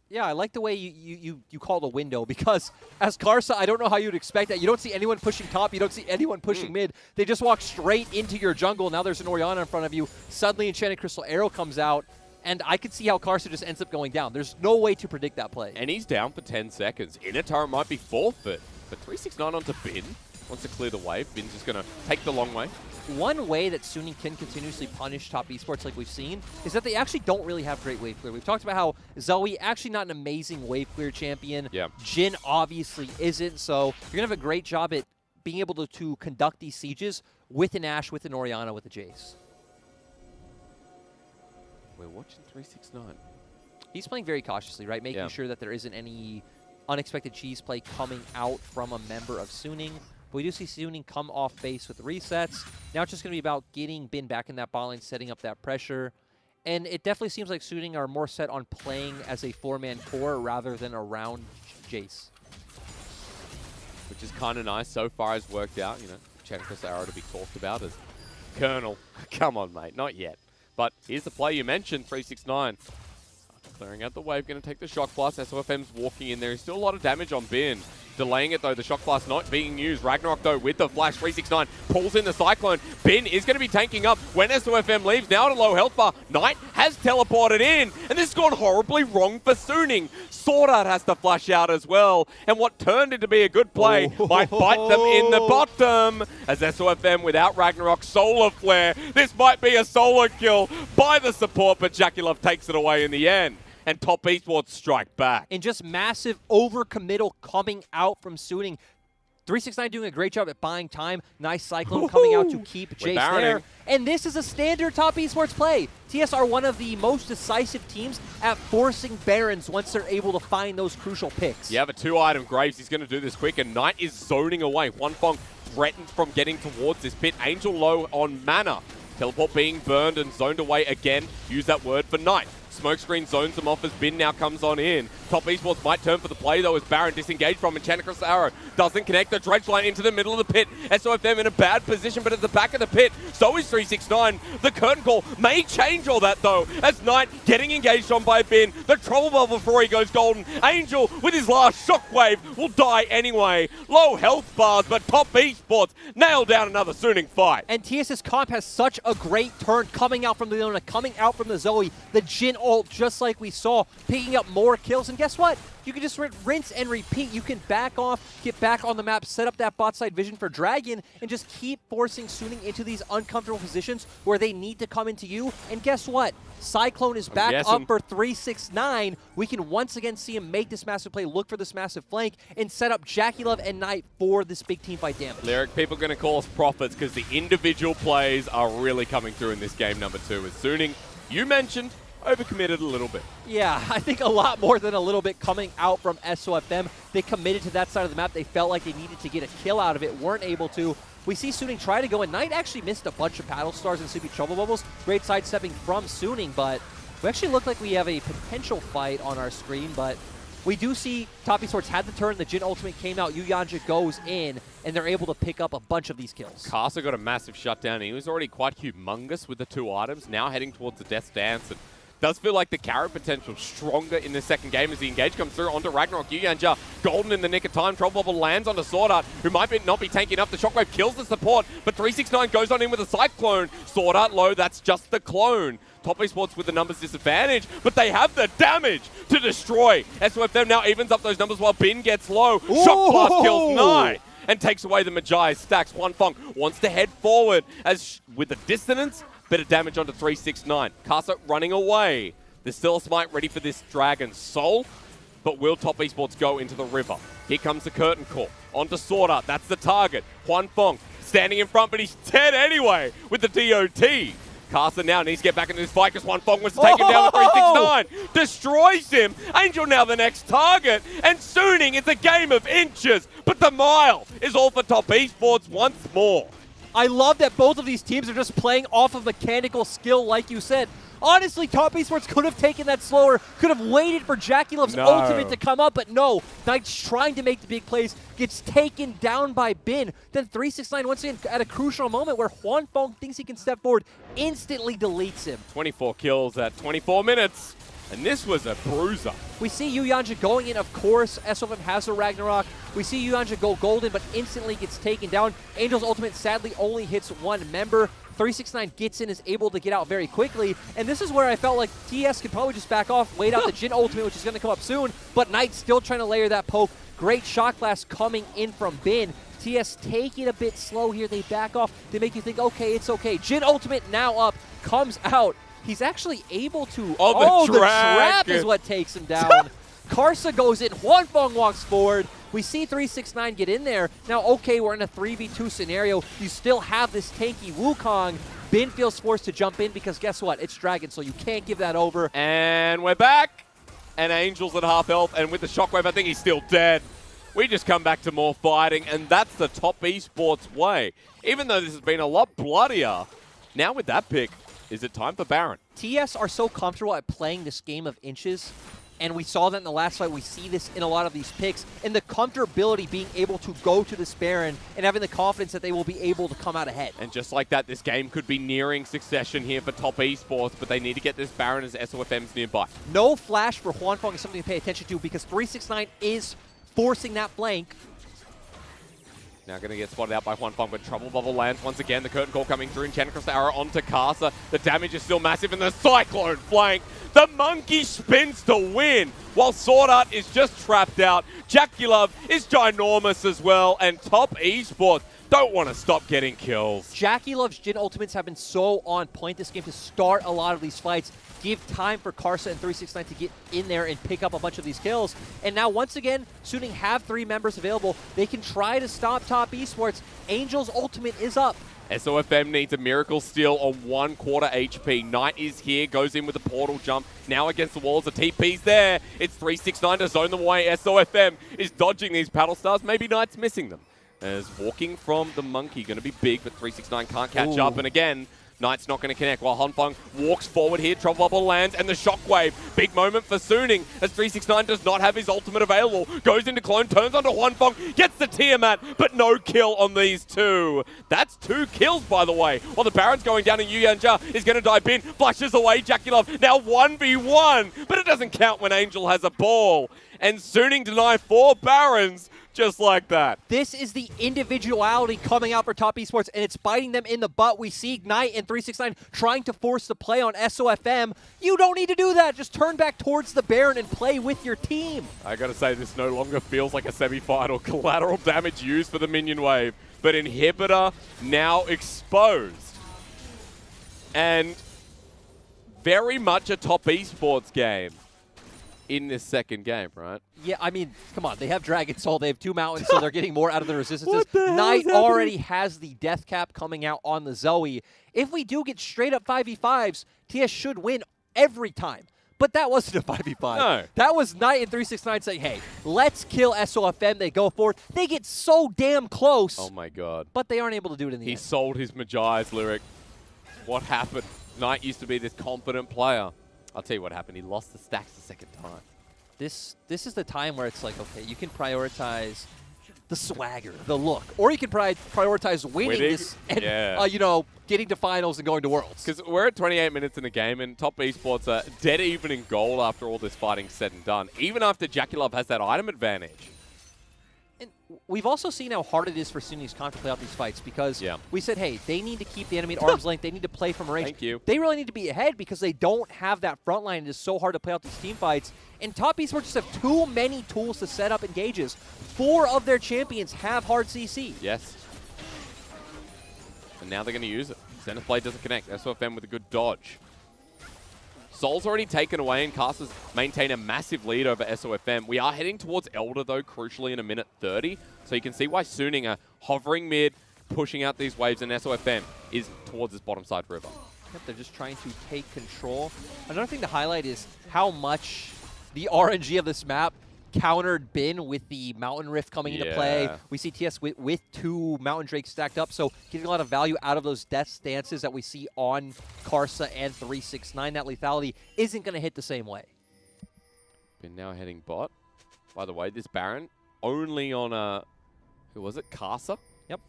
Yeah, I like the way you call the window, because as Karsa, I don't know how you'd expect that. You don't see anyone pushing top. You don't see anyone pushing mid. They just walk straight into your jungle. Now there's an Orianna in front of you. Suddenly Enchanted Crystal Arrow comes out, and I could see how Karsa just ends up going down. There's no way to predict that play. And he's down for 10 seconds. Inner turret might be forfeit, but 369 onto Bin. Wants to clear the wave. Bin's just going to take the long way. One way that Suning can continuously punish top esports like we've seen is that they actually don't really have great wave clear. We've talked about how Zoe actually not an amazing wave clear champion. Yeah. Jhin obviously isn't, so you're going to have a great job at being able to conduct these sieges with an Ashe, with an Orianna, with a Jace. We're watching 369. He's playing very cautiously, right? Making sure that there isn't any unexpected cheese play coming out from a member of Suning. But we do see Suning come off base with resets. Now it's just going to be about getting Bin back in that bot lane, setting up that pressure. And it definitely seems like Suning are more set on playing as a 4-man core rather than around Jace. Which is kind of nice. So far has worked out. Chancellor's arrow to be talked about as Colonel. Come on, mate. Not yet. But here's the play you mentioned, 369. Clearing out the wave, going to take the Shock Blast. SOFM's walking in there. There's still a lot of damage on Bin. Delaying it, though. The Shock Blast not being used. Ragnarok, though, with the flash. 369 pulls in the Cyclone. Bin is going to be tanking up when SOFM leaves. Now at a low health bar. Knight has teleported in. And this has gone horribly wrong for Suning. Sword Art has to flash out as well. And what turned into be a good play might bite them in the bottom. As SOFM without Ragnarok, Solar Flare. This might be a solo kill by the support, but JackeyLove takes it away in the end. And top esports strike back. And just massive overcommittal coming out from Suning. 369 doing a great job at buying time. Nice Cyclone coming out to keep Jace there. And this is a standard top esports play. TS are one of the most decisive teams at forcing Barons once they're able to find those crucial picks. Yeah, but 2-item Graves. He's going to do this quick, and Knight is zoning away. Huanfeng threatened from getting towards this pit. Angel low on mana. Teleport being burned and zoned away again. Use that word for Knight. Smokescreen zones him off as Bin now comes on in. Top esports might turn for the play though as Baron disengaged from Enchanted Crystal Arrow. Doesn't connect the dredge line into the middle of the pit. SOFM in a bad position, but at the back of the pit, so is 369. The curtain call may change all that though, as Knight getting engaged on by Bin. The trouble bubble before he goes golden. Angel with his last shockwave will die anyway. Low health bars, but top esports nailed down another Suning fight. And TS's comp has such a great turn coming out from the Leona, coming out from the Zoe. The Jhin ult, just like we saw, picking up more kills. And guess what? You can just rinse and repeat. You can back off, get back on the map, set up that bot side vision for Dragon, and just keep forcing Suning into these uncomfortable positions where they need to come into you. And guess what? Cyclone is back up for 369. We can once again see him make this massive play, look for this massive flank, and set up JackeyLove and Knight for this big team fight damage. Lyric, people are going to call us prophets because the individual plays are really coming through in this game number 2. With Suning, you mentioned, overcommitted a little bit. Yeah, I think a lot more than a little bit coming out from SOFM. They committed to that side of the map. They felt like they needed to get a kill out of it, weren't able to. We see Suning try to go, and Knight actually missed a bunch of paddle stars and CP trouble bubbles. Great sidestepping from Suning, but we actually look like we have a potential fight on our screen, but we do see Top Esports had the turn, the Jin ultimate came out, Yu Yanja goes in, and they're able to pick up a bunch of these kills. Karsa got a massive shutdown. He was already quite humongous with the 2 items, now heading towards the Death Dance. And does feel like the carry potential stronger in the second game as the engage comes through onto Ragnarok. Yu Yanja golden in the nick of time. Trouble Bubble lands onto Sword Art, who might not be tanky enough. The Shockwave kills the support, but 369 goes on in with a Cyclone. Sword Art low, that's just the clone. Top Esports with the numbers disadvantage, but they have the damage to destroy. SOFM now evens up those numbers while Bin gets low. Shock Blast kills Knight and takes away the Magi. Stacks. Huanfeng wants to head forward as with the dissonance, better damage onto 369. Karsa running away. There's still a smite ready for this Dragon Soul, but will Top Esports go into the river? Here comes the Curtain Call. Onto Sword Art. That's the target. Huanfeng standing in front, but he's dead anyway with the DOT. Karsa now needs to get back into this fight because Huanfeng was to take him down with 369. Destroys him. Angel now the next target. And Suning, it's a game of inches. But the mile is all for Top Esports once more. I love that both of these teams are just playing off of mechanical skill, like you said. Honestly, Top Esports could have taken that slower, could have waited for Jackie Love's ultimate to come up, but no. Knight's trying to make the big plays, gets taken down by Bin. Then 369 once again at a crucial moment where Huanfeng thinks he can step forward, instantly deletes him. 24 kills at 24 minutes, and this was a bruiser. We see Yu Yanja going in, of course. SOFM has a Ragnarok. We see Yu Yanja go golden, but instantly gets taken down. Angel's ultimate sadly only hits 1 member. 369 gets in, is able to get out very quickly, and this is where I felt like TES could probably just back off, wait out the Jin ultimate, which is going to come up soon, but Knight still trying to layer that poke. Great Shock Blast coming in from Bin. TES take it a bit slow here. They back off. They make you think, okay, it's okay. Jin ultimate now up, comes out. He's actually able to... the trap is what takes him down. Karsa goes in. Huanfeng walks forward. We see 369 get in there. Now, okay, we're in a 3v2 scenario. You still have this tanky Wukong. Bin feels forced to jump in because guess what? It's Dragon, so you can't give that over. And we're back. And Angel's at half health. And with the Shockwave, I think he's still dead. We just come back to more fighting. And that's the Top Esports way. Even though this has been a lot bloodier, now with that pick, is it time for Baron? TES are so comfortable at playing this game of inches. And we saw that in the last fight. We see this in a lot of these picks. And the comfortability being able to go to this Baron and having the confidence that they will be able to come out ahead. And just like that, this game could be nearing succession here for Top Esports, but they need to get this Baron as SOFM's nearby. No flash for Huanfeng is something to pay attention to because 369 is forcing that flank. Now going to get spotted out by Huanfeng, but Trouble Bubble lands once again. The Curtain Call coming through, and Enchanted Cross the Arrow onto Karsa. The damage is still massive, and the Cyclone flank. The Monkey spins to win, while Sword Art is just trapped out. Jackie Love is ginormous as well, and Top Esports don't want to stop getting kills. Jackie Love's Jin ultimates have been so on point this game to start a lot of these fights. Give time for Karsa and 369 to get in there and pick up a bunch of these kills. And now, once again, Suning have 3 members available. They can try to stop Top Esports. Angel's ultimate is up. SOFM needs a miracle steal on 1/4 HP. Knight is here, goes in with a portal jump. Now against the walls, the TP's there. It's 369 to zone them away. SOFM is dodging these paddle stars. Maybe Knight's missing them. As walking from the Monkey, going to be big, but 369 can't catch up. And again, Knight's not going to connect while Huanfeng walks forward here. Trouble Bubble lands and the Shockwave. Big moment for Suning as 369 does not have his ultimate available. Goes into clone, turns onto Huanfeng, gets the Tiamat, but no kill on these 2. That's 2 kills, by the way. While the Baron's going down and Yu Yanja is going to dive in. Flashes away Jackie Love. Now 1v1, but it doesn't count when Angel has a ball. And Suning deny 4 Barons. Just like that. This is the individuality coming out for Top Esports, and it's biting them in the butt. We see Knight and 369 trying to force the play on SOFM. You don't need to do that. Just turn back towards the Baron and play with your team. I gotta say, this no longer feels like a semi-final. Collateral damage used for the minion wave, but Inhibitor now exposed. And very much a Top Esports game in this second game, right? Yeah, I mean, come on. They have Dragon Soul. They have 2 mountains, so they're getting more out of the resistances. Knight already has the death cap coming out on the Zoe. If we do get straight up 5v5s, TS should win every time. But that wasn't a 5v5. No. That was Knight and 369 saying, hey, let's kill SOFM. They go forward. They get so damn close. Oh, my God. But they aren't able to do it in the end. He sold his Magi's lyric. What happened? Knight used to be this confident player. I'll tell you what happened. He lost the stacks the second time. this is the time where it's like, okay, you can prioritize the swagger, the look, or you can prioritize winning this and, you know, getting to finals and going to Worlds. Because we're at 28 minutes in the game, and Top Esports are dead even in goal after all this fighting said and done, even after Jackie Love has that item advantage. And we've also seen how hard it is for Sunni's Con to play out these fights because we said, hey, they need to keep the enemy at arm's length. They need to play from range. Thank you. They really need to be ahead because they don't have that front line. It is so hard to play out these team fights. And Top Esports just have too many tools to set up engages. 4 of their champions have hard CC. Yes. And now they're going to use it. Zenith Blade doesn't connect. SOFM with a good dodge. Soul's already taken away, and Caster's maintain a massive lead over SOFM. We are heading towards Elder, though, crucially in a minute 30. So you can see why Suning are hovering mid, pushing out these waves, and SOFM is towards this bottom side river. Yep, they're just trying to take control. Another thing to highlight is how much the RNG of this map countered Bin with the Mountain Rift coming into play. We see TS with 2 Mountain Drakes stacked up, so getting a lot of value out of those death stances that we see on Karsa and 369. That lethality isn't going to hit the same way. Bin now heading bot. By the way, this Baron only on who was it? Karsa? Yep.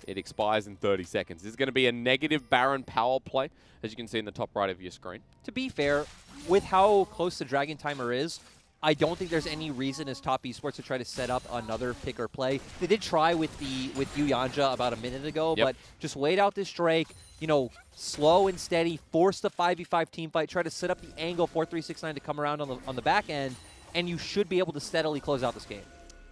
It expires in 30 seconds. This is going to be a negative Baron power play, as you can see in the top right of your screen. To be fair, with how close the Dragon Timer is, I don't think there's any reason as Top Esports to try to set up another pick or play. They did try with Yuyanja about a minute ago, but just wait out this Drake, you know, slow and steady, force the 5v5 team fight, try to set up the angle for 369 to come around on the back end, and you should be able to steadily close out this game.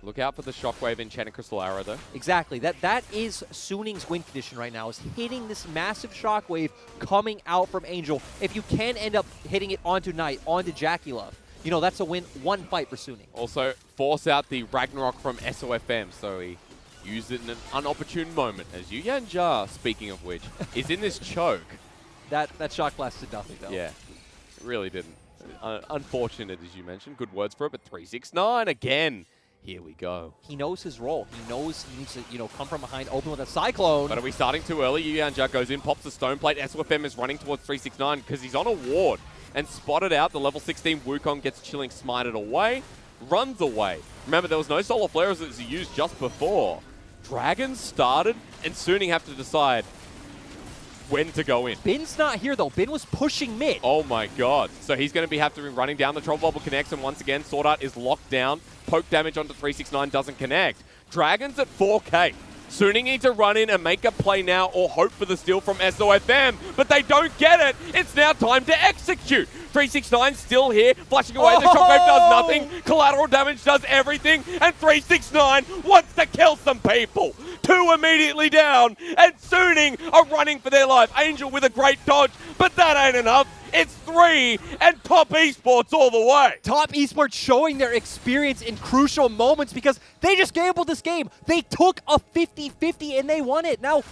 Look out for the Shockwave Enchanted Crystal Arrow, though. Exactly. That is Suning's win condition right now, is hitting this massive Shockwave coming out from Angel. If you can end up hitting it onto Knight, onto Jackie Love, you know, that's a win, 1 fight for Suning. Also, force out the Ragnarok from SOFM, so he used it in an unopportune moment. As Yuyanja, speaking of which, is in this choke. That Shock Blast did nothing, though. Yeah, it really didn't. Unfortunate, as you mentioned. Good words for it, but 369 again. Here we go. He knows his role. He knows he needs to, you know, come from behind, open with a Cyclone. But are we starting too early? Yuyanja goes in, pops the Stone Plate. SOFM is running towards 369 because he's on a ward. And spotted out, the level 16 Wukong gets Chilling smited away, runs away. Remember, there was no Solar Flare as it was used just before. Dragons started, and Suning have to decide when to go in. Bin's not here, though. Bin was pushing mid. Oh, my God. So he's going to have to be running down. The Trouble Bubble connects, and once again, Sword Art is locked down. Poke damage onto 369 doesn't connect. Dragons at 4K. Suning need to run in and make a play now or hope for the steal from SOFM, but they don't get it. It's now time to execute. 369 still here, flashing away. The Shockwave does nothing. Collateral damage does everything, and 369 wants to kill some people. 2 immediately down, and Suning are running for their life. Angel with a great dodge, but that ain't enough. It's 3, and Top Esports all the way. Top Esports showing their experience in crucial moments because they just gambled this game. They took a 50-50 and they won it. Now,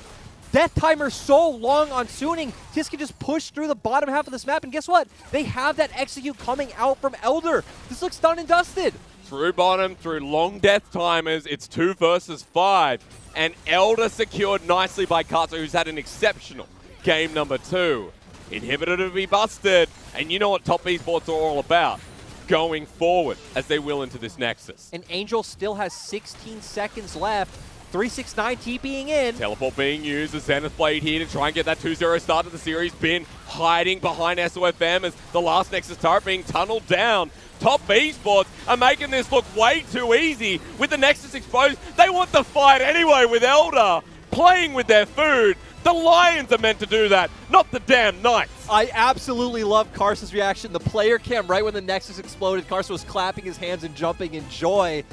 death timer so long on Suning, TES can just push through the bottom half of this map, and guess what? They have that execute coming out from Elder. This looks done and dusted. Through bottom, through long death timers, it's 2 versus 5. And Elder secured nicely by Karsa, who's had an exceptional game number 2. Inhibitor to be busted, and you know what Top Esports are all about. Going forward, as they will into this Nexus. And Angel still has 16 seconds left. 369 TPing in. Teleport being used, the Zenith Blade here to try and get that 2-0 start to the series. Bin hiding behind SOFM as the last Nexus turret being tunneled down. Top Esports are making this look way too easy. With the Nexus exposed, they want the fight anyway with Elder. Playing with their food. The Lions are meant to do that, not the damn Knights. I absolutely love Karsa's reaction. The player cam right when the Nexus exploded. Karsa was clapping his hands and jumping in joy.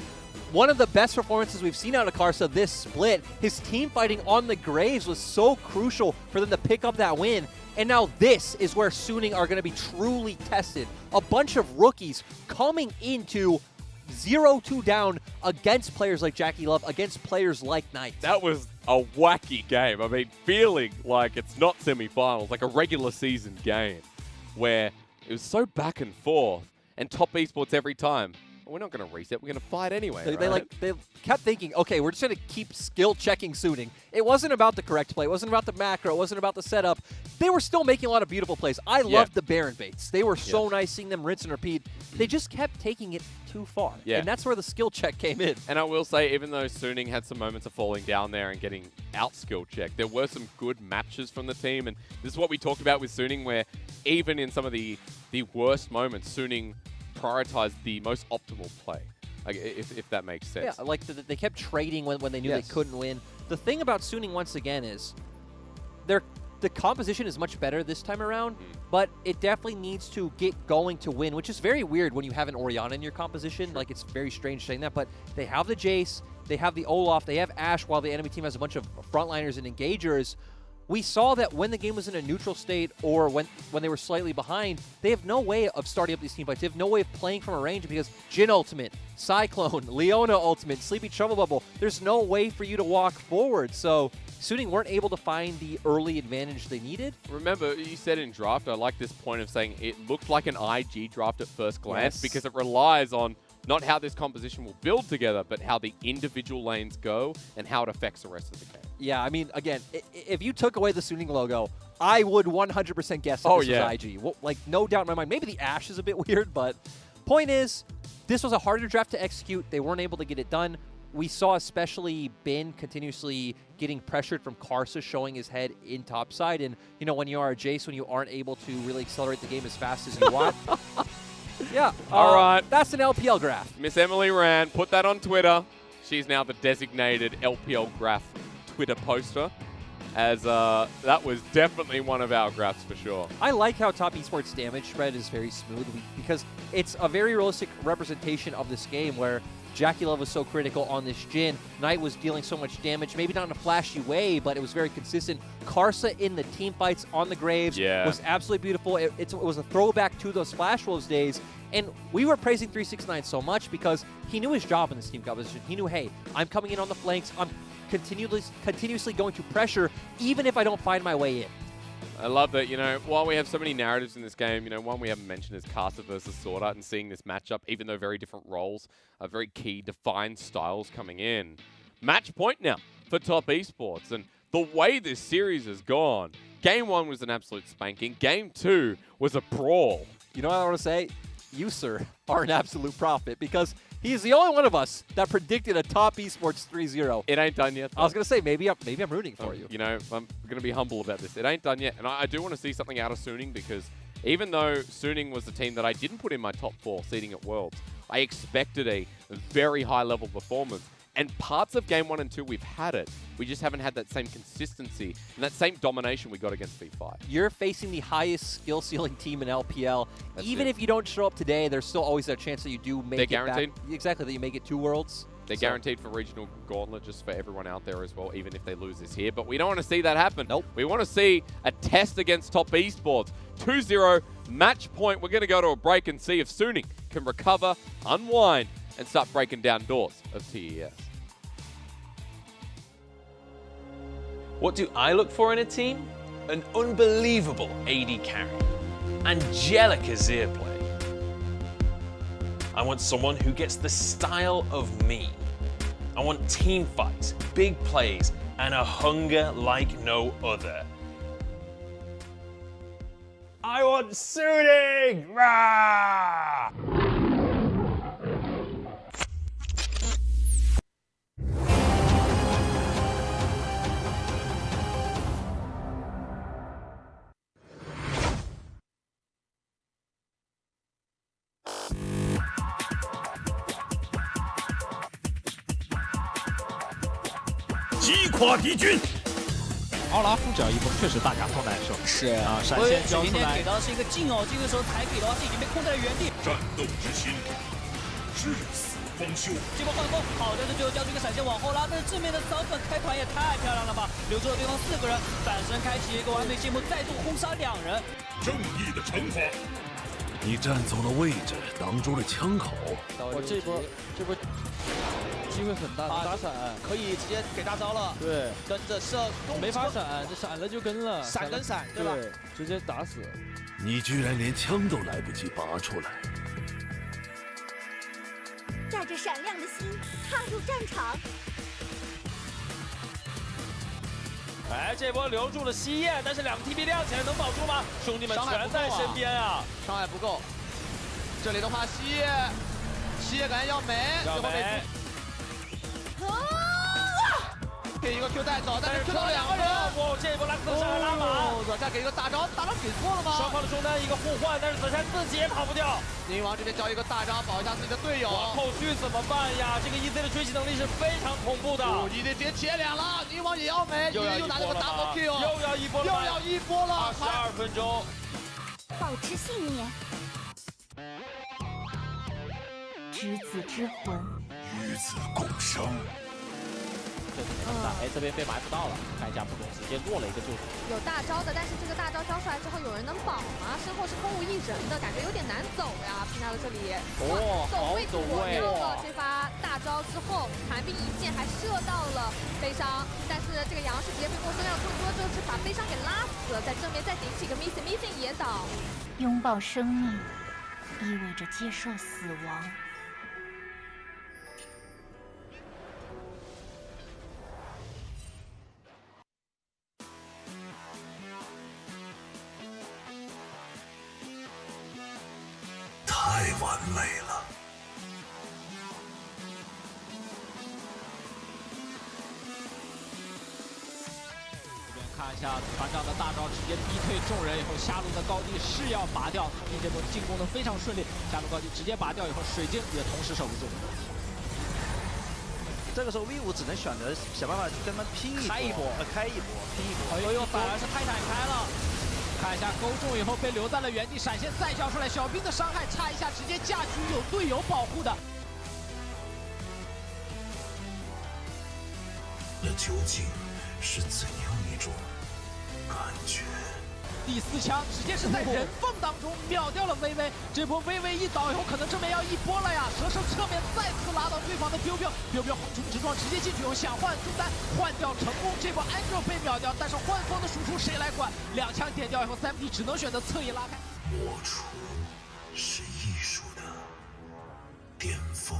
One of the best performances we've seen out of Karsa this split. His team fighting on the Graves was so crucial for them to pick up that win. And now this is where Suning are going to be truly tested. A bunch of rookies coming into 0-2 down against players like Jackie Love, against players like Knight. That was a wacky game. I mean, feeling like it's not semifinals, like a regular season game where it was so back and forth, and Top Esports every time. we're not going to reset. We're going to fight anyway. They kept thinking, okay, we're just going to keep skill checking Suning. It wasn't about the correct play. It wasn't about the macro. It wasn't about the setup. They were still making a lot of beautiful plays. I loved the Baron baits. They were so nice seeing them rinse and repeat. They just kept taking it too far. Yeah. And that's where the skill check came in. And I will say, even though Suning had some moments of falling down there and getting out skill checked, there were some good matches from the team. And this is what we talked about with Suning, where even in some of the worst moments, Suning prioritized the most optimal play, like if that makes sense. Yeah, like they kept trading when they knew they couldn't win. The thing about Suning, once again, is the composition is much better this time around, but it definitely needs to get going to win, which is very weird when you have an Orianna in your composition. Like, it's very strange saying that, but they have the Jace, they have the Olaf, they have Ashe, while the enemy team has a bunch of frontliners and engagers. We saw that when the game was in a neutral state or when they were slightly behind, they have no way of starting up these team fights. They have no way of playing from a range because Jhin ultimate, Cyclone, Leona ultimate, Sleepy Trouble Bubble, there's no way for you to walk forward. So Suning weren't able to find the early advantage they needed. Remember, you said in draft, I like this point of saying it looked like an IG draft at first glance because it relies on not how this composition will build together, but how the individual lanes go and how it affects the rest of the game. Yeah, I mean, again, if you took away the Suning logo, I would 100% guess that this was IG. Well, like, no doubt in my mind. Maybe the Ashe is a bit weird, but point is, this was a harder draft to execute. They weren't able to get it done. We saw especially Bin continuously getting pressured from Karsa showing his head in topside. And, you know, when you are a Jace, when you aren't able to really accelerate the game as fast as you want. Yeah. All right. That's an LPL graph. Miss Emily Rand, put that on Twitter. She's now the designated LPL graph Twitter poster, as that was definitely one of our graphs for sure. I like how top esports damage spread is very smooth because it's a very realistic representation of this game where Jackie Love was so critical on this Jhin. Knight was dealing so much damage, maybe not in a flashy way, but it was very consistent. Karsa in the team fights on the Graves was absolutely beautiful. It was a throwback to those Flash Wolves days. And we were praising 369 so much because he knew his job in this team composition. He knew, hey, I'm coming in on the flanks. I'm continuously going to pressure, even if I don't find my way in. I love that, you know, while we have so many narratives in this game, you know, one we haven't mentioned is Karsa versus Sword Art, and seeing this matchup, even though very different roles, are very key, defined styles coming in. Match point now for top esports, and the way this series has gone, Game 1 was an absolute spanking. Game 2 was a brawl. You know what I want to say? You, sir, are an absolute prophet because he's the only one of us that predicted a top esports 3-0. It ain't done yet, though. I was going to say, maybe I'm rooting for you. You know, I'm going to be humble about this. It ain't done yet. And I do want to see something out of Suning because even though Suning was the team that I didn't put in my top 4 seeding at Worlds, I expected a very high-level performance. And parts of Game 1 and 2, we've had it. We just haven't had that same consistency and that same domination we got against V5. You're facing the highest skill ceiling team in LPL. Even if you don't show up today, there's still always that chance that you do make it guaranteed. back. Exactly, that you make it 2 Worlds. They're guaranteed for regional Gauntlet, just for everyone out there as well, even if they lose this here. But we don't want to see that happen. Nope. We want to see a test against top esports. 2-0, match point. We're going to go to a break and see if Suning can recover, unwind, and start breaking down doors of TES. What do I look for in a team? An unbelievable AD carry. Angelic Azir play. I want someone who gets the style of me. I want team fights, big plays, and a hunger like no other. I want Suning! Rah!奥拉夫只要一崩，确实大家都难受。是啊，闪现交出来，给到的是一个劲哦，这个时候才给的话是已经被控在了原地。战斗之心，至死方休。这波换攻，好在是最后交出一个闪现往后拉，但是正面的扫粉开团也太漂亮了吧，留住了对方4个人，反身开启一个完美谢幕，再度轰杀2人。正义的惩罚。你站走了位置，挡住了枪口。我这波机会很大，打闪可以直接给大招了。对，跟着射，没法闪，这闪了就跟了，闪跟闪，对吧？直接打死。你居然连枪都来不及拔出来。带着闪亮的心踏入战场。哎，这波留住了西叶，但是两个 TP 亮起来能保住吗？兄弟们全在身边啊，伤害不够。这里的话，西叶感觉要没，给一个 Q 带走，但是 Q 到2个人。哇，这一波拉克上来拉满，惹战给一个大招，大招给错了吗？双方的中单一个互换，但是子珊自己也跑不掉。宁王这边交一个大招保一下自己的队友。后续怎么办呀？这个 EZ 的追击能力是非常恐怖的。EZ 直接切2了，宁王也要没，又拿了个 double kill， 又要一波了，22分钟。保持信念，执子之魂，与子共生。哎，这边被埋伏到了，看一下不中，直接落了一个救主。有大招的，但是这个大招交出来之后，有人能保吗？身后是空无一人的，感觉有点难走呀。拼到了这里，走位躲掉了这发大招之后，残兵一剑还射到了悲伤，但是这个杨是直接被过身，要更多就是把悲伤给拉死，在正面再顶起一个 missing 也倒。拥抱生命，意味着接受死亡。太完美了！这边看一下团长的大招，直接逼退众人以后，下路的高地是要拔掉，他们这波进攻的非常顺利，下路高地直接拔掉以后，水晶也同时守不住。这个时候 V5只能选择想办法去跟他们拼一波，开一波，拼一波。哎呦，反而是泰坦开了。看一下勾中以后被留在了原地，闪现再交出来，小兵的伤害差一下，直接架局有队友保护的。那究竟是怎样一种感觉？第4枪直接是在人缝当中秒掉了微微，这波微微一倒以后，可能正面要一波了呀。蛇手侧面再次拉到对方的 biu biu 横冲直撞，直接进去以后想换中单，换掉成功。这波 Angel 被秒掉，但是换风的输出谁来管？2枪点掉以后 ，3P 只能选择侧翼拉开。魔术是艺术的巅峰。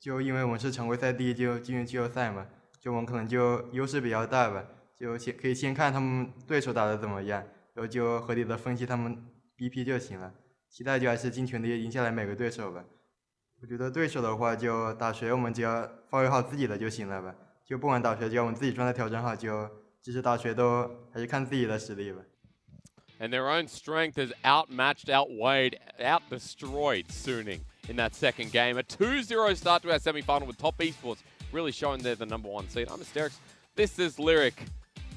就因为我们是常规赛第一就进入季后赛嘛，就我们可能就优势比较大吧，就可以先看他们对手打得怎么样，然后就合理的分析他们 BP 就行了。期待就还是尽全力赢下来每个对手吧。我觉得对手的话就打谁我们只要发挥好自己的就行了吧，就不管打谁只要我们自己状态调整好，就即使打谁都还是看自己的实力吧。And their own strength has outmatched, outweighed, out-destroyed Suning in that second game. A 2-0 start to our semi-final with Top Esports really showing they're the #1 seed. I'm Asterix. This is Lyric.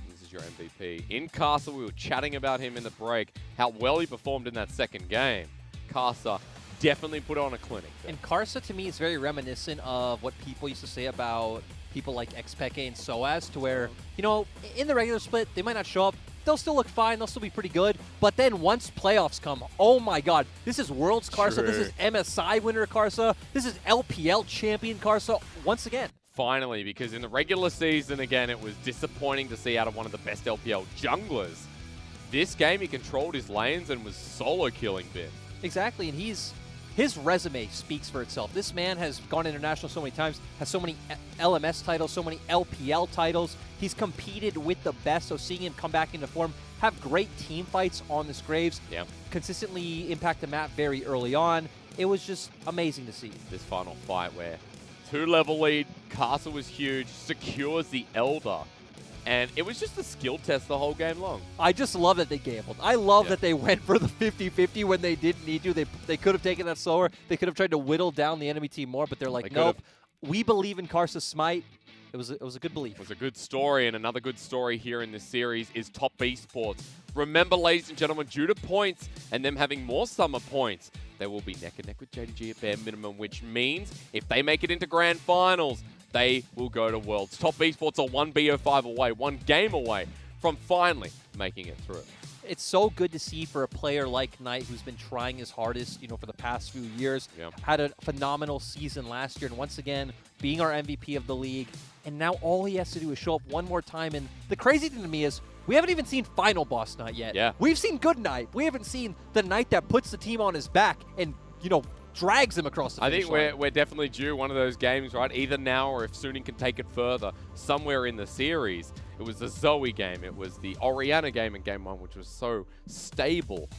This is your MVP. In Castle, we were chatting about him in the break, how well he performed in that second game. Casa definitely put on a clinic. And Karsa, to me, is very reminiscent of what people used to say about people like XPeke and SOAS, to where, you know, in the regular split, they might not show up. They'll still look fine. They'll still be pretty good. But then once playoffs come, oh my God, this is Worlds Karsa. True. This is MSI winner Karsa. This is LPL champion Karsa once again. Finally, because in the regular season, again, it was disappointing to see out of one of the best LPL junglers. This game, he controlled his lanes and was solo killing Bin. Exactly, and his resume speaks for itself. This man has gone international so many times, has so many LMS titles, so many LPL titles. He's competed with the best, so seeing him come back into form, have great team fights on this Graves, consistently impact the map very early on. It was just amazing to see. This final fight where 2-level lead, Castle was huge, secures the Elder. And it was just a skill test the whole game long. I just love that they gambled. I love that they went for the 50-50 when they didn't need to. They could have taken that slower. They could have tried to whittle down the enemy team more, but they're like, nope, we believe in Karsa's smite. It was a good belief. It was a good story, and another good story here in this series is Top Esports. Remember, ladies and gentlemen, due to points and them having more summer points, they will be neck and neck with JDG at bare minimum, which means if they make it into grand finals, they will go to Worlds. Top Esports are one BO5 away, one game away from finally making it through. It's so good to see for a player like Knight, who's been trying his hardest, you know, for the past few years. Had a phenomenal season last year, and once again, being our MVP of the league. And now all he has to do is show up one more time. And the crazy thing to me is, we haven't even seen Final Boss Knight yet. We've seen good Knight. We haven't seen the Knight that puts the team on his back and, you know, drags him across the finish line. I think we're definitely due one of those games, right? Either now or if Suning can take it further, somewhere in the series. It was the Zoe game. It was the Orianna game in Game 1, which was so stable.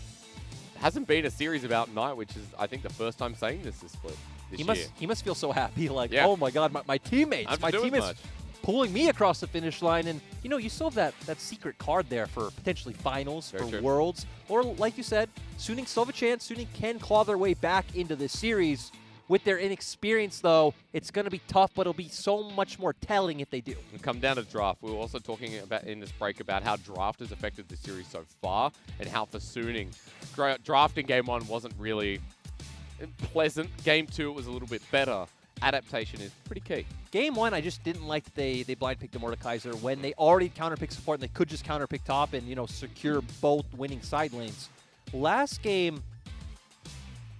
Hasn't been a series about Knight, which is, I think, the first time saying this split this year. He must feel so happy. Like, oh my God, my teammates pulling me across the finish line. And, you know, you still have that secret card there for potentially finals, for Worlds. Or, like you said, Suning still have a chance. Suning can claw their way back into this series. With their inexperience, though, it's going to be tough, but it'll be so much more telling if they do. And come down to draft. We were also talking about in this break about how draft has affected the series so far and how for Suning, draft in Game 1 wasn't really pleasant. Game 2, it was a little bit better. Adaptation is pretty key. Game 1, I just didn't like that they blind picked the Mordekaiser when they already counterpick support and they could just counterpick top and, you know, secure both winning side lanes. Last game,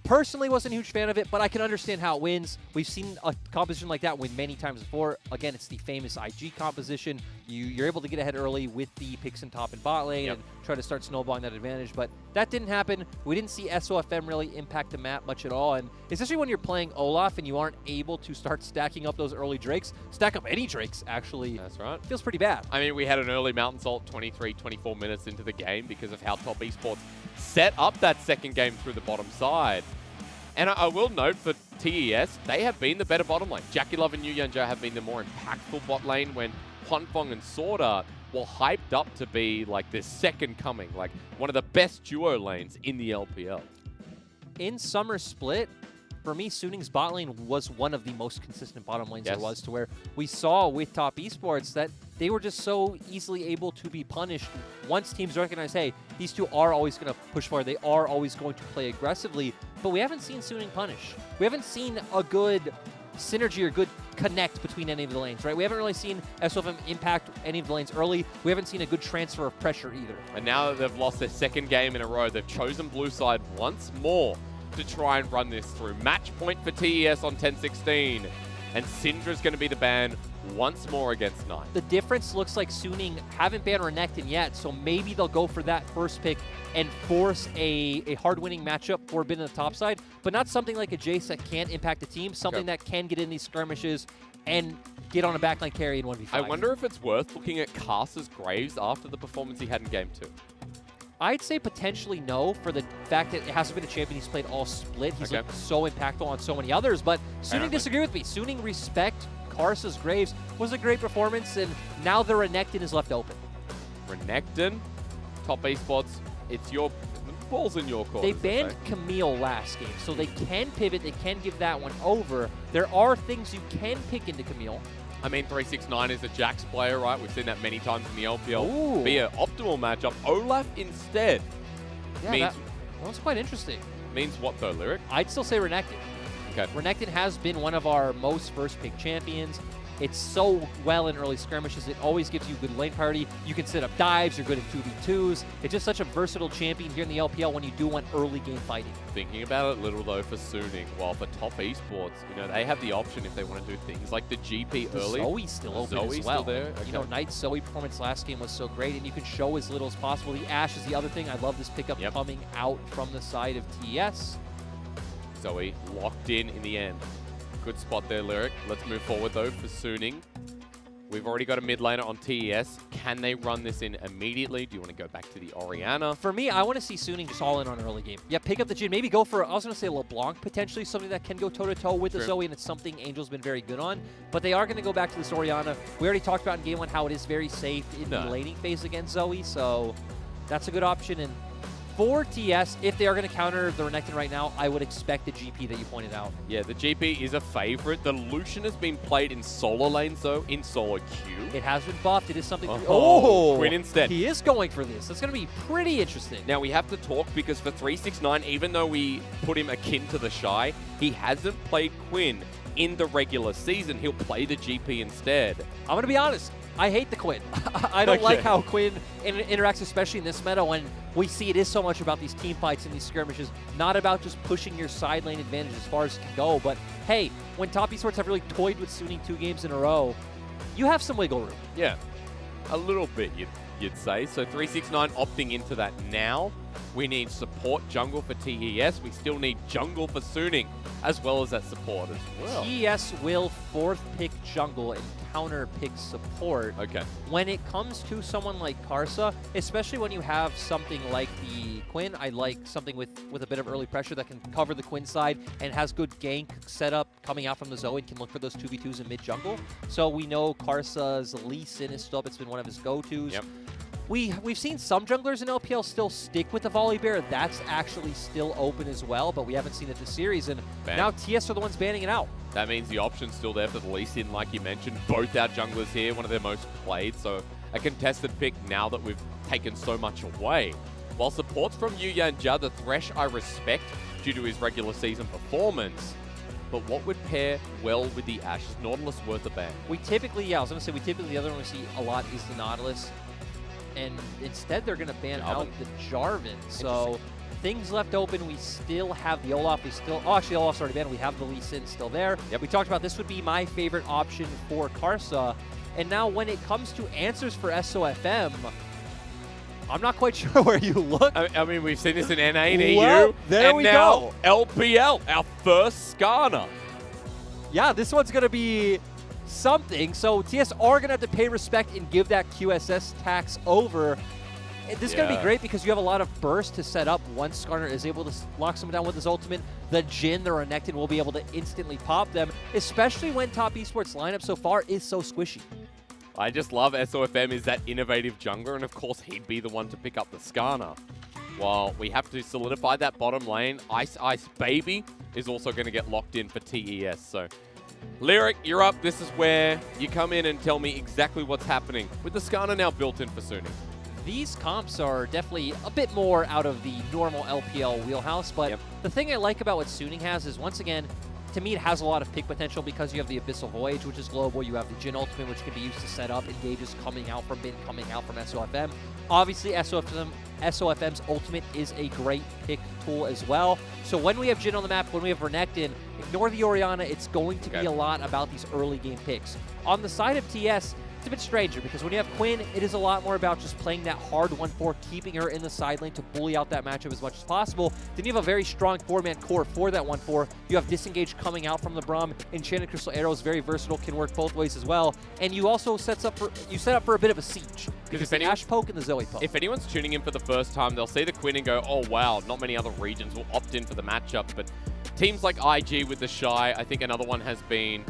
personally wasn't a huge fan of it, but I can understand how it wins. We've seen a composition like that win many times before. Again, it's the famous IG composition. You're able to get ahead early with the picks in top and bot lane and try to start snowballing that advantage, but that didn't happen. We didn't see SOFM really impact the map much at all, and especially when you're playing Olaf and you aren't able to start stacking up those early Drakes, stack up any Drakes, actually. That's right. Feels pretty bad. I mean, we had an early Mountain Salt 23, 24 minutes into the game because of how Top Esports set up that second game through the bottom side. And I will note for TES, they have been the better bottom lane. Jackie Love and Yu Yanzhou have been the more impactful bot lane when Huanfeng and Sword were hyped up to be like this second coming, like one of the best duo lanes in the LPL. In Summer Split, for me, Suning's bot lane was one of the most consistent bottom lanes there was, to where we saw with Top Esports that they were just so easily able to be punished once teams recognize, hey, these two are always going to push forward. They are always going to play aggressively, but we haven't seen Suning punish. We haven't seen a good synergy or good connect between any of the lanes, right? We haven't really seen SOFM impact any of the lanes early. We haven't seen a good transfer of pressure either. And now that they've lost their second game in a row, they've chosen blue side once more to try and run this through. Match point for TES on 10-16. And Syndra's going to be the ban once more against 9. The difference looks like Suning haven't banned Renekton yet, so maybe they'll go for that first pick and force a hard-winning matchup for Bin on the top side, but not something like a Jace that can't impact the team, something that can get in these skirmishes and get on a backline carry in 1v5. I wonder if it's worth looking at Karsa's Graves after the performance he had in Game 2. I'd say potentially no, for the fact that it hasn't been a champion he's played all split. He's looked so impactful on so many others, but Suning disagree with me. Suning respect Karsa's Graves. Was a great performance, and now the Renekton is left open. Renekton, top Esports, it's your ball's in your court. They banned Camille last game, so they can pivot, they can give that one over. There are things you can pick into Camille. I mean, 369 is a Jax player, right? We've seen that many times in the LPL. Ooh. Be an optimal matchup. Olaf instead. Yeah, means, that was quite interesting. Means what though, Lyric? I'd still say Renekton. Okay. Renekton has been one of our most first-pick champions. It's so well in early skirmishes. It always gives you good lane priority. You can set up dives. You're good in 2v2s. It's just such a versatile champion here in the LPL when you do want early game fighting. Thinking about it little, though, for Suning, while for top Esports, you know, they have the option if they want to do things like the GP early. Zoe's still open Zoe's as well. Still there. Okay. You know, Knight's Zoe performance last game was so great, and you can show as little as possible. The Ashe is the other thing. I love this pickup coming out from the side of TES. Zoe locked in the end. Good spot there, Lyric. Let's move forward, though, for Suning. We've already got a mid laner on TES. Can they run this in immediately? Do you want to go back to the Orianna? For me, I want to see Suning just all in on early game. Yeah, pick up the Jhin. Maybe go for, I was going to say LeBlanc, potentially something that can go toe-to-toe with the Zoe, and it's something Angel's been very good on. But they are going to go back to this Orianna. We already talked about in Game 1 how it is very safe in the laning phase against Zoe, so that's a good option. And for TS, if they are going to counter the Renekton right now, I would expect the GP that you pointed out. Yeah, the GP is a favorite. The Lucian has been played in solo lanes, though, in solo queue. It has been buffed. It is something... Quinn instead. He is going for this. That's going to be pretty interesting. Now, we have to talk because for 369, even though we put him akin to the Shy, he hasn't played Quinn in the regular season. He'll play the GP instead. I'm going to be honest. I hate the Quinn. I don't like how Quinn interacts, especially in this meta when we see it is so much about these team fights and these skirmishes, not about just pushing your side lane advantage as far as it can go. But hey, when top esports have really toyed with Suning 2 games in a row, you have some wiggle room. Yeah, a little bit, you'd say. So 369 opting into that now. We need support jungle for TES. We still need jungle for Suning, as well as that support as well. TES will fourth pick jungle and counter pick support. Okay. When it comes to someone like Karsa, especially when you have something like the Quinn, I like something with a bit of early pressure that can cover the Quinn side and has good gank setup coming out from the Zoe and can look for those 2v2s in mid jungle. So we know Karsa's Lee Sin is still up. It's been one of his go-tos. Yep. We've seen some junglers in LPL still stick with the Volley Bear. That's actually still open as well, but we haven't seen it this series, and now TS are the ones banning it out. That means the option's still there for the Lee Sin, like you mentioned. Both our junglers here, one of their most played, so a contested pick now that we've taken so much away. While supports from Yu Yanja, the Thresh I respect due to his regular season performance, but what would pair well with the Ashe? Is Nautilus worth a ban? We typically, I was going to say, the other one we see a lot is the Nautilus. And instead, they're going to ban out the Jarvan. So things left open. We still have the Olaf. Actually, Olaf's already banned. We have the Lee Sin still there. Yep. We talked about this would be my favorite option for Karsa. And now when it comes to answers for SOFM, I'm not quite sure where you look. I mean, we've seen this in NA and EU. Well, there we go. LPL, our first Skarner. Yeah, this one's going to be something. So TS are going to have to pay respect and give that QSS tax over. This is going to be great because you have a lot of burst to set up once Skarner is able to lock someone down with his ultimate. The Jhin, the Renekton will be able to instantly pop them, especially when top esports lineup so far is so squishy. I just love SOFM is that innovative jungler, and of course he'd be the one to pick up the Skarner. While we have to solidify that bottom lane, Ice Baby is also going to get locked in for TES. So Lyric, you're up. This is where you come in and tell me exactly what's happening with the Skarner now built in for Suning. These comps are definitely a bit more out of the normal LPL wheelhouse, but the thing I like about what Suning has is, once again, to me, it has a lot of pick potential because you have the Abyssal Voyage, which is global. You have the Jhin Ultimate, which can be used to set up engages coming out from Bin, coming out from SOFM. Obviously, SOFM's Ultimate is a great pick tool as well. So when we have Jhin on the map, when we have Renekton, ignore the Orianna. It's going to be a lot about these early game picks. On the side of TS, it's a bit stranger because when you have Quinn, it is a lot more about just playing that hard 1-4, keeping her in the side lane to bully out that matchup as much as possible. Then you have a very strong 4-man core for that 1-4. You have Disengage coming out from the Braum. Enchanted Crystal Arrow is very versatile, can work both ways as well. And you also set up for a bit of a siege. Because the Ashe poke and the Zoe poke. If anyone's tuning in for the first time, they'll see the Quinn and go, oh wow, not many other regions will opt in for the matchup. But teams like IG with the Shy, I think another one has been...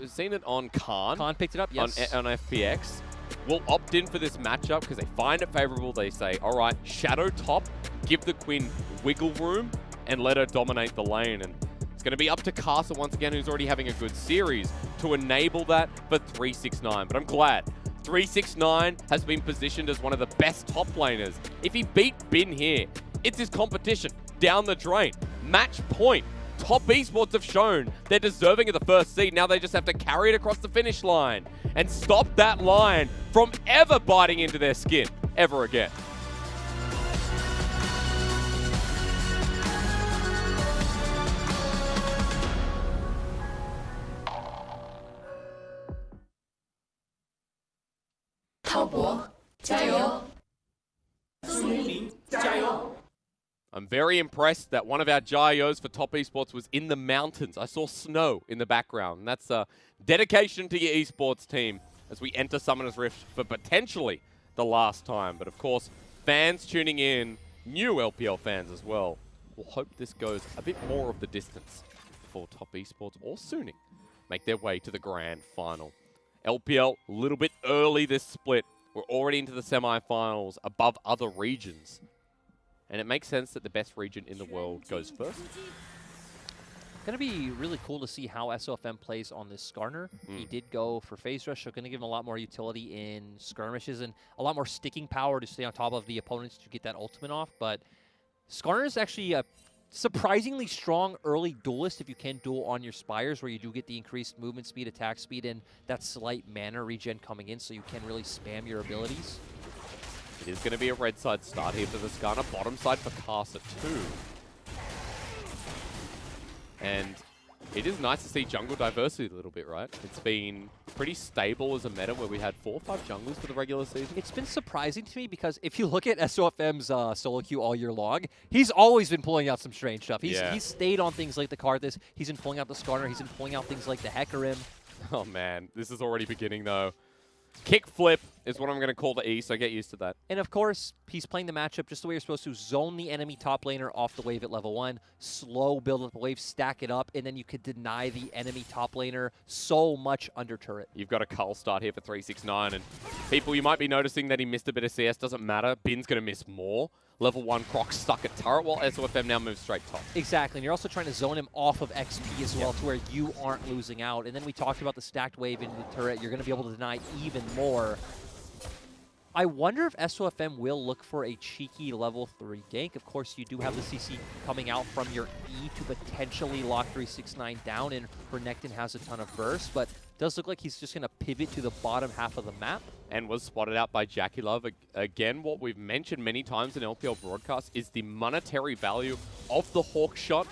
seen it on Khan. Khan picked it up, yes. On FPX. Will opt in for this matchup because they find it favorable. They say, all right, shadow top, give the Quinn wiggle room and let her dominate the lane. And it's going to be up to Casa once again, who's already having a good series, to enable that for 369. But I'm glad 369 has been positioned as one of the best top laners. If he beat Bin here, it's his competition down the drain. Match point. Top Esports have shown they're deserving of the first seed. Now they just have to carry it across the finish line and stop that line from ever biting into their skin ever again. I'm very impressed that one of our Jaios for Top Esports was in the mountains. I saw snow in the background. And that's a dedication to your esports team as we enter Summoner's Rift for potentially the last time. But of course, fans tuning in, new LPL fans as well, will hope this goes a bit more of the distance before Top Esports or Suning make their way to the grand final. LPL, a little bit early this split. We're already into the semifinals above other regions. And it makes sense that the best region in the world goes first. Going to be really cool to see how SOFM plays on this Skarner. He did go for Phase Rush, so going to give him a lot more utility in skirmishes and a lot more sticking power to stay on top of the opponents to get that ultimate off. But Skarner is actually a surprisingly strong early duelist if you can duel on your Spires, where you do get the increased movement speed, attack speed, and that slight mana regen coming in, so you can really spam your abilities. It is going to be a red side start here for the Skarner, bottom side for Casa too. And it is nice to see jungle diversity a little bit, right? It's been pretty stable as a meta where we had 4 or 5 junglers for the regular season. It's been surprising to me because if you look at SOFM's solo queue all year long, he's always been pulling out some strange stuff. He's stayed on things like the Karthus, he's been pulling out the Skarner, he's been pulling out things like the Hecarim. Oh man, this is already beginning though. Kick flip is what I'm going to call the E, so get used to that. And of course, he's playing the matchup just the way you're supposed to. Zone the enemy top laner off the wave at level 1, slow build up the wave, stack it up, and then you could deny the enemy top laner so much under turret. You've got a Cull start here for 369, and people, you might be noticing that he missed a bit of CS. Doesn't matter. Bin's going to miss more. Level 1 Croc stuck at turret, while SOFM now moves straight top. Exactly, and you're also trying to zone him off of XP as well to where you aren't losing out. And then we talked about the stacked wave into the turret. You're going to be able to deny even more. I wonder if SOFM will look for a cheeky level 3 gank. Of course, you do have the CC coming out from your E to potentially lock 369 down, and Renekton has a ton of burst, but it does look like he's just going to pivot to the bottom half of the map. And was spotted out by Jackie Love. Again, what we've mentioned many times in LPL broadcasts is the monetary value of the Hawk shot.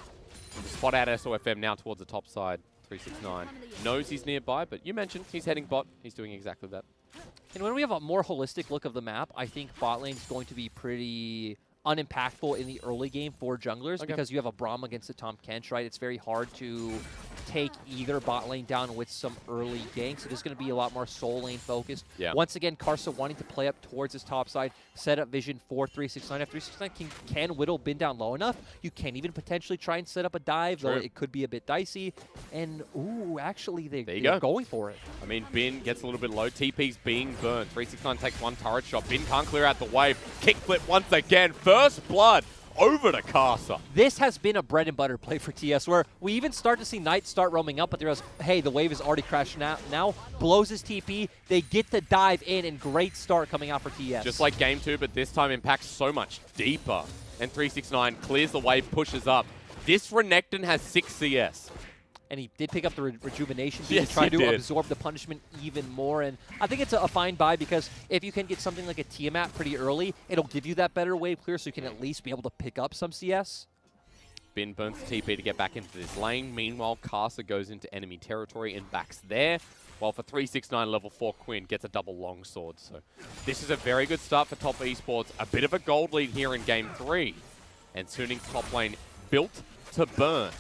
Spot out SOFM now towards the top side. 369 knows he's nearby, but you mentioned he's heading bot. He's doing exactly that. And when we have a more holistic look of the map, I think bot lane is going to be pretty unimpactful in the early game for junglers because you have a Braum against a Tahm Kench, right? It's very hard to take either bot lane down with some early ganks. It is going to be a lot more soul lane focused. Once again, Karsa wanting to play up towards his top side, set up vision for 369. If 369 can whittle Bin down low enough, you can even potentially try and set up a dive, though it could be a bit dicey. And, ooh, actually, they're going for it. I mean, Bin gets a little bit low. TP's being burned. 369 takes one turret shot. Bin can't clear out the wave. Kickflip once again. First blood over to Casa. This has been a bread and butter play for TS, where we even start to see Knight start roaming up, but there's, hey, the wave is already crashed now. Blows his TP. They get the dive in, and great start coming out for TS. Just like game 2, but this time impacts so much deeper. And 369 clears the wave, pushes up. This Renekton has 6 CS. And he did pick up the rejuvenation Yes, to try he to did. absorb the punishment even more. And I think it's a fine buy because if you can get something like a Tiamat pretty early, it'll give you that better wave clear so you can at least be able to pick up some CS. Bin burns TP to get back into this lane. Meanwhile, Casa goes into enemy territory and backs there. While for 369 level 4 Quinn gets a double longsword. So this is a very good start for top esports. A bit of a gold lead here in game 3. And Suning's top lane built to burn.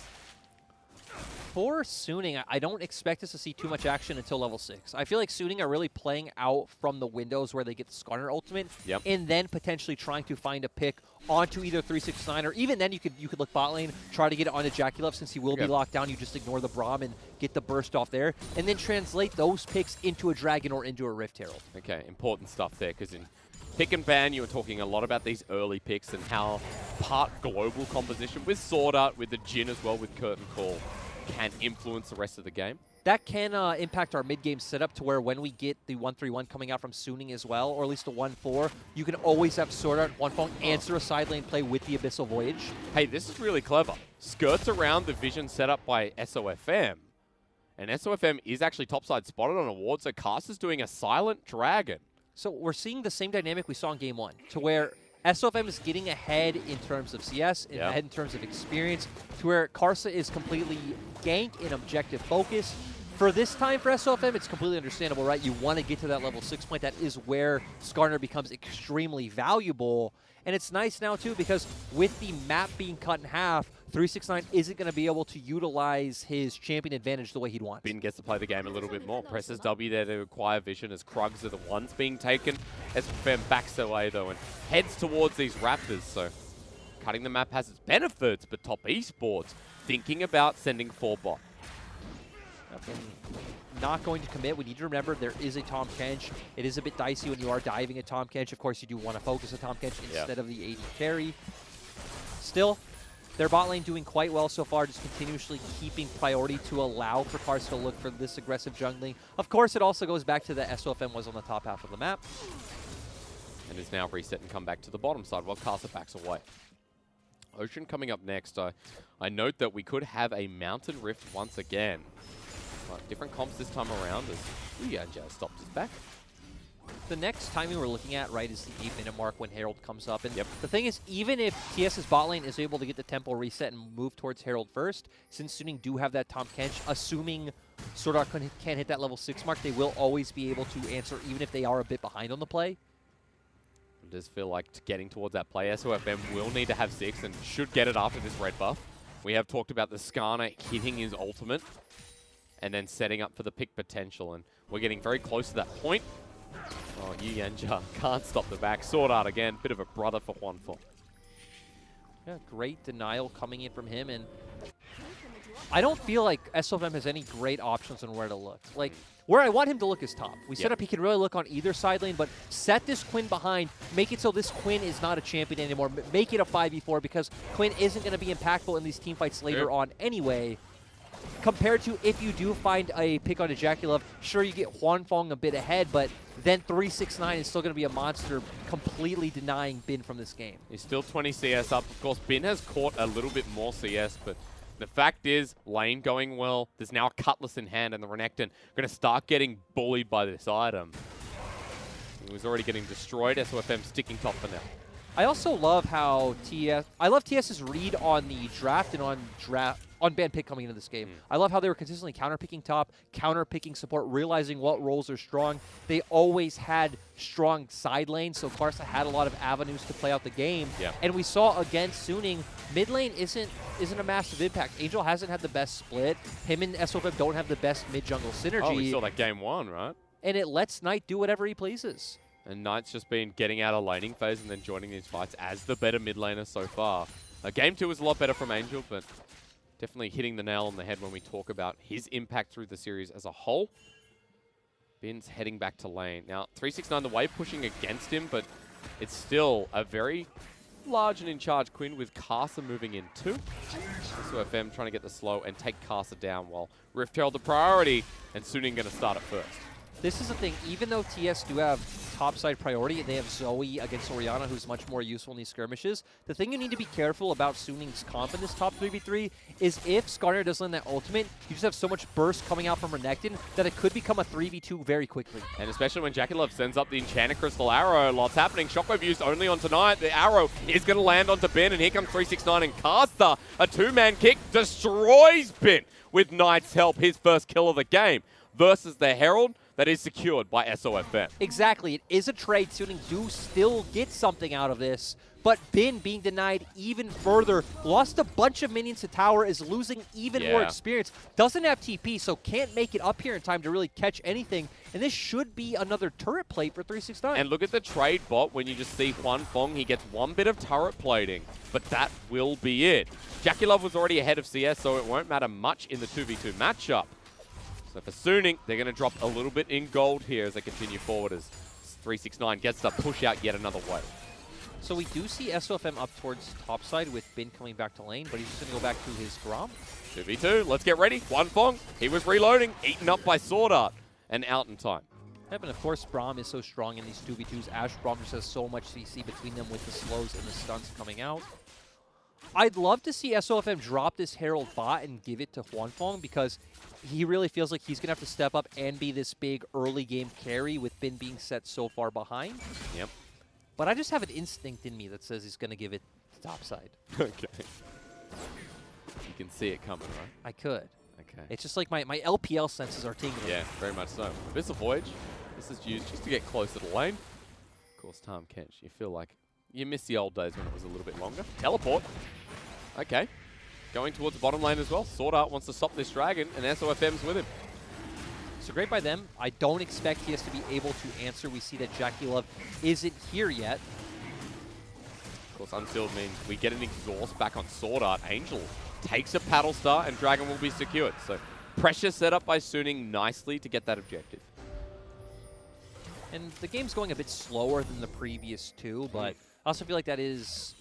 For Suning, I don't expect us to see too much action until level 6. I feel like Suning are really playing out from the windows where they get the Skarner ultimate, and then potentially trying to find a pick onto either 369, or even then you could look bot lane, try to get it onto Jaculov since he will be locked down. You just ignore the Braum and get the burst off there, and then translate those picks into a Dragon or into a Rift Herald. Okay, important stuff there, because in Pick and Ban, you were talking a lot about these early picks and how part global composition with Sword Art, with the Jhin as well, with Curtain Call, can influence the rest of the game. That can impact our mid-game setup to where when we get the 1-3-1 coming out from Suning as well, or at least a 1-4, you can always have Sword Art, One answer a side lane play with the Abyssal Voyage. Hey, this is really clever. Skirts around the vision set up by SOFM. And SOFM is actually topside spotted on a ward, so Caster's doing a silent dragon. So we're seeing the same dynamic we saw in game 1, to where SOFM is getting ahead in terms of CS, and ahead in terms of experience, to where Karsa is completely gank and objective focus. For this time for SOFM, it's completely understandable, right? You want to get to that level 6 point. That is where Skarner becomes extremely valuable. And it's nice now, too, because with the map being cut in half, 369 isn't going to be able to utilize his champion advantage the way he'd want. Bin gets to play the game a little bit more. Presses W there to acquire vision as Krugs are the ones being taken. SOFM backs away, though, and heads towards these Raptors. So cutting the map has its benefits, but top esports thinking about sending 4 bot. Not going to commit. We need to remember there is a Tahm Kench. It is a bit dicey when you are diving a Tahm Kench. Of course, you do want to focus a Tahm Kench instead of the AD carry. Still, their bot lane doing quite well so far, just continuously keeping priority to allow for Karsa to look for this aggressive jungling. Of course, it also goes back to the SOFM was on the top half of the map. And is now reset and come back to the bottom side while Karsa backs away. Ocean coming up next. I note that we could have a Mountain Rift once again. Different comps this time around as Uyanja stopped his back. The next timing we're looking at, right, is the 8-minute mark when Herald comes up. And the thing is, even if TS's bot lane is able to get the tempo reset and move towards Herald first, since Suning do have that Tahm Kench, assuming Sword Art can't hit that level 6 mark, they will always be able to answer even if they are a bit behind on the play. It does feel like getting towards that play, SOFM will need to have 6 and should get it after this red buff. We have talked about the Skarner hitting his ultimate and then setting up for the pick potential, and we're getting very close to that point. Oh, Uyanja can't stop the back. Sword Art again, bit of a brother for Juanfo. Yeah, great denial coming in from him, and I don't feel like SOFM has any great options on where to look. Like, where I want him to look is top. We set up he can really look on either side lane, but set this Quinn behind, make it so this Quinn is not a champion anymore, make it a 5v4, because Quinn isn't going to be impactful in these team fights later on anyway. Compared to if you do find a pick on a Jaculov, sure, you get Huanfeng a bit ahead, but then 369 is still going to be a monster, completely denying Bin from this game. He's still 20 CS up. Of course, Bin has caught a little bit more CS, but the fact is, lane going well. There's now a Cutlass in hand, and the Renekton going to start getting bullied by this item. He was already getting destroyed. SOFM sticking top for now. I also love how I love TS's read on the draft and on ban pick coming into this game. I love how they were consistently counter-picking top, counter-picking support, realizing what roles are strong. They always had strong side lanes, so Karsa had a lot of avenues to play out the game. And we saw against Suning, mid lane isn't a massive impact. Angel hasn't had the best split. Him and SOFM don't have the best mid-jungle synergy. Oh, we saw that game 1, right? And it lets Knight do whatever he pleases. And Knight's just been getting out of laning phase and then joining these fights as the better mid laner so far. Game 2 was a lot better from Angel, but definitely hitting the nail on the head when we talk about his impact through the series as a whole. Bin's heading back to lane. Now, 369, the wave pushing against him, but it's still a very large and in-charge Quinn with Karsa moving in too. SOFM trying to get the slow and take Karsa down while Rift Herald the priority, and Suning going to start it first. This is the thing, even though TS do have topside priority, they have Zoe against Orianna, who's much more useful in these skirmishes. The thing you need to be careful about Suning's comp in this top 3v3 is if Skarner does land that ultimate, you just have so much burst coming out from Renekton that it could become a 3v2 very quickly. And especially when JackeyLove sends up the Enchanted Crystal Arrow, lots happening. Shockwave used only on tonight. The arrow is going to land onto Bin, and here comes 369 and Caster. A two-man kick destroys Bin with Knight's help, his first kill of the game, versus the Herald. That is secured by SOFM. Exactly. It is a trade. Suning do still get something out of this, but Bin being denied even further, lost a bunch of minions to tower, is losing even more experience. Doesn't have TP, so can't make it up here in time to really catch anything. And this should be another turret plate for 369. And look at the trade bot when you just see Huan Fong. He gets one bit of turret plating, but that will be it. JackeyLove was already ahead of CS, so it won't matter much in the 2v2 matchup. So for Suning, they're going to drop a little bit in gold here as they continue forward as 369 gets to push out yet another wave. So we do see SOFM up towards topside with Bin coming back to lane, but he's just going to go back to his Grom. 2v2, let's get ready. Huan Fong, he was reloading, eaten up by Sword Art, and out in time. Yep, and of course Braum is so strong in these 2v2s. Ash Braum just has so much CC between them with the slows and the stuns coming out. I'd love to see SOFM drop this Herald bot and give it to Huan Fong because he really feels like he's going to have to step up and be this big early game carry with Bin being set so far behind. Yep. But I just have an instinct in me that says he's going to give it to topside. Okay. You can see it coming, right? I could. Okay. It's just like my LPL senses are tingling. Yeah, very much so. Abyssal Voyage, this is used just to get closer to lane. Of course, Tahm Kench, you feel like you miss the old days when it was a little bit longer. Teleport. Okay. Going towards the bottom lane as well. Sword Art wants to stop this dragon, and SOFM's with him. So great by them. I don't expect TS to be able to answer. We see that JackeyLove isn't here yet. Of course, Unsealed means we get an exhaust back on Sword Art. Angel takes a paddle star, and dragon will be secured. So pressure set up by Suning nicely to get that objective. And the game's going a bit slower than the previous two, but I also feel like that is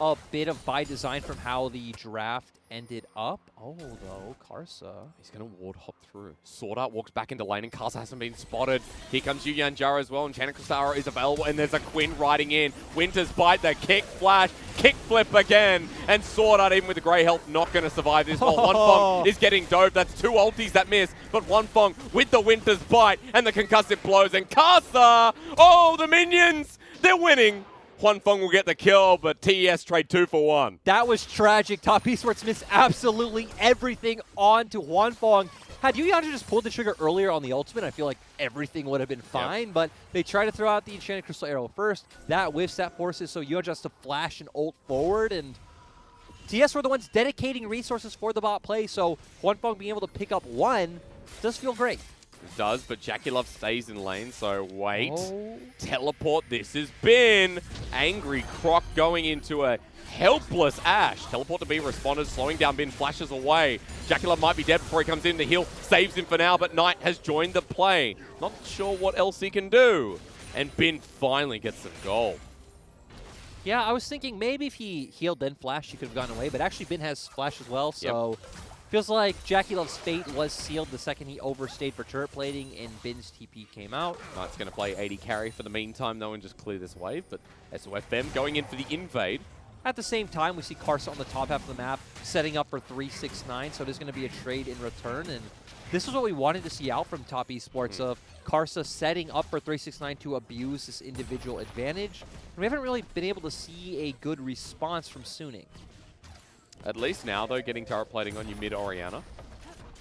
a bit of by design from how the draft ended up. Oh, though, Karsa. He's going to ward hop through. Sword Art walks back into lane, and Karsa hasn't been spotted. Here comes Yuyan Jara as well, and Enchanted Crystal is available, and there's a Quinn riding in. Winter's Bite, the kick flash, kick flip again, and Sword Art, even with the grey health, not going to survive this. While Huan Fong is getting dove. That's two ultis that miss, but Huan Fong with the Winter's Bite and the concussive blows, and Karsa, oh, the minions, they're winning. Huan Fong will get the kill, but TES trade 2 for 1. That was tragic. Top Esports missed absolutely everything onto Huan Fong. Had Yuyan just pulled the trigger earlier on the ultimate, I feel like everything would have been fine, but they try to throw out the Enchanted Crystal Arrow first. That whiffs, that forces, so Yuyan has to flash and ult forward, and TS were the ones dedicating resources for the bot play, so Huan Fong being able to pick up one does feel great. It does, but JackeyLove stays in lane, so wait. Oh. Teleport, this has been. Angry Croc going into a helpless Ash. Teleport to be responded, slowing down Bin, flashes away. JackeyLove might be dead before he comes in. The heal saves him for now, but Knight has joined the play. Not sure what else he can do. And Bin finally gets some goal. Yeah, I was thinking maybe if he healed then flashed, he could have gone away, but actually Bin has flash as well, so feels like JackeyLove's fate was sealed the second he overstayed for turret plating and Bin's TP came out. Knight's going to play 80 carry for the meantime, though, and just clear this wave, but SOFM going in for the invade. At the same time, we see Karsa on the top half of the map setting up for 369, so it is going to be a trade in return, and this is what we wanted to see out from Top Esports of Karsa setting up for 369 to abuse this individual advantage. And we haven't really been able to see a good response from Suning. At least now, though, getting turret plating on your mid Orianna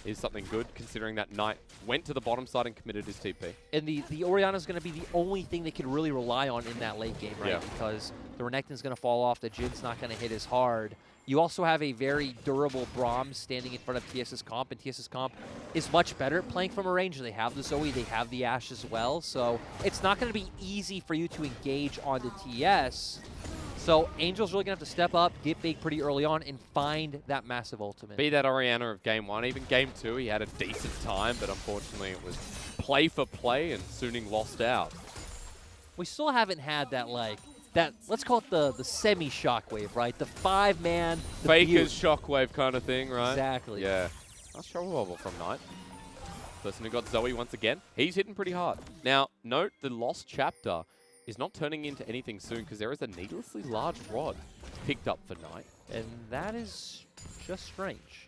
is something good, considering that Knight went to the bottom side and committed his TP. And the Orianna is going to be the only thing they can really rely on in that late game, right? Yeah. Because the Renekton's going to fall off, the Jin's not going to hit as hard. You also have a very durable Braum standing in front of TS's comp, and TS's comp is much better at playing from a range. They have the Zoe, they have the Ashe as well, so it's not going to be easy for you to engage onto TS. So Angel's really going to have to step up, get big pretty early on, and find that massive ultimate. Be that Orianna of Game 1, even Game 2, he had a decent time, but unfortunately it was play for play, and Suning lost out. We still haven't had that, like, let's call it the semi-shockwave, right? The 5-man. Faker's shockwave kind of thing, right? Exactly. Yeah. Nice trouble bubble from Knight. Person who got Zoe once again. He's hitting pretty hard. Now, note the lost chapter is not turning into anything soon because there is a needlessly large rod picked up for Knight. And that is just strange.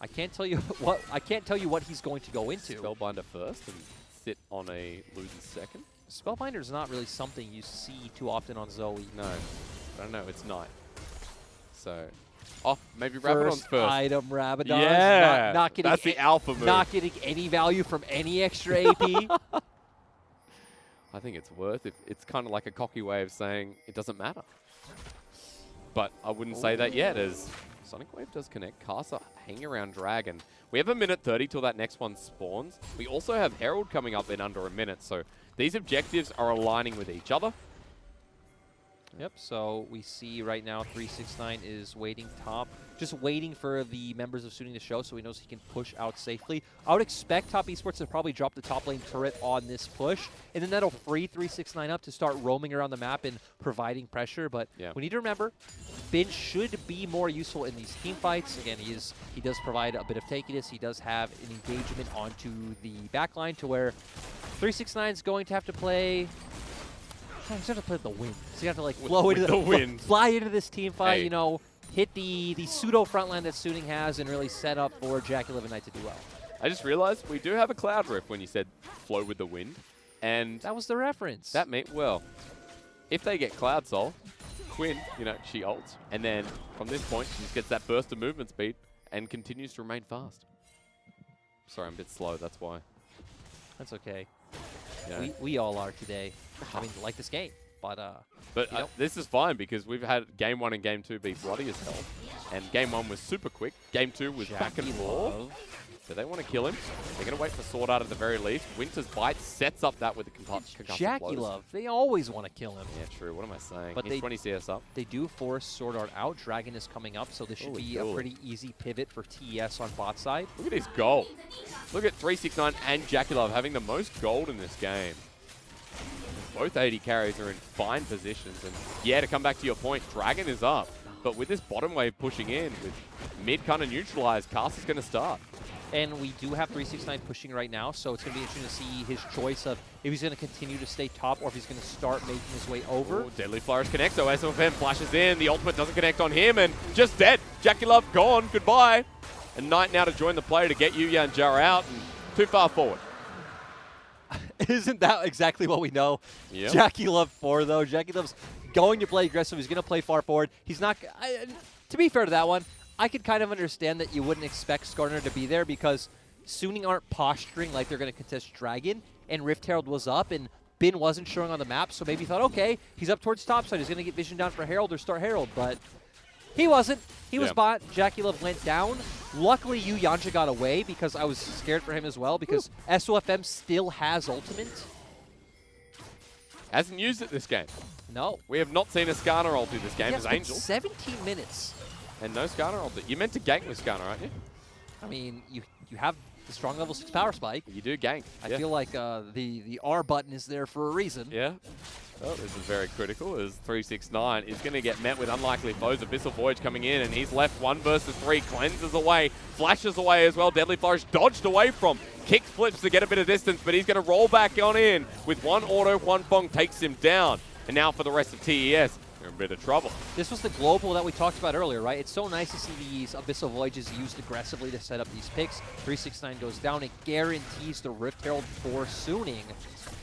I can't tell you what he's going to go into. Spellbinder first and sit on a Luden's second. Spellbinder is not really something you see too often on Zoe. No, I don't know. It's Knight. So, oh, maybe Rabadon's first. Item Rabadon. Yeah, not getting that's the alpha move. Not getting any value from any extra AP. I think it's worth it. It's kind of like a cocky way of saying it doesn't matter. But I wouldn't say that yet, as Sonic Wave does connect. Casa hanging around Dragon. We have a minute 30 till that next one spawns. We also have Herald coming up in under a minute, so these objectives are aligning with each other. Yep, so we see right now 369 is waiting top, just waiting for the members of Suning to show so he knows he can push out safely. I would expect Top Esports to probably drop the top lane turret on this push, and then that'll free 369 up to start roaming around the map and providing pressure. But we need to remember, Bin should be more useful in these team fights. Again, he does provide a bit of takiness. He does have an engagement onto the backline to where 369 is going to have to play... He's going to have to play the wind. So you have to like flow into the wind, fly into this team fight, you know, hit the pseudo frontline that Suning has and really set up for Jackie Live Knight to do well. I just realized we do have a Cloud Rift when you said flow with the wind. And that was the reference. That meant, well, if they get Cloud Soul, Quinn, you know, she ults. And then from this point, she just gets that burst of movement speed and continues to remain fast. Sorry, I'm a bit slow, that's why. That's okay. Yeah. We all are today. I mean, like this game. But this is fine because we've had Game 1 and Game 2 be bloody as hell. And Game 1 was super quick. Game 2 was back and forth. So they want to kill him. They're going to wait for Sword Art at the very least. Winter's Bite sets up that with the concussive Jackie blows. Love. They always want to kill him. Yeah, true. What am I saying? But He's 20 CS up. They do force Sword Art out. Dragon is coming up, so this should be a pretty easy pivot for TES on bot side. Look at his gold. Look at 369 and Jackie Love having the most gold in this game. Both 80 carries are in fine positions. And yeah, to come back to your point, Dragon is up. But with this bottom wave pushing in, with mid kind of neutralized, Cast is going to start. And we do have 369 pushing right now, so it's going to be interesting to see his choice of if he's going to continue to stay top or if he's going to start making his way over. Ooh, Deadly Flourish connects, so SMFM flashes in. The ultimate doesn't connect on him, and just dead. Jackie Love gone. Goodbye. And Knight now to join the play to get Yuya and Jara out, and too far forward. Isn't that exactly what we know? Yep. Jackie Love 4, though. Jackie Love's going to play aggressive. He's going to play far forward. He's not... to be fair to that one, I could kind of understand that you wouldn't expect Skarner to be there because Suning aren't posturing like they're going to contest Dragon, and Rift Herald was up, and Bin wasn't showing on the map, so maybe thought, okay, he's up towards topside. He's going to get vision down for Herald or start Herald, but he wasn't. He was bot. Jackie Love went down. Luckily, Yu Yanja got away because I was scared for him as well because SOFM still has ultimate. Hasn't used it this game. No. We have not seen a Skarner ulti this game as Angel. 17 minutes. And no Skarner ulti. You meant to gank with Skarner, aren't you? I mean, you have the strong level 6 power spike. You do gank. I feel like the R button is there for a reason. Yeah. Oh, this is very critical as 369 is going to get met with unlikely foes. Abyssal Voyage coming in, and he's left 1 versus 3. Cleanses away, flashes away as well. Deadly Flourish dodged away from. Kick flips to get a bit of distance, but he's going to roll back on in. With 1 auto, 1 Fong takes him down. And now for the rest of TES, they're in a bit of trouble. This was the global that we talked about earlier, right? It's so nice to see these Abyssal Voyages used aggressively to set up these picks. 369 goes down. It guarantees the Rift Herald for Suning.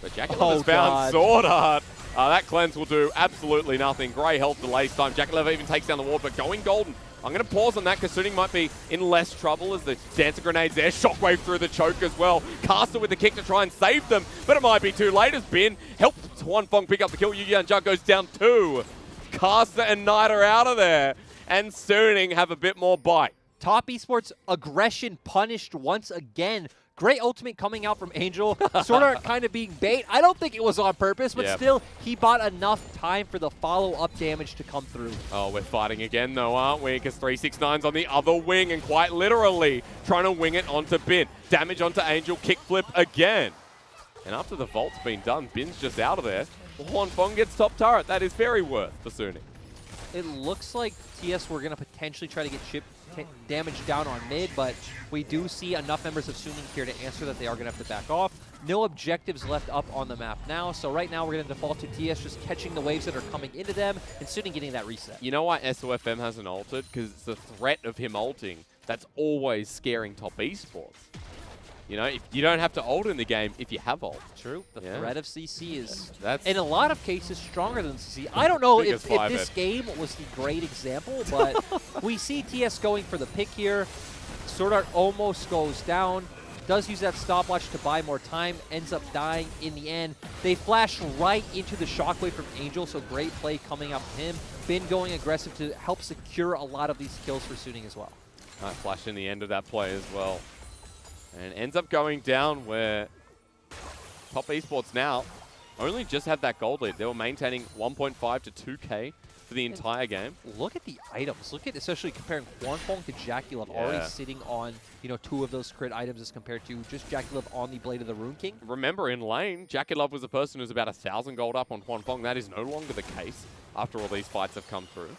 But Jackie Love has found Sword Art. That cleanse will do absolutely nothing. Grey health delays time. Jackie Love even takes down the ward, but going golden. I'm going to pause on that because Suning might be in less trouble as the Dancer Grenade's there. Shockwave through the choke as well. Caster with the kick to try and save them, but it might be too late as Bin helps 1 Fong pick up the kill. Yuya and Jug goes down 2. Caster and Knight are out of there, and Suning have a bit more bite. Top Esports aggression punished once again. Great ultimate coming out from Angel. Sword Art kind of being bait. I don't think it was on purpose, but still, he bought enough time for the follow-up damage to come through. Oh, we're fighting again, though, aren't we? Because 369's on the other wing and quite literally trying to wing it onto Bin. Damage onto Angel, kickflip again. And after the vault's been done, Bin's just out of there. Juan Fong gets top turret. That is very worth for Suning. it looks like TS were going to potentially try to get chip damage down on mid, but we do see enough members of Suning here to answer that they are going to have to back off. No objectives left up on the map now, so right now we're going to default to TS just catching the waves that are coming into them and Suning getting that reset. You know why SOFM hasn't ulted? Because it's the threat of him ulting that's always scaring top esports. You know, if you don't have to ult in the game if you have ult. True. The threat of CC is, that's in a lot of cases, stronger than CC. I don't know if this game was the great example, but we see TS going for the pick here. Sword Art almost goes down. Does use that stopwatch to buy more time. Ends up dying in the end. They flash right into the shockwave from Angel, so great play coming up from him. Bin going aggressive to help secure a lot of these kills for Suning as well. Flash in the end of that play as well. And ends up going down where top esports now only just had that gold lead. They were maintaining 1.5 to 2K for the entire game. Look at the items. Look at, especially comparing Hwanfeng to JackeyLove, already sitting on, you know, 2 of those crit items as compared to just JackeyLove on the Blade of the Rune King. Remember, in lane, JackeyLove was a person who's about 1,000 gold up on Hwanfeng. That is no longer the case after all these fights have come through.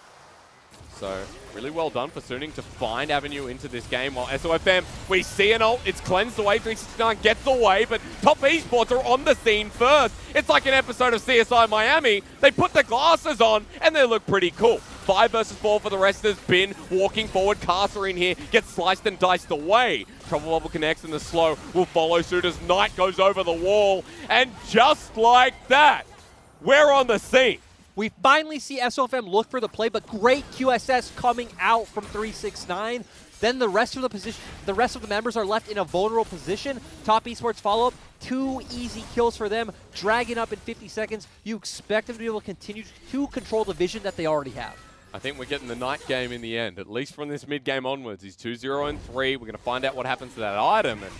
So, really well done for Suning to find avenue into this game, while SOFM, we see an ult, it's cleansed away, 369 gets away, but top esports are on the scene first. It's like an episode of CSI Miami. They put the glasses on, and they look pretty cool. 5 versus 4 for the rest of this. Bin walking forward, Casa in here, gets sliced and diced away. Trouble Level connects, and the slow will follow suit as Knight goes over the wall, and just like that, we're on the scene. We finally see SOFM look for the play, but great QSS coming out from 369. Then the rest of the members are left in a vulnerable position. Top esports follow up. 2 easy kills for them. Dragon up in 50 seconds. You expect them to be able to continue to control the vision that they already have. I think we're getting the Knight game in the end, at least from this mid game onwards. He's 2-0 and 3. We're going to find out what happens to that item. And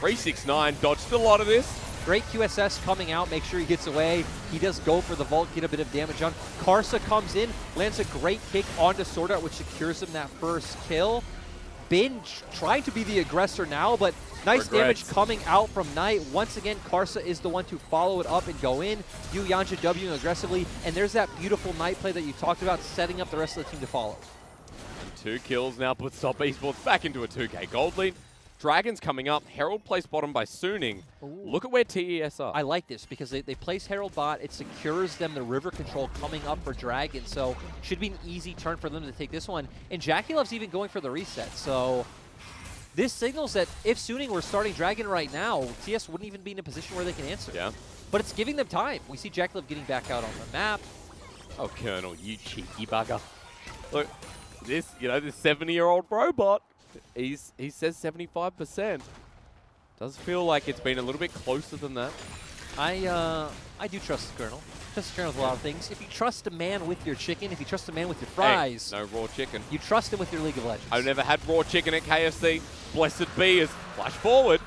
369 dodged a lot of this. Great QSS coming out, make sure he gets away. He does go for the vault, get a bit of damage on. Karsa comes in, lands a great kick onto Sword Art, which secures him that first kill. Bin trying to be the aggressor now, but nice damage coming out from Knight. Once again, Karsa is the one to follow it up and go in. Yu Yanja Wing aggressively, and there's that beautiful Knight play that you talked about, setting up the rest of the team to follow. And 2 kills now puts top esports back into a 2K gold lead. Dragons coming up. Herald placed bottom by Suning. Look at where TES are. I like this because they place Herald bot. It secures them the river control coming up for Dragon. So should be an easy turn for them to take this one. And JackeyLove's even going for the reset. So this signals that if Suning were starting Dragon right now, TS wouldn't even be in a position where they can answer. Yeah. But it's giving them time. We see JackeyLove getting back out on the map. Oh, Colonel, you cheeky bugger. Look, this 70-year-old robot. He says 75%. Does feel like it's been a little bit closer than that. I do trust the Colonel. Trust the Colonel with a lot of things. If you trust a man with your chicken, if you trust a man with your fries, no raw chicken. You trust him with your League of Legends. I've never had raw chicken at KFC. Blessed be as flash forward.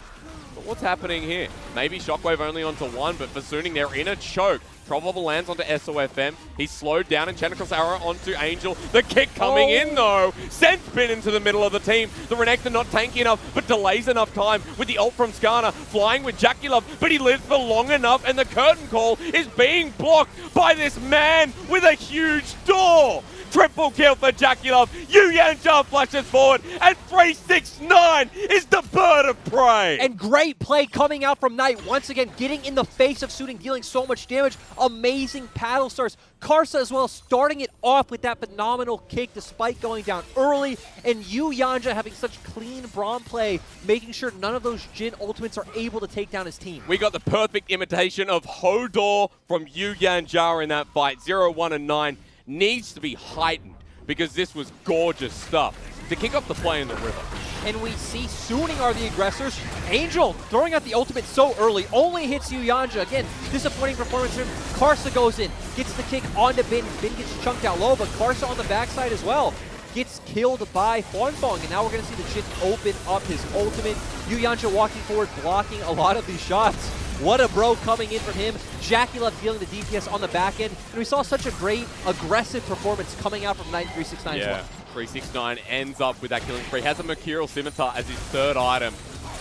But what's happening here? Maybe Shockwave only onto 1, but for Suning, they're in a choke. Trouble lands onto SOFM. He's slowed down and Chanticleer's arrow onto Angel. The kick coming in though. Sends Bin into the middle of the team. The Renekton not tanky enough, but delays enough time with the ult from Skarner. Flying with JackeyLove, but he lives for long enough and the curtain call is being blocked by this man with a huge door. Triple kill for JackeyLove. Yu Yanja flashes forward, and 369 is the bird of prey. And great play coming out from Knight. Once again, getting in the face of Suning, dealing so much damage. Amazing paddle stars. Karsa as well, starting it off with that phenomenal kick despite going down early. And Yu Yanja having such clean Braum play, making sure none of those Jhin ultimates are able to take down his team. We got the perfect imitation of Hodor from Yu Yanja in that fight. 0, 1, and 9. Needs to be heightened because this was gorgeous stuff to kick off the play in the river. And we see Suning are the aggressors. Angel throwing out the ultimate so early, only hits Yu Yanja. Again, disappointing performance from him. Karsa goes in, gets the kick onto Bin. Bin gets chunked out low, but Karsa on the backside as well. Gets killed by Hwanfeng, and now we're going to see the Jhin open up his ultimate. Yu Yanja walking forward, blocking a lot of these shots. What a bro coming in from him. JackeyLove dealing the DPS on the back end. And we saw such a great, aggressive performance coming out from Knight 369 as well. 369 ends up with that killing spree. Has a Mercurial Scimitar as his 3rd item.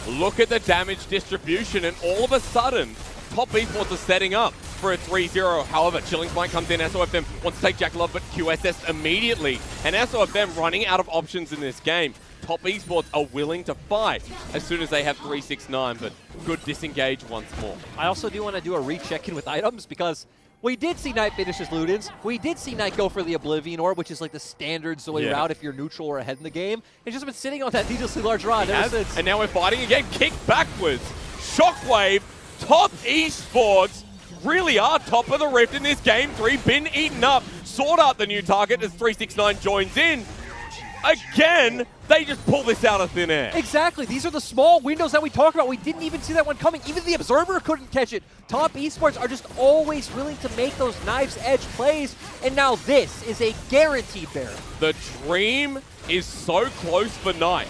Look at the damage distribution, and all of a sudden, top esports are setting up. for a 3-0. However, Chilling Spine comes in. SOFM wants to take JackeyLove, but QSS immediately. And SOFM running out of options in this game. Top Esports are willing to fight as soon as they have 369, but good disengage once more. I also do want to do a recheck-in with items because we did see Knight finish his Ludens. We did see Knight go for the Oblivion Orb, which is like the standard Zoe route if you're neutral or ahead in the game. It's just been sitting on that needlessly large rod ever since. And now we're fighting again. Kick backwards. Shockwave. Top Esports really are top of the rift in this game 3. Been eaten up. Sword Art the new target as 369 joins in. Again, they just pull this out of thin air. Exactly. These are the small windows that we talk about. We didn't even see that one coming. Even the Observer couldn't catch it. Top Esports are just always willing to make those knife's edge plays, and now this is a guaranteed bear. The dream is so close for Knight.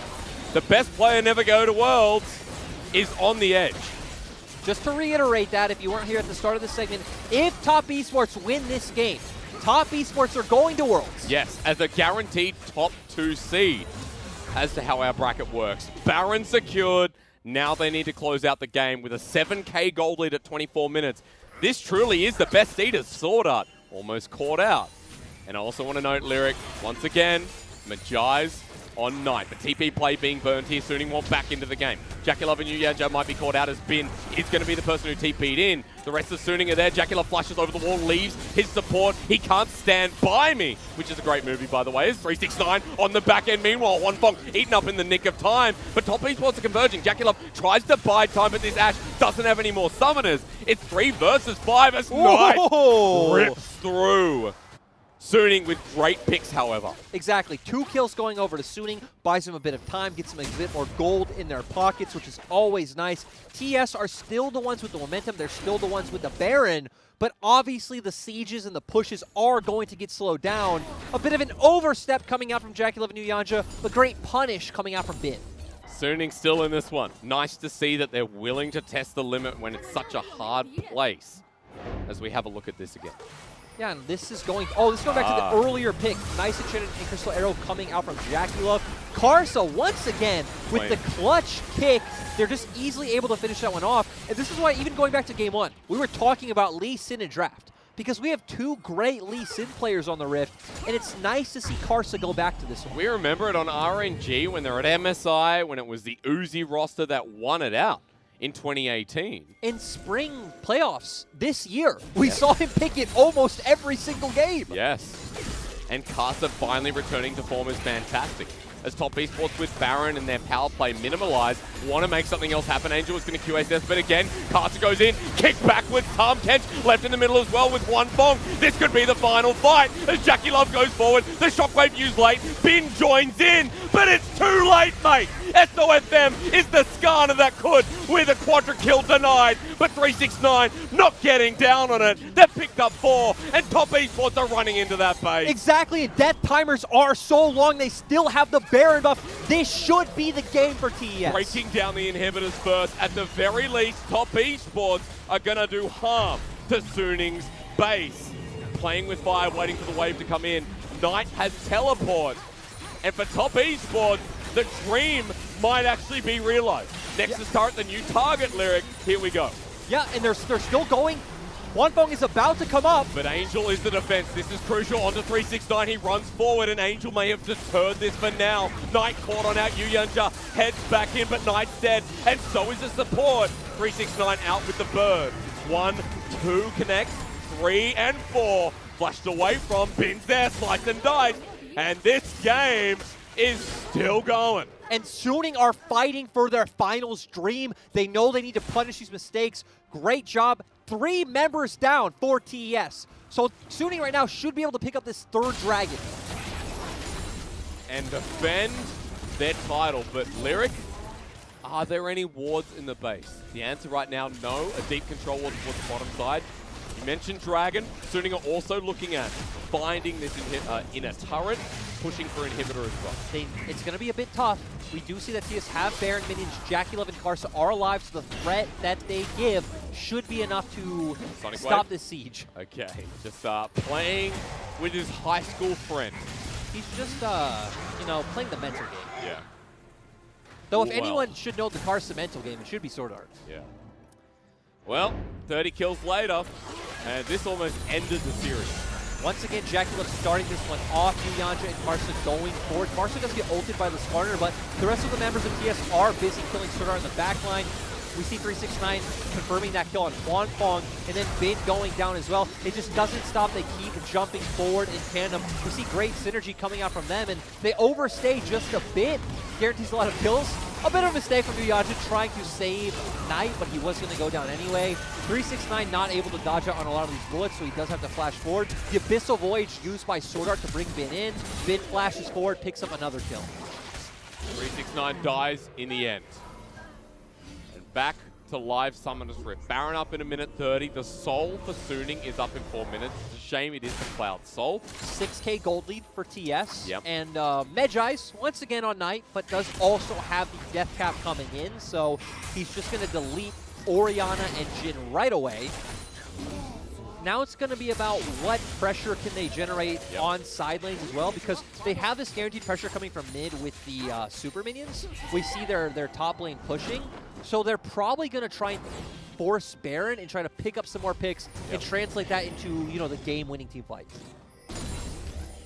The best player never go to Worlds is on the edge. Just to reiterate that, if you weren't here at the start of the segment, if Top Esports win this game, Top Esports are going to Worlds. Yes, as a guaranteed top 2 seed. As to how our bracket works. Baron secured. Now they need to close out the game with a 7k gold lead at 24 minutes. This truly is the best seed as Sword Art. Almost caught out. And I also want to note, Lyric, once again, Magi's on Knight. The TP play being burned here. Suning won't back into the game. JackeyLove and Yuyanja might be caught out as Bin is going to be the person who TP'd in. The rest of Suning are there. JackeyLove flushes over the wall, leaves his support. He can't stand by me, which is a great movie, by the way. It's 369 on the back end. Meanwhile, Wonfong eaten up in the nick of time. But Top Esports are converging. JackeyLove tries to buy time, but this Ashe doesn't have any more summoners. It's 3 versus 5 as Knight rips through. Suning with great picks, however. Exactly. 2 kills going over to Suning, buys him a bit of time, gets him a bit more gold in their pockets, which is always nice. TES are still the ones with the momentum. They're still the ones with the Baron, but obviously the sieges and the pushes are going to get slowed down. A bit of an overstep coming out from JackeyLove and Yuyanja, but great punish coming out from Bin. Suning still in this one. Nice to see that they're willing to test the limit when it's such a hard place. As we have a look at this again. Yeah, and this is going... Oh, this is going back to the earlier pick. Nice and Crystal Arrow coming out from JackeyLove. Karsa, once again, with the clutch kick, they're just easily able to finish that one off. And this is why, even going back to Game 1, we were talking about Lee Sin and Draft. Because we have 2 great Lee Sin players on the Rift, and it's nice to see Karsa go back to this one. We remember it on RNG when they were at MSI, when it was the Uzi roster that won it out. In 2018. In spring playoffs this year, we saw him pick it almost every single game. Yes. And Karsa finally returning to form is fantastic. As Top Esports with Baron and their power play minimalized, want to make something else happen. Angel is going to QSS, but again, Karsa goes in, kick backwards, Tom Kench left in the middle as well with Wonfong. This could be the final fight as JackeyLove goes forward. The shockwave used late, Bin joins in, but it's too late, mate. SOFM is the Skarner that could with a quadra kill denied, but 369 not getting down on it. They've picked up 4, and Top Esports are running into that base. Exactly, and death timers are so long, they still have the Baron buff. This should be the game for TES. Breaking down the inhibitors first. At the very least, Top Esports are going to do harm to Suning's base. Playing with fire, waiting for the wave to come in. Knight has teleport. And for Top Esports, the dream might actually be realized. Nexus turret, the new target, Lyric. Here we go. Yeah, and they're still going. Wonfong is about to come up. But Angel is the defense. This is crucial. Onto 369. He runs forward, and Angel may have deterred this for now. Knight caught on out. Yuyanja heads back in, but Knight's dead. And so is the support. 369 out with the bird. 1, 2 connects. 3 and 4. Flashed away from. Bin's there. Slice and dice. And this game is still going. And Suning are fighting for their finals dream. They know they need to punish these mistakes. Great job. 3 members down for TES. So Suning right now should be able to pick up this 3rd dragon. And defend their title. But Lyric, are there any wards in the base? The answer right now, no. A deep control ward towards the bottom side. You mentioned Dragon. Suning are also looking at finding this in a turret, pushing for inhibitor as well. It's going to be a bit tough. We do see that TES have Baron minions. JackeyLove and Karsa are alive, so the threat that they give should be enough to stop this siege. Okay, just playing with his high school friend. He's just, you know, playing the mental game. Yeah. Though if anyone should know the Karsa mental game, it should be Sword Art. Yeah. Well, 30 kills later, And this almost ended the series. Once again, Jackie Love starting this one off. Yanja and Marsa going forward. Marsa does get ulted by the Skarner, but the rest of the members of TS are busy killing Sordar in the backline. We see 369 confirming that kill on Quan Fong, and then Bin going down as well. It just doesn't stop. They keep jumping forward in tandem. We see great synergy coming out from them, and they overstay just a bit. Guarantees a lot of kills. A bit of a mistake from Yanja trying to save Knight, but he was going to go down anyway. 369 not able to dodge out on a lot of these bullets, so he does have to flash forward. The Abyssal Voyage used by Sword Art to bring Bin in. Bin flashes forward, picks up another kill. 369 dies in the end. Back to live Summoner's Rift. Baron up in 1:30. The Soul for Suning is up in 4 minutes. It's a shame it is the Cloud Soul. 6K gold lead for TS. Yep. And Medjai's once again on Knight, but does also have the death cap coming in, so he's just going to delete Orianna and Jhin right away. Now it's going to be about what pressure can they generate on side lanes as well, because they have this guaranteed pressure coming from mid with the super minions. We see their top lane pushing, so they're probably going to try and force Baron and try to pick up some more picks and translate that into, you know, the game-winning team fight.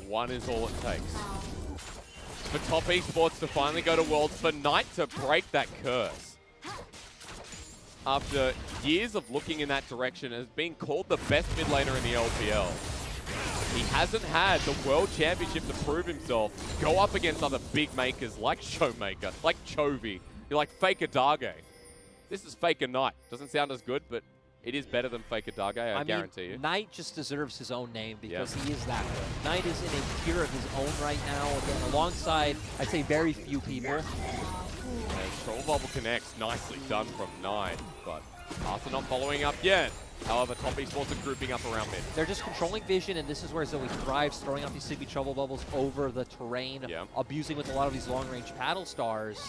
One is all it takes. For top esports to finally go to Worlds, for Knight to break that curse. After years of looking in that direction, has been called the best mid laner in the LPL. He hasn't had the World Championship to prove himself, go up against other big makers like Showmaker, like Chovy, like Faker Darge. This is Faker Knight. Doesn't sound as good, but it is better than Faker Darge, I guarantee you. Knight just deserves his own name because he is that good. Knight is in a tier of his own right now, again, alongside, I'd say, very few people. Troll Bubble connects, nicely done from Knight, but Arthur not following up yet. However, top esports are grouping up around mid. They're just controlling vision, and this is where Zoe thrives, throwing out these sleepy trouble bubbles over the terrain, abusing with a lot of these long-range paddle stars.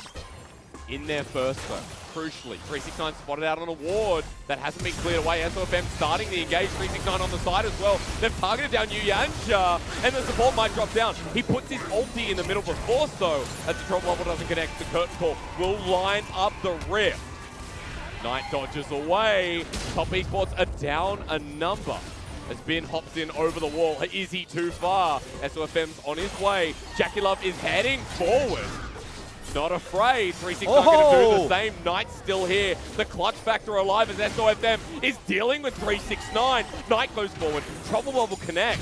In there first, though, crucially, 369 spotted out on a ward that hasn't been cleared away. SOFM starting to engage 369 on the side as well. They've targeted down Yanja, and the support might drop down. He puts his ulti in the middle of force, though, as the trouble bubble doesn't connect. The curtain call will line up the rift. Knight dodges away. Top esports are down a number. As Ben hops in over the wall. Is he too far? SOFM's on his way. Jackie Love is heading forward. Not afraid. 369 going to do the same. Knight still here. The clutch factor alive as SOFM is dealing with 369. Knight goes forward. Trouble Bubble connect.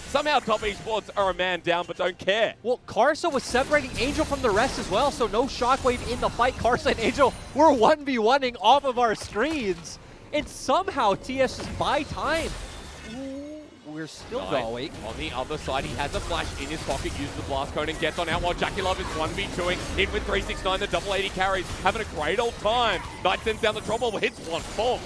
Somehow top esports are a man down but don't care. Well, Karsa was separating Angel from the rest as well, so no Shockwave in the fight. Karsa and Angel were 1v1ing off of our screens. And somehow TS just buy time. We're still going. On the other side, he has a flash in his pocket, uses the blast cone and gets on out while Jackie Love is 1v2ing. In with 369, the double 80 carries, having a great old time. Knight sends down the trouble, hits one, boom.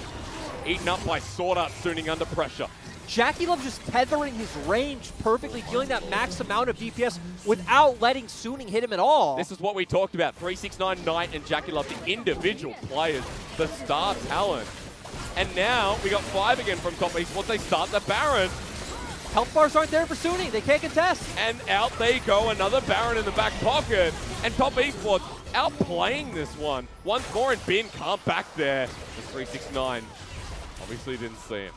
Eaten up by Sword Art, Suning under pressure. Jackie Love just tethering his range perfectly, dealing that max amount of DPS without letting Suning hit him at all. This is what we talked about. 369, Knight, and Jackie Love, the individual players, the star talent. And now we got 5 again from top esports. They start the Baron. Health bars aren't there for Suning. They can't contest. And out they go. Another Baron in the back pocket. And top esports outplaying this one. Once more, and Ben can't back there. The 369 obviously didn't see him.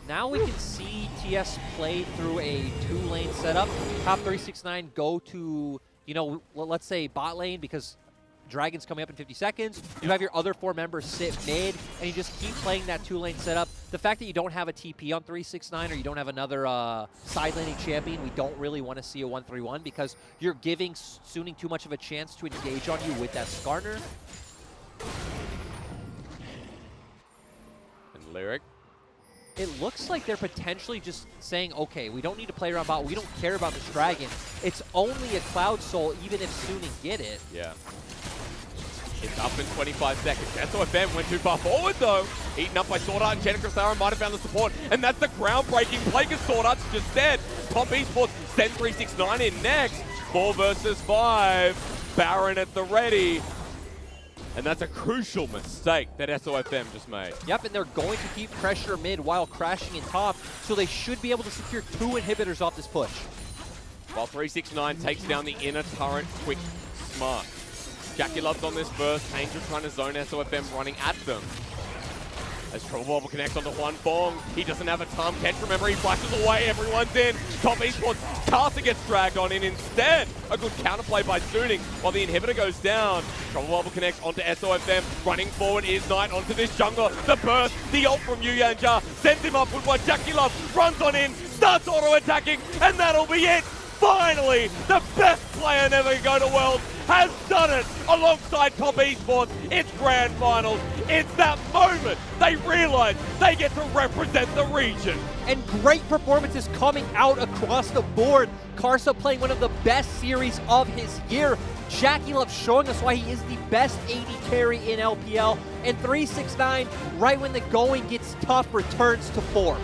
Now we can see TS play through a 2-lane setup. Top 369 go to, you know, let's say bot lane because Dragon's coming up in 50 seconds. You have your other 4 members sit mid, and you just keep playing that 2-lane setup. The fact that you don't have a TP on 369 or you don't have another side laning champion, we don't really want to see a 1-3-1 because you're giving Suning too much of a chance to engage on you with that Skarner. And Lyric. It looks like they're potentially just saying, okay, we don't need to play around bot. We don't care about this Dragon. It's only a Cloud Soul, even if Suning get it. Yeah. It's up in 25 seconds. SOFM went too far forward, though. Eaten up by Sword Art, and Jennifer Sarah might have found the support. And that's the groundbreaking play because Sword Art's just dead. Top esports send 369 in next. 4 versus 5. Baron at the ready. And that's a crucial mistake that SOFM just made. Yep, and they're going to keep pressure mid while crashing in top, so they should be able to secure 2 inhibitors off this push. While 369 takes down the inner turret quick, smart. Jackie Love's on this burst. Angel trying to zone SOFM running at them. As Trouble Bubble connects onto Juan Fong. He doesn't have a Tom catch. Remember, he flashes away. Everyone's in. Top Esports. Carter gets dragged on in instead. A good counterplay by Suning while the inhibitor goes down. Trouble Bubble connects onto SOFM. Running forward is Knight onto this jungler. The burst, the ult from Yu Yanja sends him up with one. Jackie Love runs on in, starts auto-attacking, and that'll be it. Finally, the best player never to go to Worlds has done it alongside Top Esports. It's Grand Finals. It's that moment they realize they get to represent the region. And great performances coming out across the board. Karsa playing one of the best series of his year. Jackie Love showing us why he is the best AD carry in LPL. And 369, right when the going gets tough, returns to form.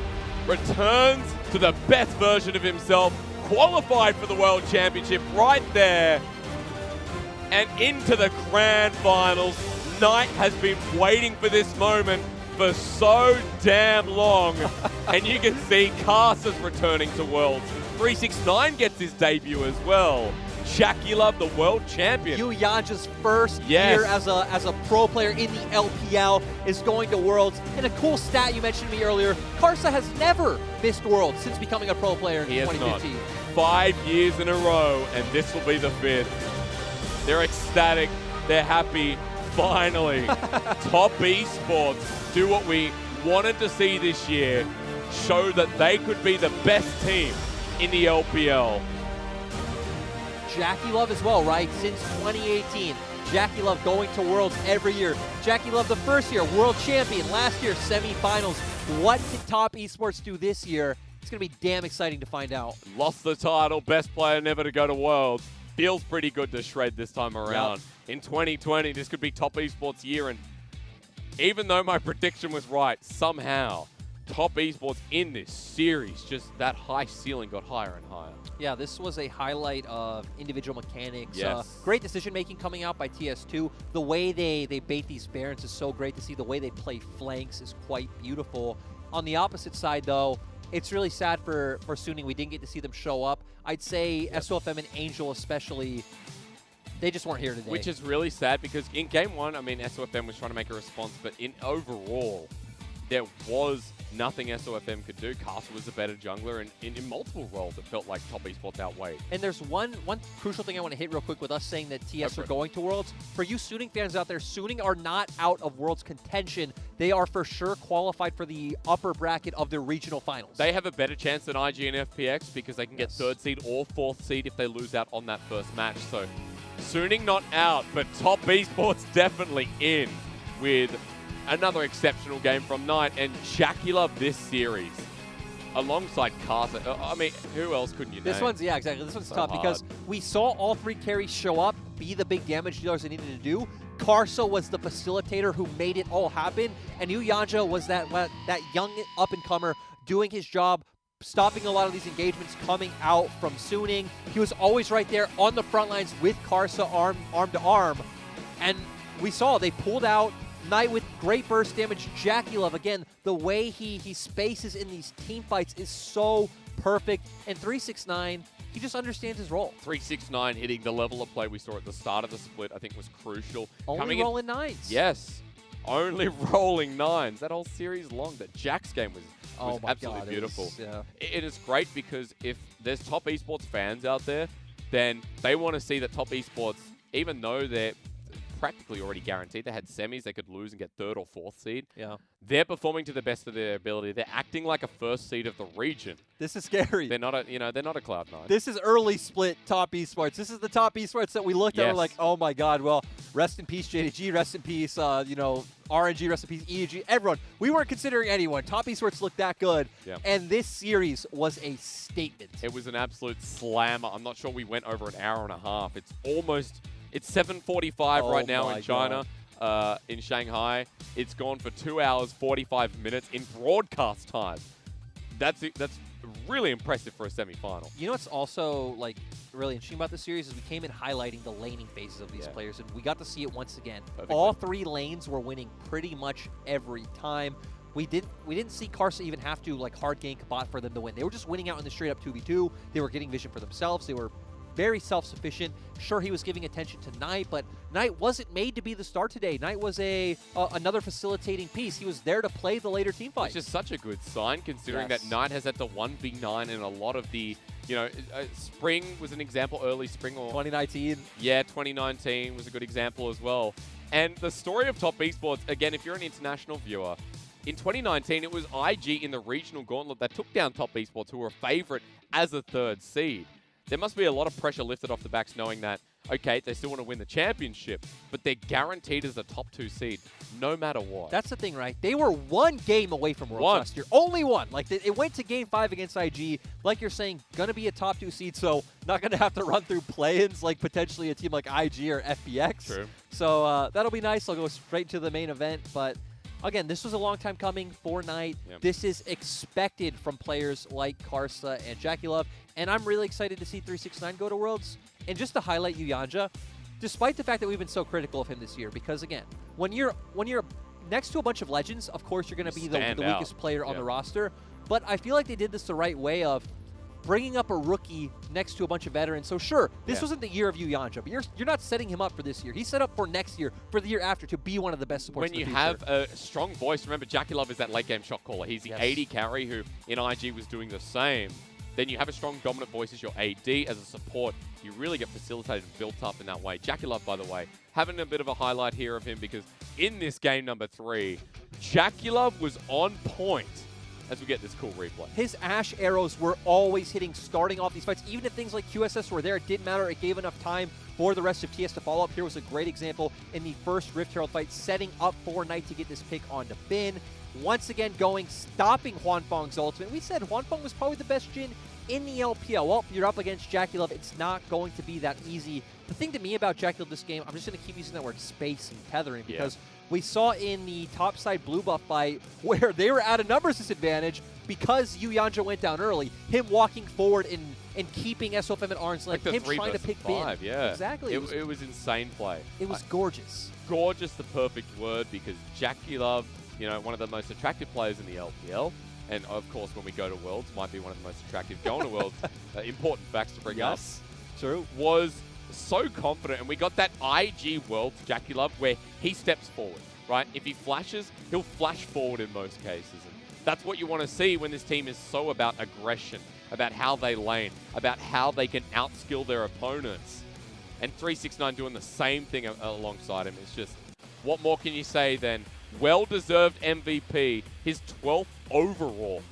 Returns to the best version of himself. Qualified for the World Championship right there. And into the Grand Finals. Knight has been waiting for this moment for so damn long. And you can see Karsa's returning to Worlds. 369 gets his debut as well. Shakilov, the world champion. Yu Yanja's first year as a pro player in the LPL is going to Worlds. And a cool stat you mentioned to me earlier, Karsa has never missed Worlds since becoming a pro player in 2015. 5 years in a row, and this will be the 5th. They're ecstatic. They're happy. Finally, Top Esports do what we wanted to see this year. Show that they could be the best team in the LPL. Jackie Love as well, right? Since 2018, Jackie Love going to Worlds every year. Jackie Love the first year, world champion. Last year, semifinals. What can Top Esports do this year? It's going to be damn exciting to find out. Lost the title, best player never to go to Worlds. Feels pretty good to shred this time around. Yep. In 2020, this could be Top Esports year, and even though my prediction was right, somehow Top Esports in this series, just that high ceiling got higher and higher. Yeah, this was a highlight of individual mechanics. Yes. Great decision-making coming out by TS2. The way they bait these Barons is so great to see. The way they play flanks is quite beautiful. On the opposite side, though, it's really sad for Suning. We didn't get to see them show up. I'd say SOFM and Angel especially, they just weren't here today. Which is really sad because in Game 1, I mean, SOFM was trying to make a response, but in overall, there was nothing SOFM could do. Castle was a better jungler, and in multiple roles, it felt like Top Esports outweighed. And there's one crucial thing I want to hit real quick with us saying that TS are going to Worlds. For you Suning fans out there, Suning are not out of Worlds contention. They are for sure qualified for the upper bracket of the regional finals. They have a better chance than IG and FPX because they can get 3rd seed or 4th seed if they lose out on that first match. So Suning not out, but Top Esports definitely in with another exceptional game from Knight, and Jackie Love this series alongside Carter. I mean, who else couldn't you name? This one's, yeah, exactly. This one's so tough hard because we saw all 3 carries show up, be the big damage dealers they needed to do. Karsa was the facilitator who made it all happen, and Yu Yanja was that young up-and-comer doing his job, stopping a lot of these engagements coming out from Suning. He was always right there on the front lines with Karsa arm to arm, and we saw they pulled out Knight with great burst damage. Jackie Love, again, the way he spaces in these team fights is so perfect. And 369, he just understands his role. 369 hitting the level of play we saw at the start of the split, I think was crucial. Only rolling 9s. Yes, only rolling 9s. That whole series long, that Jack's game was absolutely beautiful. It is great because if there's Top Esports fans out there, then they want to see that Top Esports, even though they're practically already guaranteed. They had semis they could lose and get 3rd or 4th seed. Yeah. They're performing to the best of their ability. They're acting like a 1st seed of the region. This is scary. They're not they're not a Cloud9. This is early split Top Esports. This is the Top Esports that we looked at and we're like, oh my god, well, rest in peace JDG, rest in peace, RNG, rest in peace EG, everyone. We weren't considering anyone. Top Esports looked that good. Yeah. And this series was a statement. It was an absolute slammer. I'm not sure we went over an hour and a half. It's 7:45 right now in China, in Shanghai. It's gone for 2 hours, 45 minutes in broadcast time. That's really impressive for a semifinal. You know what's also really interesting about this series is we came in highlighting the laning phases of these players, and we got to see it once again. Perfectly. All 3 lanes were winning pretty much every time. We didn't see Karsa even have to hard gank bot for them to win. They were just winning out in the straight up 2v2. They were getting vision for themselves. They were very self-sufficient. Sure, he was giving attention to Knight, but Knight wasn't made to be the star today. Knight was another facilitating piece. He was there to play the later team fight. Which is such a good sign, considering that Knight has had to 1v9 in a lot of the, Spring was an example, early Spring. Or 2019. Yeah, 2019 was a good example as well. And the story of Top Esports, again, if you're an international viewer, in 2019, it was IG in the regional gauntlet that took down Top Esports, who were a favorite as a 3rd seed. There must be a lot of pressure lifted off the backs knowing that, okay, they still want to win the championship, but they're guaranteed as a top 2 seed, no matter what. That's the thing, right? They were 1 game away from Worlds last year. Only 1. Like, it went to Game 5 against IG. Like you're saying, going to be a top 2 seed, so not going to have to run through play-ins like potentially a team like IG or FPX. True. So that'll be nice. They'll go straight to the main event, but again, this was a long time coming for Knight. Yep. This is expected from players like Karsa and Jackie Love, and I'm really excited to see 369 go to Worlds. And just to highlight Yuyanja, despite the fact that we've been so critical of him this year, because again, when you're next to a bunch of legends, of course you're going to be the weakest player on the roster. But I feel like they did this the right way of bringing up a rookie next to a bunch of veterans. So sure, this wasn't the year of Yuyanja, but you're not setting him up for this year. He's set up for next year, for the year after, to be one of the best supports When in the you future. have a strong voice, remember Jackie Love is that late game shot caller. He's the AD carry who in IG was doing the same. Then you have a strong dominant voice as your AD. As a support, you really get facilitated and built up in that way. Jackie Love, by the way, having a bit of a highlight here of him because in this game number 3, Jackie Love was on point as we get this cool replay. His Ashe arrows were always hitting starting off these fights. Even if things like QSS were there, it didn't matter. It gave enough time for the rest of TS to follow up. Here was a great example in the first Rift Herald fight, setting up for Knight to get this pick onto Bin. Once again stopping Huanfeng's ultimate. We said Huanfeng was probably the best Jhin in the LPL. Well, you're up against Jackie Love. It's not going to be that easy. The thing to me about Jackie Love this game, I'm just going to keep using that word space and tethering, because we saw in the topside blue buff fight where they were at a numbers disadvantage because Yuyanja went down early, him walking forward and keeping SOFM at arm's length, him trying to pick Bin. Yeah. Exactly. It was insane play. It was gorgeous. Gorgeous, the perfect word, because Jackie Love, one of the most attractive players in the LPL. And of course, when we go to Worlds, might be one of the most attractive going to Worlds. Important facts to bring up. True. Was so confident, and we got that IG Worlds Jackie Love where he steps forward, right? If he flashes, he'll flash forward in most cases. And that's what you want to see when this team is so about aggression, about how they lane, about how they can outskill their opponents. And 369 doing the same thing alongside him. It's just, what more can you say than well-deserved MVP, his 12th overall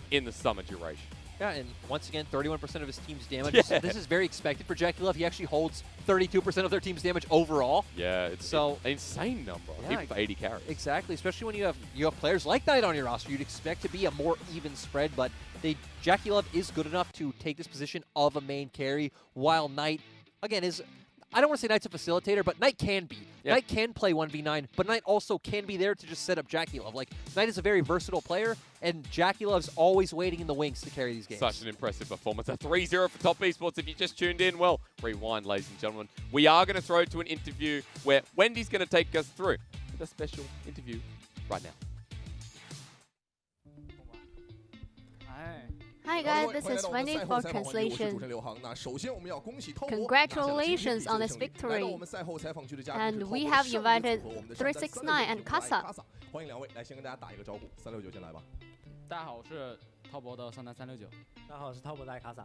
in the summer duration. Yeah, and once again, 31% of his team's damage. This is very expected for Jackie Love. He actually holds 32% of their team's damage overall. Yeah, it's an insane number, even for 80 carries. Exactly, especially when you have players like Knight on your roster. You'd expect to be a more even spread, but Jackie Love is good enough to take this position of a main carry, while Knight, again, is... I don't want to say Knight's a facilitator, but Knight can be. Knight can play 1v9, but Knight also can be there to just set up Jackie Love. Like, Knight is a very versatile player, and Jackie Love's always waiting in the wings to carry these games. Such an impressive performance. A 3-0 for Top Esports. If you just tuned in, well, rewind, ladies and gentlemen. We are going to throw to an interview where Wendy's going to take us through with a special interview right now. Hi guys, this is Wendy for translation. Congratulations on this victory. And we have invited 369 and Kasa. 欢迎两位来先跟大家打一个招呼，369先来吧。大家好，我是滔博的上单369。大家好，我是滔博的艾卡萨。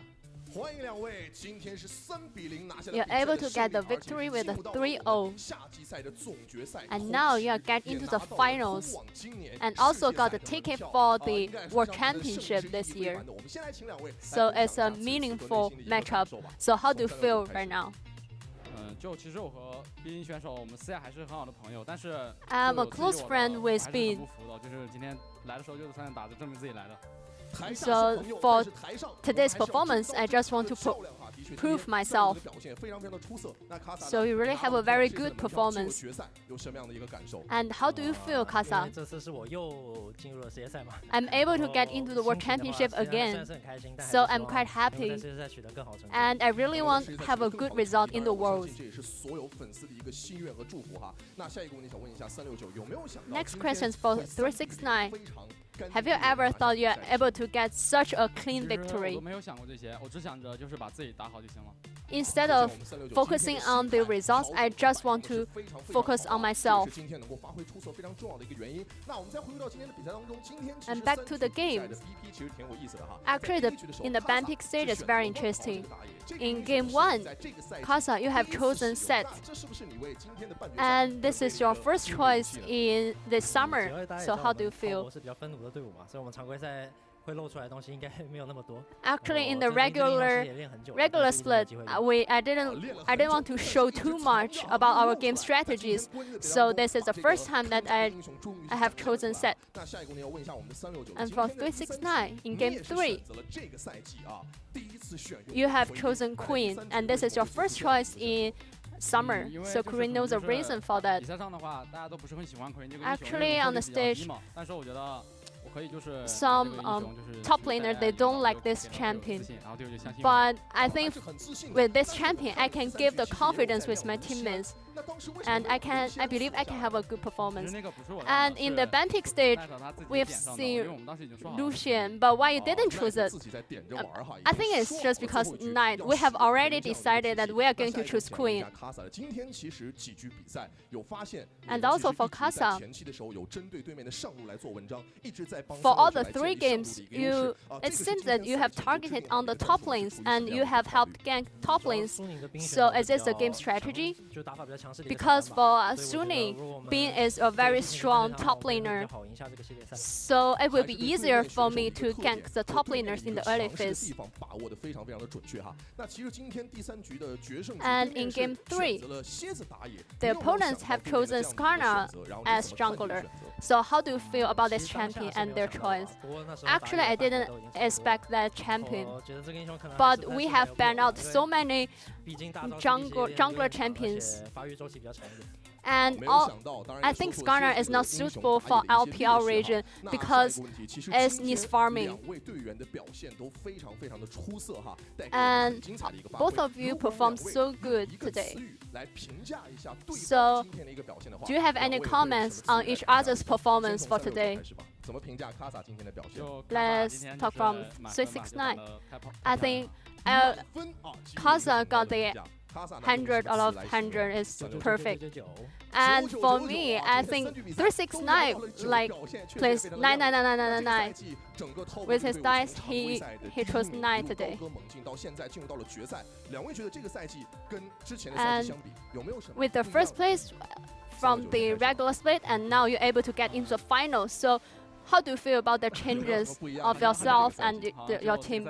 欢迎两位，今天是3比0拿下了 You're able to get the victory with a 3-0. And now you are getting into the finals. And also got the ticket for the World Championship this year. So it's a meaningful matchup. So how do you feel right now? 就其实我和彬选手，我们私下还是很好的朋友，但是 I'm a close friend with Bin. 不服的，就是今天来的时候就算打着证明自己来的。So for today's performance, I just want to prove myself. So you really have a very good performance. And how do you feel, Kasa? 这次是我又进入了世界赛嘛。 I'm able to get into the World Championship again. So I'm quite happy. And I really want to have a good result in the World. Next question is for 369. Have you ever thought you are able to get such a clean victory? 我没有想过这些，我只想着就是把自己打好就行了。instead of focusing on the results, I just want to focus on myself. And back to the game. Actually, in the ban pick stage, it's very interesting. In game 1, Casa, you have chosen Set. And this is your first choice in the summer. So how do you feel? Actually, in the regular split, I didn't want to show too much about our game strategies. So this is the first time that I have chosen Set. And for 369 in game 3, you have chosen Queen, and this is your first choice in summer. So Queen knows the reason for that. Actually, on the stage, some top laners, they don't like this champion. But I think with this champion, I can give the confidence with my teammates. And I believe I can have a good performance. And in the ban pick stage, we've seen Lucian, but why you didn't choose it? I think it's just because Knight. We have already decided that we are going to choose Queen. And also for Casa, for all the 3 games, it seems that you have targeted on the top lanes and you have helped gank top lanes. So is this a game strategy? Because for Sunny, Bin is a very strong top laner, so it will be easier for me to gank the top laners in the early phase. And in game 3, the opponents have chosen Skarner as jungler. So how do you feel about this champion and their choice? Actually, I didn't expect that champion, but we have banned out so many jungler champions. And I think Skarner is not suitable for LPL region because it needs farming. And both of you performed so good today. So, do you have any comments on each other's performance for today? Let's talk from 369. I think Casa got the 100 out of 100 is perfect. And for me, I think 369 plays 99999. With his dice, he chose 9 today. And with the first place from the regular split, and now you're able to get into the final. So how do you feel about the changes of yourself and your team?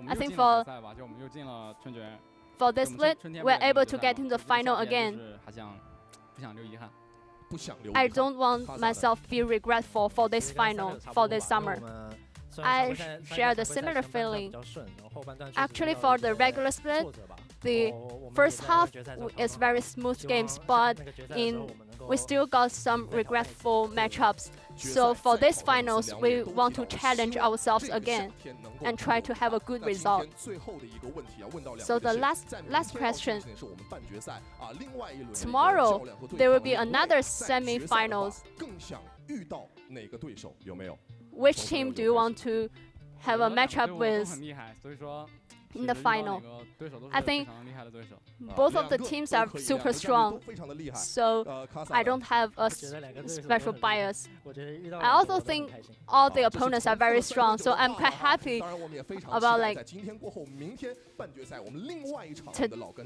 I think for this split, we're able to get into the final again. I don't want myself to be regretful for this final, for this summer. I share the similar feeling. Actually, for the regular split, the first half is very smooth games, but we still got some regretful matchups. So for this finals, we want to challenge ourselves again and try to have a good result. So the last question. Tomorrow, there will be another semi-finals. Which team do you want to have a matchup with in the final? I think both of the teams are super strong, so I don't have a special bias. I also think all the opponents are very strong, so I'm quite happy about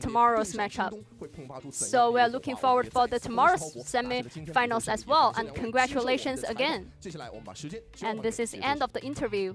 tomorrow's matchup. So we're looking forward for the tomorrow's semi-finals as well, and congratulations again. And this is the end of the interview.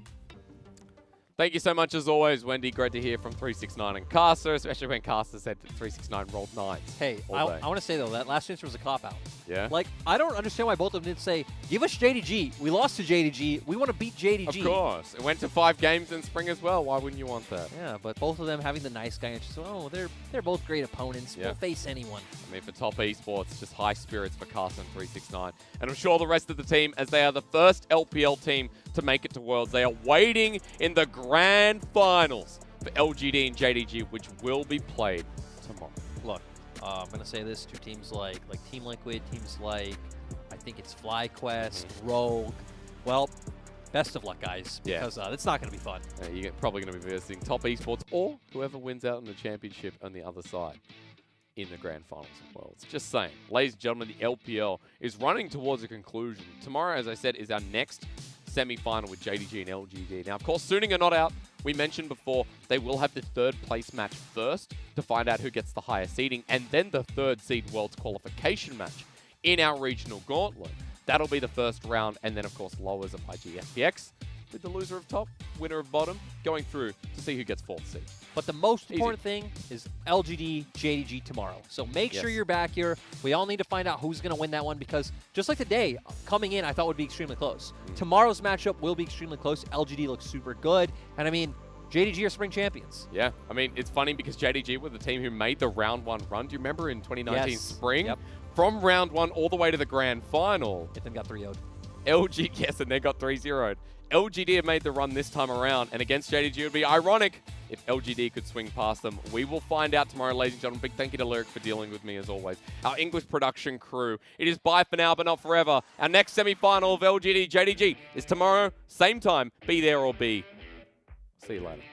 Thank you so much, as always, Wendy. Great to hear from 369 and Casa, especially when Casa said that 369 rolled 9s. Hey, I want to say, though, that last answer was a cop-out. Yeah? I don't understand why both of them didn't say, give us JDG. We lost to JDG. We want to beat JDG. Of course. It went to 5 games in spring as well. Why wouldn't you want that? Yeah, but both of them having the nice guy answer. So, they're both great opponents. Yeah. We'll face anyone. I mean, for top esports, just high spirits for Casa and 369. And I'm sure the rest of the team, as they are the first LPL team to make it to Worlds, they are waiting in the grand finals for LGD and JDG, which will be played tomorrow. Look, I'm going to say this to teams like Team Liquid, teams like, I think it's FlyQuest, Rogue. Well, best of luck, guys, because it's not going to be fun. You're probably going to be versing top esports or whoever wins out in the championship on the other side in the grand finals of Worlds. Just saying. Ladies and gentlemen, the LPL is running towards a conclusion. Tomorrow, as I said, is our next semi-final with JDG and LGD. Now, of course, Suning are not out. We mentioned before they will have the third place match first to find out who gets the higher seeding, and then the third seed Worlds qualification match in our regional gauntlet. That'll be the first round, and then, of course, lowers of IG FPX with the loser of top, winner of bottom, going through to see who gets fourth seed. But the most important thing is LGD, JDG tomorrow. So make sure you're back here. We all need to find out who's going to win that one because just like today, coming in, I thought would be extremely close. Tomorrow's matchup will be extremely close. LGD looks super good. And I mean, JDG are spring champions. Yeah, I mean, it's funny because JDG were the team who made the round 1 run. Do you remember in 2019 spring? Yep. From round 1 all the way to the grand final. It then got 3-0'd. LG, yes, and they got 3-0'd. LGD have made the run this time around, and against JDG it would be ironic if LGD could swing past them. We will find out tomorrow, ladies and gentlemen. Big thank you to Lyric for dealing with me as always. Our English production crew. It is bye for now, but not forever. Our next semi-final of LGD JDG is tomorrow, same time. Be there or be. See you later.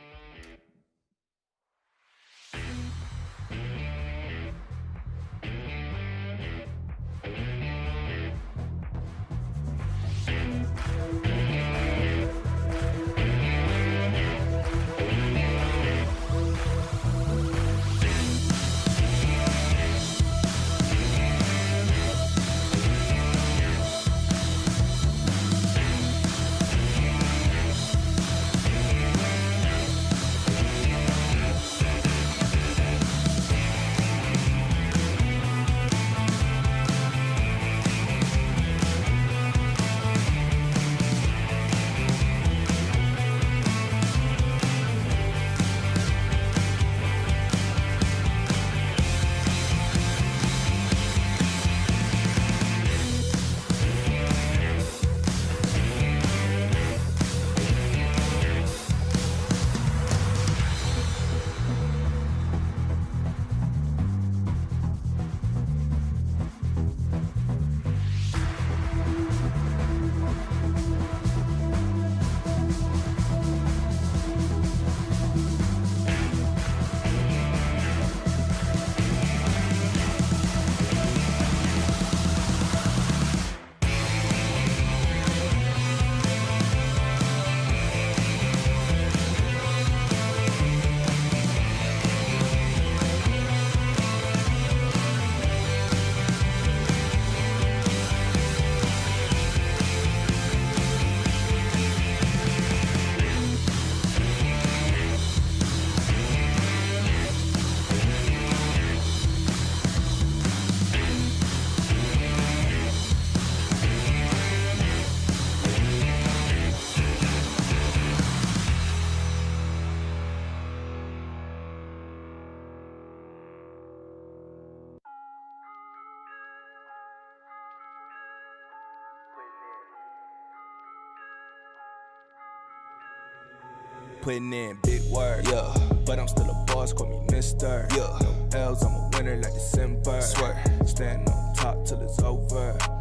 Putting in big work, yeah. But I'm still a boss, call me Mister. Yeah. No L's, I'm a winner like December. Swear, stand on top till it's over.